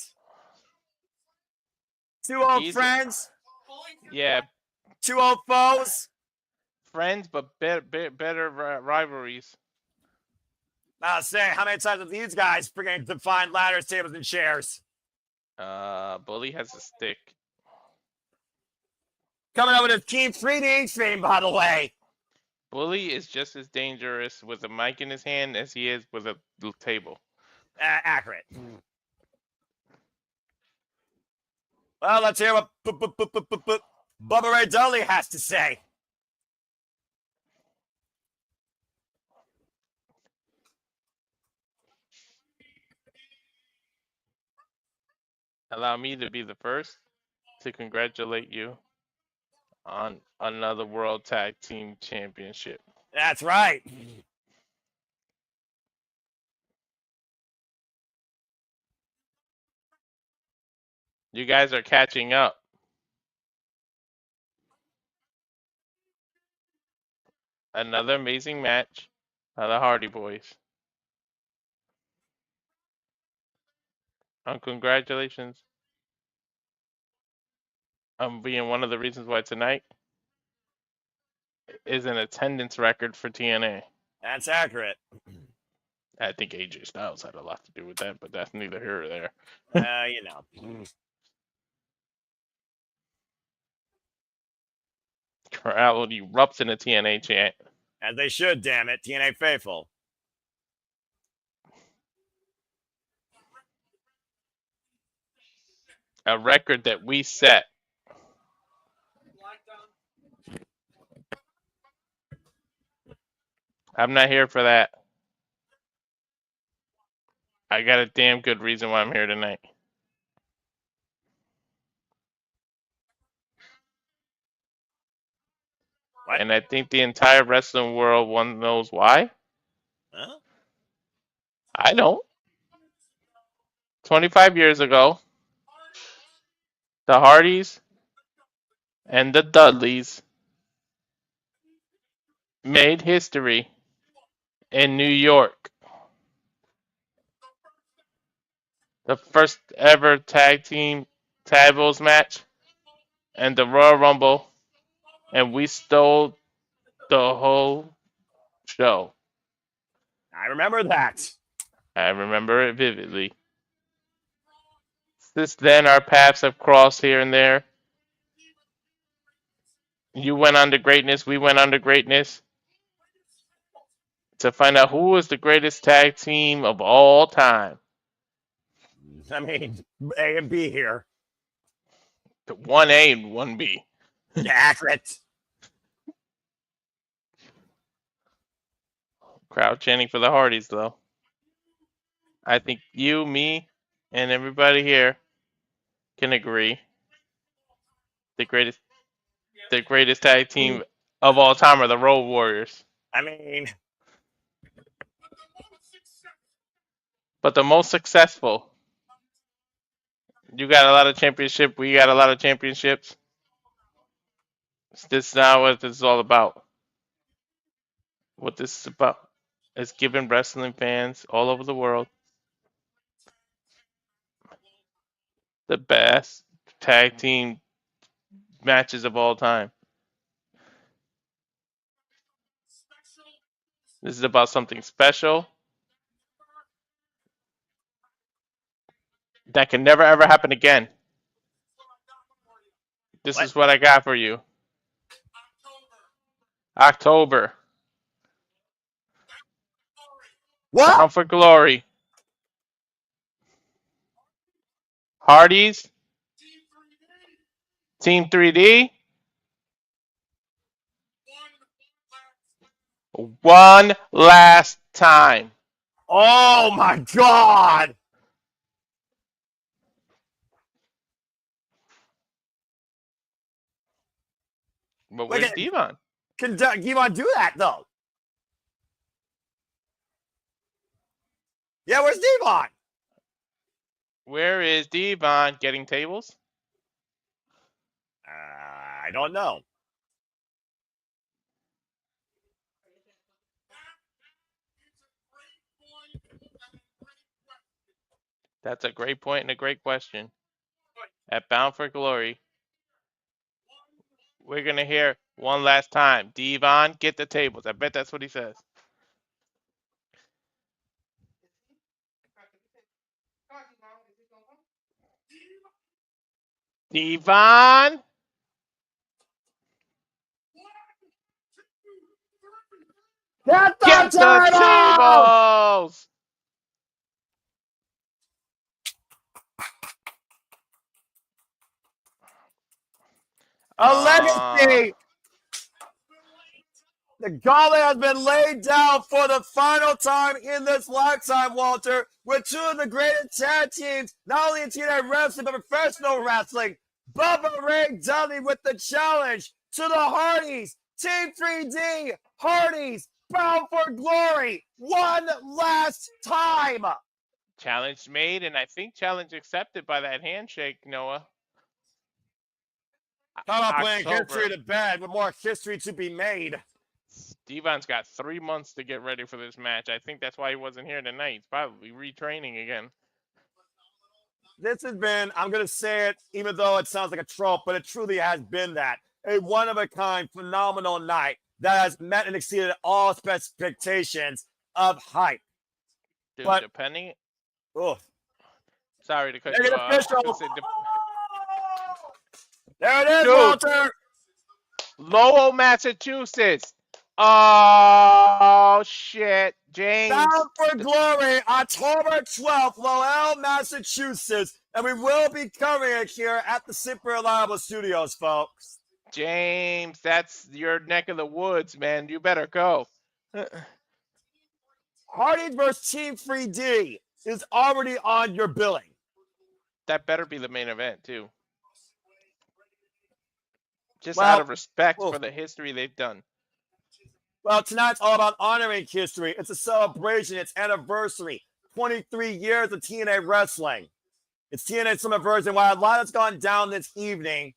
Two old friends. Yeah. Two old foes. Friends, but better rivalries. I'll say, how many times have these guys freaking defined ladders, tables, and chairs? Bully has a stick. Coming up with his Team 3D theme, by the way. Bully is just as dangerous with a mic in his hand as he is with a table. Accurate. Well, let's hear what Bubba Ray Dudley has to say. Allow me to be the first to congratulate you on another World Tag Team Championship. That's right. You guys are catching up. Another amazing match by the Hardy Boys. And congratulations on being one of the reasons why tonight is an attendance record for TNA. That's accurate. I think AJ Styles had a lot to do with that, but that's neither here or there. You know. Crowd erupts in a TNA chant. As they should, damn it. TNA faithful. A record that we set. I'm not here for that. I got a damn good reason why I'm here tonight. What? And I think the entire wrestling world knows why. Huh? I don't. 25 years ago, the Hardys and the Dudleys made history in New York. The first ever tag team tables match and the Royal Rumble, and we stole the whole show. I remember that. I remember it vividly. Since then, our paths have crossed here and there. You went on to greatness, we went on to greatness. To find out who is the greatest tag team of all time. I mean, A and B here. The 1A and 1B. Yeah, accurate. Crowd chanting for the Hardys, though. I think you, me, and everybody here can agree. The greatest tag team of all time are the Road Warriors. I mean, but the most successful. You got a lot of championships. We got a lot of championships. This is not what this is all about. What this is about is giving wrestling fans all over the world the best tag team matches of all time. This is about something special that can never ever happen again. This is what I got for you. October. what? Bound for Glory. Hardys. Team 3D. One last time. Oh my God! But where's Dion? Can Dion do that though? Yeah, where's Dion? Where is Dion getting tables? I don't know. That's a great point and a great question. At Bound for Glory, we're going to hear one last time. Dion, get the tables. I bet that's what he says. Dion! Get Get the tables! A legacy! The gauntlet has been laid down for the final time in this lifetime, Walter, with two of the greatest tag teams, not only in TNA wrestling, but professional wrestling. Bubba Ray Dudley with the challenge to the Hardys. Team 3D, Hardys, Bound for Glory, one last time. Challenge made, and I think challenge accepted by that handshake, Noah. Come on, playing history to bed with more history to be made. Devon's got 3 months to get ready for this match. I think that's why he wasn't here tonight. He's probably retraining again. This has been, I'm going to say it, even though it sounds like a trope, but it truly has been that. A one-of-a-kind, phenomenal night that has met and exceeded all expectations of hype. Dude, but, depending... Oh. Sorry to cut you off. There it is, dude, Walter. Lowell, Massachusetts. Oh, shit. James. Bound for Glory, October 12th, Lowell, Massachusetts. And we will be covering it here at the Super Reliable Studios, folks. James, that's your neck of the woods, man. You better go. Hardys vs. Team 3D is already on your billing. That better be the main event, too. Just out of respect for the history they've done. Well, tonight's all about honoring history. It's a celebration. It's anniversary. 23 years of TNA wrestling. It's TNA Slammiversary. While a lot has gone down this evening,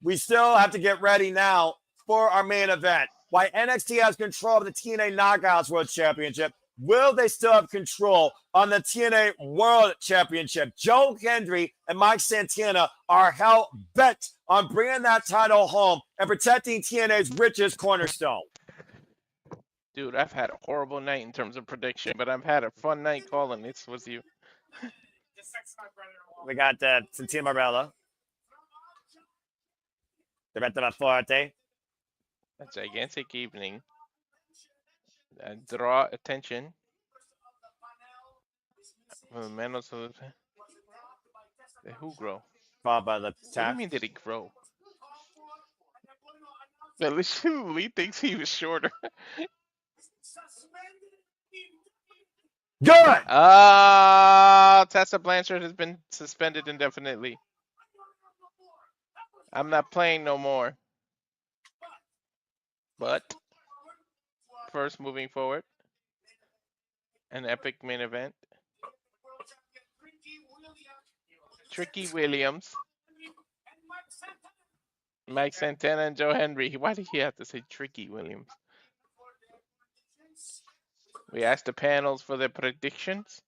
we still have to get ready now for our main event. While NXT has control of the TNA Knockouts World Championship, Will they still have control on the TNA World Championship? Joe Hendry and Mike Santana are hell bent on bringing that title home and protecting TNA's richest cornerstone. Dude, I've had a horrible night in terms of prediction, but I've had a fun night calling this with you. We got Santino Marella. Diretto Forte. A gigantic evening. Draw attention. Who grow? Followed by the What do you tap. mean did he grow? At least Lee thinks he was shorter. Good! Tessa Blanchard has been suspended indefinitely. I'm not playing no more. But first, moving forward, an epic main event. Tricky Williams, Mike Santana, and Joe Hendry. Why did he have to say Tricky Williams? We asked the panels for their predictions.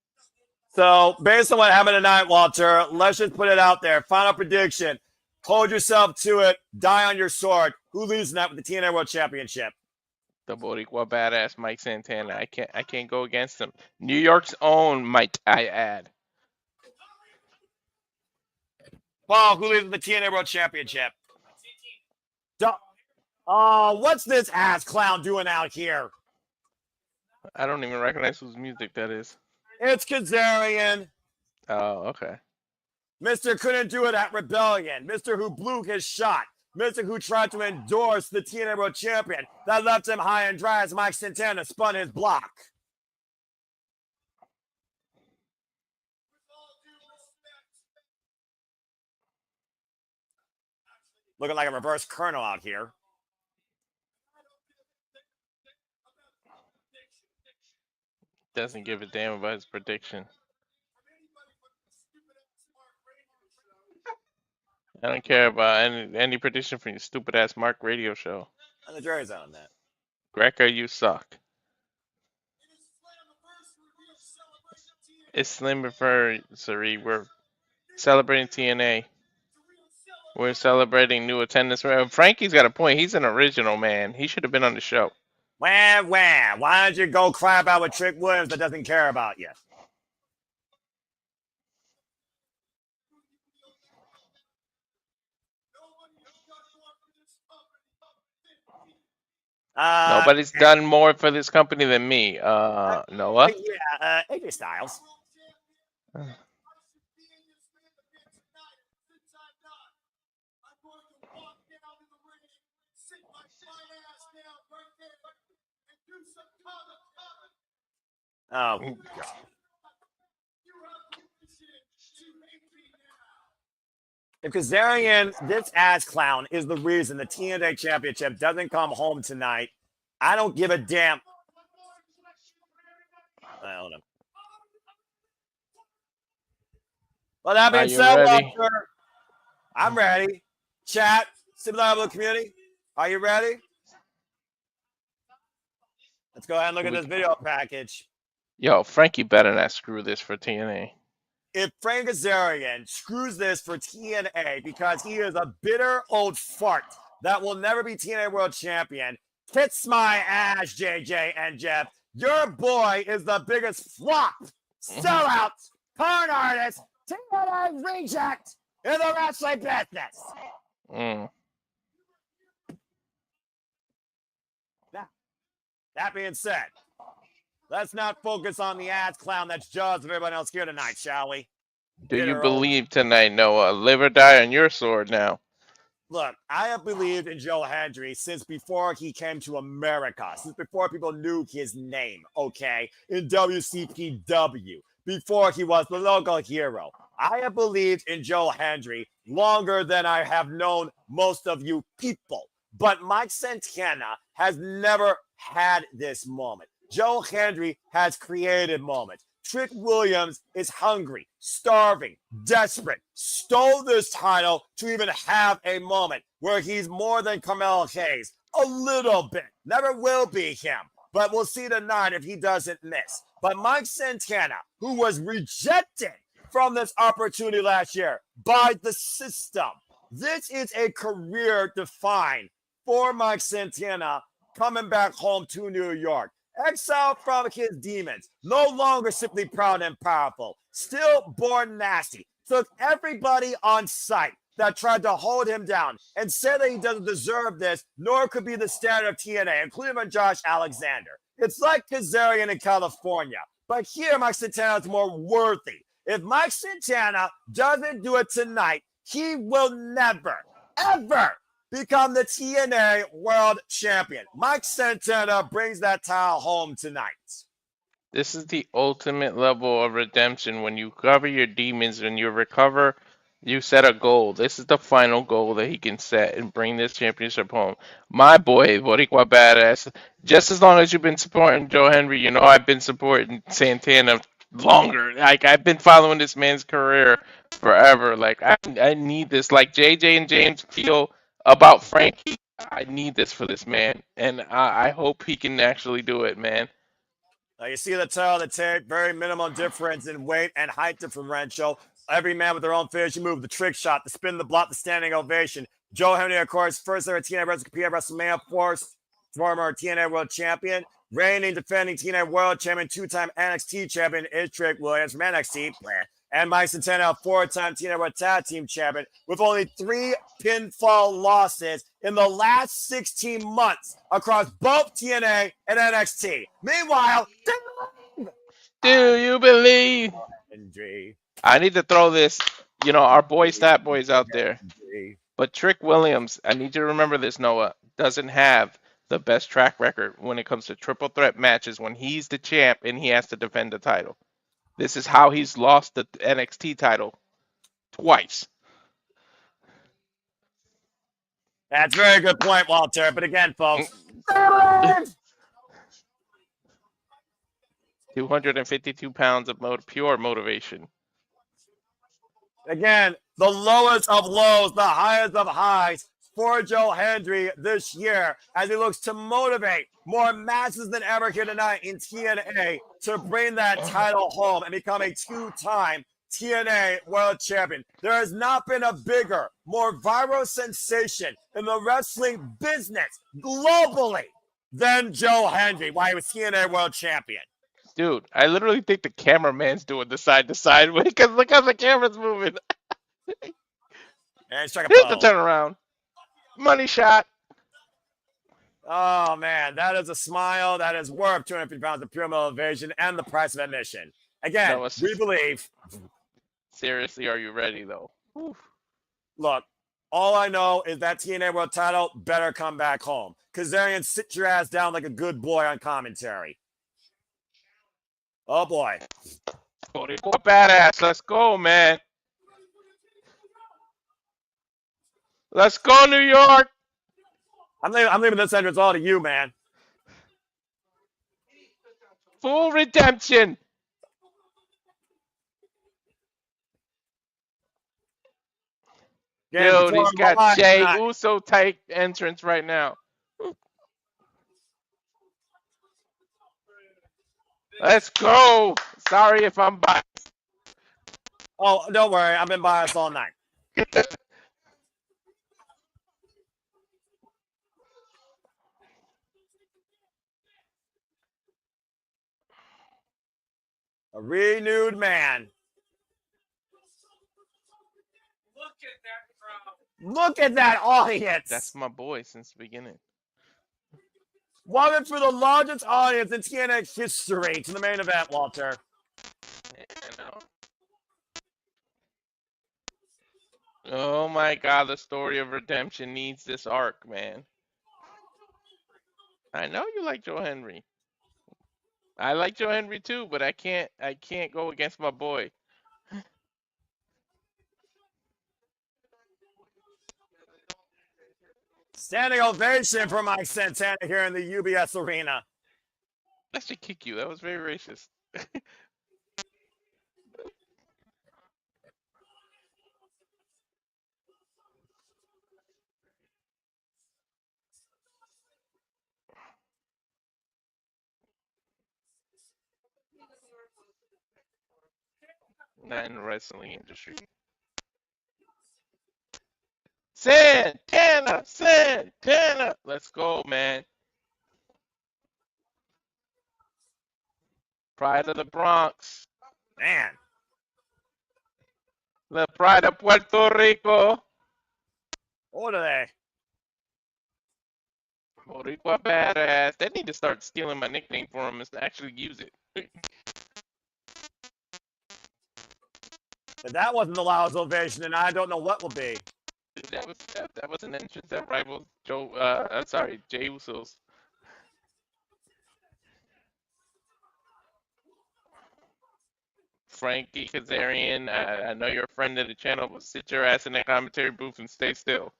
So, based on what happened tonight, Walter, let's just put it out there. Final prediction. Hold yourself to it. Die on your sword. Who loses that with the TNA World Championship? The Boricua badass Mike Santana. I can't go against him. New York's own, might I add. Paul, who loses the TNA World Championship? What's this ass clown doing out here? I don't even recognize whose music that is. It's Kazarian. Oh, okay. Mr. couldn't do it at Rebellion. Mr. who blew his shot. Mr. who tried to endorse the TNA World Champion. That left him high and dry as Mike Santana spun his block. Looking like a reverse Colonel out here. Doesn't give a damn about his prediction. I don't care about any prediction from your stupid ass Mark radio show. And the jury's out on that. Greca, you suck. It's Slammiversary. We're celebrating TNA. We're celebrating new attendance. Frankie's got a point. He's an original, man. He should have been on the show. Wah. Why don't you go cry about with Trick Williams that doesn't care about you? Nobody's done more for this company than me. Noah? Yeah, AJ Styles. Oh, God. If Kazarian, this ass clown, is the reason the TNA Championship doesn't come home tonight, I don't give a damn. I don't know. Well, that being said, Walter, I'm ready. Chat, similar community, are you ready? Let's go ahead and look at this video package. Yo, Frankie better not screw this for TNA. If Frank Kazarian screws this for TNA because he is a bitter old fart that will never be TNA World Champion, kiss my ass, JJ and Jeff. Your boy is the biggest flop, sellout, porn artist, TNA reject in the wrestling business. That being said, let's not focus on the ass clown that's jaws of everyone else here tonight, shall we? Do you believe tonight, Noah? Live or die on your sword now. Look, I have believed in Joe Hendry since before he came to America, since before people knew his name, okay? In WCPW, before he was the local hero. I have believed in Joe Hendry longer than I have known most of you people. But Mike Santana has never had this moment. Joe Hendry has created moments. Trick Williams is hungry, starving, desperate, stole this title to even have a moment where he's more than Carmelo Hayes. A little bit. Never will be him. but we'll see tonight if he doesn't miss. But Mike Santana, who was rejected from this opportunity last year by the system, this is a career defined for Mike Santana coming back home to New York. Exiled from his demons, no longer simply proud and powerful, still born nasty. Took everybody on sight that tried to hold him down and said that he doesn't deserve this, nor could be the standard of TNA, including Josh Alexander. It's like Kazarian in California, but here Mike Santana is more worthy. If Mike Santana doesn't do it tonight, he will never, ever become the TNA World Champion. Mike Santana brings that title home tonight. This is the ultimate level of redemption. When you cover your demons and you recover, you set a goal. This is the final goal that he can set and bring this championship home. My boy, Boricua Badass, just as long as you've been supporting Joe Henry, you know I've been supporting Santana longer. Like, I've been following this man's career forever. Like, I need this. Like JJ and James feel about Frankie. I need this for this man, and I hope he can actually do it, man. You see the tail of the tape, very minimal difference in weight and height differential. Every man with their own finishing move, the trick shot, the spin, the block, the standing ovation. Joe Henry, of course, first ever TNA Wrestling compete at WrestleMania, former TNA World Champion, reigning, defending TNA World Champion, two-time NXT Champion, is Trick Williams from NXT. And Mike Santana, four-time TNA World Tag Team Champion, with only 3 pinfall losses in the last 16 months across both TNA and NXT. Meanwhile, do you believe? I need to throw this, our boy Stat Boys out there. But Trick Williams, I need you to remember this, Noah, doesn't have the best track record when it comes to triple threat matches when he's the champ and he has to defend the title. This is how he's lost the NXT title twice. That's a very good point, Walter. But again, folks, 252 pounds of pure motivation. Again, the lowest of lows, the highest of highs for Joe Hendry this year as he looks to motivate more masses than ever here tonight in TNA to bring that title home and become a two-time TNA World Champion. There has not been a bigger, more viral sensation in the wrestling business globally than Joe Hendry while he was TNA World Champion. Dude, I literally think the cameraman's doing the side-to-side way because look how the camera's moving. And strike a Here's the turnaround. Money shot. Oh, man, that is a smile that is worth 250 pounds of pure motivation and the price of admission. Again, we believe. Seriously, are you ready, though? Oof. Look, all I know is that TNA World title better come back home. Kazarian, sit your ass down like a good boy on commentary. Oh, boy. Badass. Let's go, man. Let's go, New York. I'm leaving this entrance all to you, man. Full redemption. Dude, he's got Jay Uso type entrance right now. Let's go. Sorry if I'm biased. Oh, don't worry. I've been biased all night. A renewed man. Look at that audience. That's my boy since the beginning. Welcome for the largest audience in TNA history to the main event, Walter. Oh my God, the story of redemption needs this arc, man. I know you like Joe Henry. I like Joe Henry too, but I can't go against my boy. Standing ovation for Mike Santana here in the UBS Arena. That should kick you. That was very racist. Not in the wrestling industry. Santana! Let's go, man. Pride of the Bronx. Man. The pride of Puerto Rico. What are they? Boricua badass. They need to start stealing my nickname for them and actually use it. If that wasn't the loudest ovation, then I don't know what will be. That was an entrance that rivals Jey Uso's. Frankie Kazarian, I know you're a friend of the channel, but sit your ass in the commentary booth and stay still.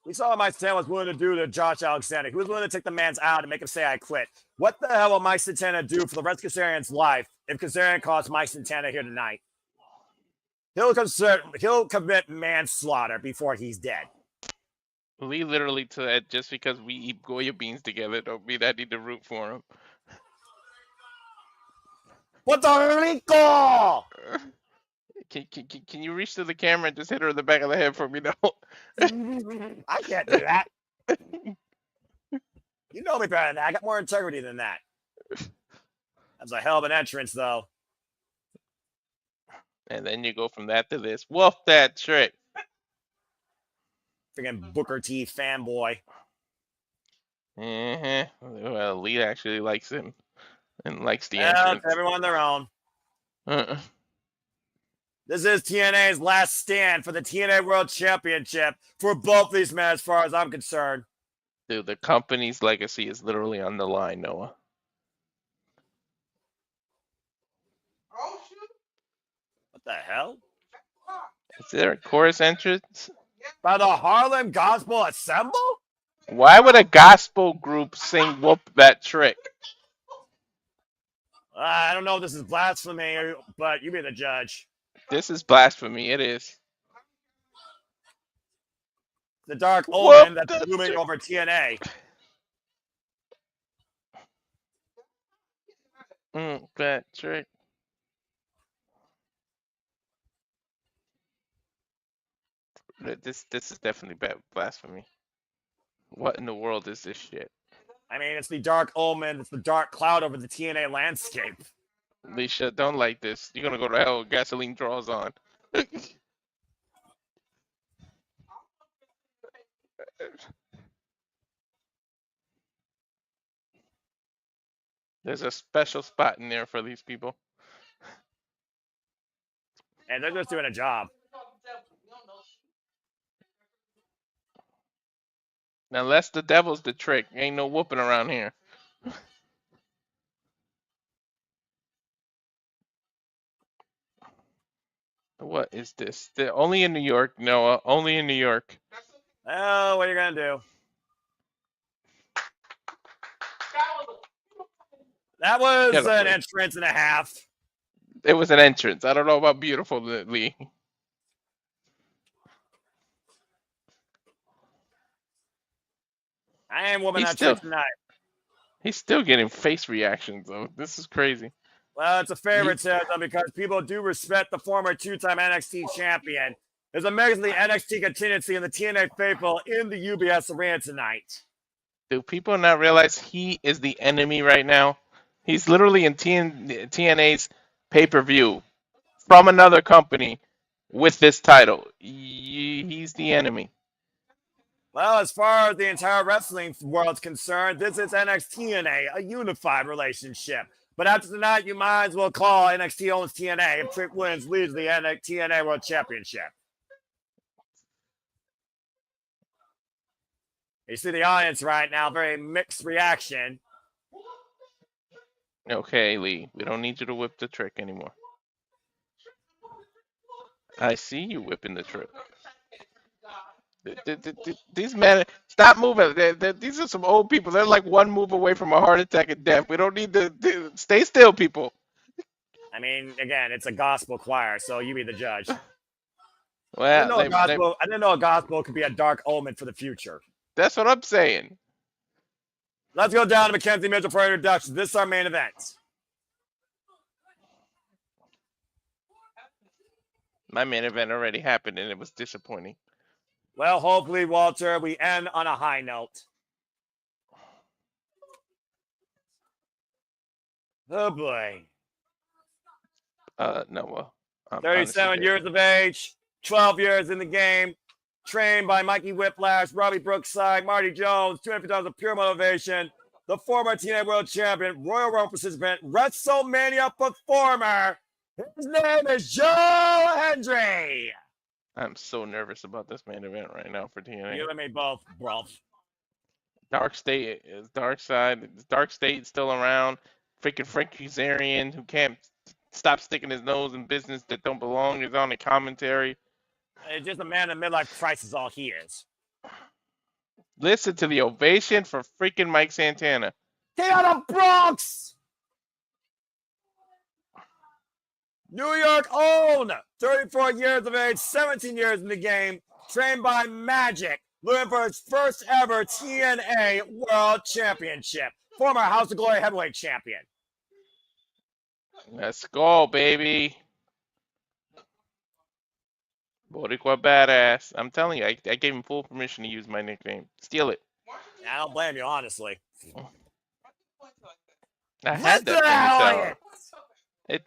We saw what Mike Santana was willing to do to Josh Alexander. He was willing to take the man's out and make him say, I quit. What the hell will Mike Santana do for the rest of Kazarian's life if Kazarian costs Mike Santana here tonight? He'll commit manslaughter before he's dead. Lee literally said, just because we eat Goya beans together, don't mean I need to root for him. Puerto Rico! Can you reach to the camera and just hit her in the back of the head for me now? I can't do that. You know me better than that. I got more integrity than that. That's a hell of an entrance, though. And then you go from that to this. Wolf that trick. Freaking Booker T fanboy. Well, Lee actually likes him and likes the entrance. Everyone their own. This is TNA's last stand for the TNA World Championship for both these men, as far as I'm concerned. Dude, the company's legacy is literally on the line, Noah. Oh, shoot. What the hell? Is there a chorus entrance? By the Harlem Gospel Assemble? Why would a gospel group sing Whoop That Trick? I don't know if this is blasphemy, but you be the judge. This is blasphemy. It is. The Dark Omen that's looming over TNA. That trick. This is definitely bad blasphemy. What in the world is this shit? I mean, it's the Dark Omen. It's the dark cloud over the TNA landscape. Alicia, don't like this. You're gonna go to hell with gasoline draws on. There's a special spot in there for these people. And they're just doing a job. Unless the devil's the trick, ain't no whooping around here. What is this? They're only in New York, Noah. Only in New York. Oh, what are you gonna do? That was an entrance and a half. It was an entrance. I don't know about beautiful, Lee. I am woman that trick tonight. He's still getting face reactions, though. This is crazy. Well, it's a favoritism because people do respect the former two-time NXT champion. There's amazingly NXT contingency in the TNA faithful in the UBS arena tonight. Do people not realize he is the enemy right now? He's literally in TNA's pay-per-view from another company with this title. He's the enemy. Well, as far as the entire wrestling world's concerned, this is NXT TNA, a unified relationship. But after tonight, you might as well call NXT owns TNA if Trick Williams leads the TNA World Championship. You see the audience right now, very mixed reaction. Okay, Lee, we don't need you to whip the trick anymore. I see you whipping the trick. These men, stop moving. These are some old people. They're like one move away from a heart attack and death. We don't need to stay still, people. I mean, again, it's a gospel choir, so you be the judge. Well, I didn't know a gospel could be a dark omen for the future. that's what I'm saying. Let's go down to Mackenzie Mitchell for introduction. This is our main event. My main event already happened, and it was disappointing. Well, hopefully, Walter, we end on a high note. Oh, boy. No, 37 years of age, 12 years in the game, trained by Mikey Whiplash, Robbie Brookside, Marty Jones, 250 times of pure motivation, the former TNA World Champion, Royal Rumble participant, WrestleMania performer. His name is Joe Hendry. I'm so nervous about this main event right now for TNA. You and me both, bro. Darkstate is Darkstate still around. Freaking Frank Kazarian, who can't stop sticking his nose in business that don't belong, is on the commentary. It's just a man in midlife crisis, all he is. Listen to the ovation for freaking Mike Santana. King of the Bronx! New York own, 34 years of age, 17 years in the game, trained by Magic, looking for his first ever TNA World Championship. Former House of Glory heavyweight champion. Let's go, baby. Boricua badass. I'm telling you, I gave him full permission to use my nickname. Steal it. I don't blame you, honestly. I had that ponytail. It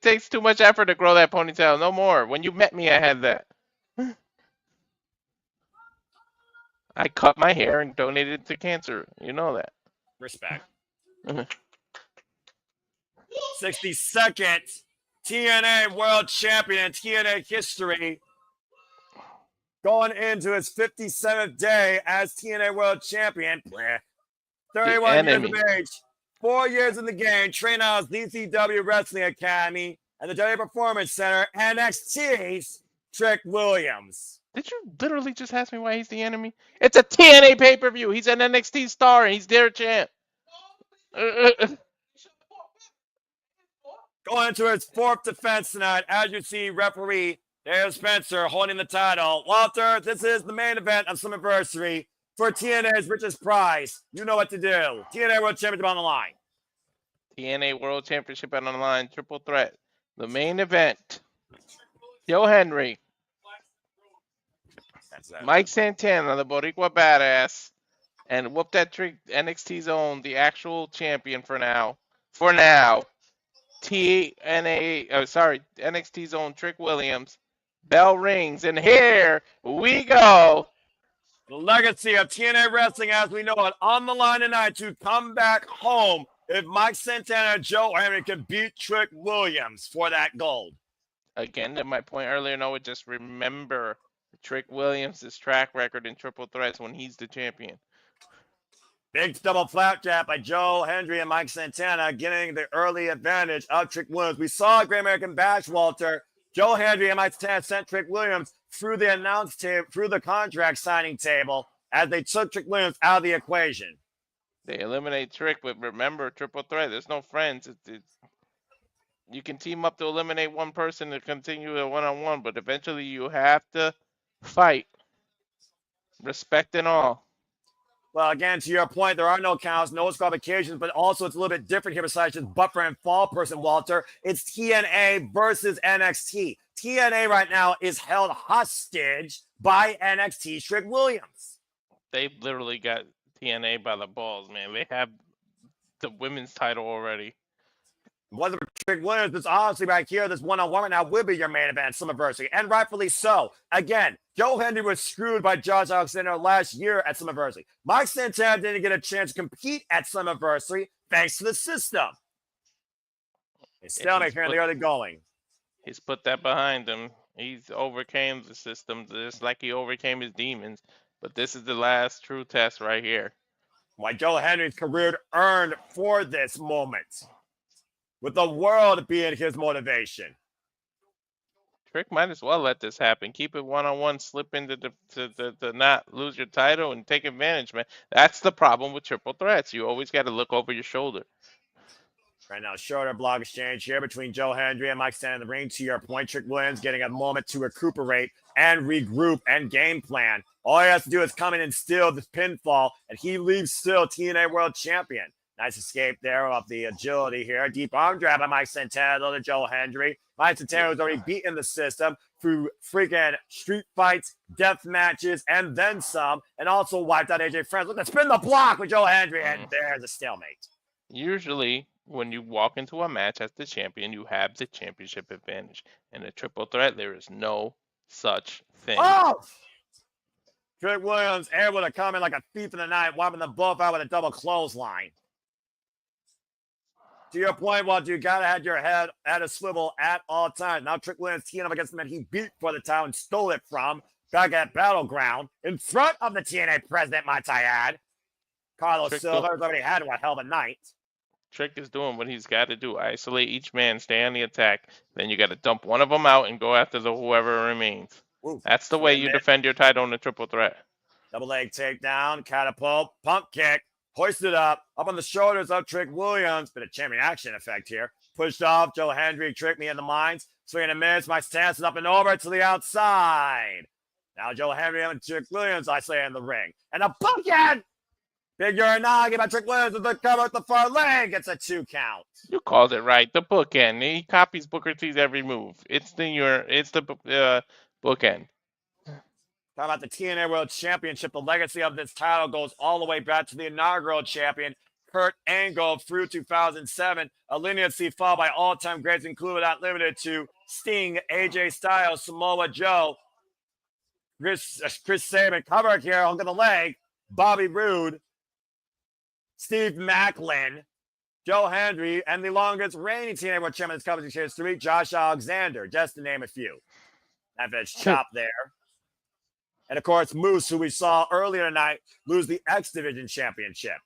takes too much effort to grow that ponytail. No more. When you met me, I had that. I cut my hair and donated it to cancer. You know that. Respect. 62nd TNA World Champion in TNA history. Going into his 57th day as TNA World Champion. 31 years of age. 4 years in the game. Trained out of DCW Wrestling Academy and the W Performance Center. NXT's Trick Williams. Did you literally just ask me why he's the enemy? It's a TNA pay-per-view. He's an NXT star and he's their champ. Going into his fourth defense tonight, as you see, referee Dale Spencer holding the title. Walter, this is the main event of Slammiversary for TNA's richest prize. You know what to do. TNA World Championship on the line. TNA World Championship on the line, triple threat. The main event. Joe Hendry. Mike Santana, the Boricua badass. And whoop that trick, NXT's own, the actual champion for now. For now. NXT's own Trick Williams. Bell rings, and here we go. The legacy of TNA Wrestling as we know it on the line tonight to come back home if Mike Santana and Joe Hendry can beat Trick Williams for that gold. Again, to my point earlier, Noah, just remember Trick Williams' track record in triple threats when he's the champion. Big double flapjack by Joe Hendry and Mike Santana getting the early advantage of Trick Williams. We saw a Great American Bash, Walter. Joe Hendry and Mike Santana sent Trick Williams through the announce table, through the contract signing table as they took Trick Williams out of the equation. They eliminate Trick, but remember, triple threat, there's no friends. You can team up to eliminate one person to continue a one-on-one, but eventually you have to fight. Respect and all. Well, again, to your point, there are no counts, no disqualifications, but also it's a little bit different here besides just buffer and fall person, Walter. It's TNA versus NXT. TNA right now is held hostage by NXT Trick Williams. They've literally got TNA by the balls, man. They have the women's title already. Wasn't for Trick Williams, this honestly right here, this one-on-one right now will be your main event at Slammiversary, and rightfully so. Again, Joe Hendry was screwed by Josh Alexander last year at Slammiversary. Mike Santana didn't get a chance to compete at Slammiversary thanks to the system. It's still apparently early going. He's put that behind him. He's overcame the system just like he overcame his demons. But this is the last true test right here. Why Joe Hendry's career earned for this moment, with the world being his motivation. Trick might as well let this happen. Keep it one-on-one, slip into the not lose your title and take advantage, man. That's the problem with triple threats. You always got to look over your shoulder. Right now, shorter block exchange here between Joe Hendry and Mike Stanley in the ring. To your point, Trick Williams getting a moment to recuperate and regroup and game plan. All he has to do is come in and steal the pinfall, and he leaves still TNA World Champion. Nice escape there of the agility here. Deep arm drag by Mike Santana to Joe Hendry. Mike Santana was already beaten the system through freaking street fights, death matches, and then some, and also wiped out AJ Friends. Look at spin the block with Joe Hendry, and there's a stalemate. Usually, when you walk into a match as the champion, you have the championship advantage. In a triple threat, there is no such thing. Oh! Trick Williams able to come in like a thief in the night, wiping them both out with a double clothesline. To your point, Walter, you got to have your head at a swivel at all times. Now Trick Williams teeing up against the man he beat for the town and stole it from back at Battleground in front of the TNA president, might I add. Carlos Silva has already had one hell of a night. Trick is doing what he's got to do. Isolate each man, stay on the attack. Then you got to dump one of them out and go after the whoever remains. Ooh, that's the way you defend your title in a triple threat. Double leg takedown, catapult, pump kick, hoisted up on the shoulders of Trick Williams. Bit of champion action effect here. Pushed off, Joe Hendry tricked me in the minds. Swing and a miss, my stance is up and over to the outside. Now Joe Hendry and Trick Williams isolated in the ring. And a bucket! Big Uranagi by Trick Williams with the cover at the far leg. It's a 2 count. You called it right. The bookend. He copies Booker T's every move. It's the bookend. Talking about the TNA World Championship, the legacy of this title goes all the way back to the inaugural champion, Kurt Angle, through 2007. A lineage followed by all-time greats, including not limited to Sting, AJ Styles, Samoa Joe, Chris Sabin covered here, hook of the leg, Bobby Roode, Steve Maclin, Joe Hendry, and the longest reigning TNA World Champion in this company's history, Josh Alexander, just to name a few. That's chop there. And, of course, Moose, who we saw earlier tonight, lose the X Division Championship.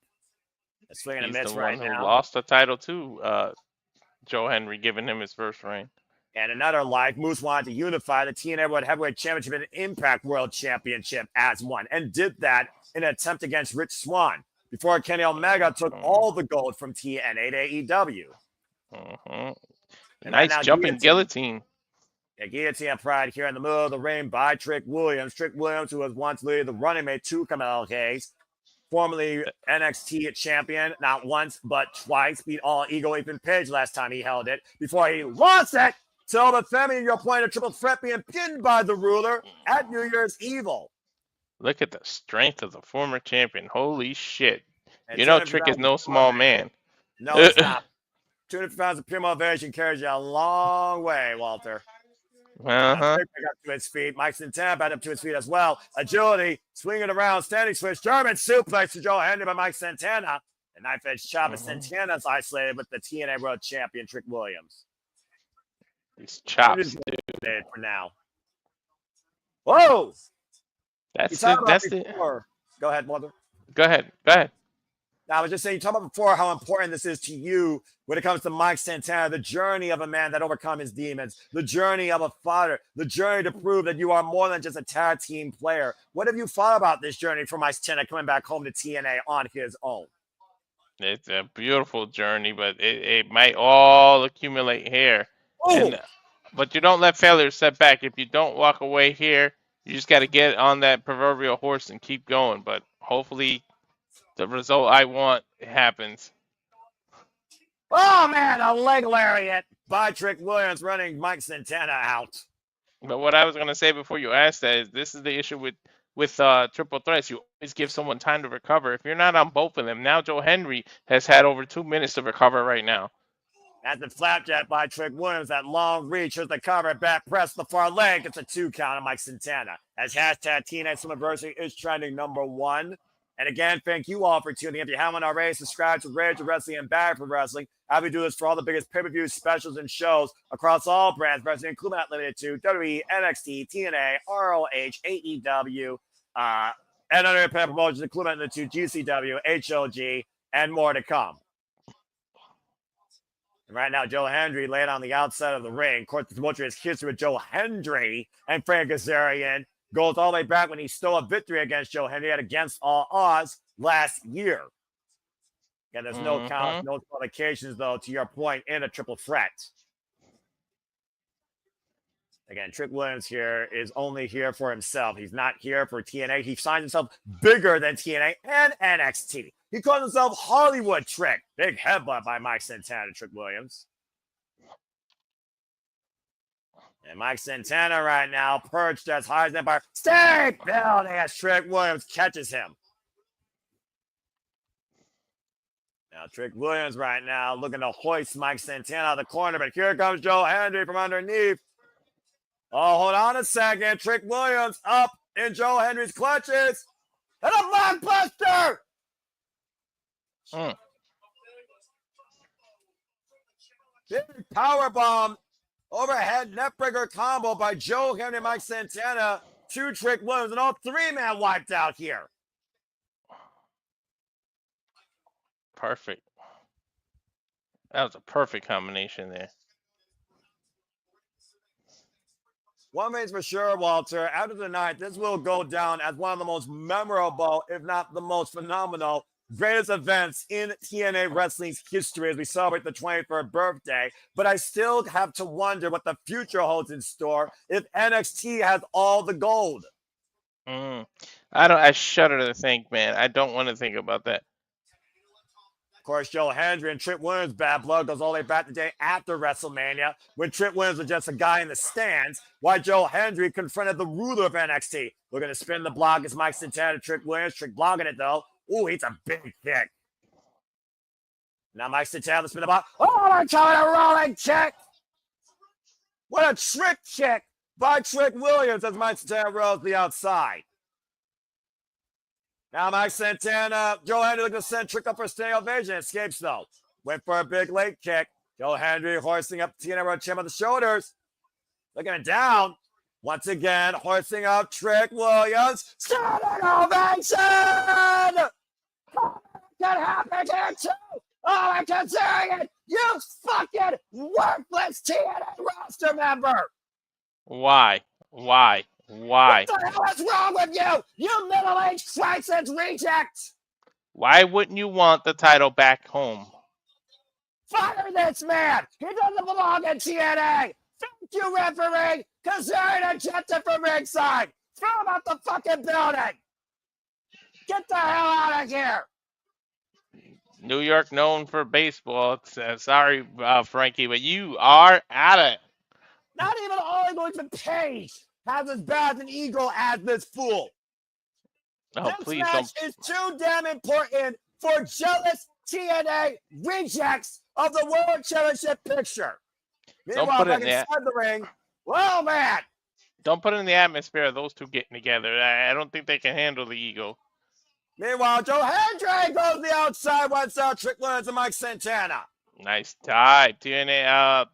That's swinging a miss right now. Lost the title, too, Joe Hendry, giving him his first reign. And another life, Moose wanted to unify the TNA World Heavyweight Championship and Impact World Championship as one, and did that in an attempt against Rich Swann before Kenny Omega took all the gold from TNA to AEW. Nice right jumping guillotine. A guillotine pride here in the middle of the ring by Trick Williams. Trick Williams, who was once leading the running mate to Camille Hayes, formerly NXT champion, not once, but twice, beat All Ego Ethan Page last time he held it, before he lost it to the Femi, your point of triple threat being pinned by the ruler at New Year's Evil. Look at the strength of the former champion. Holy shit. And you know Trick is no small man. No, it's not. 200 pounds of pure motivation carries you a long way, Walter. Trick up to his feet. Mike Santana back up to his feet as well. Agility, swinging around, standing switch, German suplex to Joe Hendry by Mike Santana. The knife edge chop of Santana's isolated with the TNA World Champion Trick Williams. These chops, dude. For now. Whoa! That's the. Go ahead, Mother. Go ahead. Now, I was just saying, you talked about before how important this is to you when it comes to Mike Santana, the journey of a man that overcome his demons, the journey of a fighter, the journey to prove that you are more than just a tag team player. What have you thought about this journey for Mike Santana coming back home to TNA on his own? It's a beautiful journey, but it might all accumulate here. But you don't let failure set back. If you don't walk away here, you just got to get on that proverbial horse and keep going. But hopefully the result I want happens. Oh, man, a leg lariat by Trick Williams running Mike Santana out. But what I was going to say before you asked that is this is the issue with triple threats. You always give someone time to recover. If you're not on both of them, now Joe Hendry has had over 2 minutes to recover right now. That's the flapjack by Trick Williams. That long reach. Here's the cover. Back press the far leg. It's a 2 count on Mike Santana. As hashtag TNA Slammiversary is trending #1. And again, thank you all for tuning in. If you haven't already, subscribe to Rage of Wrestling and Bad for Wrestling. I'll be doing this for all the biggest pay-per-view specials and shows across all brands, wrestling, including not limited to WWE, NXT, TNA, ROH, AEW, and other independent promotions, including not limited to GCW, HLG, and more to come. And right now, Joe Hendry laying on the outside of the ring. Of course, the tumultuous history with Joe Hendry and Frank Kazarian goes all the way back when he stole a victory against Joe Hendry at Against All Odds last year. Yeah, there's no count, no qualifications, though, to your point, in a triple threat. Again, Trick Williams here is only here for himself. He's not here for TNA. He finds himself bigger than TNA and NXT. He calls himself Hollywood Trick. Big headbutt by Mike Santana to Trick Williams. And Mike Santana right now perched as high as an Empire State Building as Trick Williams catches him. Now, Trick Williams right now looking to hoist Mike Santana out of the corner, but here comes Joe Hendry from underneath. Oh, hold on a second. Trick Williams up in Joe Hendry's clutches. And a blockbuster! Big powerbomb, overhead neckbreaker combo by Joe Hendry and Mike Santana to Trick Williams, and all three-man wiped out here. Perfect. That was a perfect combination there. One thing's for sure, Walter, after the night, this will go down as one of the most memorable, if not the most phenomenal, greatest events in TNA Wrestling's history as we celebrate the 23rd birthday. But I still have to wonder what the future holds in store if NXT has all the gold. I shudder to think, man. I don't want to think about that. Of course, Joe Hendry and Trick Williams' bad blood goes all the way back the day after WrestleMania when Trick Williams was just a guy in the stands, while Joe Hendry confronted the ruler of NXT. Looking to spin the block as Mike Santana, Trick Williams. Trick blocking it, though. Ooh, he's a big kick. Now Mike Santana to spin the block. Oh, I'm calling a rolling kick. What a trick kick by Trick Williams as Mike Santana rolls the outside. Now Mike Santana, Joe Hendry looking to send Trick up for a standing ovation. Escapes though. Went for a big late kick. Joe Hendry hoisting up TNA World Champ on the shoulders. Looking down. Once again, hoisting up Trick Williams. Standing ovation! Can happen here too! Oh, I'm considering it! You fucking worthless TNA roster member! Why? What the hell is wrong with you? You middle-aged crisis reject! Why wouldn't you want the title back home? Fire this man! He doesn't belong in TNA! Thank you, referee! Kazarian ejected from ringside! Throw him out the fucking building! Get the hell out of here! New York known for baseball. Sorry, Frankie, but you are at it. Not even Oliver Page has as bad an ego as this fool. Oh, this please match don't. is too damn important for jealous TNA rejects of the World Championship picture. Meanwhile, back inside the ring, well, man. Don't put it in the atmosphere of those two getting together. I don't think they can handle the ego. Meanwhile, Joe Hendry goes the outside, once out, Trick Williams and Mike Santana. Nice type. TNA,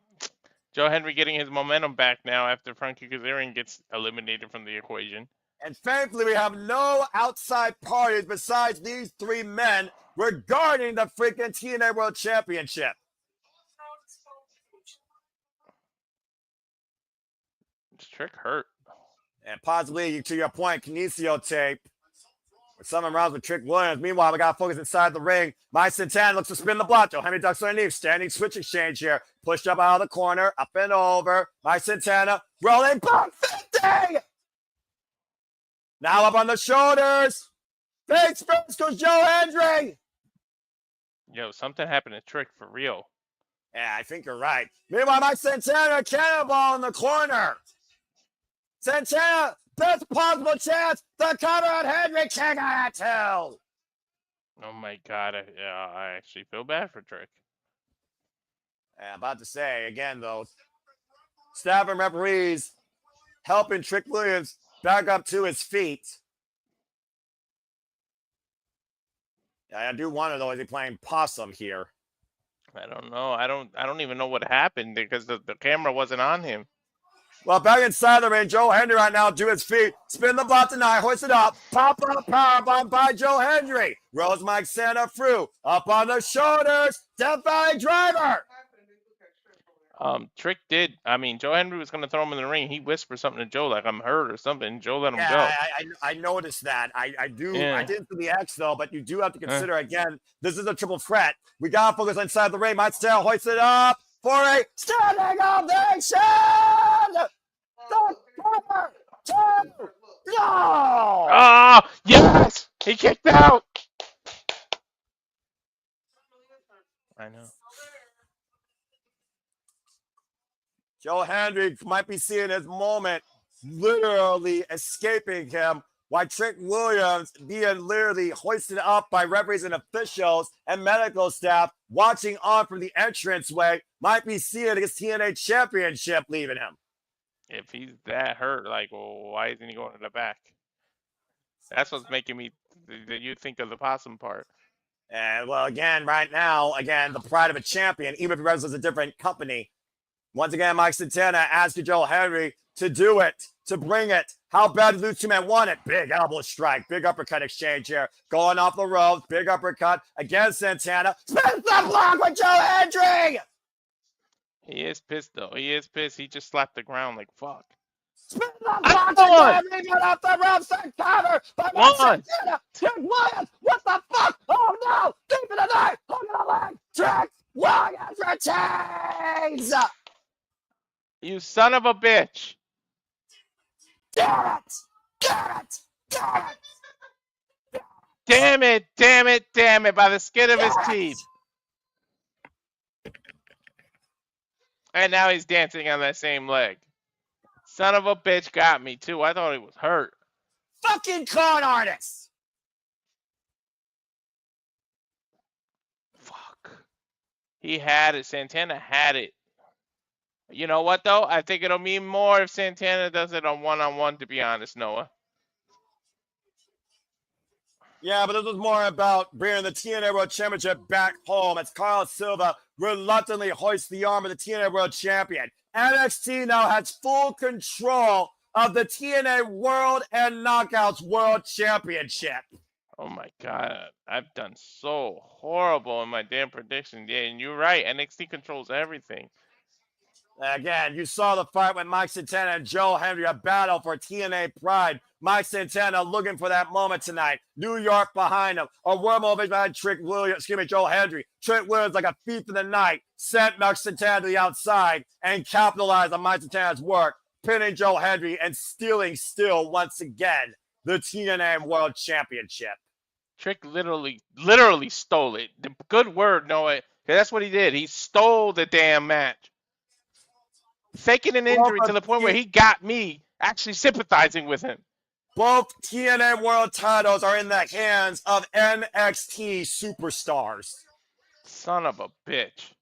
Joe Hendry getting his momentum back now after Frankie Kazarian gets eliminated from the equation. And thankfully, we have no outside parties besides these three men regarding the freaking TNA World Championship. Trick hurt. And possibly, to your point, Kinesio tape. With some rounds with Trick Williams. Meanwhile, we got to focus inside the ring. Mike Santana looks to spin the block. Joe Hendry ducks underneath. Standing switch exchange here. Pushed up out of the corner. Up and over. Mike Santana rolling back 50. Now up on the shoulders. Face first goes Joe Hendry. Yo, something happened to Trick for real. Yeah, I think you're right. Meanwhile, Mike Santana cannonball in the corner. Santana, best possible chance. The cover on Hendry. King on it too. Oh my God, I actually feel bad for Trick. Yeah, about to say again though, staff and referees helping Trick Williams back up to his feet. Yeah, I do wonder though, is he playing possum here? I don't know. I don't even know what happened because the camera wasn't on him. Well, back inside the ring, Joe Hendry right now to his feet. Spin the block tonight, hoist it up. Pop up powerbomb by Joe Hendry. Rolls Mike Santa through. Up on the shoulders. Death Valley driver. Trick did. I mean, Joe Henry was going to throw him in the ring. He whispered something to Joe like, I'm hurt or something. Joe let him go. Yeah, I noticed that. I do. Yeah. I didn't see the X though, but you do have to consider again. This is a triple threat. We gotta focus inside the ring. Mance hoists it up for a standing ovation. No! Oh, yes! He kicked out! I know. Joe Henry might be seeing his moment, literally escaping him, while Trick Williams being literally hoisted up by referees and officials and medical staff watching on from the entranceway, might be seeing his TNA championship leaving him. If he's that hurt, like, well, why isn't he going to the back? That's what's making me you think of the possum part. And well, again, right now, again, the pride of a champion, even if he represents a different company. Once again, Mike Santana asking Joe Henry to do it, to bring it. How bad did these two men want it? Big elbow strike, big uppercut exchange here. Going off the ropes, big uppercut against Santana. Spins the block with Joe Henry! He is pissed, though. He is pissed. He just slapped the ground like, fuck. Spin the block with Joe Henry, but off the ropes and cover by Mike Santana. Trick Williams, what the fuck? Oh no! Deep in the night, hook in the leg. Trick Williams retains! You son of a bitch! Damn it! Damn it! Damn it! Damn it! Damn it! Damn it! By the skin of his teeth. And now he's dancing on that same leg. Son of a bitch got me too. I thought he was hurt. Fucking con artist! Fuck. He had it. Santana had it. You know what, though? I think it'll mean more if Santana does it on one-on-one, to be honest, Noah. Yeah, but this was more about bringing the TNA World Championship back home as Carlos Silva reluctantly hoists the arm of the TNA World Champion. NXT now has full control of the TNA World and Knockouts World Championship. Oh, my God. I've done so horrible in my damn prediction. Yeah, and you're right. NXT controls everything. Again, you saw the fight when Mike Santana and Joe Henry, a battle for TNA pride. Mike Santana looking for that moment tonight. New York behind him. A wormhole behind Joe Henry. Trick Williams like a thief in the night. Sent Mike Santana to the outside and capitalized on Mike Santana's work, pinning Joe Henry and stealing still once again the TNA World Championship. Trick literally stole it. The good word, Noah. That's what he did. He stole the damn match. Faking an injury to the point where he got me actually sympathizing with him. Both TNA World titles are in the hands of NXT superstars. Son of a bitch.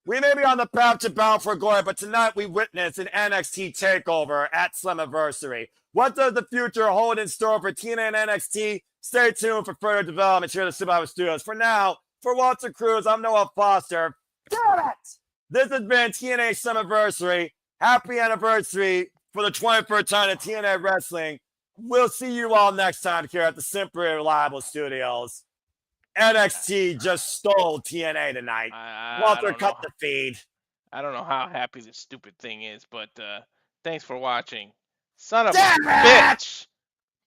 We may be on the path to Bound for Glory, but tonight we witnessed an NXT takeover at Slammiversary. What does the future hold in store for TNA and NXT? Stay tuned for further developments here at the Survivor Studios. For now, for Walter Cruz, I'm Noah Foster. Damn it! This has been TNA Slammiversary. Happy anniversary for the 21st time of TNA Wrestling. We'll see you all next time here at the Simply Reliable Studios. NXT just stole TNA tonight. Walter, cut the feed. I don't know how happy this stupid thing is, but thanks for watching. Son of a bitch!